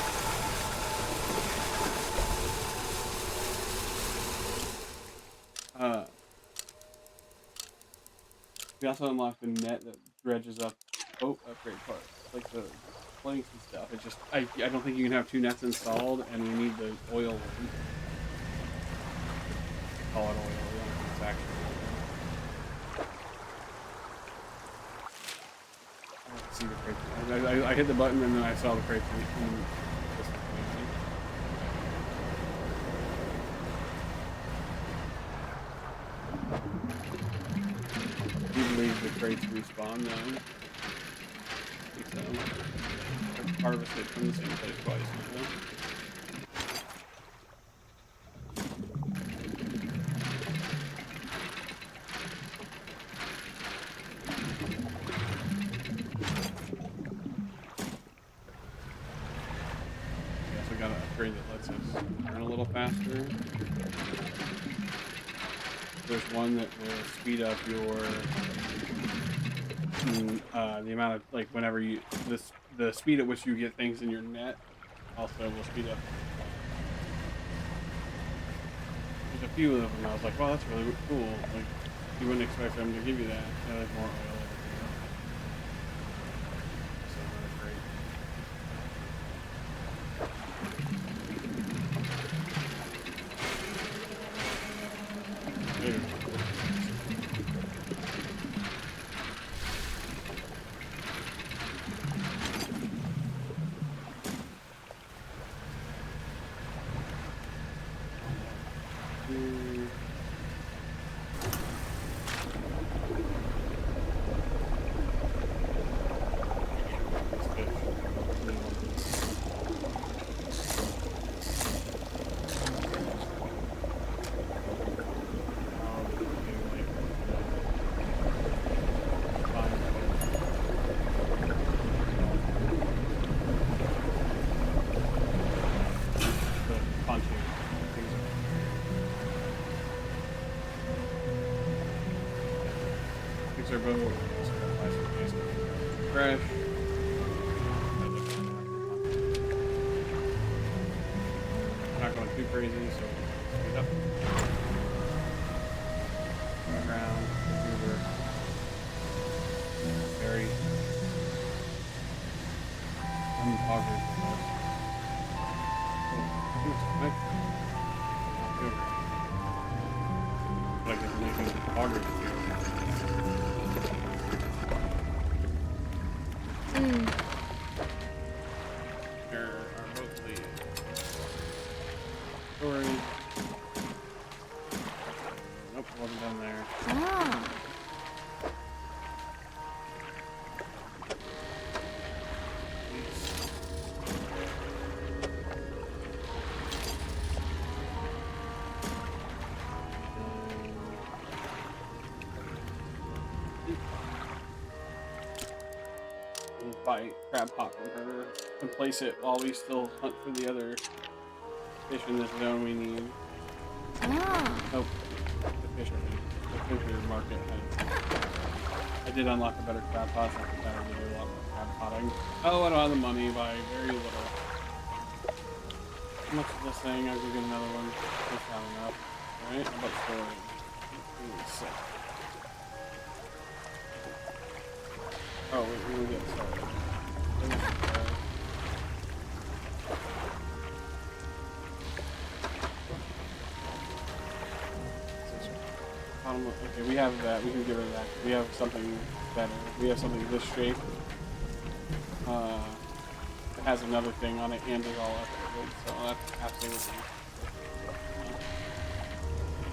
We also unlocked the net that dredges up. Oh, upgrade part. Like the planks and stuff. It's just I don't think you can have two nets installed, and we need the oil one. Call it oil. It's actually I don't see the crates. I hit the button and then I saw the crates. Do you believe the crates respawn though? I think so. I've harvested from the same place twice now. We also got an upgrade that lets us turn a little faster. There's one that will speed up your the amount of like whenever you the speed at which you get things in your net also will speed up. There's a few of them and I was like, wow, that's really cool. Like you wouldn't expect them to give you that. There's more oil. So that's great. fix our boat. Fresh. Not going too crazy, so speed up. Around, maneuver. Very unpoggers with us. Oh, it's like it's making poggers here. There are mostly stories. Nope, wasn't done there. Ah. Buy crab pot from her and place it while we still hunt for the other fish in this zone we need. Ah. Nope. The fisher market has. I did unlock a better crab pot, so I can kind of do a lot more crab potting. Oh, I don't have the money by very little. How much is this thing? I'll go get another one. Just not enough. Alright, how about storing? Sick. Oh, wait, we'll get started. Okay, we have that. We can get rid of that. We have something better. We have something this shape. It has another thing on it and is all upgraded, so that's absolutely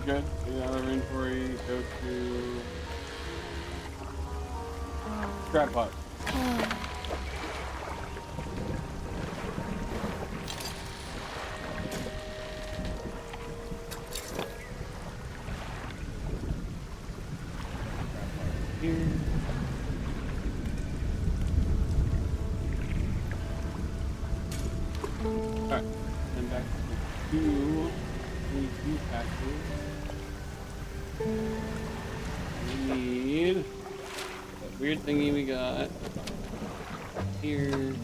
good. Get out of our inventory. Go to crab pot. Here. Alright, and back to the two patches. We need that weird thingy we got here.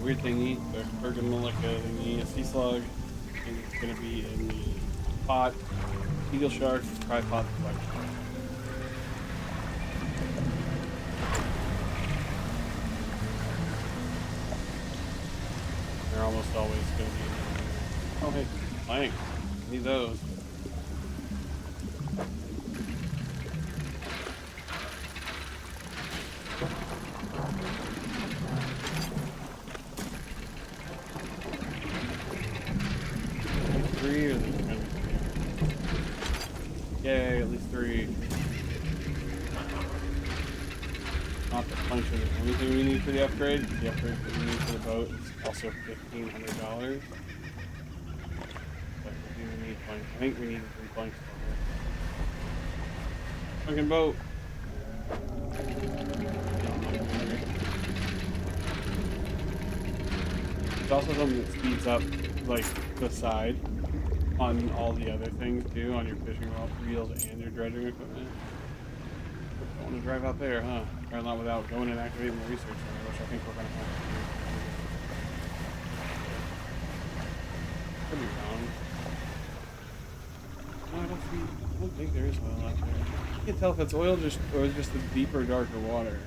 Weird thingy, the Bergamolica thingy, a sea slug, and it's gonna be in the pot, eagle shark, tripod collection. They're almost always gonna be in there. Oh hey, plank. Need those. Three or at least three. Yay, at least three. Not the punch of the only thing we need for the upgrade. The upgrade that we need for the boat is also $1,500. But we do need planks. I think we need 3 planks for it. Fucking boat. It's also something that speeds up like the side on all the other things too, on your fishing reels and your dredging equipment. Don't want to drive out there, huh? Or not without going and activating the research center, which I think we're gonna have to do. Could be wrong. No, I don't think there is oil out there. I can't tell if it's oil or just the deeper, darker water.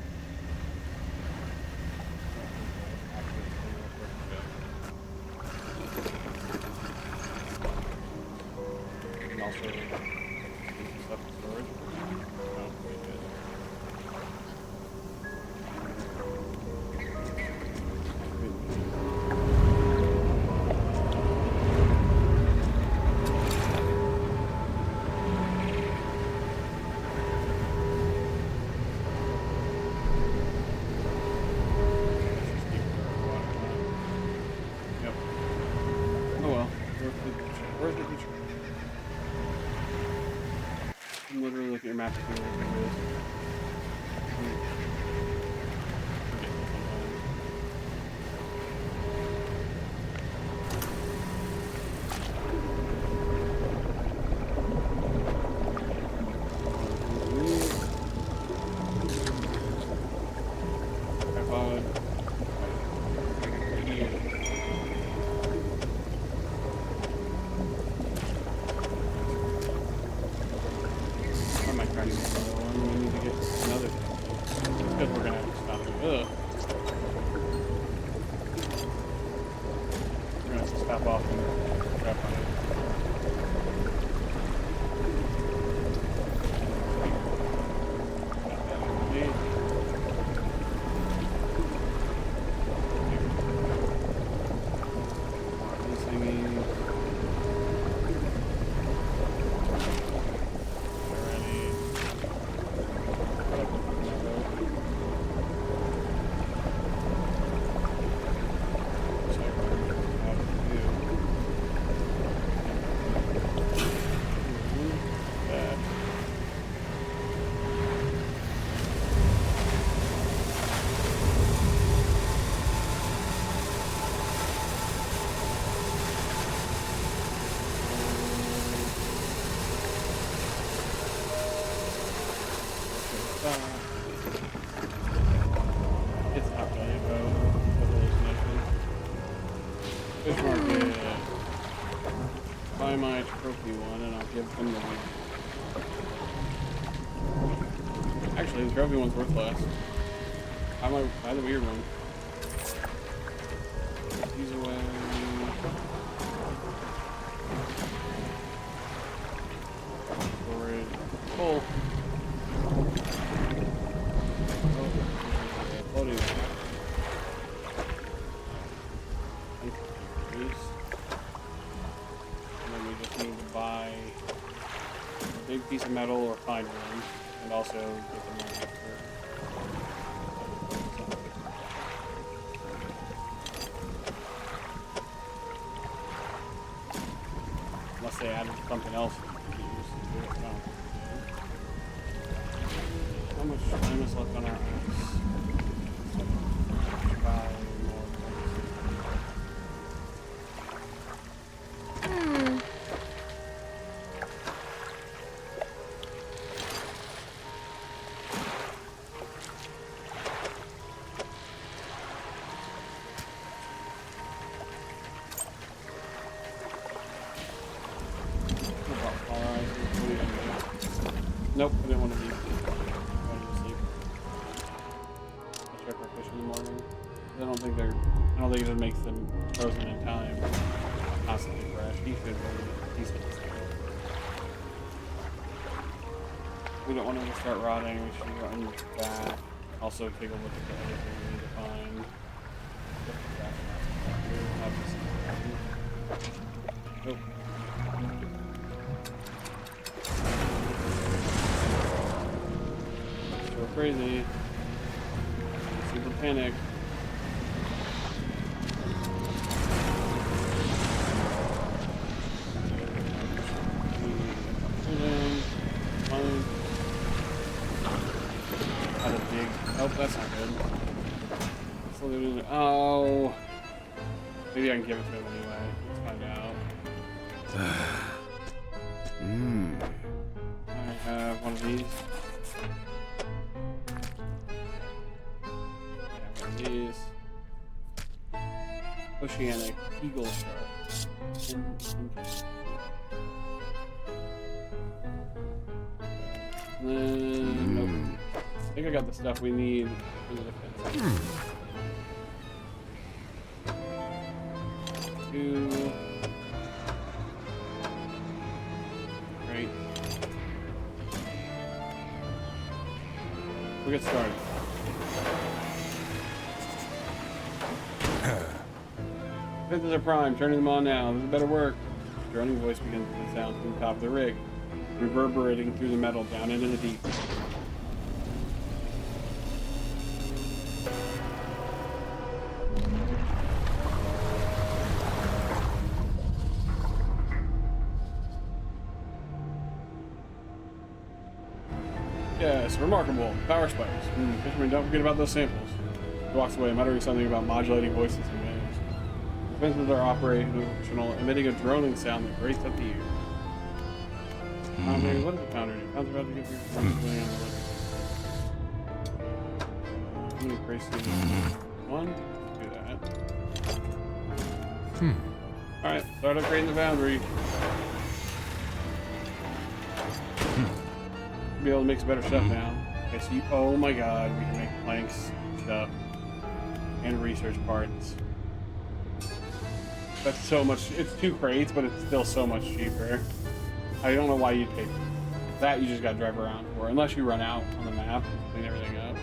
And also stuff in storage. Oh, pretty good. I'm literally looking at your map to see where it is. trap on it. It's not really about the hallucination. Fish market. Buy my trophy one and I'll give them the one. Actually, the trophy one's worth less. I might buy the weird one. These away. Storage. Full. Loading. And then we just need to buy a big piece of metal or find one, and also get the money for unless they added something else that we could use to do it. No. How much time is left on our ice? Buy more Nope, I didn't want to leave. I wanted to sleep. I'll check our fish in the morning. I don't think it just makes them frozen in time. Constantly fresh. He should be decent. We don't want them to start rotting. We should run back. Also take a look at the other thing we need to find. Nope. Crazy. Super panic. Had a big. Oh, that's not good. Oh. Maybe I can give it to him anyway. Let's find out. I have one of these. Is oceanic eagle shark. Nope. I think I got the stuff we need for the defense. Two. Great. We'll get started. Defenses are prime, turning them on now. This is better work. A droning voice begins to sound from the top of the rig, reverberating through the metal down into the deep. Yes, remarkable. Power spikes. Fisherman, don't forget about those samples. He walks away, muttering something about modulating voices and waves. Defenses are operational, emitting a droning sound that grates up the ear. Foundry, what does the foundry do? Foundry's about to get your swing on the list. How many crazy one? Let's do that. Alright, start upgrading the foundry. Be able to make some better stuff now. Okay, so oh my god, we can make planks, stuff, and research parts. That's so much. It's 2 crates, but it's still so much cheaper. I don't know why you'd pay that. You just got to drive around for, unless you run out on the map and clean everything up.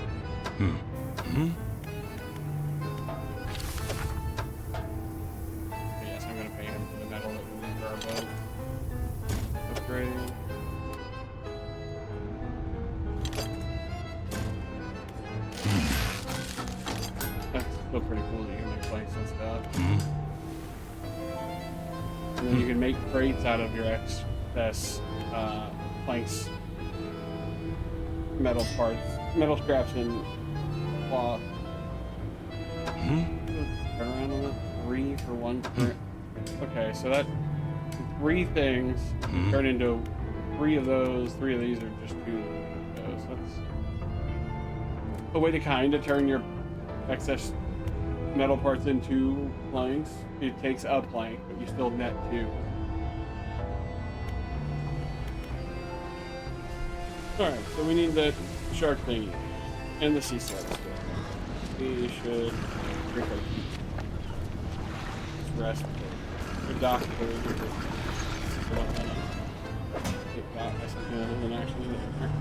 Yes, I'm gonna pay him for the metal that we need for our boat. Upgrade. That's still pretty cool that you can make planks and stuff. And then you can make crates out of your excess planks, metal parts, metal scraps, and cloth. Turn around on that. 3 for 1 crate. Okay, so that 3 things turn into 3 of those. 3 of these are just 2 of those. That's a way to kind of turn your excess metal parts into planks. It takes a plank, but you still net 2. Alright, so we need the shark thingy and the sea sled. We should drink our tea. Just rest. Good dock. Get caught by something other than actually there.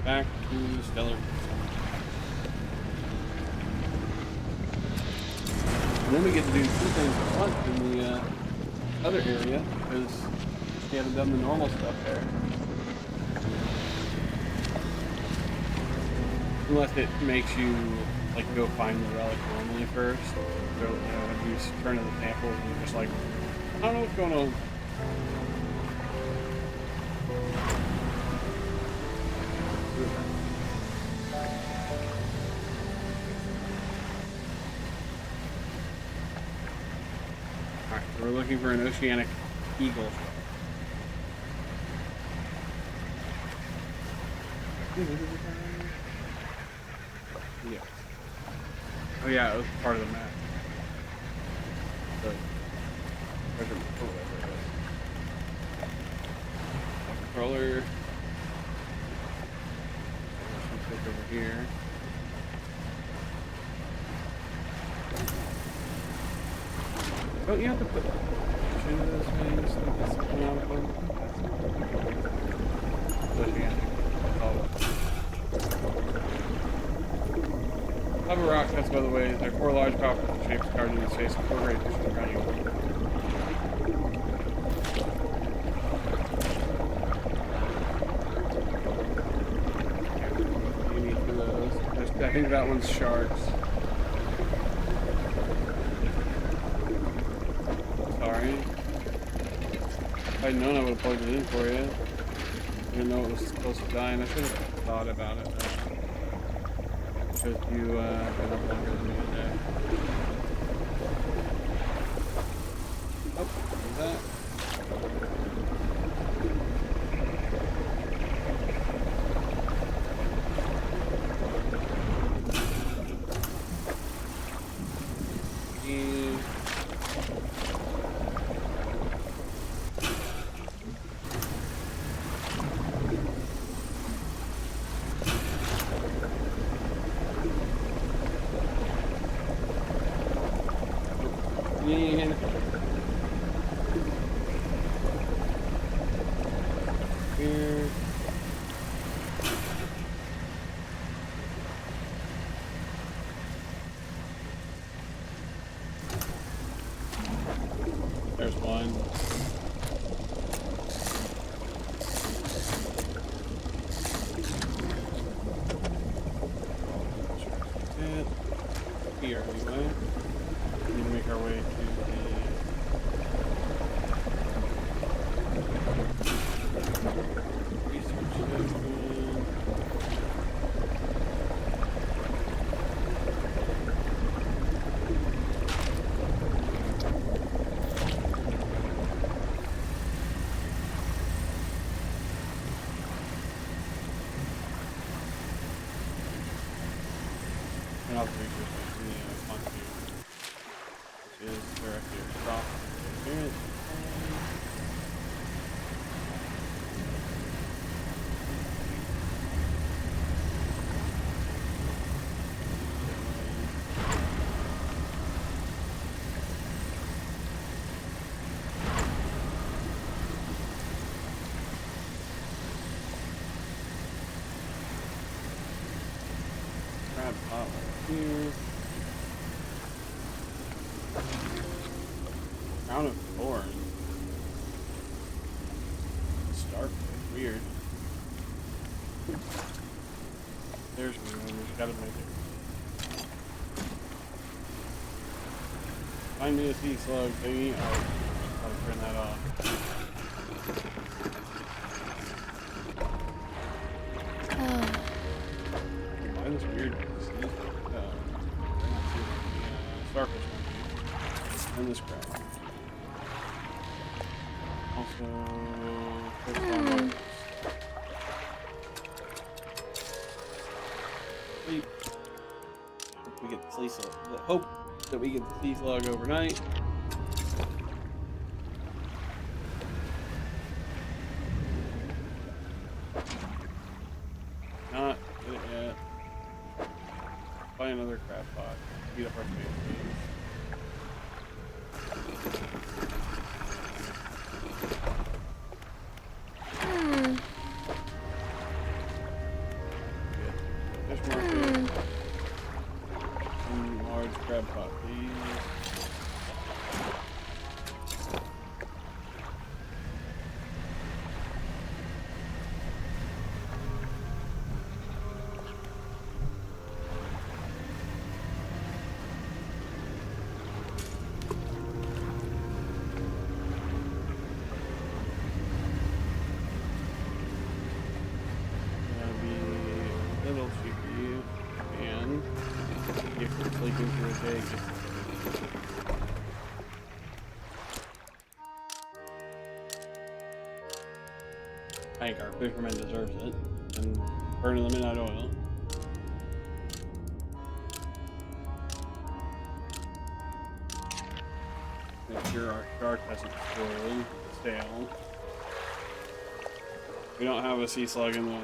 Back to Stellar. And then we get to do 2 things at once in the other area, because we haven't done the normal stuff there. Unless it makes you like go find the relic normally first. So when you turn to the temple and you're just like, I don't know what's going on. Alright, so we're looking for an oceanic eagle. Yeah. Oh yeah, it was part of the map. So, controller. Click over here. Don't you have to put into those things to get something out of them? Lava rock cuts by the way. There are 4 large powerful shapes carved in the face of 4 great fishes running. You need for those. I think that one's sharks. Sorry. If I'd known, I would have plugged it in for you. I didn't know it was supposed to die, and I should have thought about it. Because you been up longer than me today. Oh, what is that? There's one. Here anyway. We need to make our way to the research station. And I'll research the fun which is directly across the experience. Find me a sea slug thingy. Oh, I'll turn that off. Why this weird starfish monkey and this crab. Also, sleep. Hope we get the sea slug. Hope that we get the sea slug overnight. Not get it yet. Buy another crab pot. Beat up our face. Fish market. Some large crab pot, please. Sleeping through a day. I think our fisherman deserves it. And burning the midnight oil. Make sure our shark hasn't spoiled, stale. We don't have a sea slug in the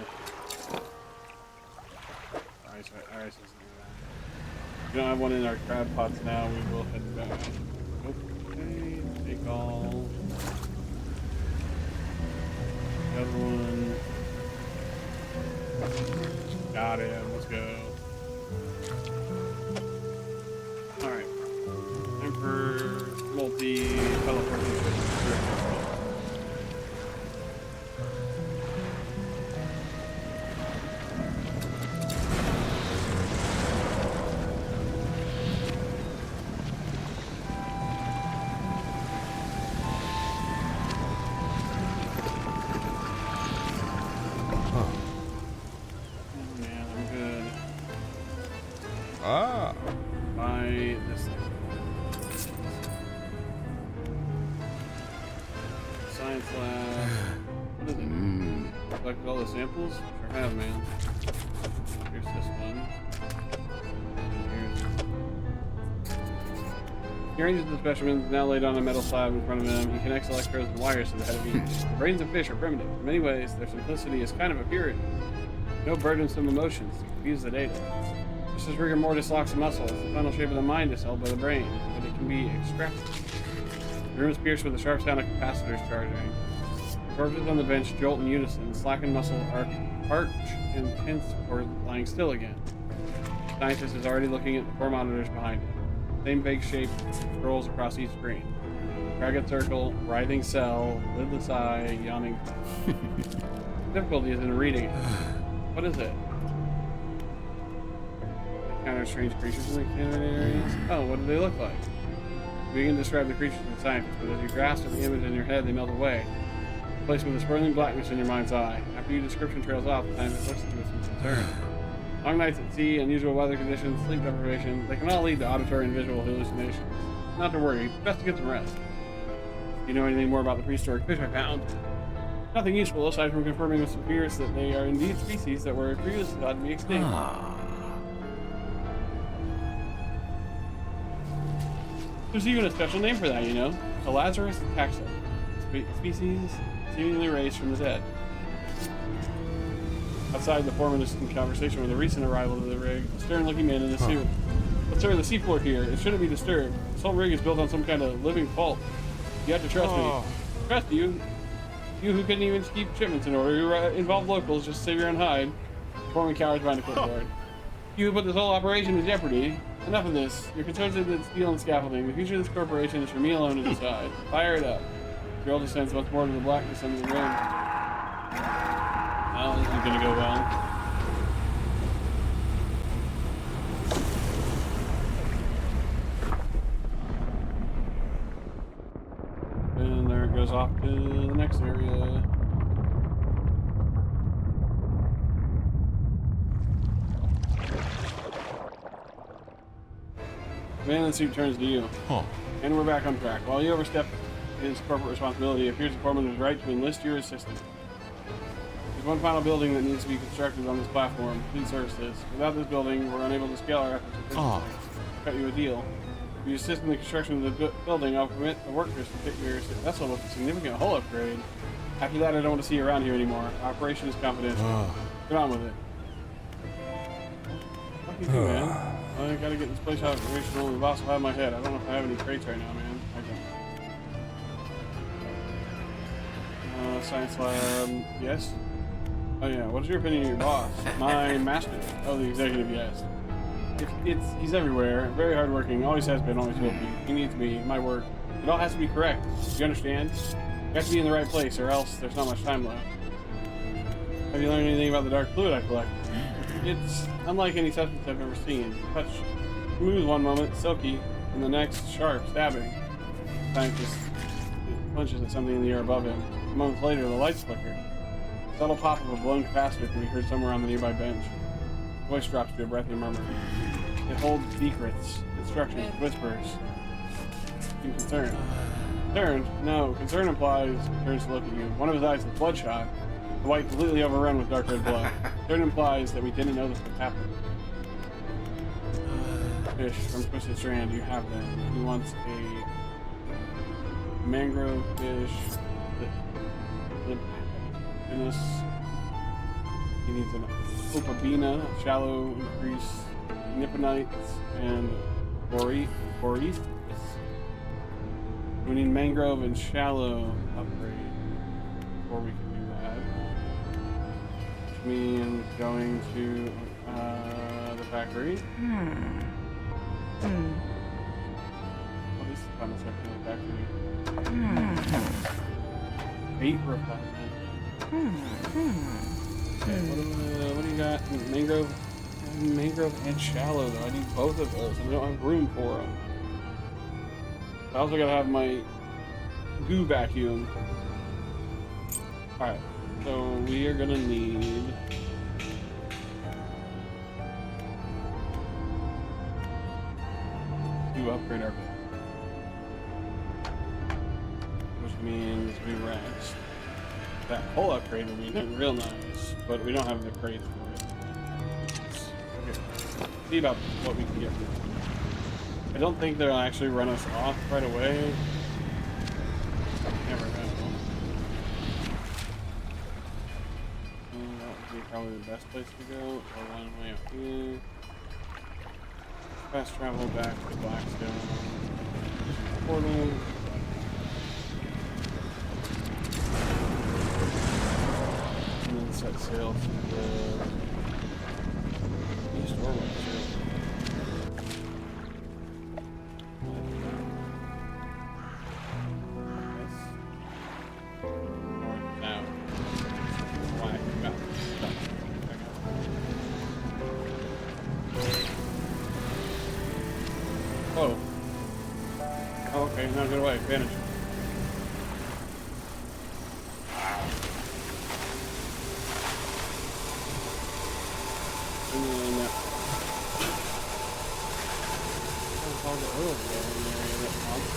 ice isn't we don't have one in our crab pots now, we will head back. Okay, take all. The other one. Got him, let's go. Alright. Time for multi-teleportation. Buy this thing. Science lab. What is it? Collected all the samples? Sure have, man. Here's this one. He arranges the specimens, now laid on a metal slab in front of him. He connects electrodes and wires to the head of each. The brains of fish are primitive. In many ways, their simplicity is kind of a purity. No burdensome emotions to confuse the data. Just as rigor mortis locks the muscles, the final shape of the mind is held by the brain, but it can be extracted. The room is pierced with the sharp sound of capacitors charging. Corpses on the bench jolt in unison, slackened muscles arch and tense or lying still again. The scientist is already looking at the 4 monitors behind him. Same vague shape scrolls across each screen. Ragged circle, writhing cell, lidless eye, yawning. Difficulty is in reading it. What is it? Encounter strange creatures in the contaminated areas. Oh, what do they look like? You begin to describe the creatures to the scientist, but as you grasp the image in your head, they melt away, replaced with a swirling blackness in your mind's eye. After your description trails off, the scientist looks at you with some concern. Long nights at sea, unusual weather conditions, sleep deprivation, they can all lead to auditory and visual hallucinations. Not to worry, best to get some rest. Do you know anything more about the prehistoric fish I found? Nothing useful, aside from confirming with some fears that they are indeed species that were previously thought to be extinct. There's even a special name for that, you know? A Lazarus taxa. Species seemingly raised from the dead. Outside, the foreman is in conversation with a recent arrival to the rig, a stern-looking man in a suit. But sir, the seafloor here, it shouldn't be disturbed. This whole rig is built on some kind of living fault. You have to trust me. Trust you? You who couldn't even keep shipments in order, you involved locals just to save your own hide. Foreman cowers behind a clipboard. You who put this whole operation in jeopardy. Enough of this. You're concerned with steel and scaffolding. The future of this corporation is for me alone to decide. Fire it up. Drill descends once more to the blackness under the rim. Well, this isn't gonna go well. us off to the next area. Man in the suit turns to you. Huh. And we're back on track. While you overstep his corporate responsibility, it appears the foreman is right to enlist your assistance. There's one final building that needs to be constructed on this platform. Please service this. Without this building, we're unable to scale our efforts efficiently. Cut you a deal. If you assist in the construction of the building, I'll permit the workers to fit your vessel with a significant hull upgrade. After that, I don't want to see you around here anymore. Operation is confidential. Get on with it. Fuck you, man. I gotta get this place operational. The boss will have my head. I don't know if I have any crates right now, man. I don't. Science lab, yes? Oh yeah, what is your opinion of your boss? My master. Oh, the executive, yes. He's everywhere, very hardworking, always has been, always will be. He needs me, my work. It all has to be correct. Do you understand? You have to be in the right place, or else there's not much time left. Have you learned anything about the dark fluid I collect? It's unlike any substance I've ever seen. Touch smooth one moment, silky, and the next sharp, stabbing. Scientist punches at something in the air above him. Moments later, the lights flicker. A subtle pop of a blown capacitor can be heard somewhere on the nearby bench. The voice drops to a breathy murmur. It holds secrets, instructions, whispers. In concern. Concerned? No. Concern implies he turns to look at you. One of his eyes is bloodshot. The white completely overrun with dark red blood. Concern implies that we didn't know this would happen. Fish from Twisted Strand, you have them. He wants a mangrove fish. Goodness. He needs an opabina, shallow increase, nipponites, and boreas. We need mangrove and shallow upgrade before we can do that. Which means going to the factory. What is the final section of the factory? Bait refinement. Okay, what do you got? Mangrove and shallow though. I need both of those. I don't have room for them. I also gotta have my goo vacuum. Alright, so we are gonna need to upgrade our bed. Which means we rest. That whole upgrade will be real nice, but we don't have the crates for it. Okay. See about what we can get from it. I don't think they'll actually run us off right away. Never know. That would be probably the best place to go. Or one way up here. Fast travel back to Blackstone. Portal. And then set sail to the east or west. Okay, now get away. Vanish. And then all the oil in the area that pumps.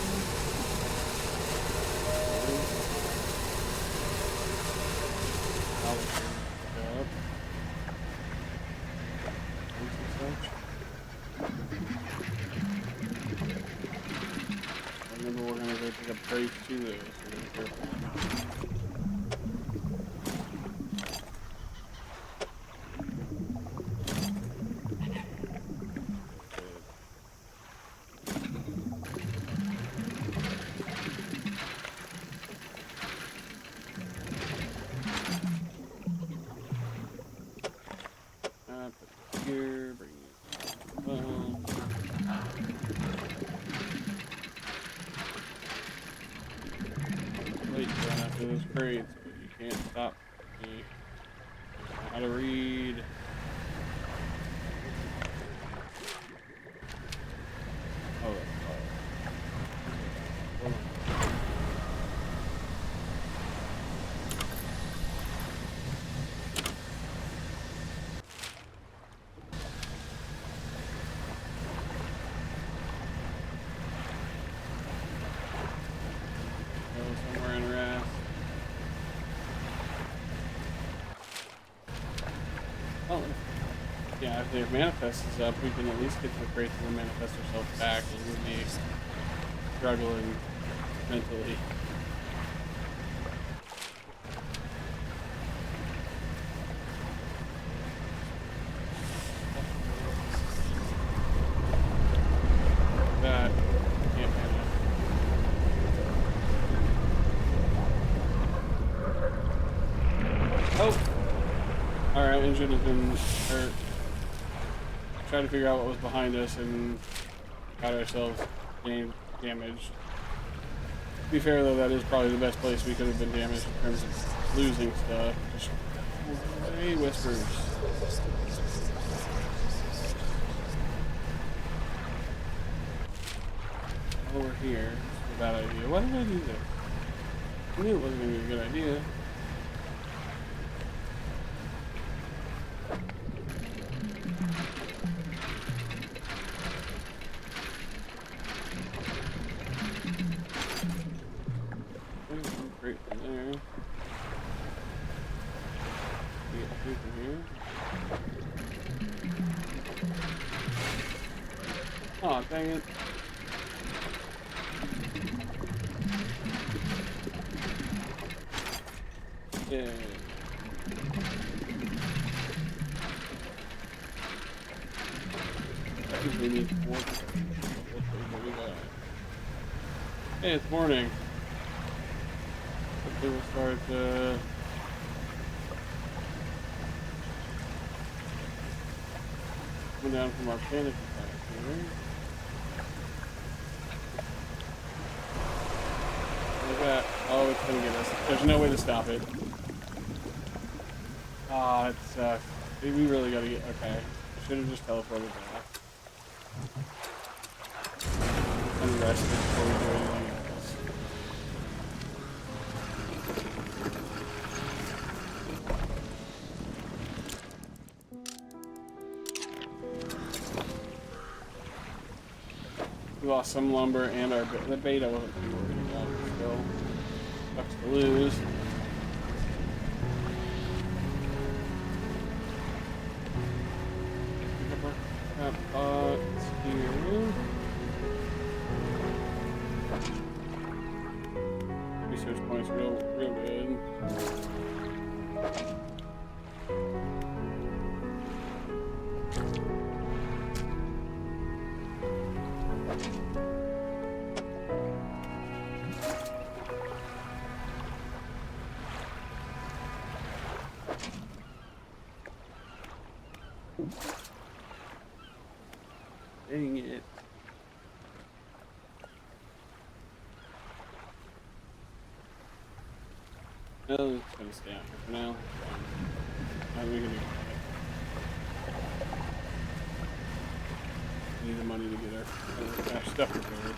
Remember, we're gonna go take a break to this. So be careful. Put it here, bring it down. Wait, run after those crates, but you can't stop me. I don't know how to read. Oh, that's if their manifest is up, we can at least get to the crates and then manifest ourselves back, and we'll be struggling mentally. That can't manage. Oh! Alright, engine has been hurt. Tried to figure out what was behind us and got ourselves damaged. To be fair though, that is probably the best place we could have been damaged in terms of losing stuff. Just hey, whispers. Over here. This is a bad idea. Why did I do this? I knew it wasn't going to be a good idea. Great from there. Get through from here. Aw, dang it. Yeah. I think we need more. Hey, it's morning. Hopefully we'll start coming down from our panic attack here. Look at that. Oh, it's gonna get us. There's no way to stop it. Ah, it sucks. We really gotta get. Okay. Should have just teleported back. And rested before we do anything else. We lost some lumber and our the bait I wasn't too worried about. Still, sucks to lose. Here. Research points real good. Dang it. No, it's gonna stay out here for now. How are we gonna do it? We need the money to get our stuff repaired.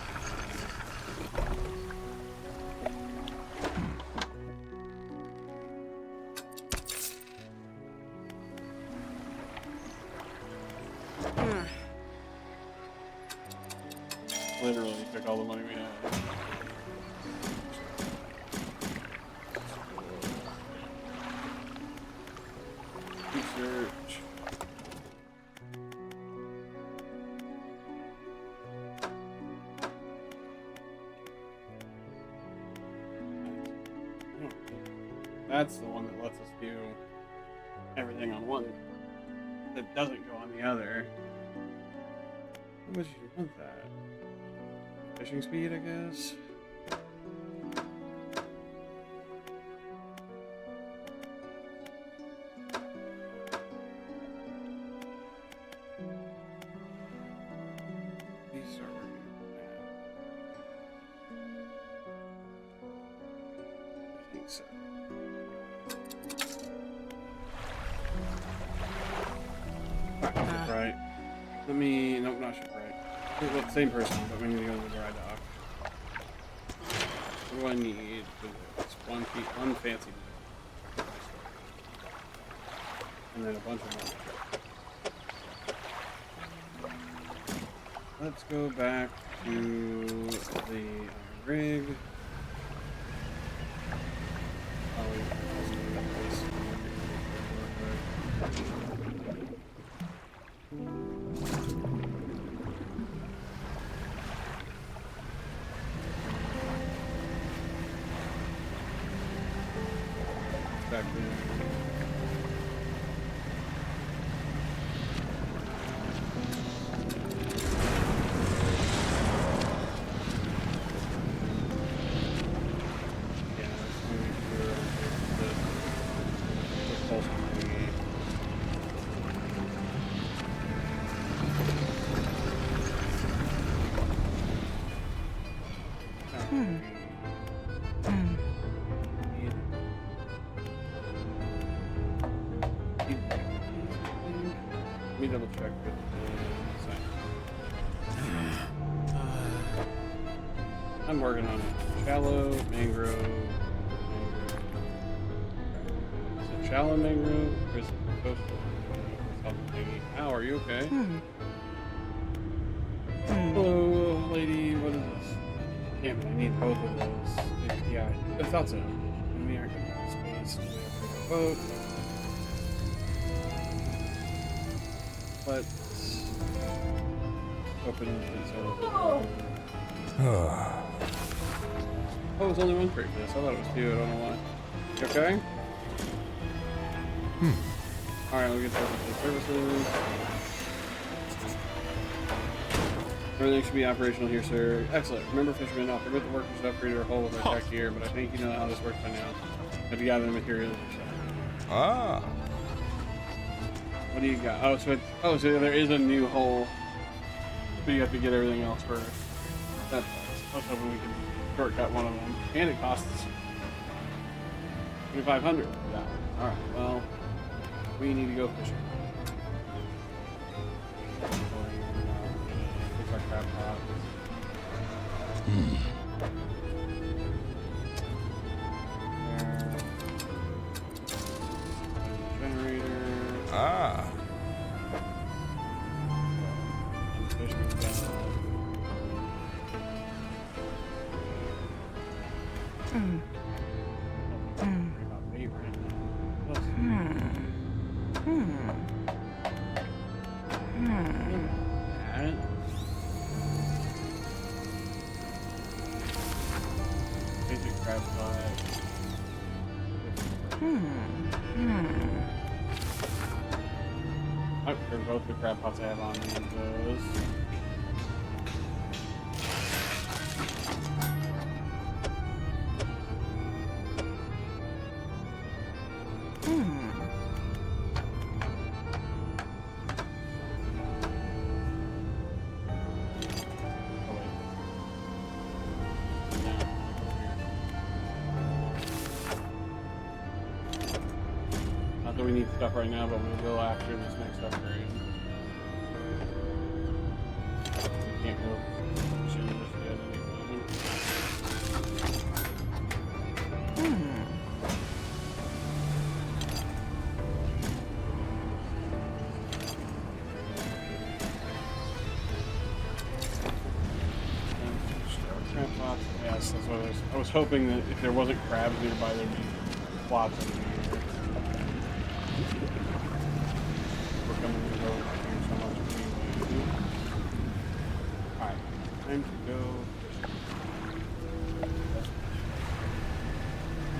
Literally took all the money we had. Research. That's the one that lets us do everything on one that doesn't go on the other. How much do you want that? Fishing speed, I guess. These are working bad. I think so. Right. Let me. Nope, not shipwright. Well, same person, but we need to go to the dry dock. What do I need for this? One fancy bit. And then a bunch of money. Let's go back to the rig. Oh, Let me double check with the I'm working on it. Shallow mangrove. Is it shallow mangrove or is it coastal? Ow, are you okay? Hello, lady. What is this? Damn it, I need both of those. Yeah, I thought so. And we aren't getting space to boat. Let's open it so. Oh, it's only one crate for this. I thought it was two. I don't know why. You okay? Alright, we'll get started with the services. Everything should be operational here, sir. Excellent. Remember, fishermen, I'll permit the workers to upgrade our hull with our tech gear, but I think you know how this works by now. Have you gathered the materials yourself? Ah. What do you got? Oh, so there is a new hull, but you have to get everything else first. That's nice. I was hoping we can shortcut one of them, and it costs 2,500 for that one. All right. Well, we need to go fishing. Fix our crab pots. Generator. Ah. Fish me down. About bait right now. What else? That. Basic crab pot. Oh, there's both the crab pots I have on these. Those. Not that we need stuff right now, but we will after this next upgrade. We can't go shooting just yet anyway. Yes, that's what I was hoping that if there wasn't crabs nearby, there'd be lots of them here. We're coming to go here so much anyway. Alright, time to go fishing.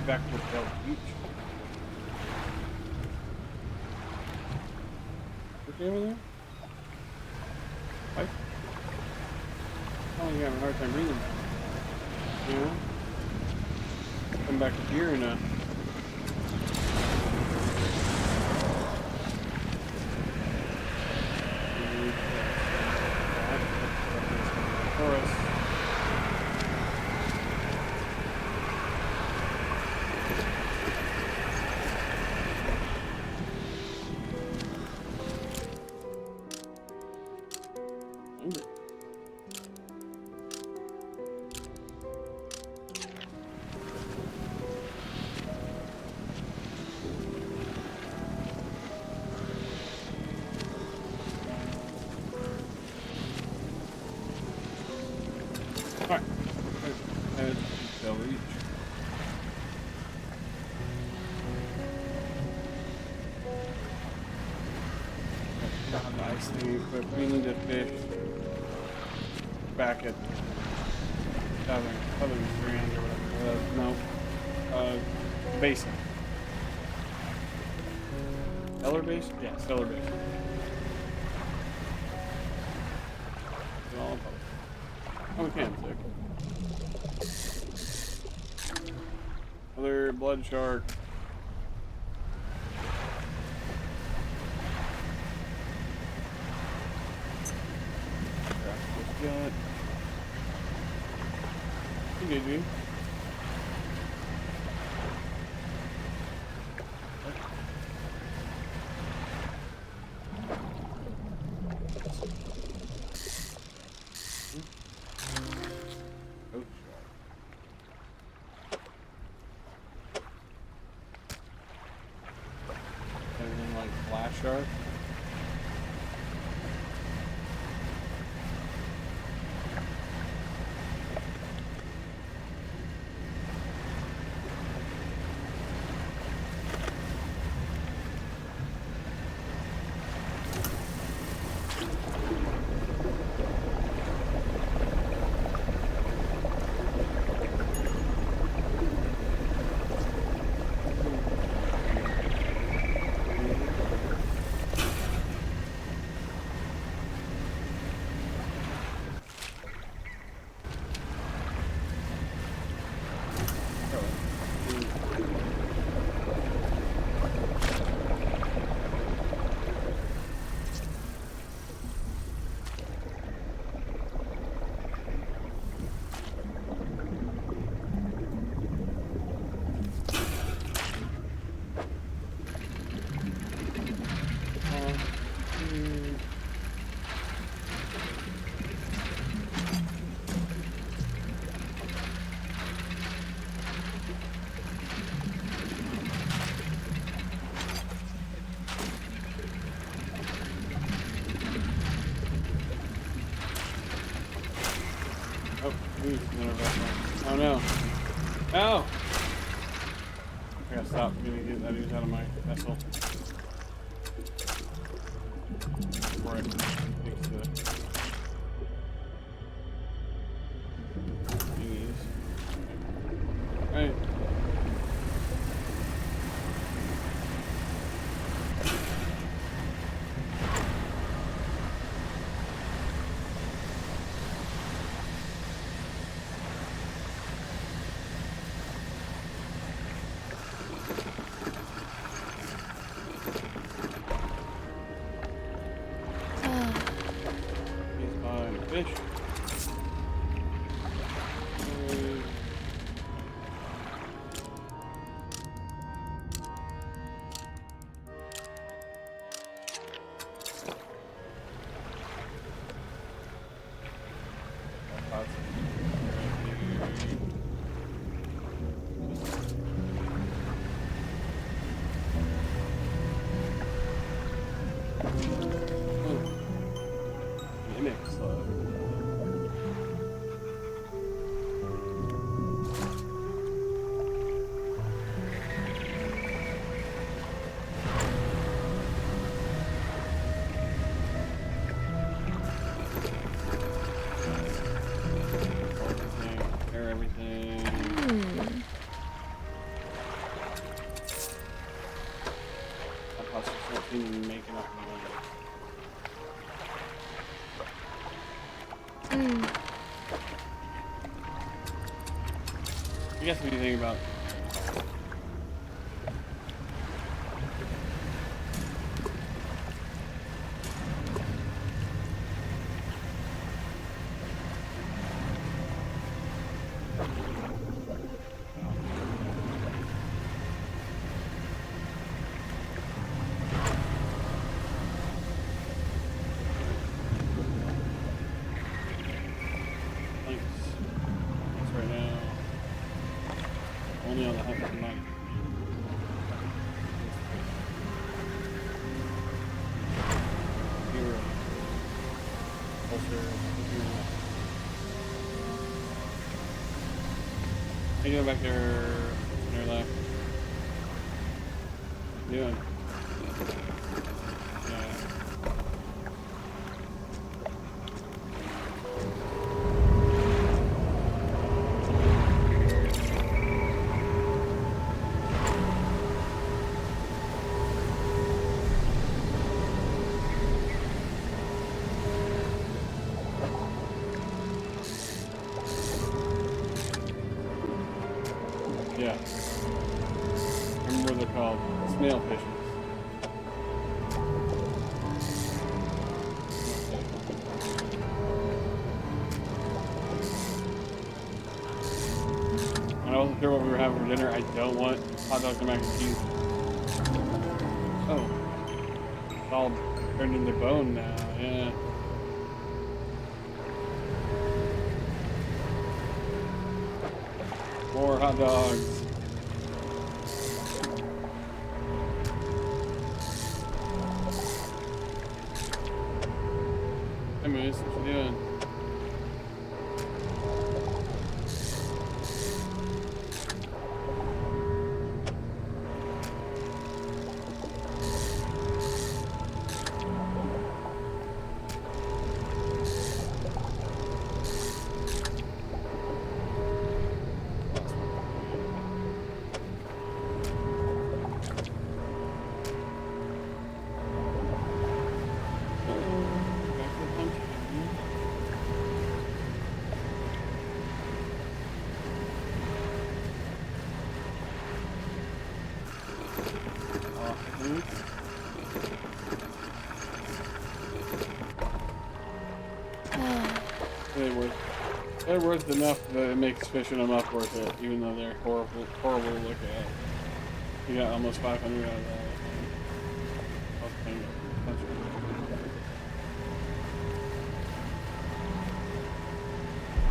Back to the beach. Okay over there? What? Oh, you're having a hard time breathing. Yeah. Come back up here and for us. Alright, head to reach. Not nice thing, but we need to fish back at Southern Strand or whatever. Basin. Stellar Basin? Yeah, Stellar Basin. It's all public. Oh, we can, sick. Another blood shark. Gigi. Anything like flash shark? Oh no. Oh! I gotta stop. I'm gonna get that ooze out of my vessel. Before it takes the thingies. Right. Fish. Mimic slug. Making up I guess what do you think about right now? Only on the hunt for money. Hero. Closer. How you doing back there on your left? What are you doing? Yeah. I remember what they're called. Snail fishes. wasn't sure what we were having for dinner. I don't want hot dogs and mac and cheese. Oh. It's all turned into bone now, yeah. More hot dogs. Hey Moose, what you doing? They're worth enough that it makes fishing them up worth it, even though they're horrible to look at. You got almost 500 out of that.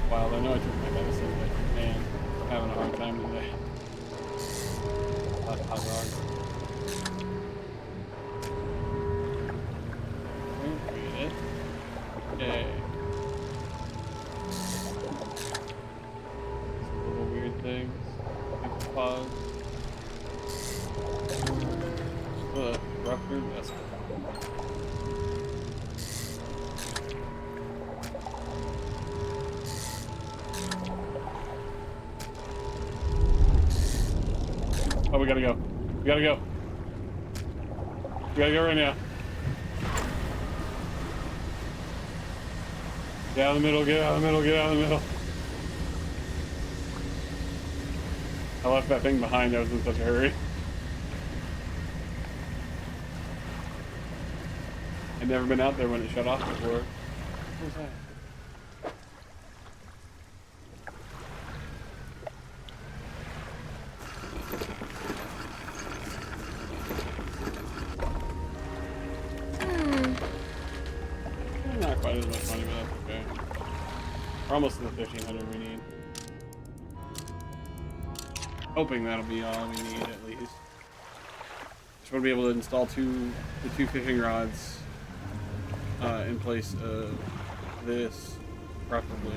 Wild, I know I took my medicine, but man, I'm having a hard time today. Hot dog. Read it. Okay. Things. Pause. Ruptured vessel. Oh, we gotta go. We gotta go. We gotta go right now. Get out of the middle, get out of the middle, get out of the middle. I left that thing behind. I was in such a hurry. I'd never been out there when it shut off before. What was that? Not quite as much money, but that's okay. We're almost to the 1,500 we need. Hoping that'll be all we need at least. Just want to be able to install the two fishing rods in place of this, preferably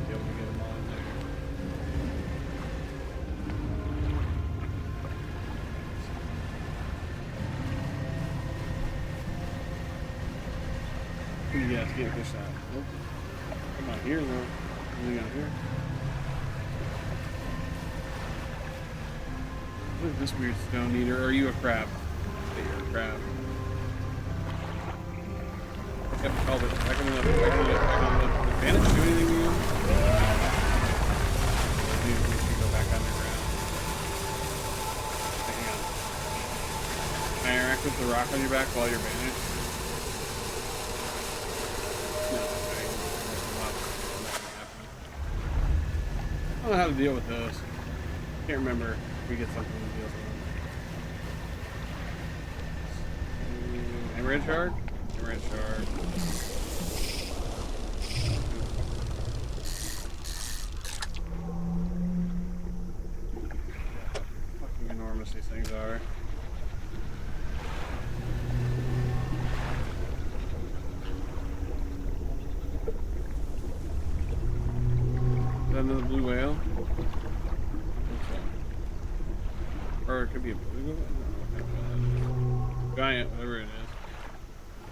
be able to get them all in there. Yes, can't fish that. Nope. Come on here though. Anything out here? What is this weird stone eater? Are you a crab? Okay, you're a crab. Yep, called it. Back on the left, back on the left, back on the left. Does Vanish do anything to you? You need to go back underground. Hang on. Can I interact with the rock on your back while you're banished? No, okay. I don't know how to deal with those. Can't remember. We get something to deal with. Emerald shard? Emerald shard. Fucking enormous these things are. Is that another blue whale? Or it could be a blue whale? No, giant, whatever it is.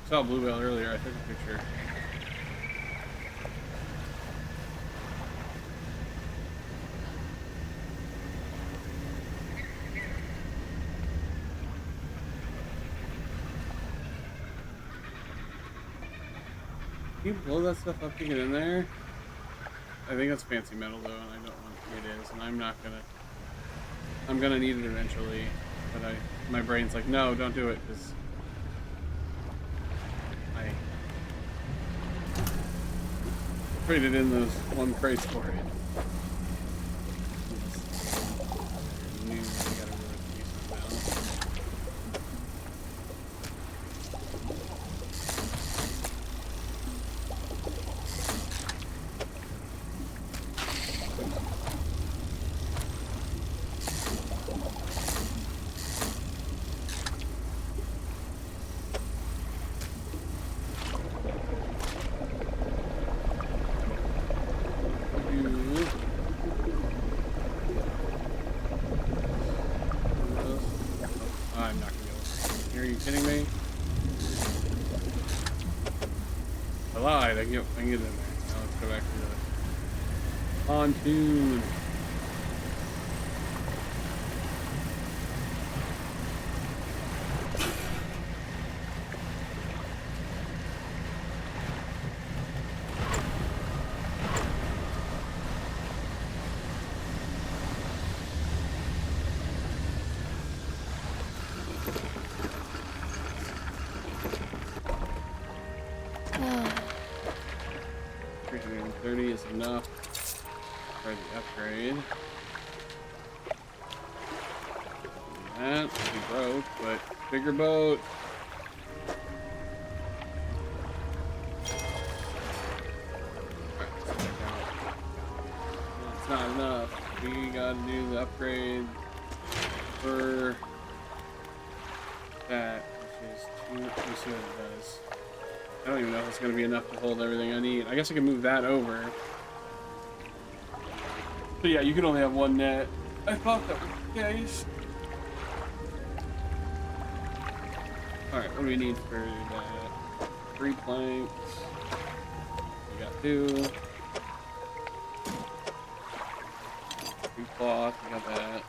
I saw a blue whale earlier, I took a picture. Can you blow that stuff up to get in there? I think that's fancy metal though, and I don't want it is, and I'm gonna need it eventually, but my brain's like, no, don't do it, because I traded in those one crates for it. I'm not gonna be able to. Are you kidding me? I lied. I can get in there. Now let's go back to the pontoon. Is enough for the upgrade. That we broke, but bigger boat. Alright, let's check out. It's not enough. We gotta do the upgrade for that, which is two. Let me see what it does. I don't even know if it's going to be enough to hold everything I need. I guess I can move that over. But yeah, you can only have one net. I thought that was the case. Alright, what do we need for that? 3 planks. We got 2. 3 cloth, we got that.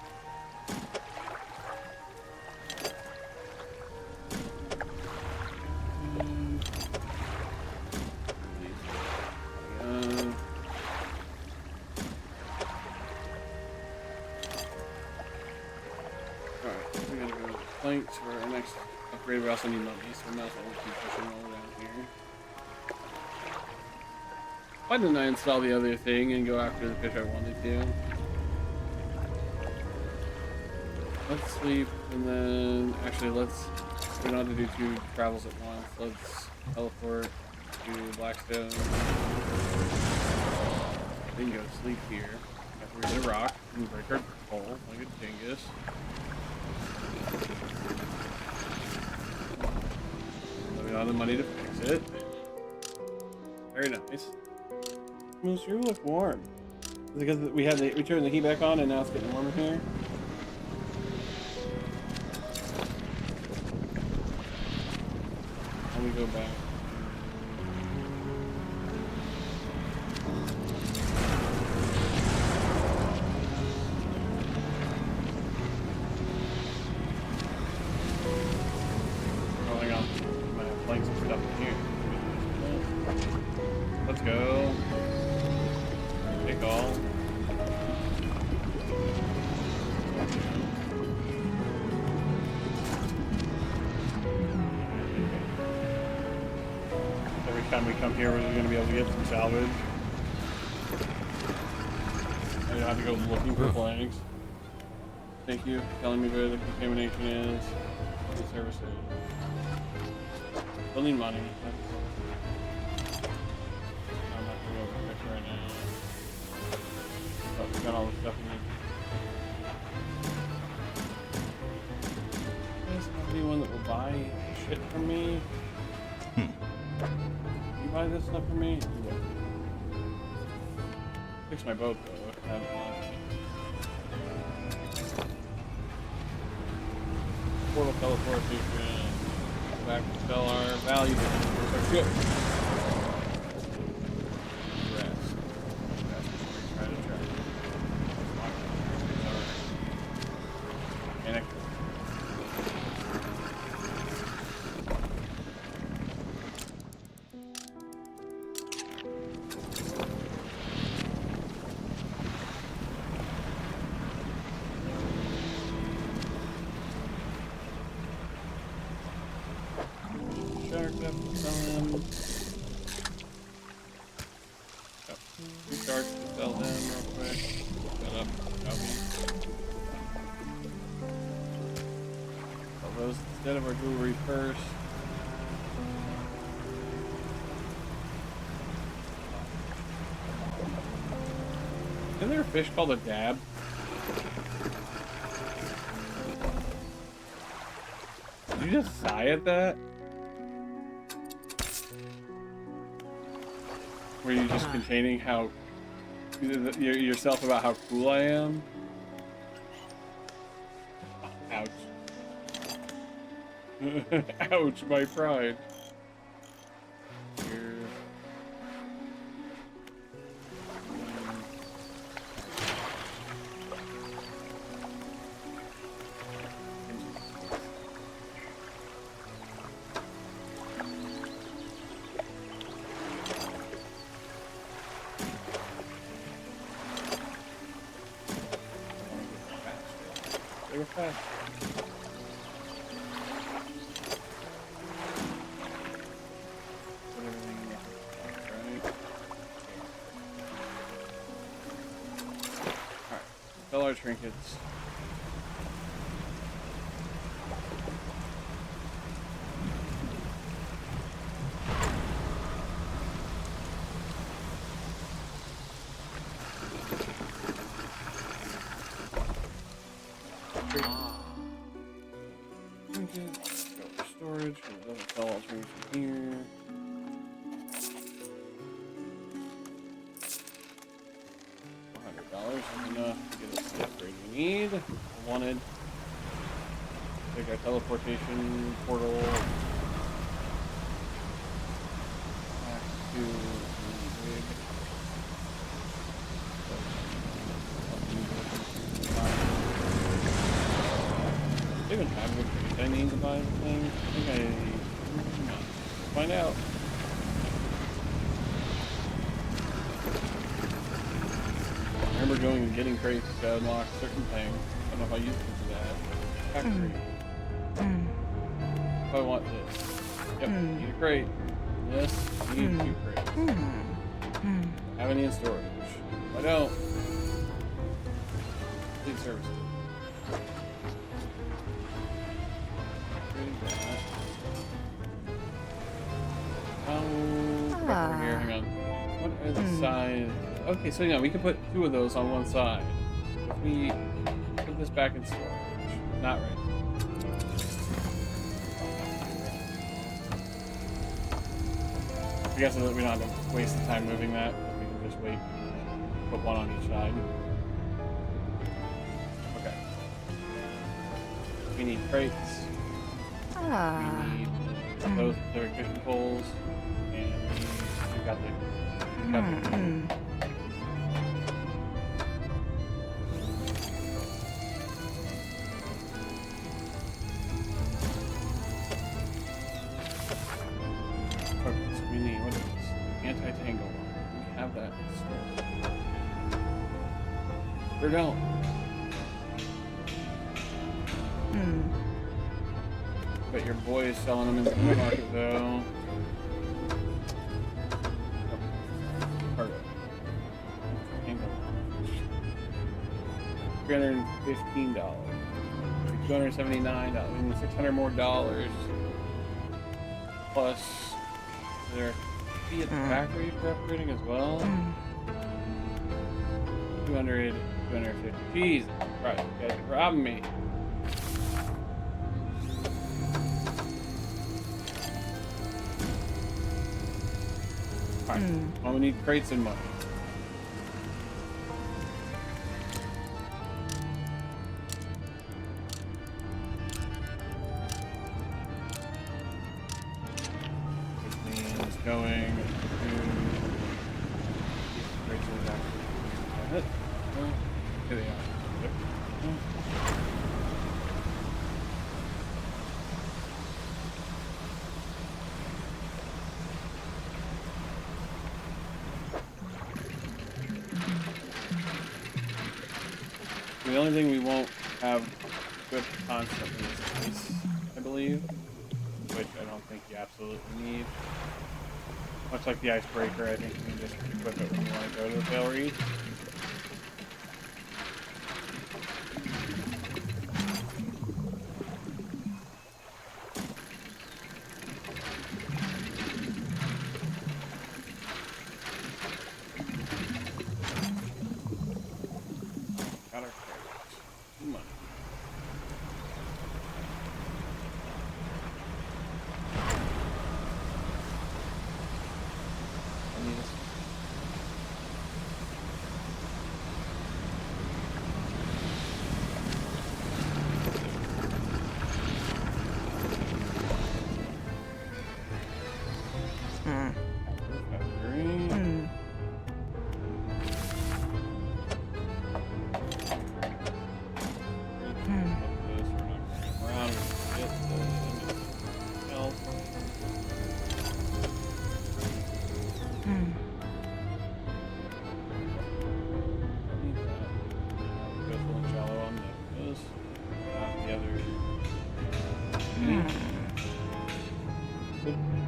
For our next upgrade, we also need money, so we might as well keep pushing all down here. Why didn't I install the other thing and go after the fish I wanted to? Let's sleep, and then actually we don't have to do 2 travels at once. Let's teleport to Blackstone. Then go to sleep here. After we hit a rock and break our pole like a dingus. We don't have the money to fix it. Very nice. This room looks warm. Is it because we turned the heat back on and now it's getting warmer here? Let me go back. Let's go. Take all. Every time we come here, we're going to be able to get some salvage. I don't have to go looking for flags. Thank you for telling me where the contamination is. The services. We'll need money. I'm not gonna go over the picture right now. But we got all the stuff we need. There's anyone that will buy shit from me. You buy this stuff from me? You will. Fix my boat though. If I have one. Portal teleportation. Back to sell our value. Our ship. Rest. Try to track. Panic. Instead of our jewelry first. Isn't there a fish called a dab? Did you just sigh at that? Were you just containing how yourself about how cool I am. Ouch. Ouch, my pride. Here. They were fast. Put everything in the box, right? Alright. Fill our trinkets. Trinkets. Go for storage. It doesn't sell all trinkets from here. $400 is enough to get us the upgrade we need. I wanted. Take our teleportation portal back to the rig. Do I even have the crate I need to buy the thing? I think I no. Find out. I remember going and getting crates to unlock certain things. I don't know if I used them for that. Factory. If I want this. Yep, need a crate. This, need 2 crates. Don't have any in storage. If I don't, complete service. Right here, hang on. What are the size? Okay, so yeah, we can put 2 of those on one side. If we put this back in storage, not right. I guess that we don't have to waste the time moving that. We can just wait, put 1 on each side. Okay. We need crates. We need those they're fishing poles, and we got the okay, so we need, what is this? Anti-tangle lock. We have that stored. Or don't. But your boy is selling them in the supermarket though. Cargo. $315. $279. I mean, $600 more dollars. Plus, is there a fee at the factory for upgrading as well? 200, 250. Jesus Christ, you guys are robbing me. Alright, well, we need crates and money. Which means going to crates is actually here they are. Yep. The only thing we won't have equipped constantly is ice, I believe, which I don't think you absolutely need. Much like the icebreaker, I think you can just equip it when you want to go to the Pale Reef. Got our credits. Money. I need this.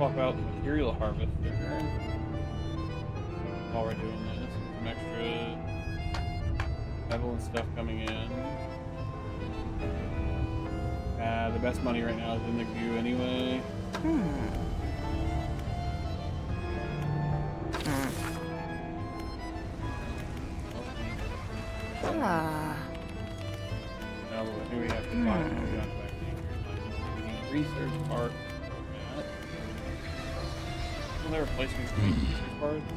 swap out the material harvester while we're doing this. Some extra metal and stuff coming in. The best money right now is in the goo anyway. Ah. Now I think we have to buy it. We need research part. Will they replace me with research parts?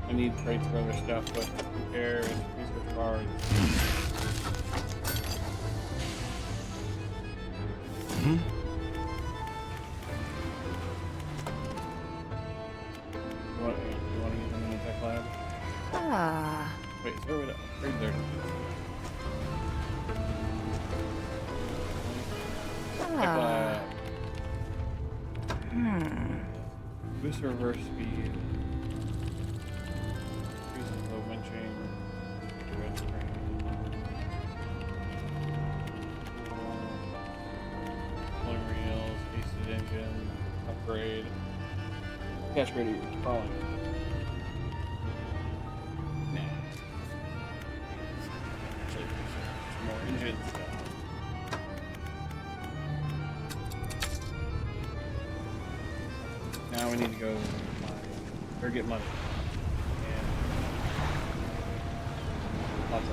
I need crates for other stuff, but who cares? Research cards. You want to use them in the tech lab? Ah. Wait, is there a way to upgrade there? Tech lab. Boost reverse speed. Increases low winching. Red screen. Pulling reels. Boosted engine. Upgrade. Catch ready. Crawling. Nah. Actually, some more engine stuff. Now we need to go or get money. And lots of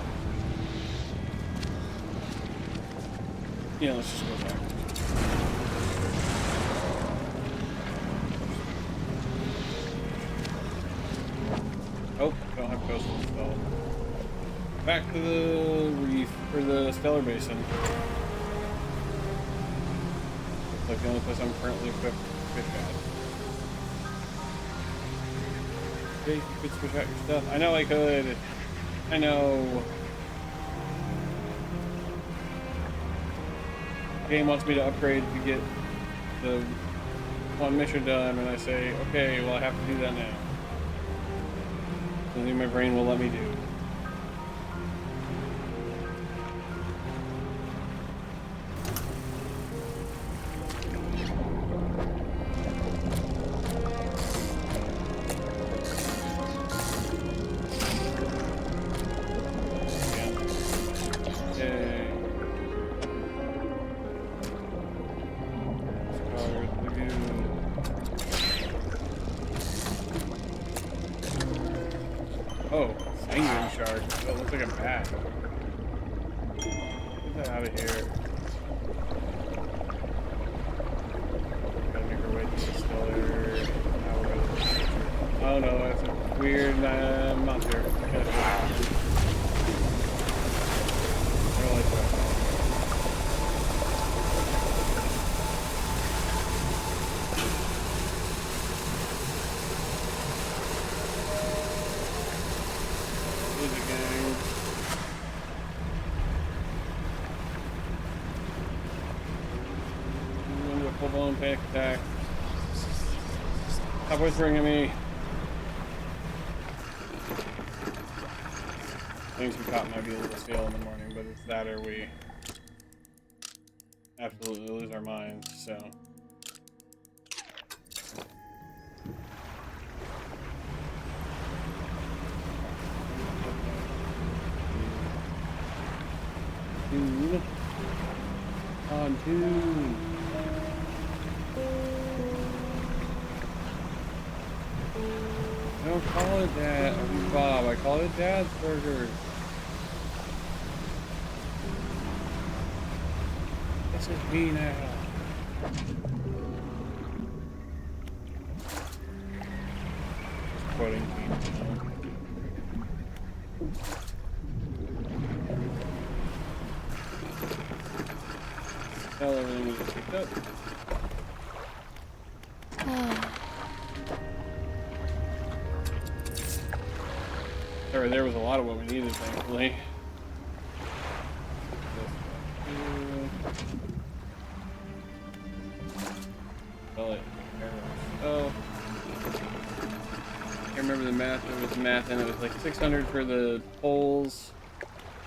yeah, let's just go back. Oh, don't have coastal installed. Back to the reef or the stellar basin. Looks like the only place I'm currently equipped to fish at. You could switch out your stuff. I know I could. I know. The game wants me to upgrade to get the one mission done, and I say, okay, well I have to do that now. Something my brain will let me do. Oh, sanguine shark. Oh, it looks like a bat. Get that out of here. Gotta make our way to the stellar. Now we're gonna... Oh no, that's a weird monster. I don't like that. Full-blown panic attack. Stop whispering at me. Things we caught might be a little stale in the morning, but it's that or we absolutely lose our minds, so. Tune. On tune. I don't call it that. I'm Bob. I call it Dad's Burgers. This is me now. Just quoting me now. Tell everything is picked up. There was a lot of what we needed, thankfully. can't remember the math. There was math, and it was like 600 for the poles,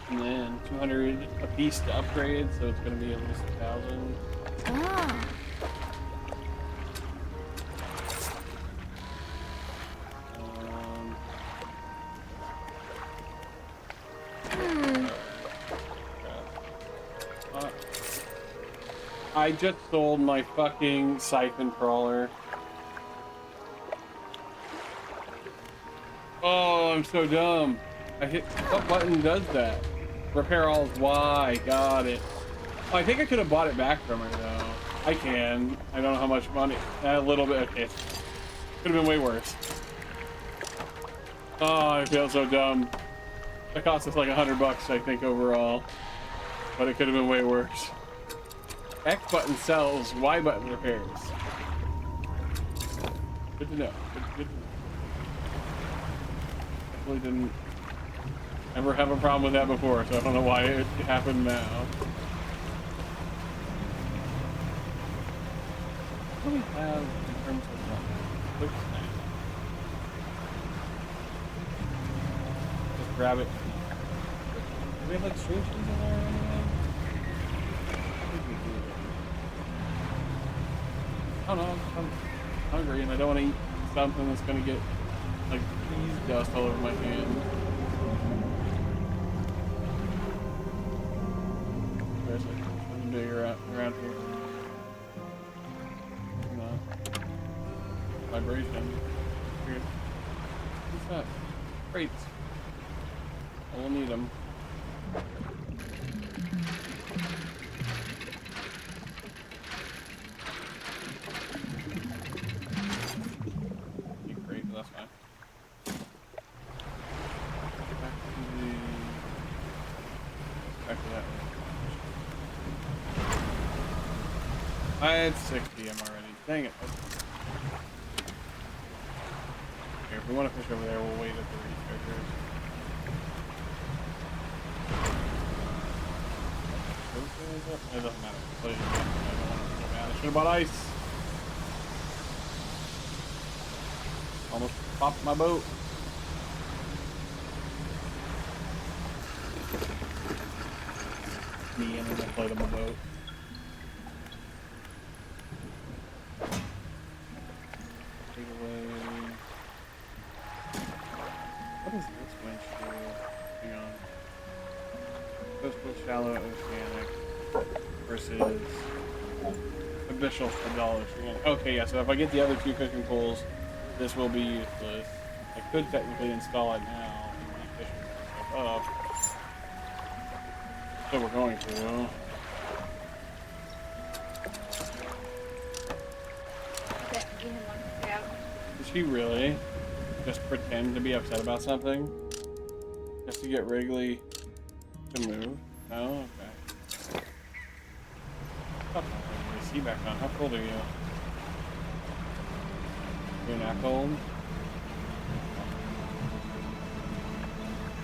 and then 200 a piece to upgrade. So it's going to be at least 1,000. Ah. I just sold my fucking siphon crawler. Oh, I'm so dumb. I hit, what button does that? Repair all is Y, got it. Oh, I think I could have bought it back from her though. I can. I don't know how much money. A little bit, okay. Could have been way worse. Oh, I feel so dumb. That cost us like $100, I think, overall. But it could have been way worse. X button sells, Y button repairs. Good to know. Good to know. Definitely didn't ever have a problem with that before, so I don't know why it happened now. What do we have in terms of quick snap? Just grab it. Do we have like stream cheese in there or anything? I don't know, I'm hungry and I don't want to eat something that's going to get like cheese dust all over my hand. There's like something bigger around here. Come on. Vibration. Weird. What's that? Crates. I will need them. That's fine. Back to that. I had 6 PM already. Dang it. Okay, if we want to fish over there, we'll wait at the researchers. It doesn't matter. I don't want to go down. I should have bought ice. Almost popped my boat. Me and then I float on my boat. Take away. What is this winch do? Hang on. Coastal shallow oceanic versus abyssal for $1. Okay, yeah, so if I get the other 2 fishing poles, this will be useless. I could technically install it now and be fishing stuff up. So we're going to. Did she really just pretend to be upset about something? Just to get Wrigley to move? No? Okay. Oh, see back on. How old are you? You're not cold?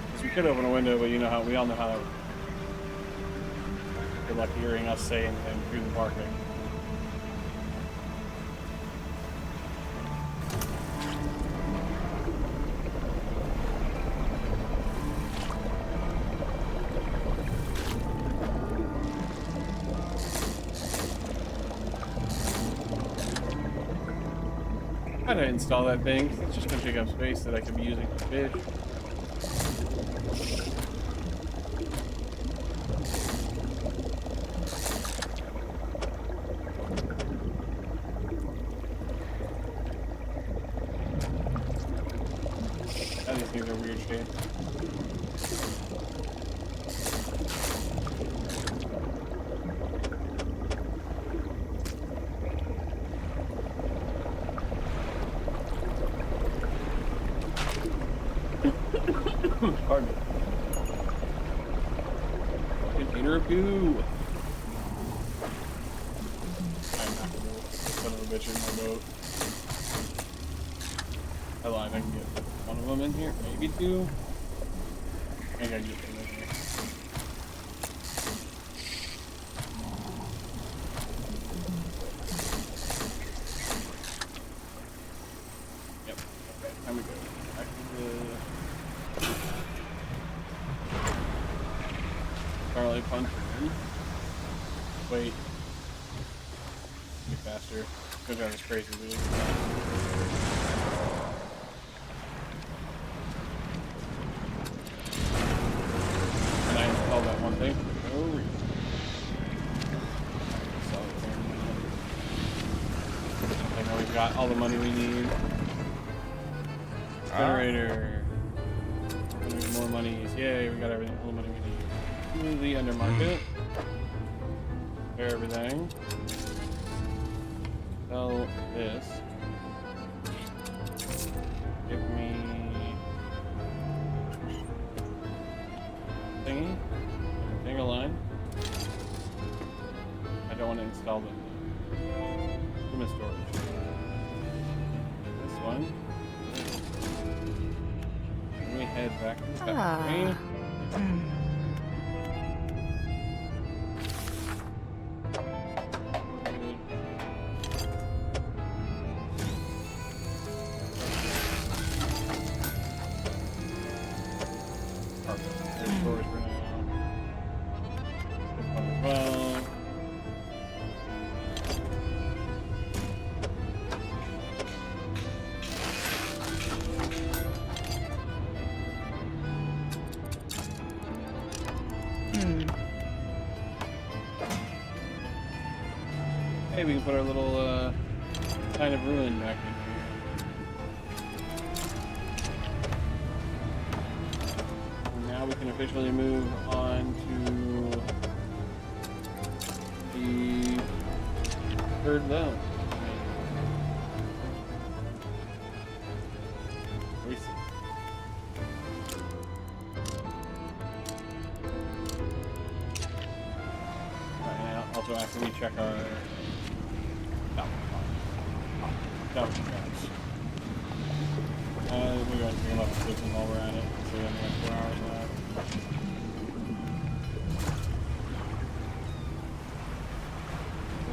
Because we could open a window, but you know how we all know how that works. Good luck hearing us say anything through the parking. How to install that thing? It's just gonna take up space that I could be using for fish. These things are weird shaped. Pardon me. Container of goo. I'm not gonna go son of a bitch in my boat. I lied, I can get one of them in here, maybe 2. I think I can get 2 in here. Yep, okay, time to go. I punch her in. Wait. Get faster. Go down this crazy wheel. And I installed that one thing. Oh, I know we've got all the money we need. Generator. More monies. Yay, we got everything. All the money we need. The undermarket. Repair everything. Sell this. Give me thingy. Thing a line. I don't want to install them. Human storage. This one. Then we head back to the factory. Hey, we can put our little kind of ruin back in here. And now we can officially move on to the third zone. Also, after we check our we're going to bring them up to sleep while we're at it, so we only have 4 hours left.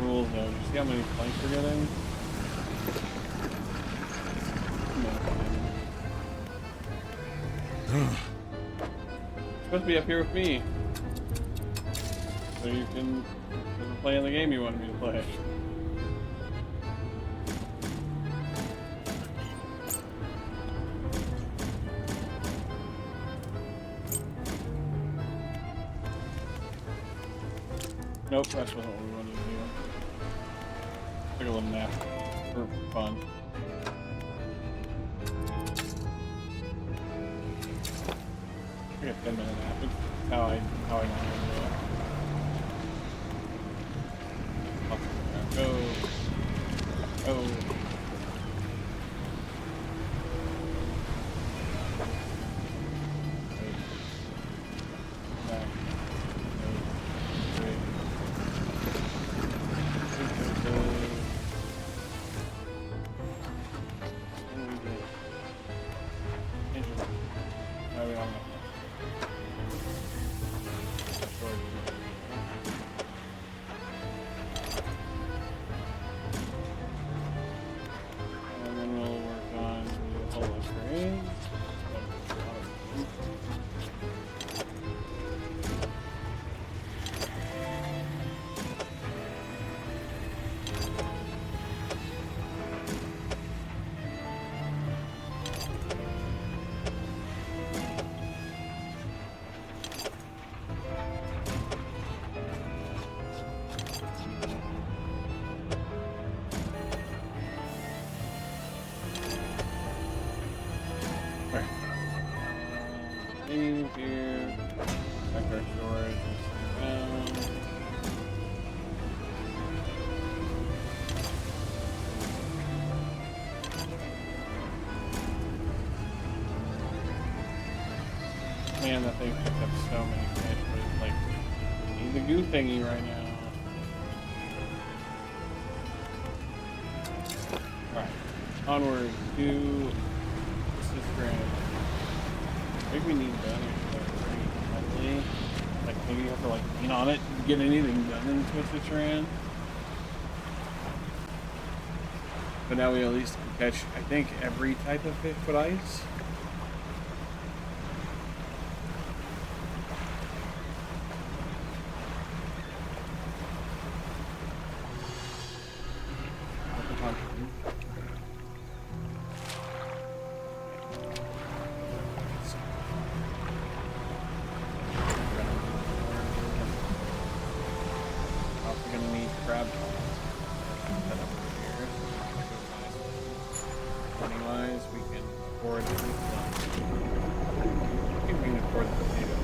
Rules though, did you see how many planks we're getting? You're supposed to be up here with me, so you can play in the game you wanted me to play. Nope, that's wasn't what we wanted to do. Took a little nap for fun. I took a 10-minute nap. It's how I want to do it. Go. Go. Here, back our storage, man, that thing picked up so many fish, but it's like, I need the goo thingy right now. Alright, onward to this grand. I think we need that pretty heavily. Like maybe you have to like lean on it to get anything done in Twisted Strand. But now we at least can catch, I think, every type of fish but ice. towards the potato.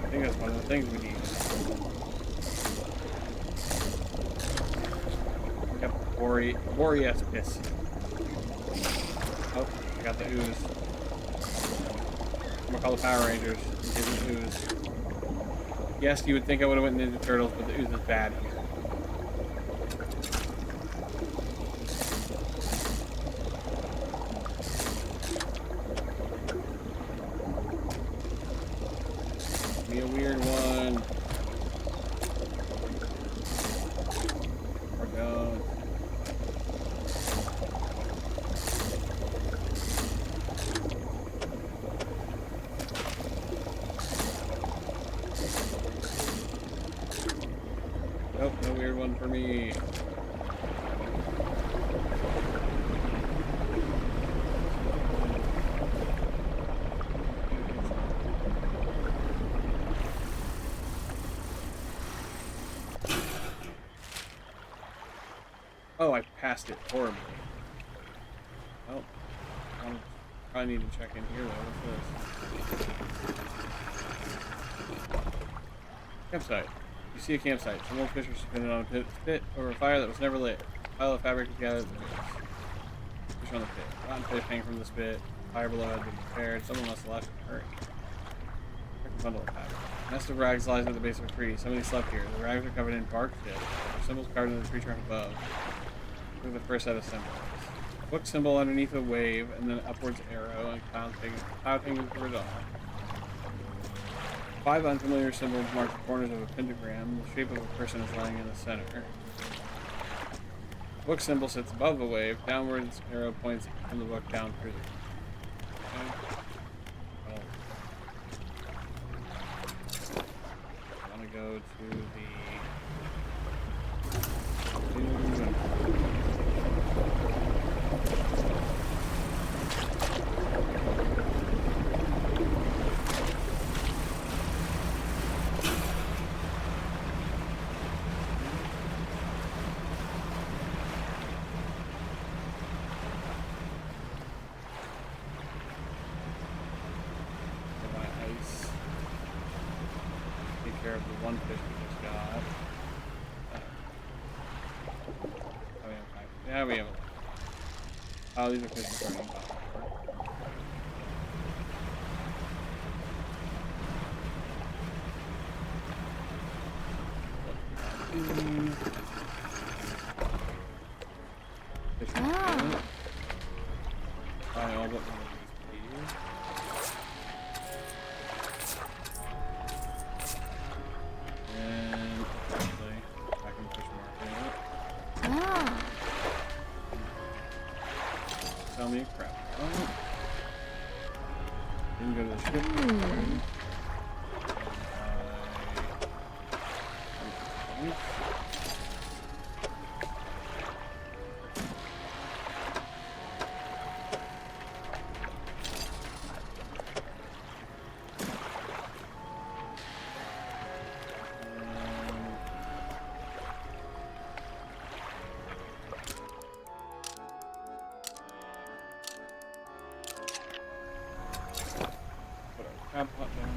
I think that's one of the things we need. Yep, Boreas piss. Oh, I got the ooze. I'm gonna call the Power Rangers and give them ooze. Yes, you would think I would have went Ninja Turtles, but the ooze is bad here. Be a weird one. Or don't. Nope, no weird one for me. Oh, I passed it horribly. Oh, I probably need to check in here though. What's this? Campsite. You see a campsite. Some old fish are suspended on a spit over a fire that was never lit. A pile of fabric is gathered at the base. Fish on the pit. Rotten fish hang from the spit. Fire below had been prepared. Someone must have left in a hurry. Check a bundle of fabric. A nest of rags lies at the base of a tree. Somebody slept here. The rags are covered in bark fish. There are symbols carved into the tree trunk above. Look at the first set of symbols. A book symbol underneath a wave, and then an upwards arrow, and cloud hanging through it all. 5 unfamiliar symbols mark the corners of a pentagram. The shape of a person is lying in the center. The book symbol sits above the wave. Downwards arrow points from the book down through the okay. I want to go to the of the one fish we just got. Oh, yeah, we have a lot. Oh, these are fish we're starting off. Fish Ah. Probably all but one of these. And actually, I can fish market. Ah. Tell me crap. Oh. Didn't go to the ship. Crab pot down.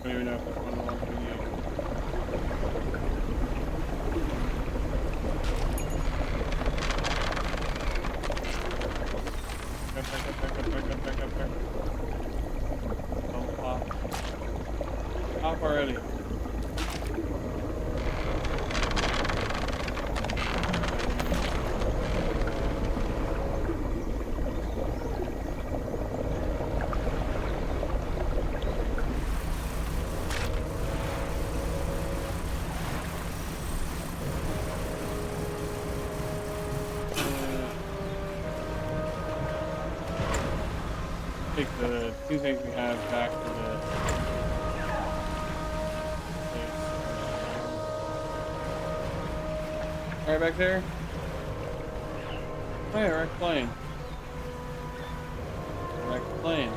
don't even know if this one wants to be used. Back up. Don't pop. Pop already. Take the 2 things we have back to the place. Right back there? Oh yeah, wrecked plane. Wrecked plane.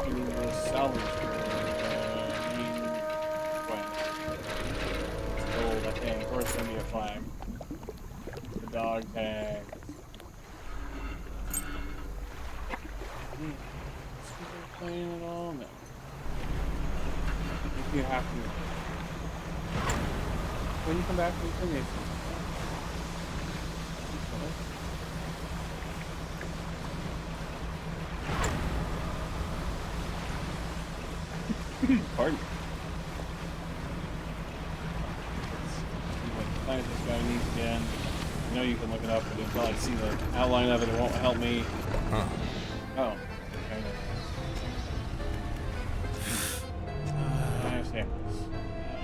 In the salvage it's gold, I think. Or it's gonna be a flag. The dog tag. Playing at all? No. If you have to. When you come back to the thing, pardon. What science this guy needs again. I know you can look it up, but until I see the outline of it, it won't help me. Huh. Oh.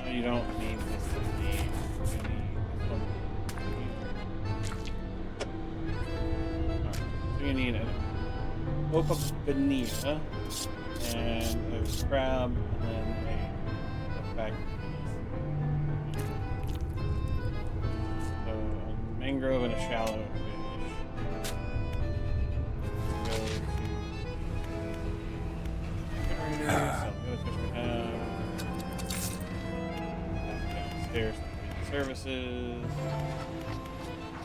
You don't need this to be. So you need an Opa Bonita and a crab and then a bag of peas. So a mangrove and a shallow fish. Go to generators, so those fish we have. There's services,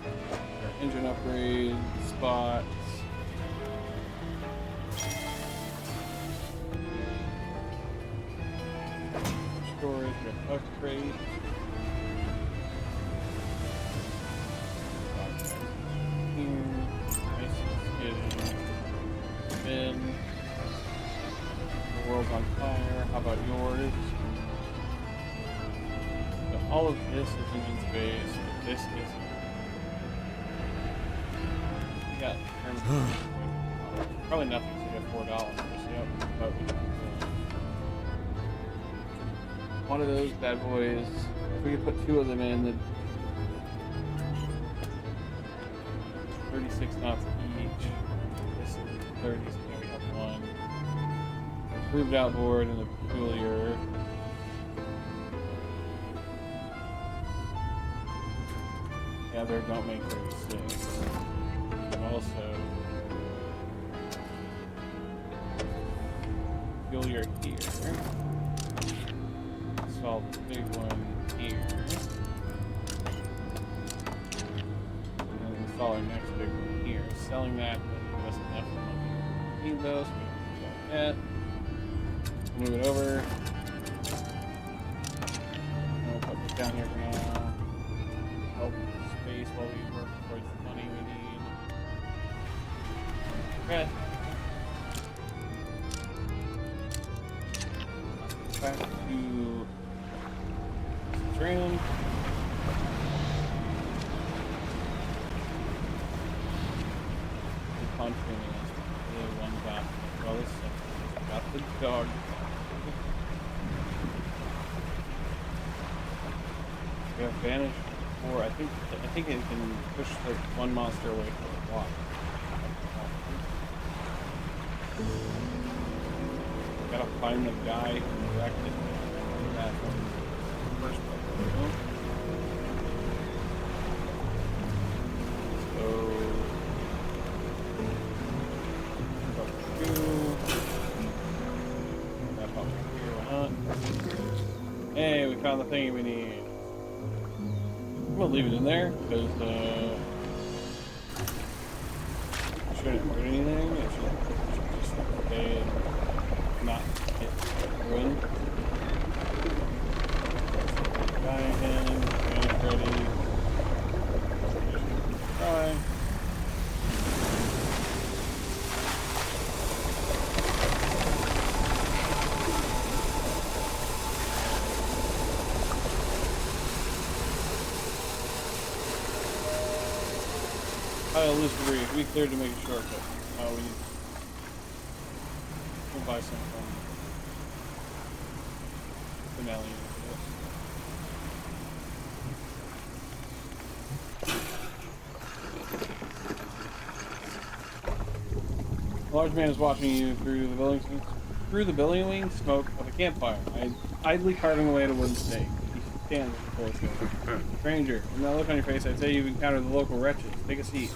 our engine upgrade spots, storage, we have upgrade. Here, nice getting in. The world's on fire. How about yours? All of this is engine space, but this isn't. Yeah, probably nothing, so you have $4. Yep, but one of those bad boys, if we could put 2 of them in, then 36 knots each. This is 30, so now we have 1. Improved outboard and the peculiar. Together don't make 36. And also peculiar here. Solve the big one here. And then install our next big one here. Selling that doesn't give us enough money. We need those, so we don't do that. Move it over. And we'll put this down here for now. Help space while we work towards the money we need. Okay. Back to Citrine. The contrary the one got well this got the dog. We have Vanish. Or I think it can push the one monster away from the block. Gotta find the guy who wrecked it. That first place. So that up here, hey, we found the thing we need. I'm gonna leave it in there because it shouldn't hurt anything. It should just stay and not Pile of loose debris. We cleared to make a shortcut. Oh, we'll buy some from Finale. A large man is watching you through the billowing smoke of a campfire, idly carving away at a wooden stake. He stands before us. Stranger, with that look on your face, I'd say you've encountered the local wretches. Take a seat.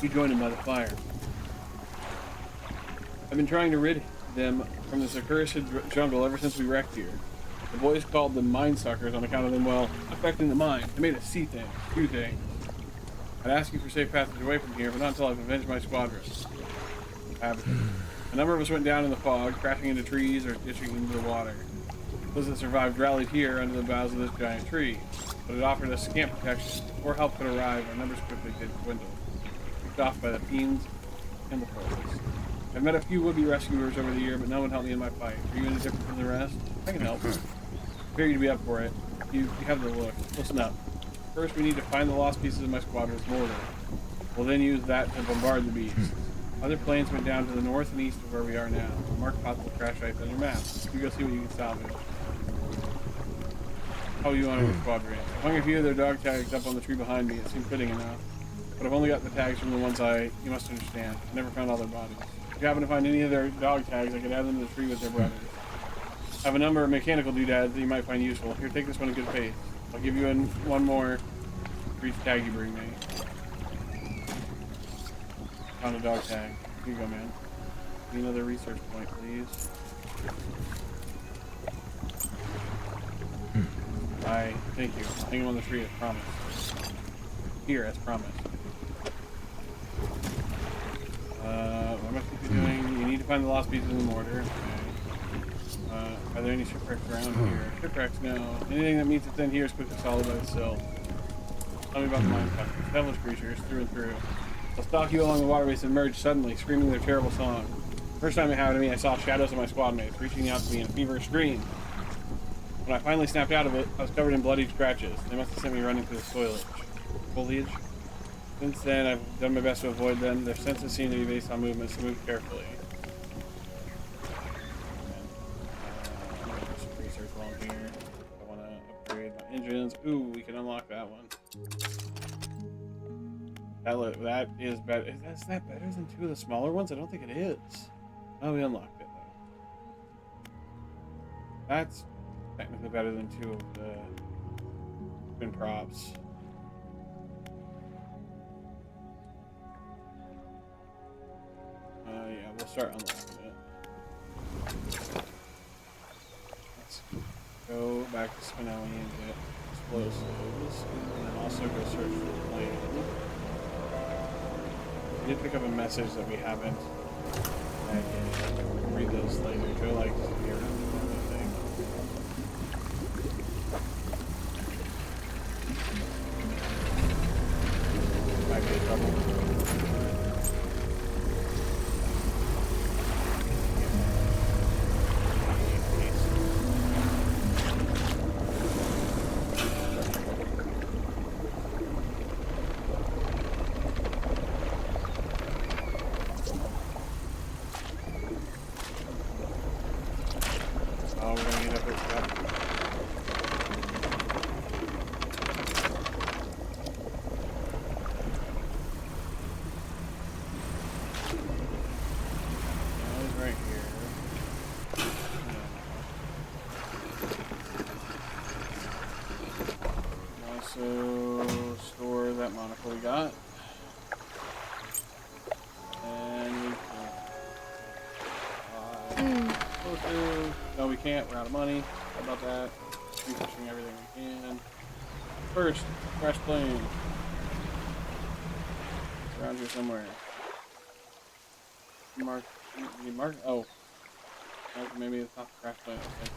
You join him by the fire. I've been trying to rid them from this accursed jungle ever since we wrecked here. The boys called them mind suckers on account of them, well, affecting the mind. They made us see things, do things. I'd ask you for safe passage away from here, but not until I've avenged my squadron. A number of us went down in the fog, crashing into trees or ditching into the water. Those that survived rallied here under the boughs of this giant tree, but it offered us scant protection. Before help could arrive, our numbers quickly did dwindle, picked off by the fiends and the forces. I've met a few would-be rescuers over the year, but no one helped me in my fight. Are you any different from the rest? I can help. I figure you to be up for it. You have the look. Listen up. First, we need to find the lost pieces of my squadron's mortar. We'll then use that to bombard the beasts. Other planes went down to the north and east of where we are now. Mark possible crash sites on your map. You go see what you can salvage. How you on your squadron? I hung a few of their dog tags up on the tree behind me. It seemed fitting enough. But I've only got the tags from the ones you must understand. I never found all their bodies. If you happen to find any of their dog tags, I could add them to the tree with their brothers. I have a number of mechanical doodads that you might find useful. Here, take this one in good faith. I'll give you one more for each tag you bring me. Found a dog tag. Here you go, man. Give me another research point, please. Thank you. Hang him on the tree as promised. Here, as promised. What must you be doing? You need to find the lost pieces of the mortar. Okay. Are there any shipwrecks around here? Shipwrecks, no. Anything that meets its end here is quickly swallowed by the sill. Tell me about the mind suckers. Devilish creatures, through and through. They'll stalk you along the waterways and emerge suddenly, screaming their terrible song. First time it happened to me, I saw shadows of my squad mates reaching out to me in a feverish scream. When I finally snapped out of it, I was covered in bloody scratches. They must have sent me running through the foliage. Since then, I've done my best to avoid them. Their senses seem to be based on movement, so move carefully. I'm gonna do some research while I'm here. I want to upgrade my engines. Ooh, we can unlock that one. That is better. Is that better than two of the smaller ones? I don't think it is. Oh, we unlocked it though. That's technically better than two of the twin props. Yeah, we'll start unlocking it. Let's go back to Spinelli and get explosives, and then also go search for the plane. We did pick up a message that we haven't read yet. We'll read those later. Joe likes to be around the thing. Might be in trouble. Store that monocle we got. And we can no, we can't. We're out of money. How about that? Refishing everything we can. First, crash plane. It's around here somewhere. Mark. Oh, maybe it's not the crash plane. Okay.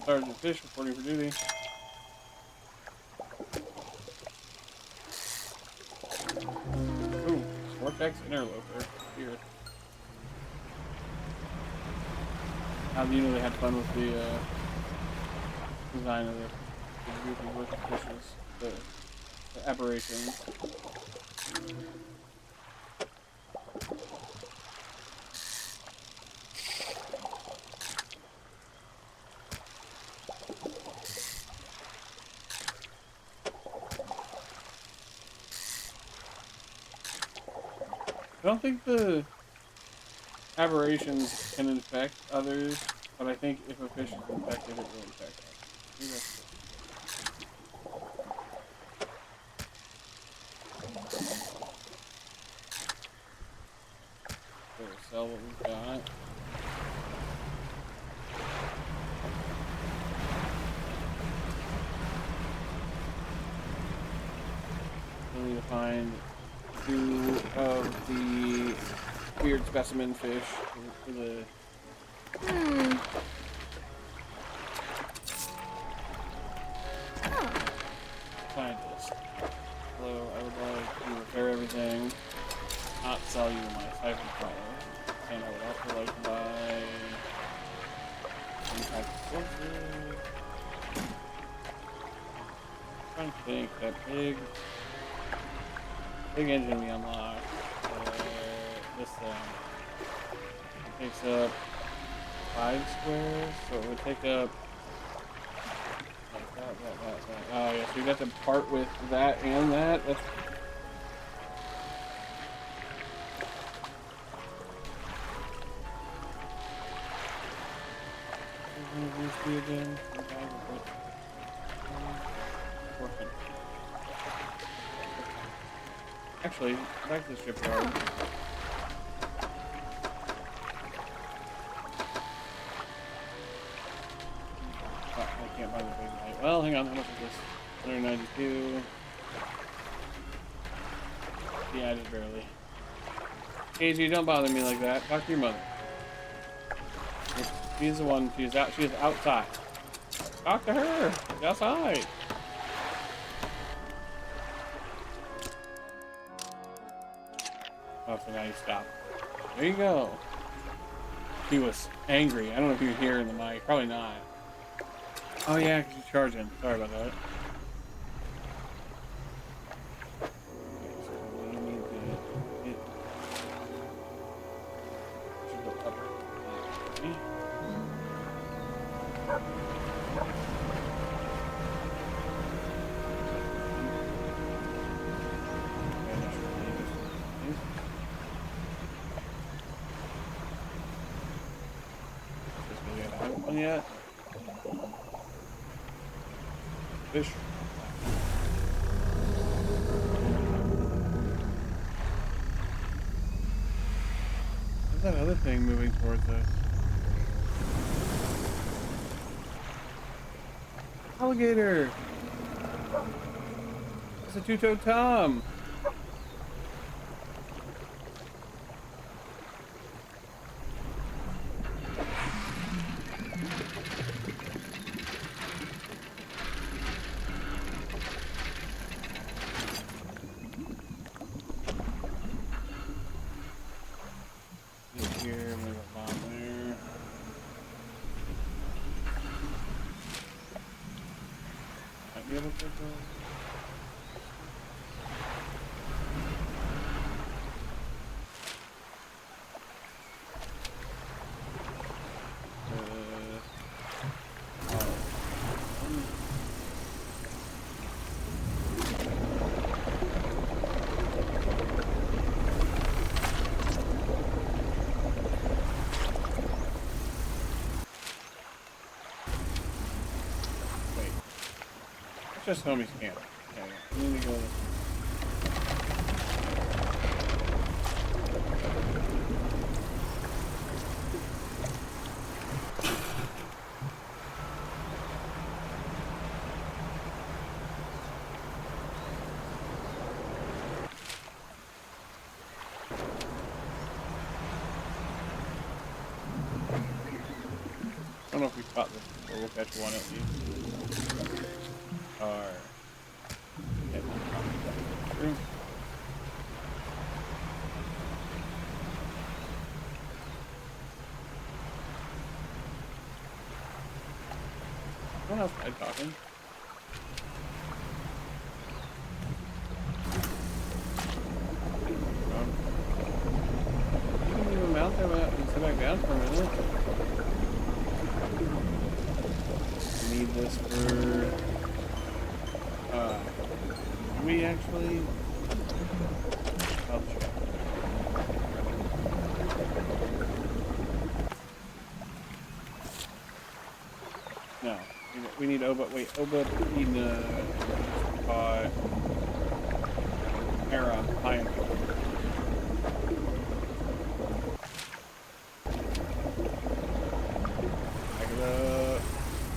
Sergeant Fish reporting for duty. affects interloper. Here. You know they had fun with the design of the goofy looking fishes, the aberrations. I don't think the aberrations can infect others, but I think if a fish is infected, it will infect others. So we'll sell what we've got. We need to find 2 of the weird specimen fish for the scientist. Hello, I would like to repair everything, not sell you my siphon collar. And I would also like to buy some type of explosive. I'm trying to think, that big engine we unlocked. This thing. It takes up 5 squares, so it would take up like that. Oh yeah, so you got to part with that and that. That's again. Actually, back to the shipyard. I can't buy the big light. Well, hang on, how much is this? 192. Yeah, just barely. Casey, don't bother me like that. Talk to your mother. She's the one. She's out. She's outside. Talk to her. She's outside. Oh, so now you stop. There you go. He was angry. I don't know if you can hear in the mic. Probably not. Oh yeah, because you're charging. Sorry about that. Yet. Fish. What's that other thing moving towards us? Alligator! It's a two-toed Tom! Just homie's camp. Okay, we need to go. I don't know if we caught this before. We'll catch one at least. Or Someone outside talking. You can leave him out there and sit back down for a minute. Need this for we actually I'll check. No. We need Oba. Wait, Oba needs Hera behind.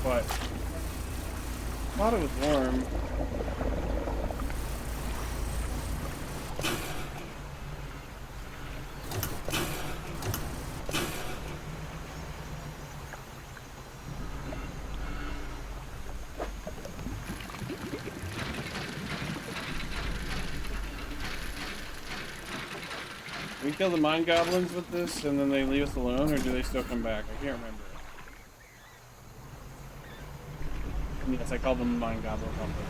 But I thought it was warm. Do we kill the mine goblins with this and then they leave us alone, or do they still come back? I can't remember. Yes, I call them mine goblins on purpose.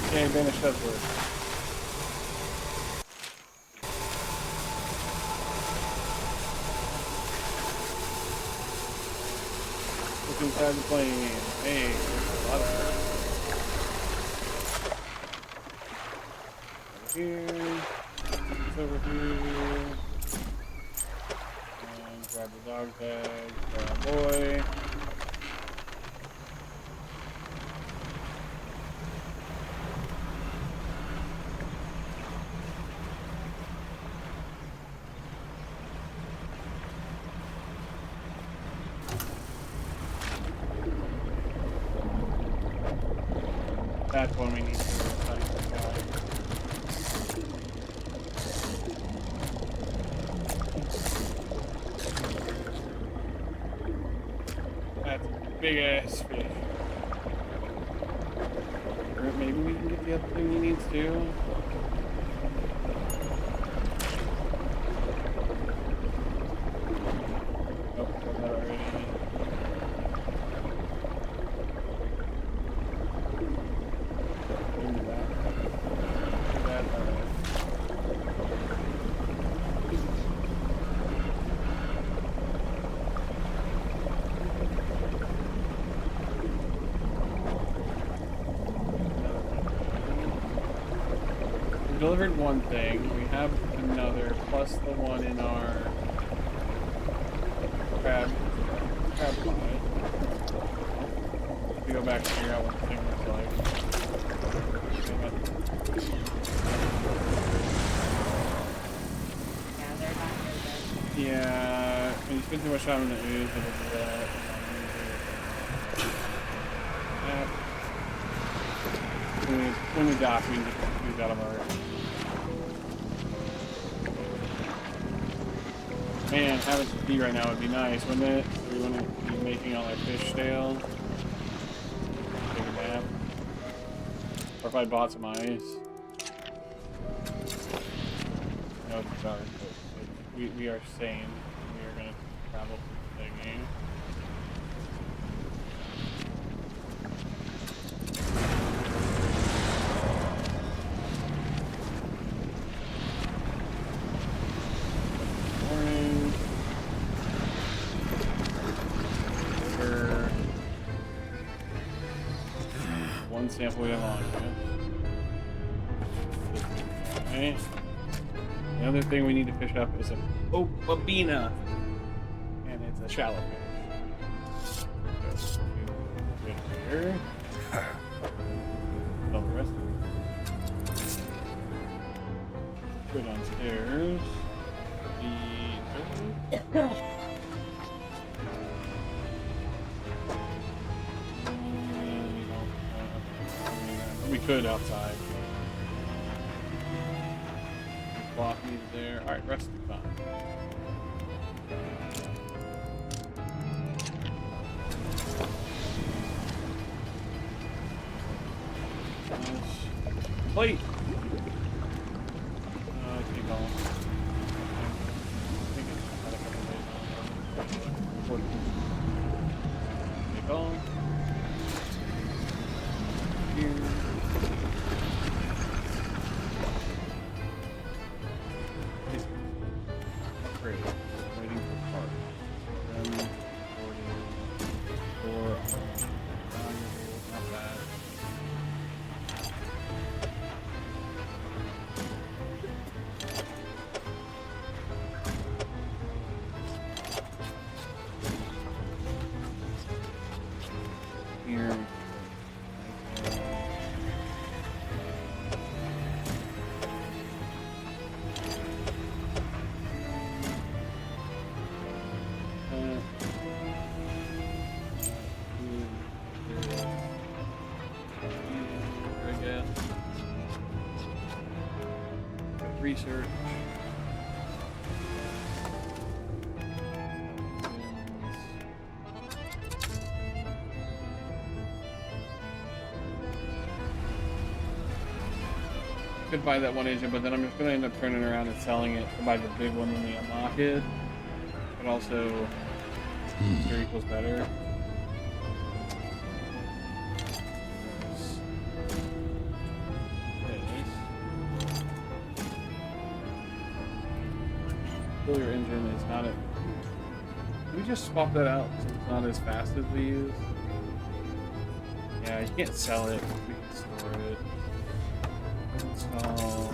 Okay, banished upward. Look inside the plane. Hey, there's a lot of stuff. Over here. It's over here. And grab the dog tag for our boy. That's when we need to study this guy. That's a big ass fish. Or maybe we can get the other thing he needs to. Oh, got that already. Delivered one thing, we have another, plus the one in our crab pie. We go back and figure out what the thing looks like. Yeah, they're not very Yeah, when you spend too much time in the ooze, it'll do that. When we dock, we can get the ooze out of our... Man, having some tea right now would be nice, wouldn't it? We wouldn't be making all our fish stale. Take a nap. Or if I bought some ice. No, it's dark, but we are sane. We are going to travel through the game. Sample we have on here. Okay. The other thing we need to fish up is a babina, and it's a shallow fish. So, right here. All the rest of it. Go downstairs. We could outside. Block needed there. Alright, rest of the time. Plate! Keep going. I think it's got a couple days on. Keep going. Here. Upgrade. Waiting for parts. Then not bad. Here. Research. Could buy that one agent, but then I'm just gonna end up turning around and selling it to buy the big one when we unlock it. But also, here equals better. Your engine is not at. Can we just swap that out so it's not as fast as we use? Yeah, you can't sell it. We can store it. Install.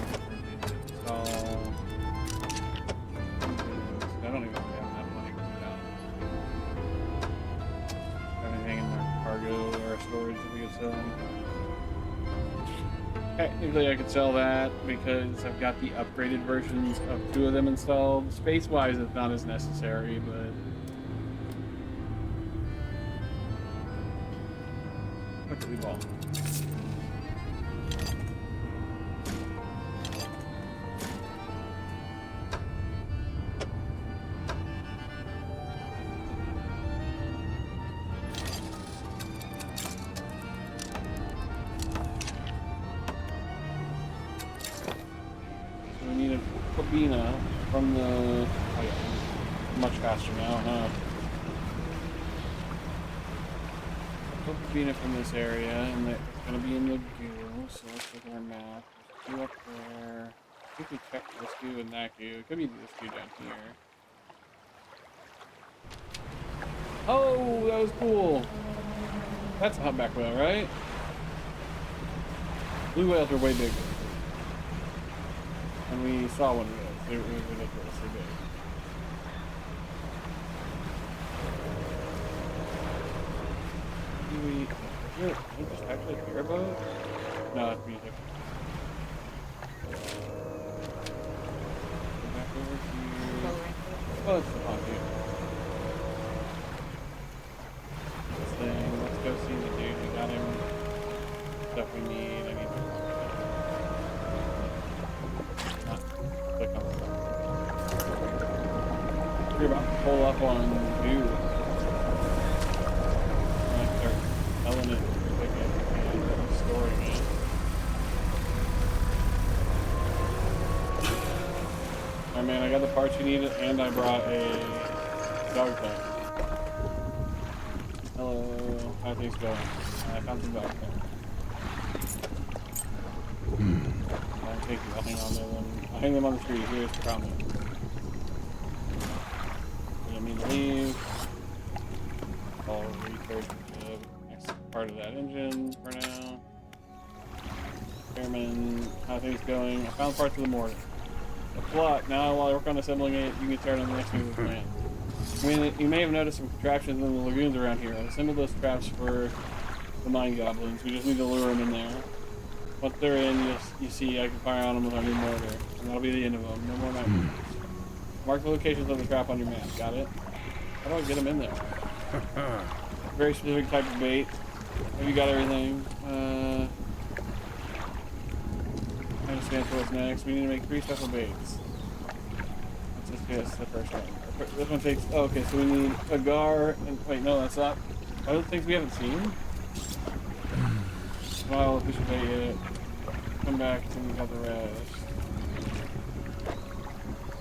Install. I don't even have enough money to put out. Everything in our cargo or our storage that we could sell. Technically, I could sell that because I've got the upgraded versions of 2 of them installed. Space-wise, it's not as necessary, but... What did we bought? From the... Oh yeah, much faster now, huh? Put Bina from this area, and it's gonna be in the goo, so let's look at our map. There's 2 up there. I think we checked this goo and that goo. It could be this goo down here. Oh, that was cool! That's a humpback whale, right? Blue whales are way bigger. And we saw one of those. It was ridiculously big. Do we just actually hear a boat? No, that's music. Go back over here. Oh, it's the pond here. This thing. Let's go see the dude. We got him. Stuff we need. I need to click on stuff. You're about to pull up on view. I start telling it and storing it. Alright man, I got the parts you needed and I brought a dog tag. Hello, how are things going? I found some dog tag. I'll take you, I'll hang on there then. I'll hang them on the tree, here's the problem. I mean, leave. I'll research the next part of that engine for now. Airman, how are things going? I found parts of the mortar. The plot. Now, while I work on assembling it, you can start on the next move of the plan. I mean, you may have noticed some contraptions in the lagoons around here. I've assembled those traps for the mine goblins. We just need to lure them in there. Once they're in, you see I can fire on them with our new mortar. And that'll be the end of them. No more nightmares. Mark the locations of the trap on your map. Got it? How do I get them in there? Very specific type of bait. Have you got everything? I understand for what's next. We need to make 3 special baits. Let's just guess the first one. This one takes... Oh, okay, so we need agar and... Wait, no, that's not... Other things we haven't seen? Well, we should bait it. come back and we got the rest.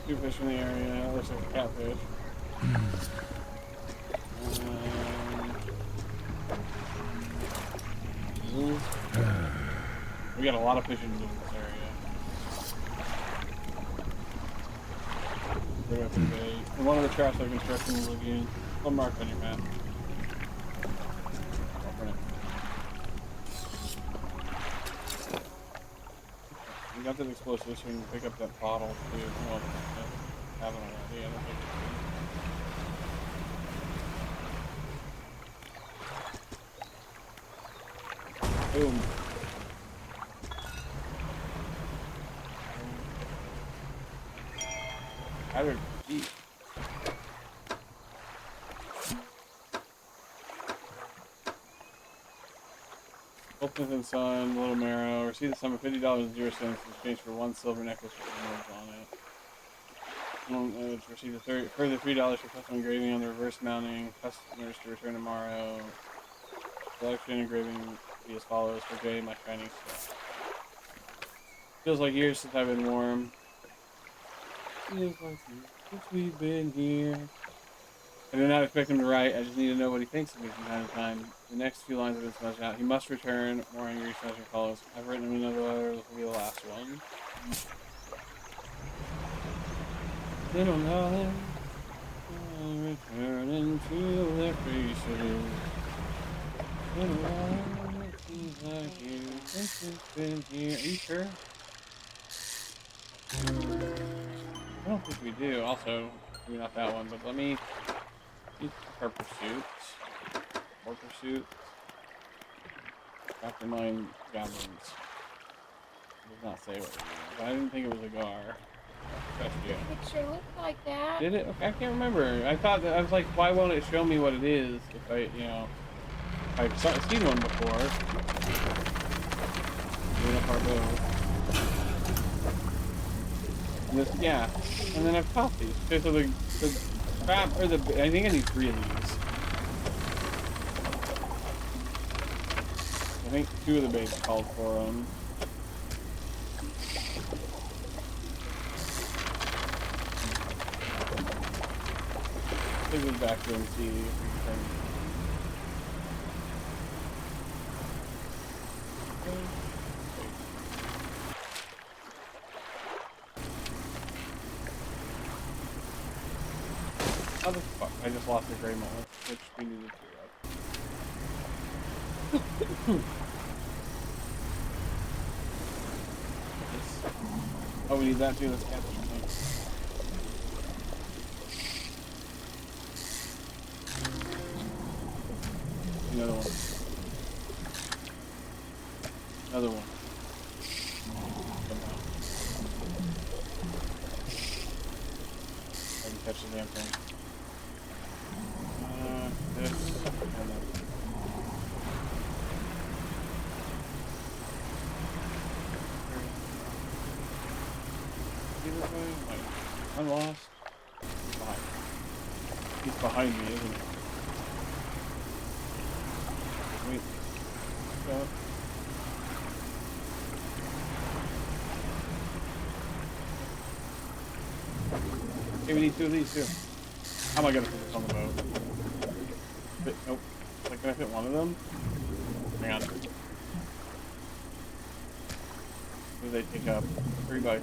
2 fish in the area. Looks like a catfish. We got a lot of fishing in this area. Right after the bait. And one of the traps I've been constructing the lagoon. One mark on your map. We got that explosive so we can pick up that bottle too. Well, I haven't already. I don't think it's boom. I would eat. Ultimate and Sun, Little Marrow. Receive the sum of $50.00 in exchange for 1 silver necklace with emeralds on it. Receive the further $3 for custom engraving on the reverse mounting. Customers to return tomorrow. Selection engraving be as follows for Jay, my shining star. Feels like years since I've been warm. Feels like years since we've been here. I do not expect him to write. I just need to know what he thinks of me from time to time. The next few lines have been smudged out. He must return. More angry smudging follows. I've written him another letter. This will be the last one. Little darling, I'm returning to their faces. Little darling, it seems like years since it's been here. Are you sure? I don't think we do. Also, maybe not that one, but let me use our pursuits. More pursuits. Dr. Mine goblins. It does not say what it is. But I didn't think it was a gar. Trust you. The picture looked like that. Did it? Okay, I can't remember. I thought that I was like, why won't it show me what it is if I, you know, I've seen one before. Doing up our boat. And this, yeah, and then I've caught these. Okay, so the crab or the I think I need 3 of these. I think 2 of the baits called for them. Take this back to and see if we can. How the fuck? I just lost a gray mullet, which we needed 2 of. Oh, we need that too. Let's catch it. Another one. Another one. Somehow. I can catch the damn thing. This. And then. See this way? Like, I'm lost. He's behind me, isn't he? Wait. Stop. Okay, we need 2 of these too. How am I gonna put this on the boat? Nope. Like, can I fit 1 of them? Hang on. Do they take up 3 by 3?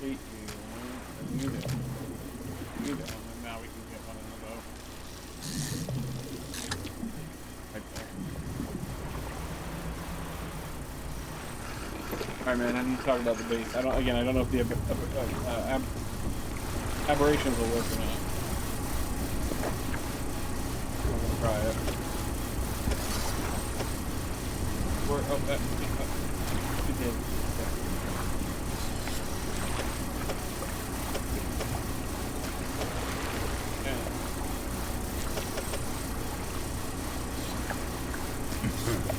8 you. You do. You do. And now we can get 1 in the boat. Right there. Alright, man, I need to talk about the base. I don't know if the aberrations will work or not. I'm gonna try it. Oh, that. It did. Yeah.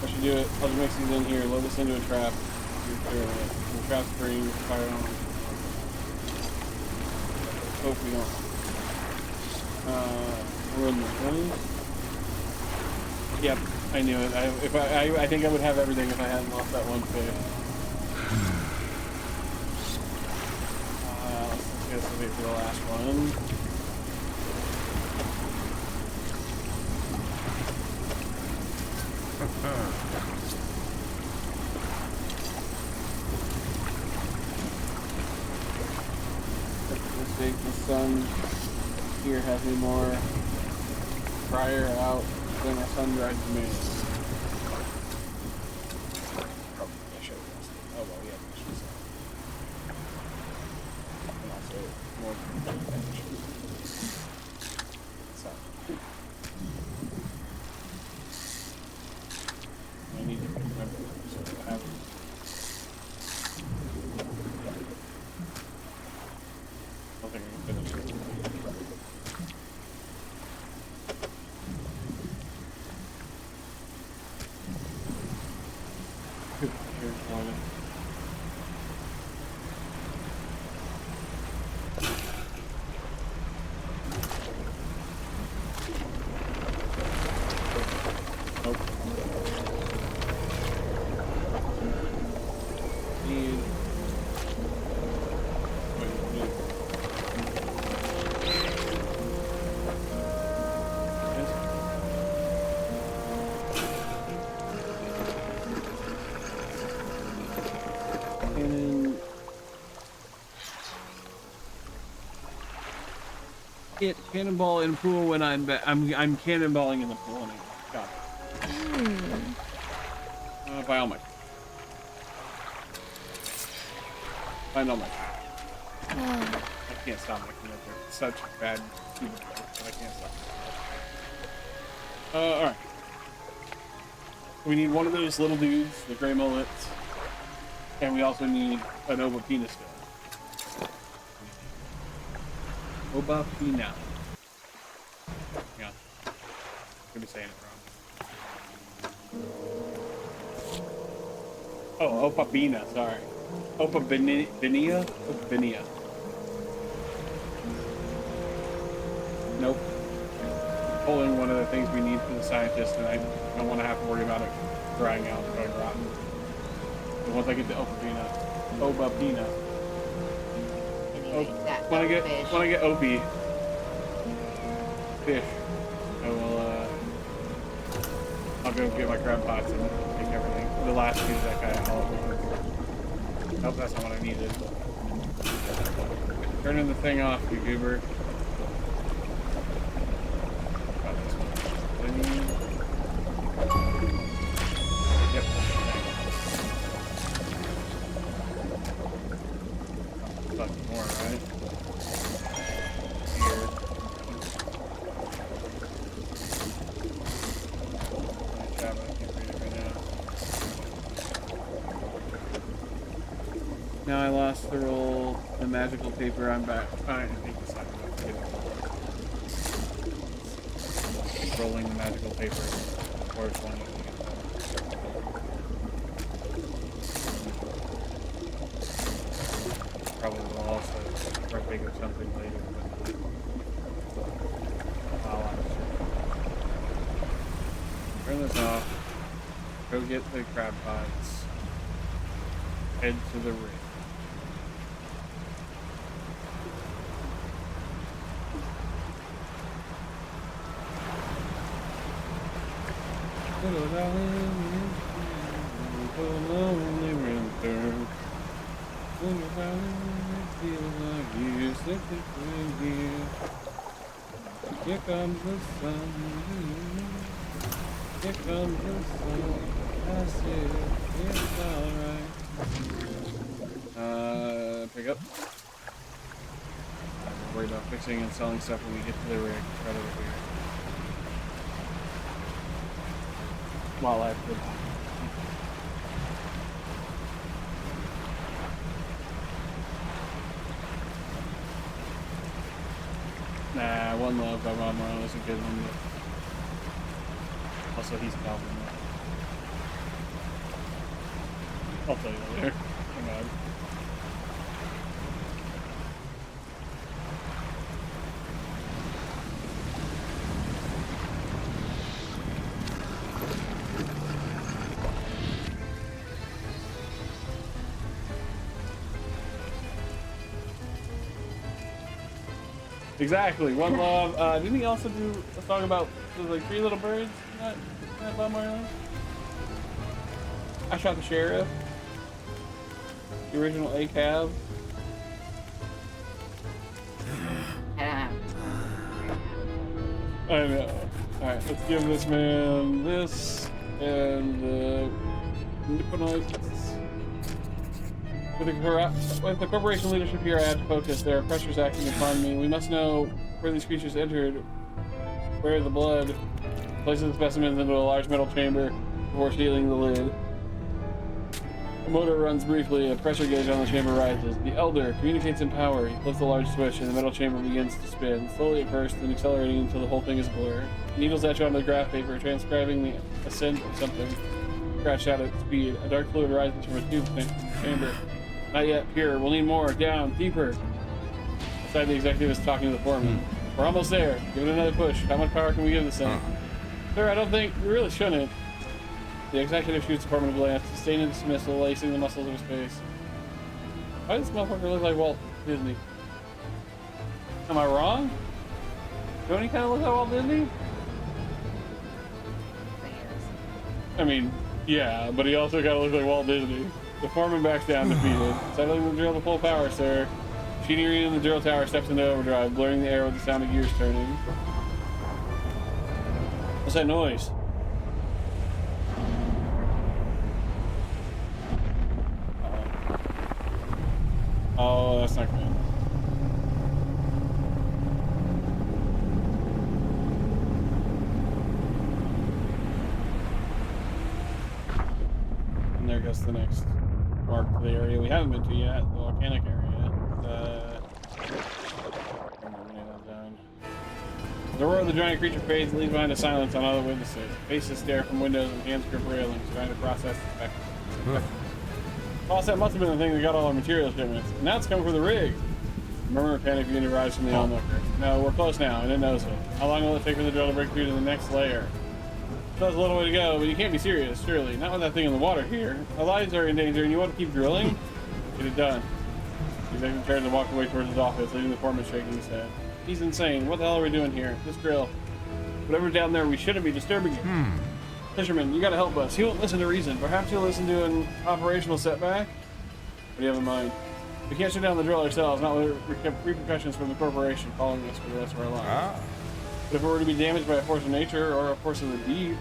I should do it. I'll just mix these in here, load this into a trap. The trap's free, fire on. Hope we don't. We're in the 20s. Yep. I knew it. I think I would have everything if I hadn't lost that one fish. Let's wait for the last one. Let's take the sun here has me more prior out than a sun-dried tomato. Oh, I should have lost it. Oh well, yeah, I should have. And also more so I need to remember so I have I don't think I can finish it. Hit cannonball in pool when I'm cannonballing in the pool anyway. Got it. By all my. Find all my. I can't stop making it. They're such a bad stupid joke, but I can't stop. All right. We need one of those little dudes, the gray mullets, and we also need an Oba penis still. Oba Pina. Yeah. Could be saying it wrong. Oh, Opa Bina, sorry. Opa Binia? Opa Binia. Nope. Pull in one of the things we need for the scientist, and I don't want to have to worry about it drying out and going rotten. But once I get to Opa Pina. When I get OP fish, I will I'll go get my crab pots and take everything. The last two that guy all over. Nope, that's not what I needed. Turning the thing off, you goober. Got this one. Yep. Fucking more, right? Here. Nice job, I can't read it right now. Now I lost the roll, the magical paper, I'm back. I think this time I'm getting rolling the magical paper. Or it's one of them. Probably will also partake of something later, but turn this off, go get the crab pots, head to the rig. Lonely winter. Wonder how it feels like you sitting here. Here comes the sun. Here comes the sun. I said it's alright. Pick up. Don't worry about fixing and selling stuff when we get to the rig. Right over here. While I put Nah, one love by Rob Morrow is a good one. But also, he's a goblin. I'll tell you later. Hang on. Exactly. One love. Didn't he also do a song about like 3 little birds in that Bob Marley? I Shot the Sheriff. The original A Cab. I know. Alright, let's give this man this and Nipponites. With the corporation leadership here, I have to focus. There are pressures acting upon me. We must know where these creatures entered, where the blood places the specimens into a large metal chamber before sealing the lid. The motor runs briefly, a pressure gauge on the chamber rises. The Elder communicates in power. He flips the large switch and the metal chamber begins to spin, slowly at first, then accelerating until the whole thing is a blur. Needles etch onto the graph paper, transcribing the ascent of something. Scratched out at speed. A dark fluid rises from a tube in the chamber. Not yet pure. We'll need more. Down. Deeper. Inside, the executive is talking to the foreman. We're almost there. Give it another push. How much power can we give this thing? Sir, I don't think we really shouldn't. The executive shoots the foreman a glance, sustaining dismissal, lacing the muscles of his face. Why does this motherfucker look like Walt Disney? Am I wrong? Don't he kind of look like Walt Disney? I mean, yeah, but he also kind of looks like Walt Disney. The foreman backs down, defeated. Settling the drill to full power, sir. Machinery in the drill tower steps into overdrive, blurring the air with the sound of gears turning. What's that noise? Oh, that's not good. And there goes the next mark to the area we haven't been to yet, the volcanic area. The roar of the giant creature fades and leaves behind a silence on other witnesses. Faces stare from windows and hands grip railings, trying to process the spectacle. Boss, that must have been the thing that got all our material shipments. And now it's coming for the rig. A murmur of panic begins to rise from the onlooker. No, we're close now, and it knows it. How long will it take for the drill to break through to the next layer? There's a little way to go, but you can't be serious, surely. Not with that thing in the water here. Our lives are in danger, and you want to keep drilling? Get it done. The executive turned and walked away towards his office, leaving the foreman shaking his head. He's insane. What the hell are we doing here? This drill. Whatever's down there, we shouldn't be disturbing it. Fisherman, you gotta help us. He won't listen to reason. Perhaps he'll listen to an operational setback? What do you have in mind? We can't shut down the drill ourselves, not with repercussions from the corporation following us for the rest of our lives. But if it were to be damaged by a force of nature or a force of the deep,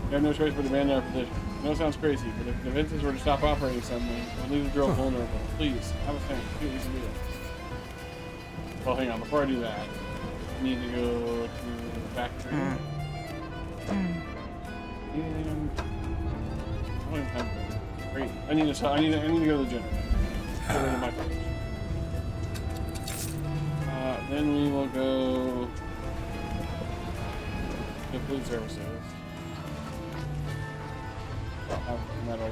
we have no choice but to abandon our position. I know it sounds crazy, but if the defenses were to stop operating suddenly, we'll leave the drill vulnerable. Please, have a think. See what you can do. Well, hang on. Before I do that, I need to go to the factory. And I don't even have great. I need to go to the gym. Get rid of my fridge. Then we will go to food services. Have metal.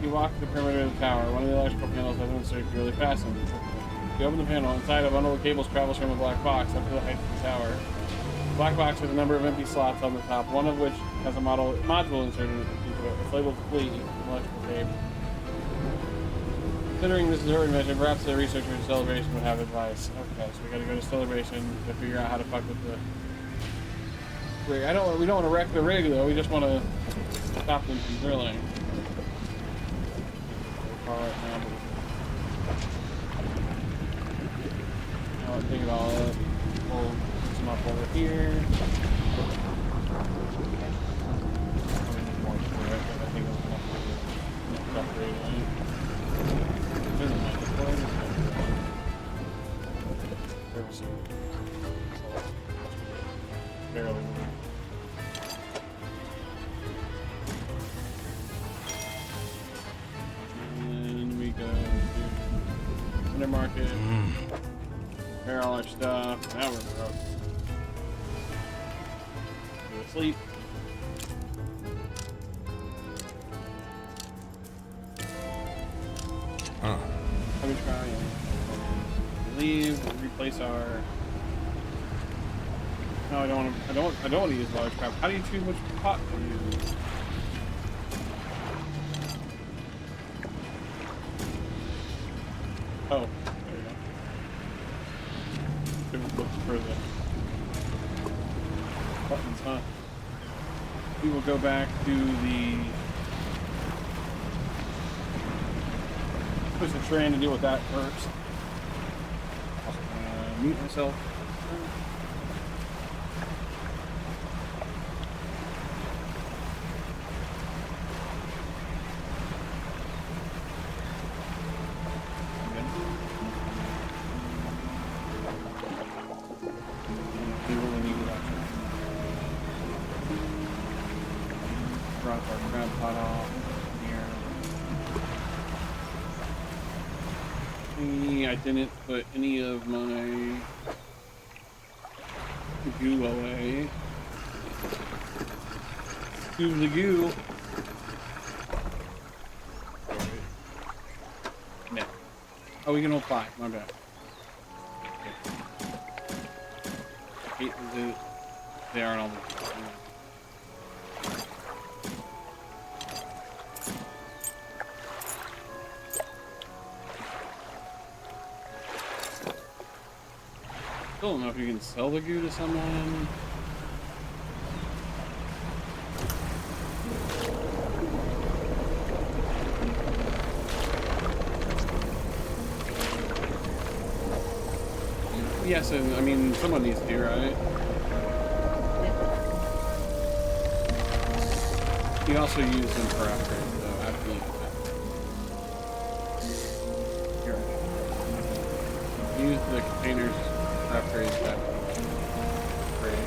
You walk the perimeter of the tower. One of the electrical panels has been securely fastened. You open the panel. Inside, a bundle of cables travels from a black box up to the height of the tower. The black box has a number of empty slots on the top, one of which has a module inserted into it. It's labeled Fleet, electrical tape. Considering this is her invention, perhaps the researchers in Celebration would have advice. Okay, so we gotta go to Celebration to figure out how to fuck with the rig. We don't want to wreck the rig though. We just want to stop them from drilling. I'll take it all up. We'll put some up over here. I think it's enough for the upgrade. Barely. Market, repair all our stuff. Now we're broke. Go to sleep. Let me try and leave. Replace our. No, I don't want to. I don't want to use large crap. How do you choose which pot to use? Oh, there you go. Couldn't look for the buttons, huh? We will go back to the push the train to deal with that first. Also, mute myself. Drop our crab pot off here. I didn't put any of my goo away. Do the goo. No. Oh, we can hold 5. My bad. Okay. 8 is it. They aren't all the Still don't know if you can sell the goo to someone. Yes, and I mean someone needs to, right? You also use them for upgrades, though. After you use the containers for upgrades that upgrade.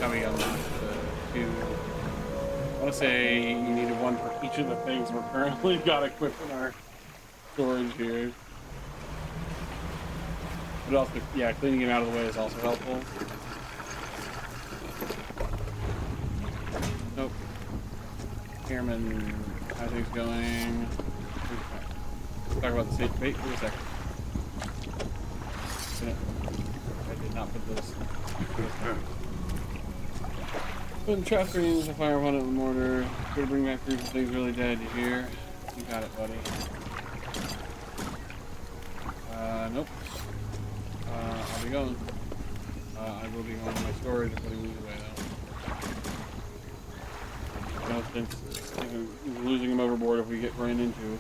How we unlock the 2. I want to say you needed 1 for each of the things we're currently got equipped in our storage here. But also, yeah, cleaning it out of the way is also helpful. Nope. Airman, how things going? Let's talk about the safe bait for a second. I did not put this. Putting trap screens, a fire opponent with mortar. Gonna bring back proof of things really dead, you hear? You got it, buddy. Nope. I'll be going. I will be going to my storage and putting these away, though. No sense losing them overboard if we get ran into.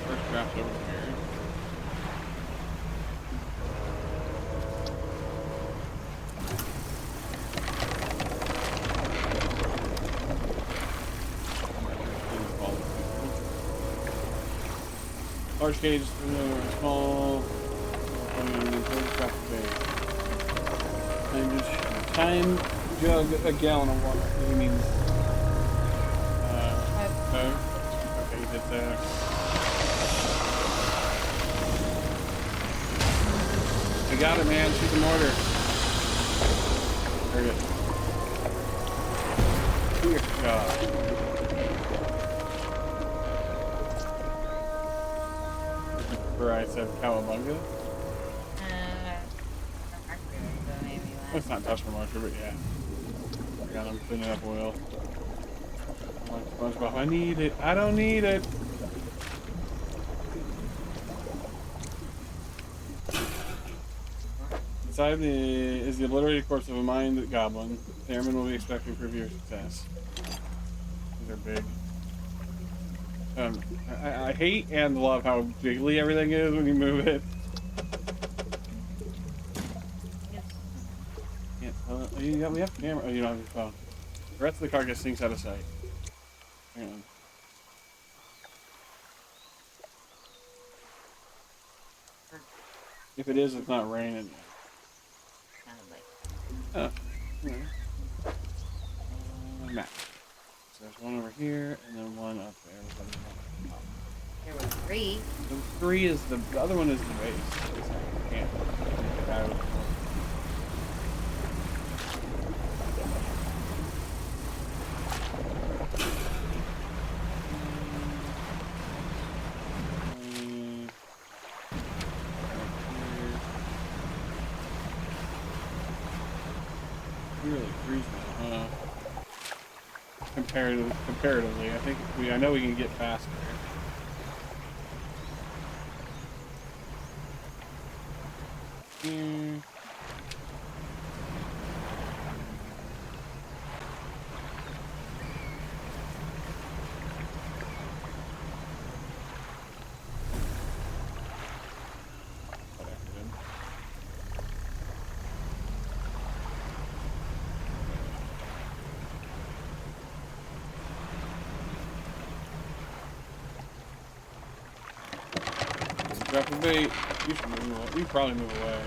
First draft over here. Large cage, small, and just time jug a gallon of water. He means, okay, you did that. We got it, man. Shoot the mortar. Very good. Do your job. Where I said cowabunga. Let's not touch my marker, but yeah. I got him cleaning up oil. I'm like SpongeBob, I need it. I don't need it. Inside is the obliterated corpse of a mined goblin. The airman will be expecting proof of your success. These are big. I hate and love how jiggly everything is when you move it. Yeah, we have camera. Oh, you don't have your phone. The rest of the carcass sinks out of sight. Hang on. If it is, it's not raining yet. Oh. Map. So there's one over here, and then one up there. There was 3. The 3 is the other one is the base. I can't get out of it. comparatively. I know we can get faster. Here. Drop the bait. You should move away. You probably move away.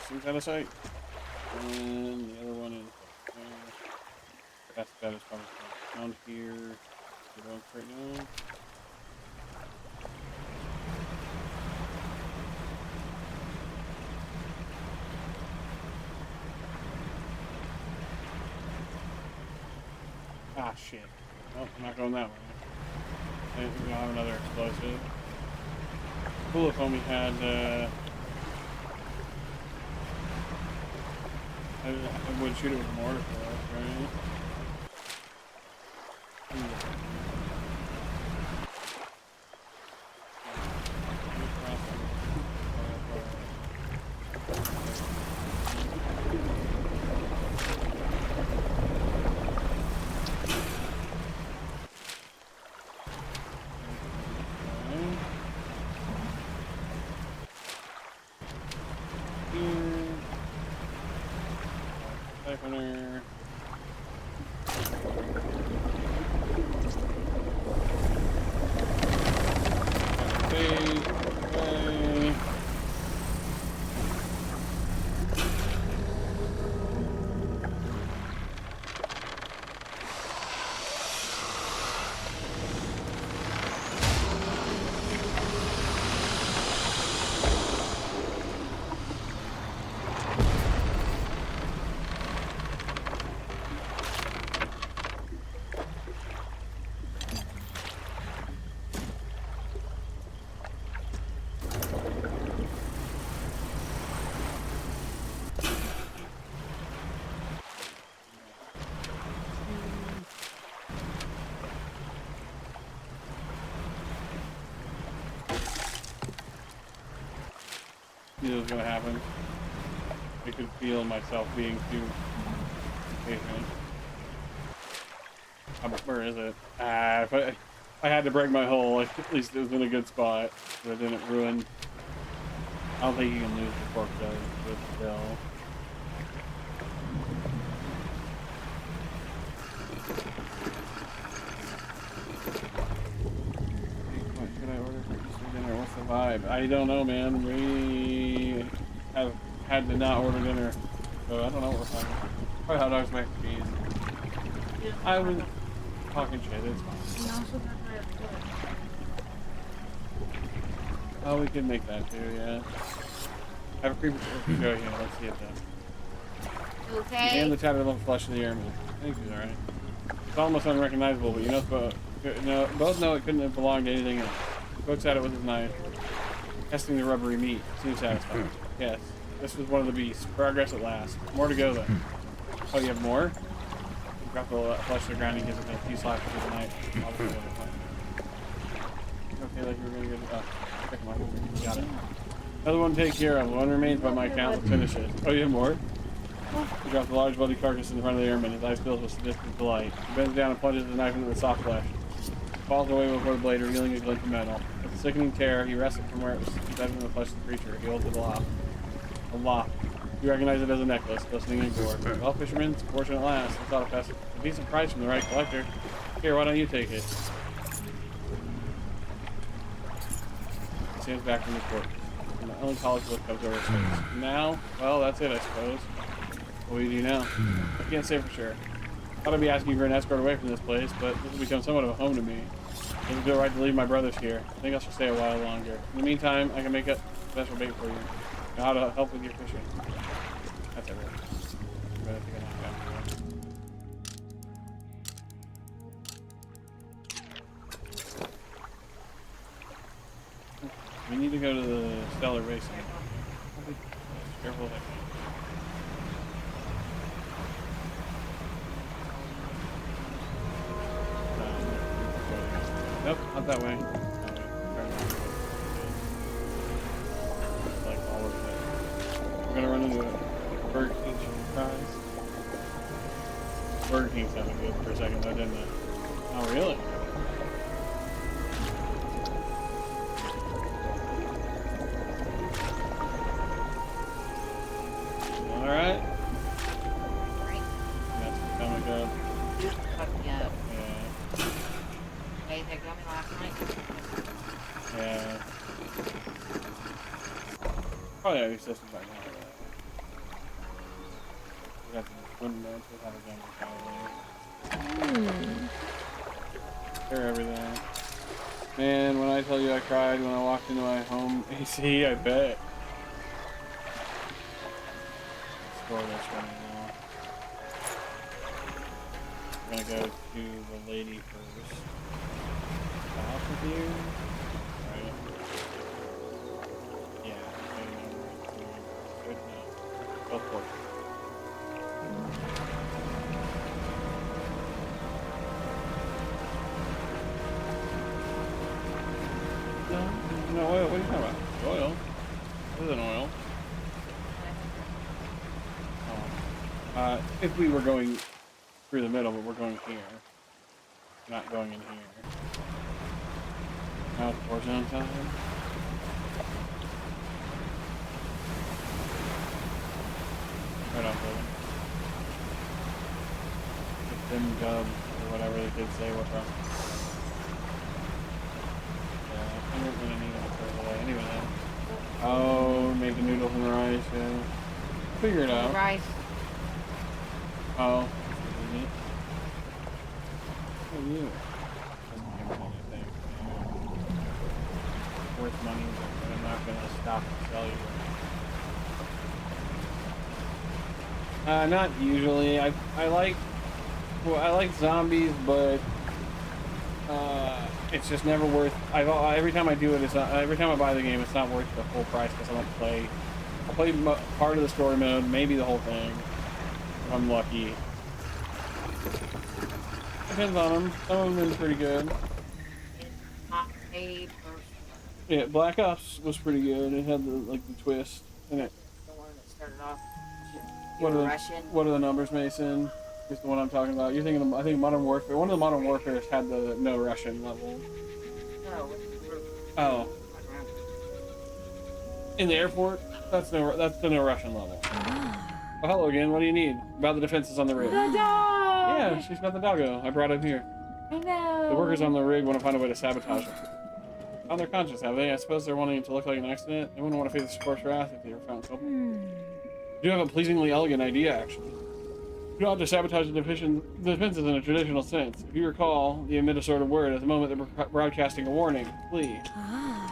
Things out of sight. And the other one is that is probably down here. We're going straight now. Ah shit. Nope, I'm not going that way. I think we're gonna have another explosive. Cool if homie had I would shoot it with mortar for us, right? Siphoner. Knew it was gonna happen. I could feel myself being too patient. Where is it? If I had to break my hole, at least it was in a good spot, so it didn't ruin. I don't think you can lose the fork does, but still. What could I order for Easter dinner? What's the vibe? I don't know, man. We have had to not order dinner, so I don't know what we're talking about. Probably hot dogs, mac and cheese. I was talking shit, it's fine. Oh, we could make that too, yeah. I have a creeper to go here, let's see it then. Okay. And the tattered lump flesh in the airman. I think he's alright. It's almost unrecognizable, but both know it couldn't have belonged to anything else. He pokes at it with his knife, testing the rubbery meat. Seems satisfied. Yes, this was one of the beasts. Progress at last. More to go though. Oh, you have more? You drop the flesh to the ground and gives it a few slaps with his knife. Okay, like we're gonna get pick him up. Got it. Another one to take care of. One remains by my count. Let's finish it. Oh, you have more? He drops a large bloody carcass in front of the airman. His eyes filled with sadistic delight. He bends down and plunges the knife into the soft flesh. Falls away before the blade, revealing a glint of metal. With a sickening terror, he wrests it from where it was embedded in the flesh of the creature. He holds it aloft. You recognize it as a necklace, glistening in gore. Well, fisherman, it's fortune at last. I thought a decent price from the right collector. Here, why don't you take it? He stands back from the court. And the melancholic look comes over his face. Now, well, that's it, I suppose. What do you do now? I can't say for sure. Thought I'd be asking you for an escort away from this place, but this will become somewhat of a home to me. Doesn't feel right to leave my brothers here. I think I should stay a while longer. In the meantime, I can make a special bait for you. Know how to help with your fishing. That's everything. I'm gonna take a knock down here. We need to go to the Stellar Racing. Careful with that. Nope, not that way. Like all of it. We're gonna run into a Burger King chicken fries. Burger King sounded good for a second, though, didn't it? Oh, really? Alright. That's coming good. Fuck me up. Yeah. Hey, they got me last night. Yeah. Probably have your systems right now. We got the wooden bench. We'll have a game with They're everything. Man, when I tell you I cried when I walked into my home AC, I bet. Score this one now. We're gonna go to the lady first. Off with you. Right. Yeah. Good now. Go for it. No oil. What are you talking about? Oil? This isn't oil. If we were going through the middle, but we're going here. Not going in here. Now it's Warzone time. Right off of them gubs or whatever the kids say. What's wrong? Yeah, I'm gonna need them for today. Anyway. Oh, making noodles and rice. Yeah. Figure it out. Rice. Oh. What are you? Worth money, but I'm not gonna stop and sell you. Not usually. I like zombies, but it's just never worth. Every time I do it, every time I buy the game, it's not worth the full price because I don't play. I'll play part of the story mode, maybe the whole thing. If I'm lucky. Depends on them. Some of them have been pretty good. Not paid for. Yeah, Black Ops was pretty good. It had the twist in it. The one that started off. What are the numbers, Mason? Is the one I'm talking about. You're thinking of, I think Modern Warfare. One of the Modern Warfares had the no Russian level. No. Oh. In the airport? That's the no Russian level. Oh, hello again. What do you need? About the defenses on the rig. The dog! Yeah, she's got the doggo. I brought him here. I know. The workers on the rig want to find a way to sabotage him. On their conscience, have they? I suppose they're wanting it to look like an accident. They wouldn't want to face the scorched wrath if they were found culpable. You do have a pleasingly elegant idea, actually. You don't have to sabotage the defenses in a traditional sense. If you recall, you emit a sort of word. At the moment, they're broadcasting a warning. Flee.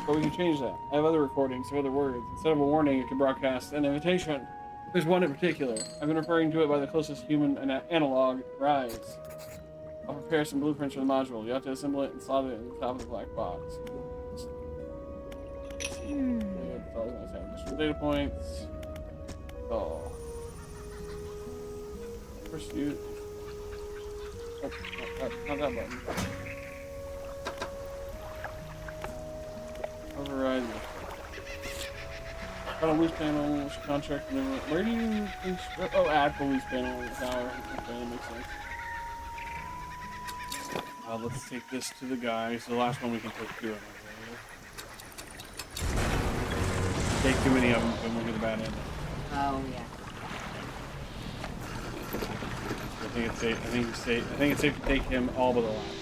But we can change that. I have other recordings of other words. Instead of a warning, it can broadcast an invitation. There's one in particular. I've been referring to it by the closest human analog, Rise. I'll prepare some blueprints for the module. You have to assemble it and slot it in the top of the black box. That's all I was going to say. Just for data points. Oh. Pursuit. Oh, not that button. Override. Got a loose panel, contract. Where do you? Oh, add the loose panel in the tower. Okay, that makes sense. Let's take this to the guy. So the last one we can take two of them. Take too many of them, then we'll get a bad ending. Oh yeah. I think it's safe. I think it's safe to take him all but the last.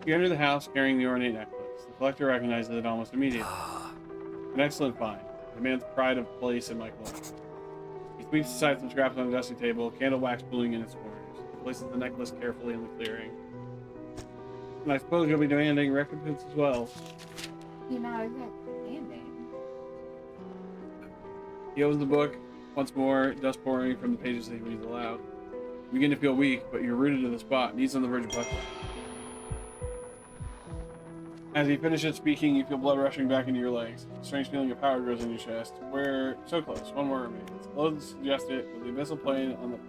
You enter the house carrying the ornate necklace. The collector recognizes it almost immediately. An excellent find. The man's pride of place in my collection. He sweeps aside some scraps on a dusty table, candle wax billowing in its corners. He places the necklace carefully in the clearing. And I suppose you'll be demanding recompense as well. You're not exactly demanding. He opens the book once more, dust pouring from the pages that he reads aloud. You begin to feel weak, but you're rooted to the spot, knees on the verge of buckling. As he finishes speaking, you feel blood rushing back into your legs. A strange feeling of power grows in your chest. We're so close. One more remains. Clothes suggest it, but the abyssal plane on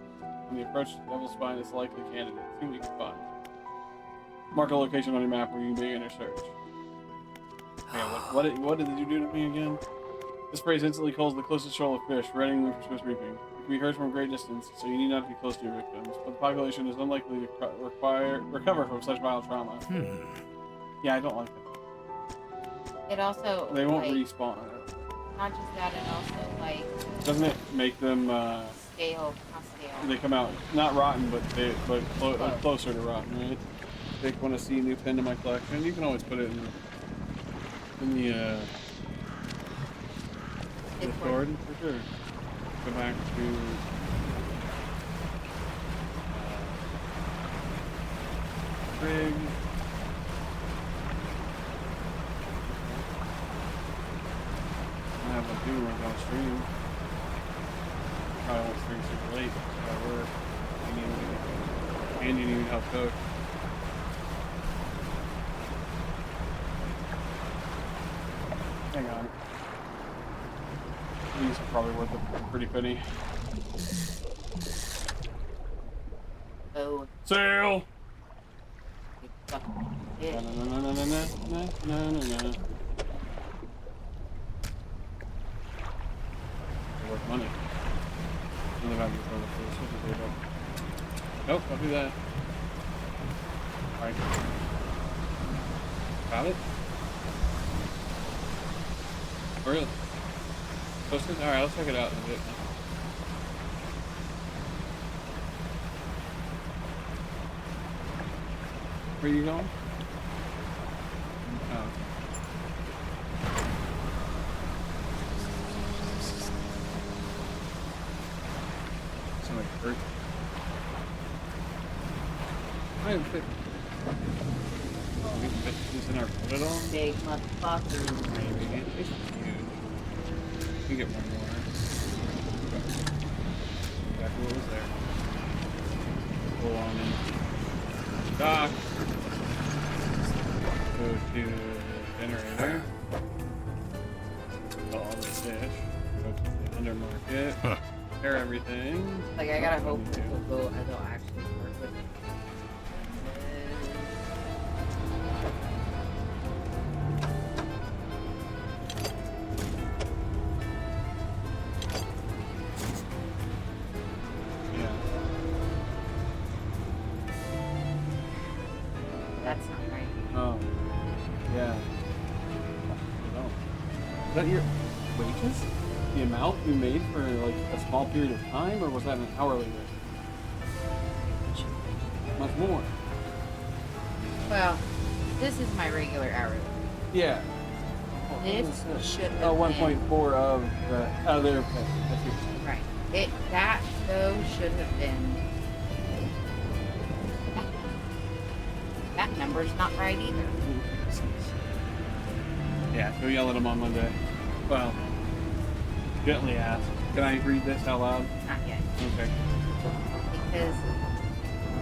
the approach to the devil's spine is the likely candidate. See what you can find. Mark a location on your map where you can begin your search. Yeah, what did you do to me again? This phrase instantly calls the closest shoal of fish, readying for swift reaping. It can be heard from a great distance, so you need not be close to your victims, but the population is unlikely to recover from such vile trauma. Yeah, I don't like that. It also... They won't like, respawn. Not just that, it also, like... Doesn't it make them, stale, not stale. they come out, not rotten, but closer to rotten, right? They want to see a new pin to my collection. You can always put it in the sword, for sure. Go back to Dredge. I have a do work on stream. Probably won't stream super late. Gotta work. And you need help coach. Hang on. These are probably worth a pretty penny. Oh. Sail! Yeah. Worth money. Nope, don't do that. Alright. Got it? Oh, really? Posted? Alright, let's check it out in a bit. Where are you going? Oh. Somebody hurt. I haven't fit. We can fit this in our boat at all? Big motherfucker. Maybe. It's huge. We can get one more. Exactly what was there. Pull on in. Dock. Go to the generator. Pull all the fish. Go to the undermarket. Repair everything. Like, I gotta hope they'll actually work with it. That's not right. Oh. Yeah. Oh. Is that your wages? The amount you made for like a small period of time, or was that an hourly rate? Much more. Well, this is my regular hourly. Yeah. This should have Oh, been 1.4 of the other pay. right. That though should have been. That number's not right either. Yeah, go yell at him on Monday. Well, gently ask. Can I read this out loud? Not yet, Okay. because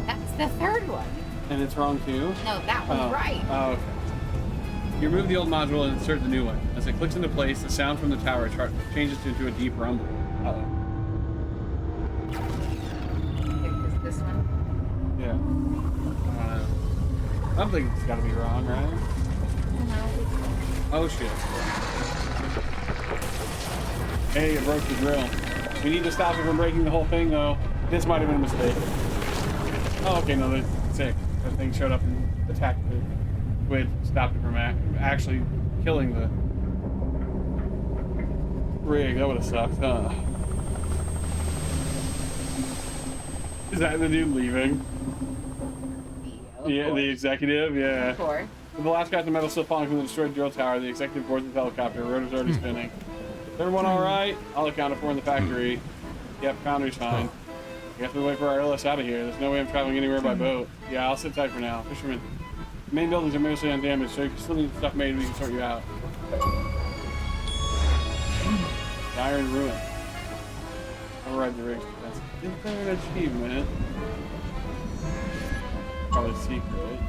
that's the third one. And it's wrong too? No, that one's right. Oh, okay. You remove the old module and insert the new one. As it clicks into place, the sound from the tower changes into a deep rumble. Uh-oh. Is this one? Yeah. I don't think it's gotta be wrong, right? No. Oh shit. Hey, it broke the drill. We need to stop it from breaking the whole thing though. This might have been a mistake. Oh, okay, no, they're sick. That thing showed up and attacked the squid, stopped it from actually killing the rig. That would have sucked, huh? Is that the dude leaving? Yeah, the executive, yeah. Of course. With the last guy in the metal still falling from the destroyed drill tower, the executive boards the helicopter. Rotor's already spinning. Is everyone alright? All accounted for in the factory. Yep, foundry's fine. I guess we wait for our LS out of here. There's no way I'm traveling anywhere by boat. Yeah, I'll sit tight for now. Fisherman, the main buildings are mostly undamaged, so you can still need stuff made and we can sort you out. Dire and ruin. Override the rig's defense. Isn't there an achievement? Probably secret.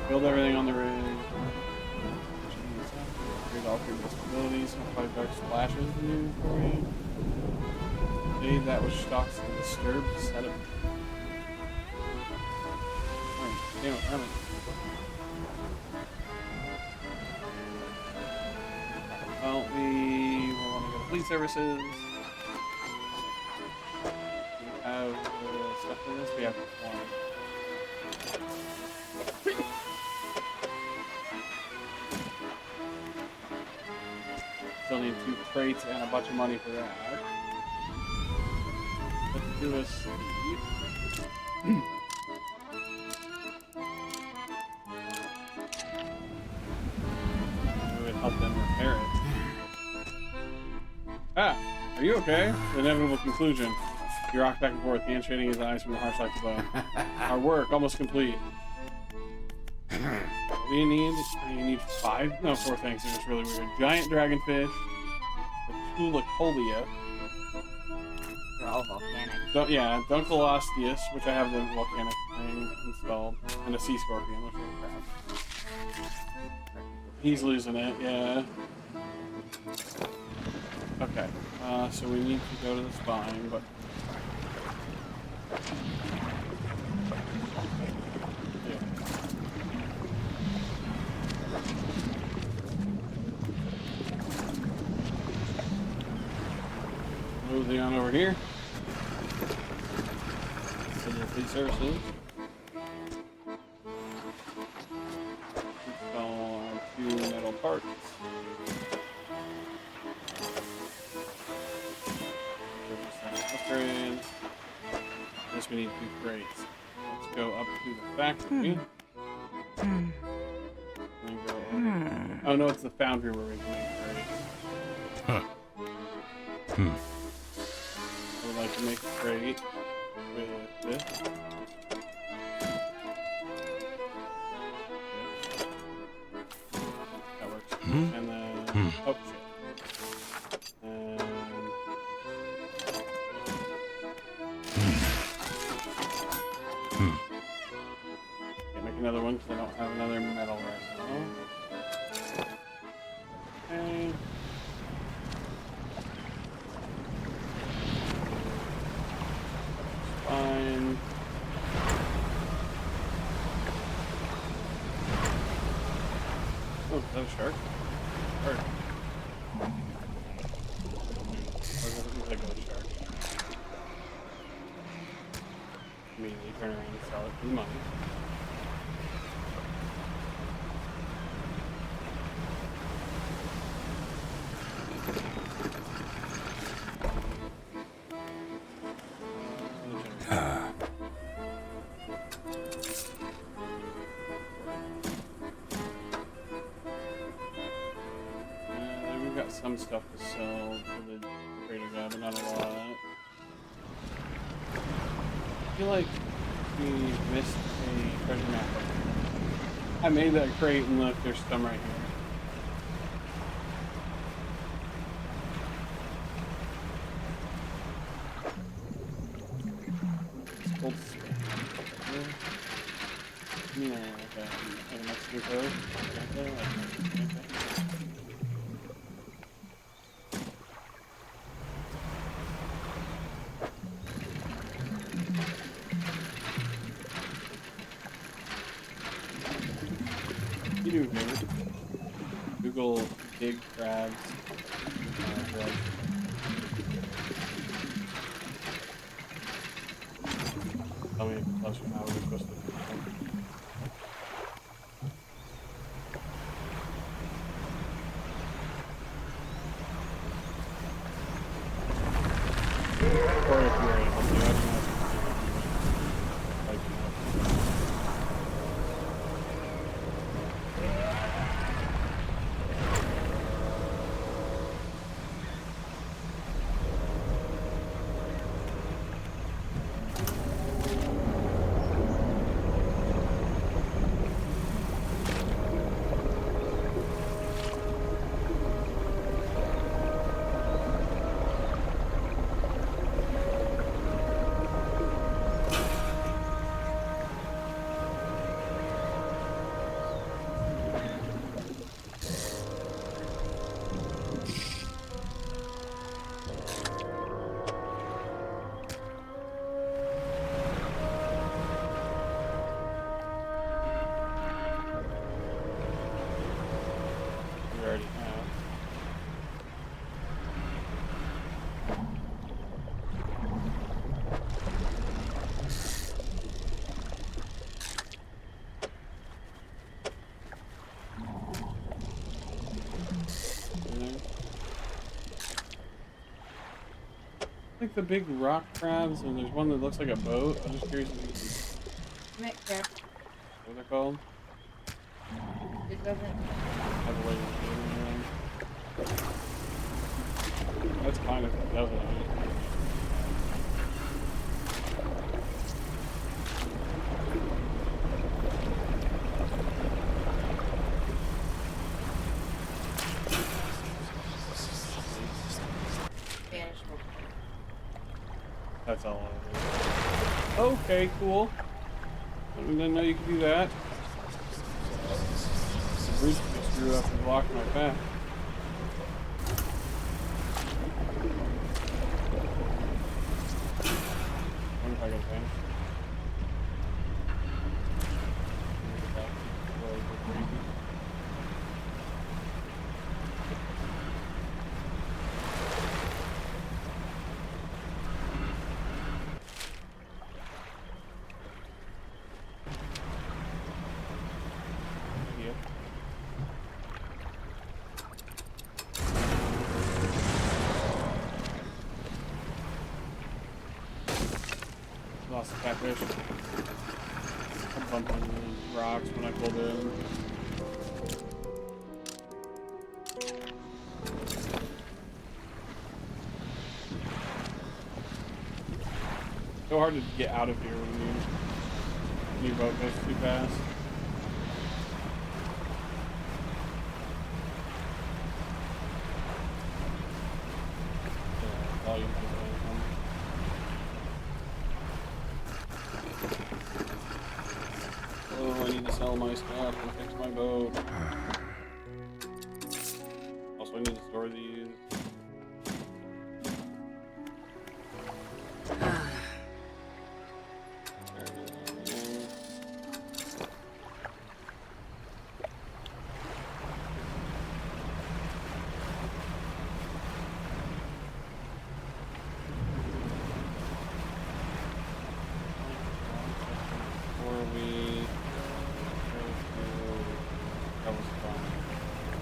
Build everything on the rig. Create all previous abilities. Simplify dark splashes in your inventory. Aid that which stalks the disturbed setup. Damn it, coming. Well, we will want to go to police services. We have stuff for this. We have one. Still need 2 crates and a bunch of money for that. Let's do a sleep. We would help them repair it. Ah, are you okay? The inevitable conclusion. He rocked back and forth, hand shading his eyes from the harsh light below. Our work almost complete. What do you need? You need 5? No, 4 things. It's really weird. Giant dragonfish, the Tulicolia. They're all volcanic. Dunkleosteus, which I have the volcanic thing installed, and a sea scorpion, which is a crab. He's losing it, yeah. Okay, so we need to go to the spine, but... Yeah. Moving on over here. To the police services. Install 2 metal parts. Upgrades. Guess we need 2 crates. Let's go up to the factory. And go over. Oh no, it's the foundry where we can make crates. Huh. I would like to make a crate with this. That works. And then, oh shit. And okay, make another one because I don't have another metal right now. Okay. Fine. Oh, is that a shark? Shark. Looks like a shark. Immediately turn around and sell it for the money. We've got some stuff to sell for the trader guy, but not a lot. I feel like we missed a treasure map. I made that crate and look, there's some right here. It's gold. Yeah, okay. Like a Mexican code. Okay, okay. You do here. Google big crabs. Dredge. Tell me if it tells you how we're supposed to do it. Or if you're able to, I don't know. Like, Like the big rock crabs, and there's one that looks like a boat. I'm just curious if you can... Mick crab. What are they called? It doesn't. Have a way to get in there. That's kind of doesn't. That's all I do. Okay, cool. I didn't know you could do that. Bruce just screwed up and blocked my path. I wonder if I can finish. Lost the catfish. I'm bumping rocks when I pulled in. So hard to get out of here when your boat goes too fast. Volume is oh, I need to sell my stuff and fix my boat. Also, I need to store these.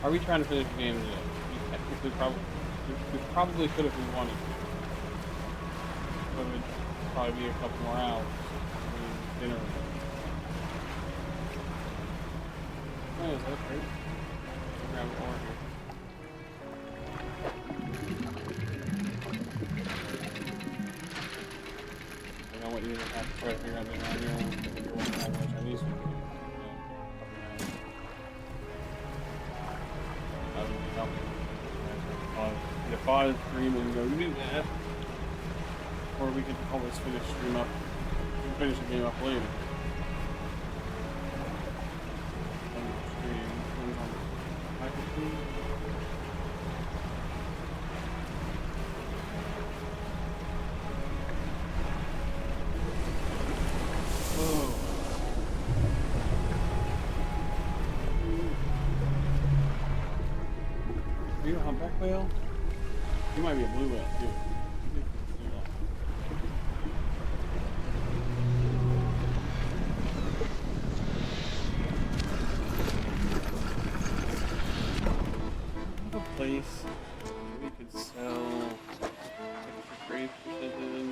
Are we trying to finish the game yet? We technically probably could if we wanted to. But it would probably be a couple more hours. Dinner. Oh, is that great? Grab more here. I don't want you to have to try to figure out the manual. You're wondering how much Chinese we can do. Pause stream and go do that, or we could always finish stream up. We can finish the game up later. Are you a humpback whale? You might be a blue whale too. A place we could sell extra grave precision.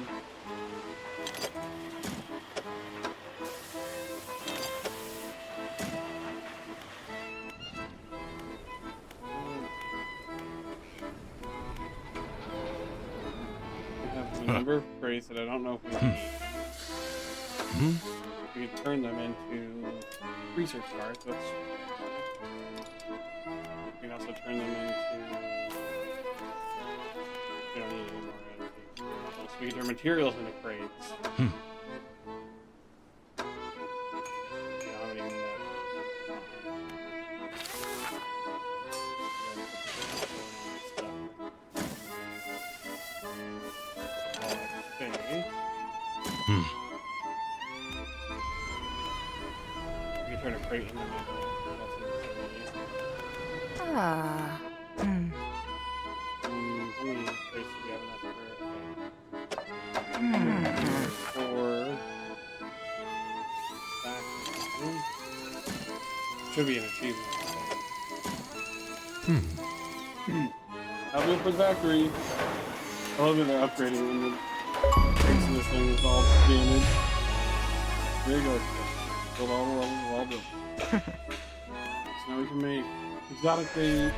Number of crates that I don't know if we need. We could turn them into research cards. We can also turn them into. We don't need any more antiques. So we can turn materials into crates. You can turn a crate into metal. Ah. How many crates do we have enough for? Four. Should be an achievement. I'll do it for the factory. I love that they're upgrading when the base of this thing is all damaged. There you go. Build all the levels, all built. So now we can make exotic bait,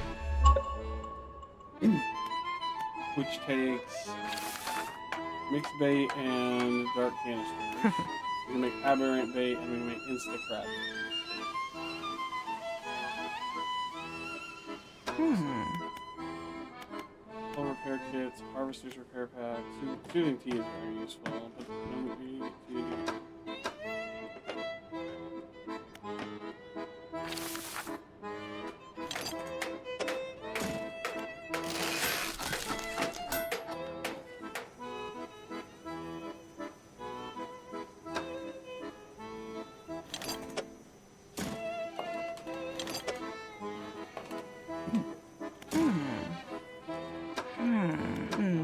which takes mixed bait and dark canisters. We can make aberrant bait and we can make insta crab. Full repair kits, harvester's repair packs, soothing tea is very useful, but then we need tea.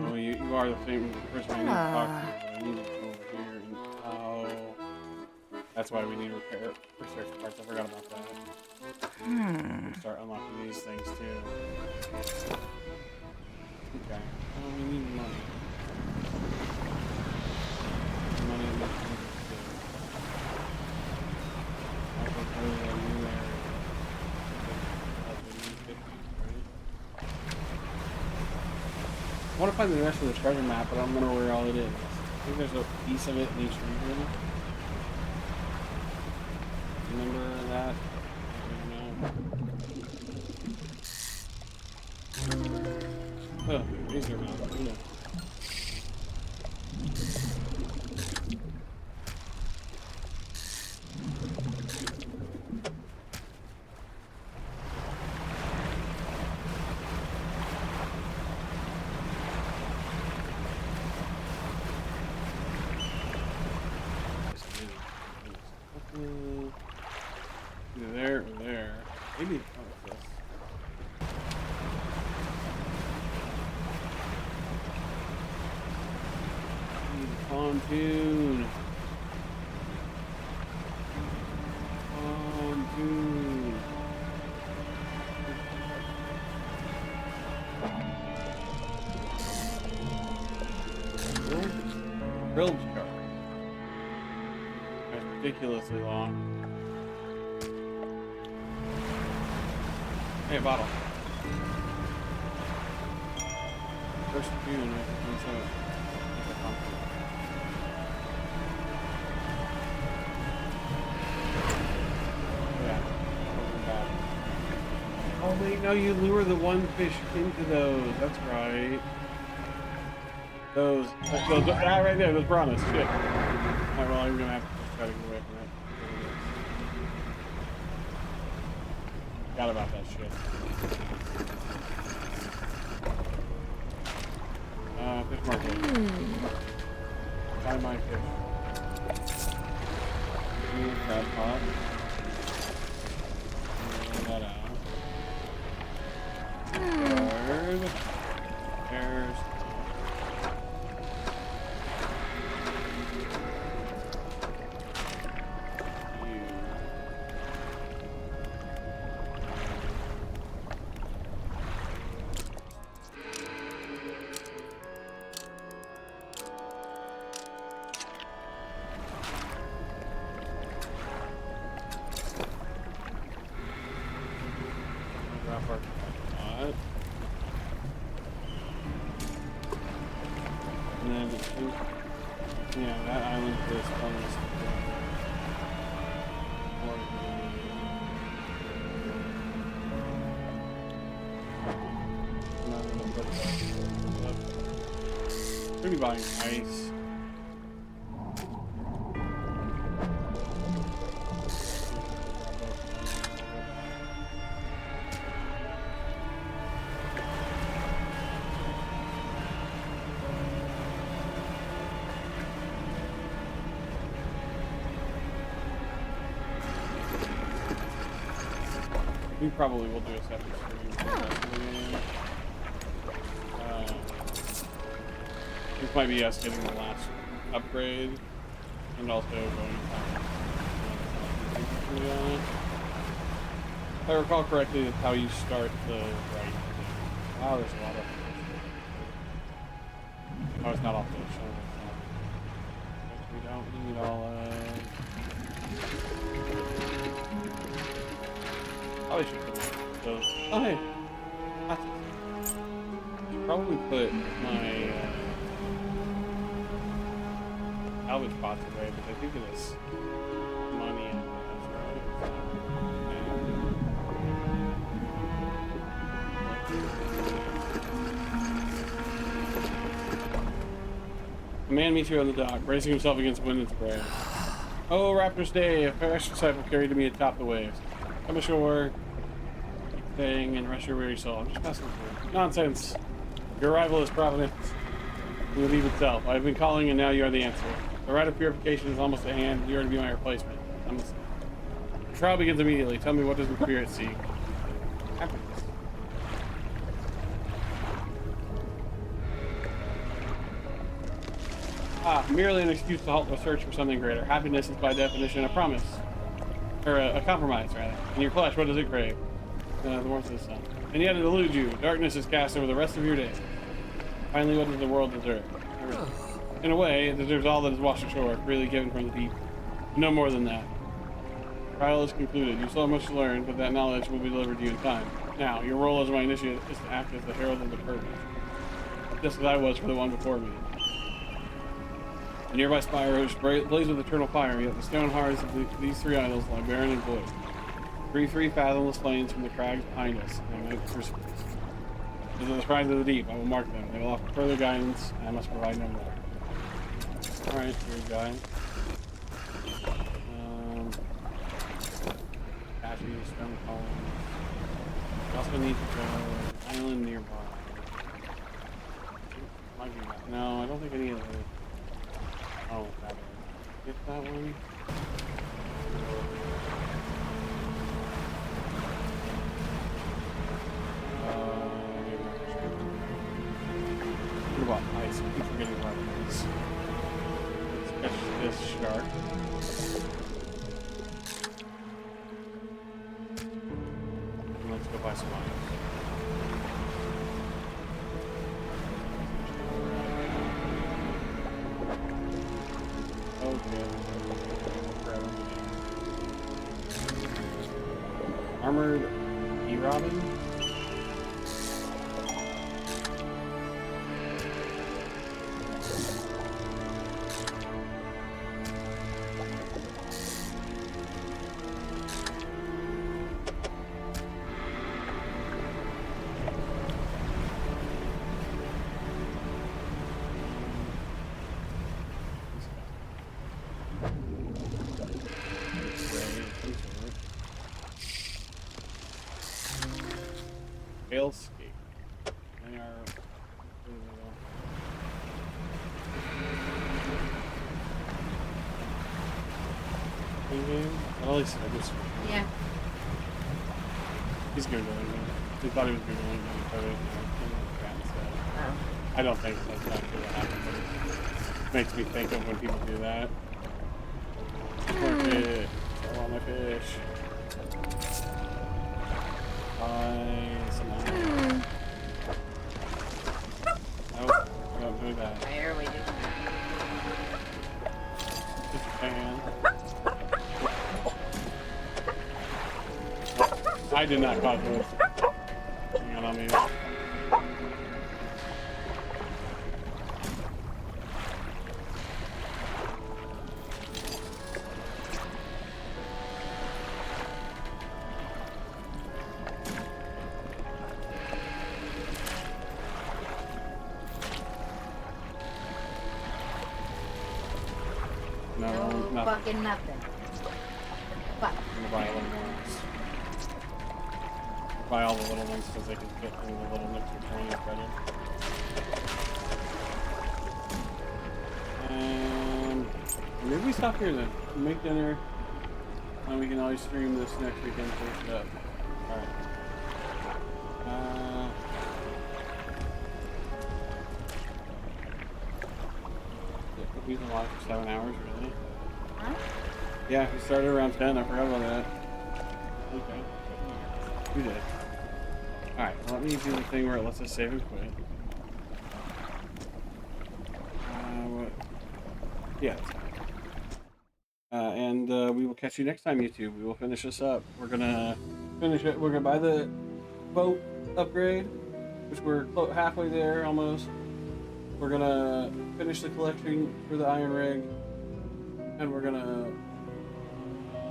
Oh, you are the same person I need to talk to, but I need to go over here and that's why we need research parts. I forgot about that. We start unlocking these things too. Okay. Oh, we need money. Money makes things good. I propose a new area. I want to find the rest of the treasure map, but I don't know where all it is. I think there's a piece of it in each region. Remember that? I don't know. Oh, razor map. Cool. Either there or there. Maybe it's this. Pontoon. Pontoon. Bilge car. That's ridiculously long. Hey, bottle. First June, I think so. Yeah. Oh wait, no, you lure the one fish into those. That's right. Those right there, those piranhas. Shit. Alright, well, I'm gonna have to just try to get away from it. Forgot about that shit. Fish market. Buy my fish. Crab pot. Clean that out. There's and then yeah, that island is bonus. Should be buying ice. We probably will do a separate stream for the rest of the game. This might be us getting the last upgrade, and also going on it. If I recall correctly, that's how you start the right thing. Wow, there's a lot of Oh, it's not all fish. We don't need all of... Probably should put those. Oh, hey. Probably put my salvage pots away, but I think it is money in this, right? A man meets you on the dock, bracing himself against wind and spray. Oh, Raptor's Day, a fresh disciple carried to me atop the waves. Come ashore, staying and rest your weary soul. I'm just passing through. Nonsense. Your arrival is providence. You will leave itself. I've been calling and now you are the answer. The rite of purification is almost at hand. You are to be my replacement. The trial begins immediately. Tell me, what does the spirit seek? Happiness. Merely an excuse to halt the search for something greater. Happiness is by definition a promise. Or a compromise, rather. In your flesh, what does it crave? The warmth of the sun. And yet it eludes you. Darkness is cast over the rest of your day. Finally, what does the world deserve? In a way, it deserves all that is washed ashore, freely given from the deep. No more than that. Trial is concluded. You still have much to learn, but that knowledge will be delivered to you in time. Now, your role as my initiate is to act as the herald of the purpose. Just as I was for the one before me. The nearby spire blaze with eternal fire, yet the stone hearts of these three idols lie barren and void. 3 fathomless plains from the crags behind us, and the crucifix. These are the shrines of the deep. I will mark them. They will offer further guidance, and I must provide no more. Alright, here's a guy. Cashew, stone columns. We also need to go island nearby. Might be that. No, I don't think any of the... Oh, that one. Get that one. What about ice? I keep forgetting about this. Let's catch this shark. And let's go buy some ice. Okay. Armored E-Robin? Failscape. They are... In-game? Well, at least I just... Yeah. He's Googling it. He thought he was Googling it, but it I don't think that's actually what happened, but it makes me think of when people do that. Poor fish. I want my fish. Nope, I don't do that. Where are we doing? Just a fan. I did not cause this. Hang on me. No, nothing. Fucking nothing. Fuck. I'm gonna buy little ones. Buy all the little ones because they can fit through the little nooks or crannies better. Maybe we stop here then. We'll make dinner. And we can always stream this next weekend for stuff. Alright. He's alive for 7 hours, really? Huh? Yeah, we started around 10. I forgot about that. Okay. We did. Alright, well, let me do the thing where it lets us save and quit. Yeah, that's fine. And we will catch you next time, YouTube. We will finish this up. We're gonna finish it. We're gonna buy the boat upgrade, which we're halfway there almost. We're gonna finish the collection for the iron rig, and we're gonna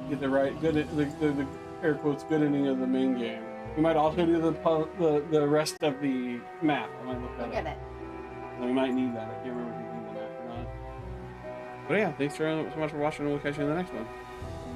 get the air quotes good ending of the main game. We might also do the rest of the map. I might look that Look up. at it. We might need that. I can't remember if we need the map or not. But yeah, thanks so much for watching, and we'll catch you in the next one.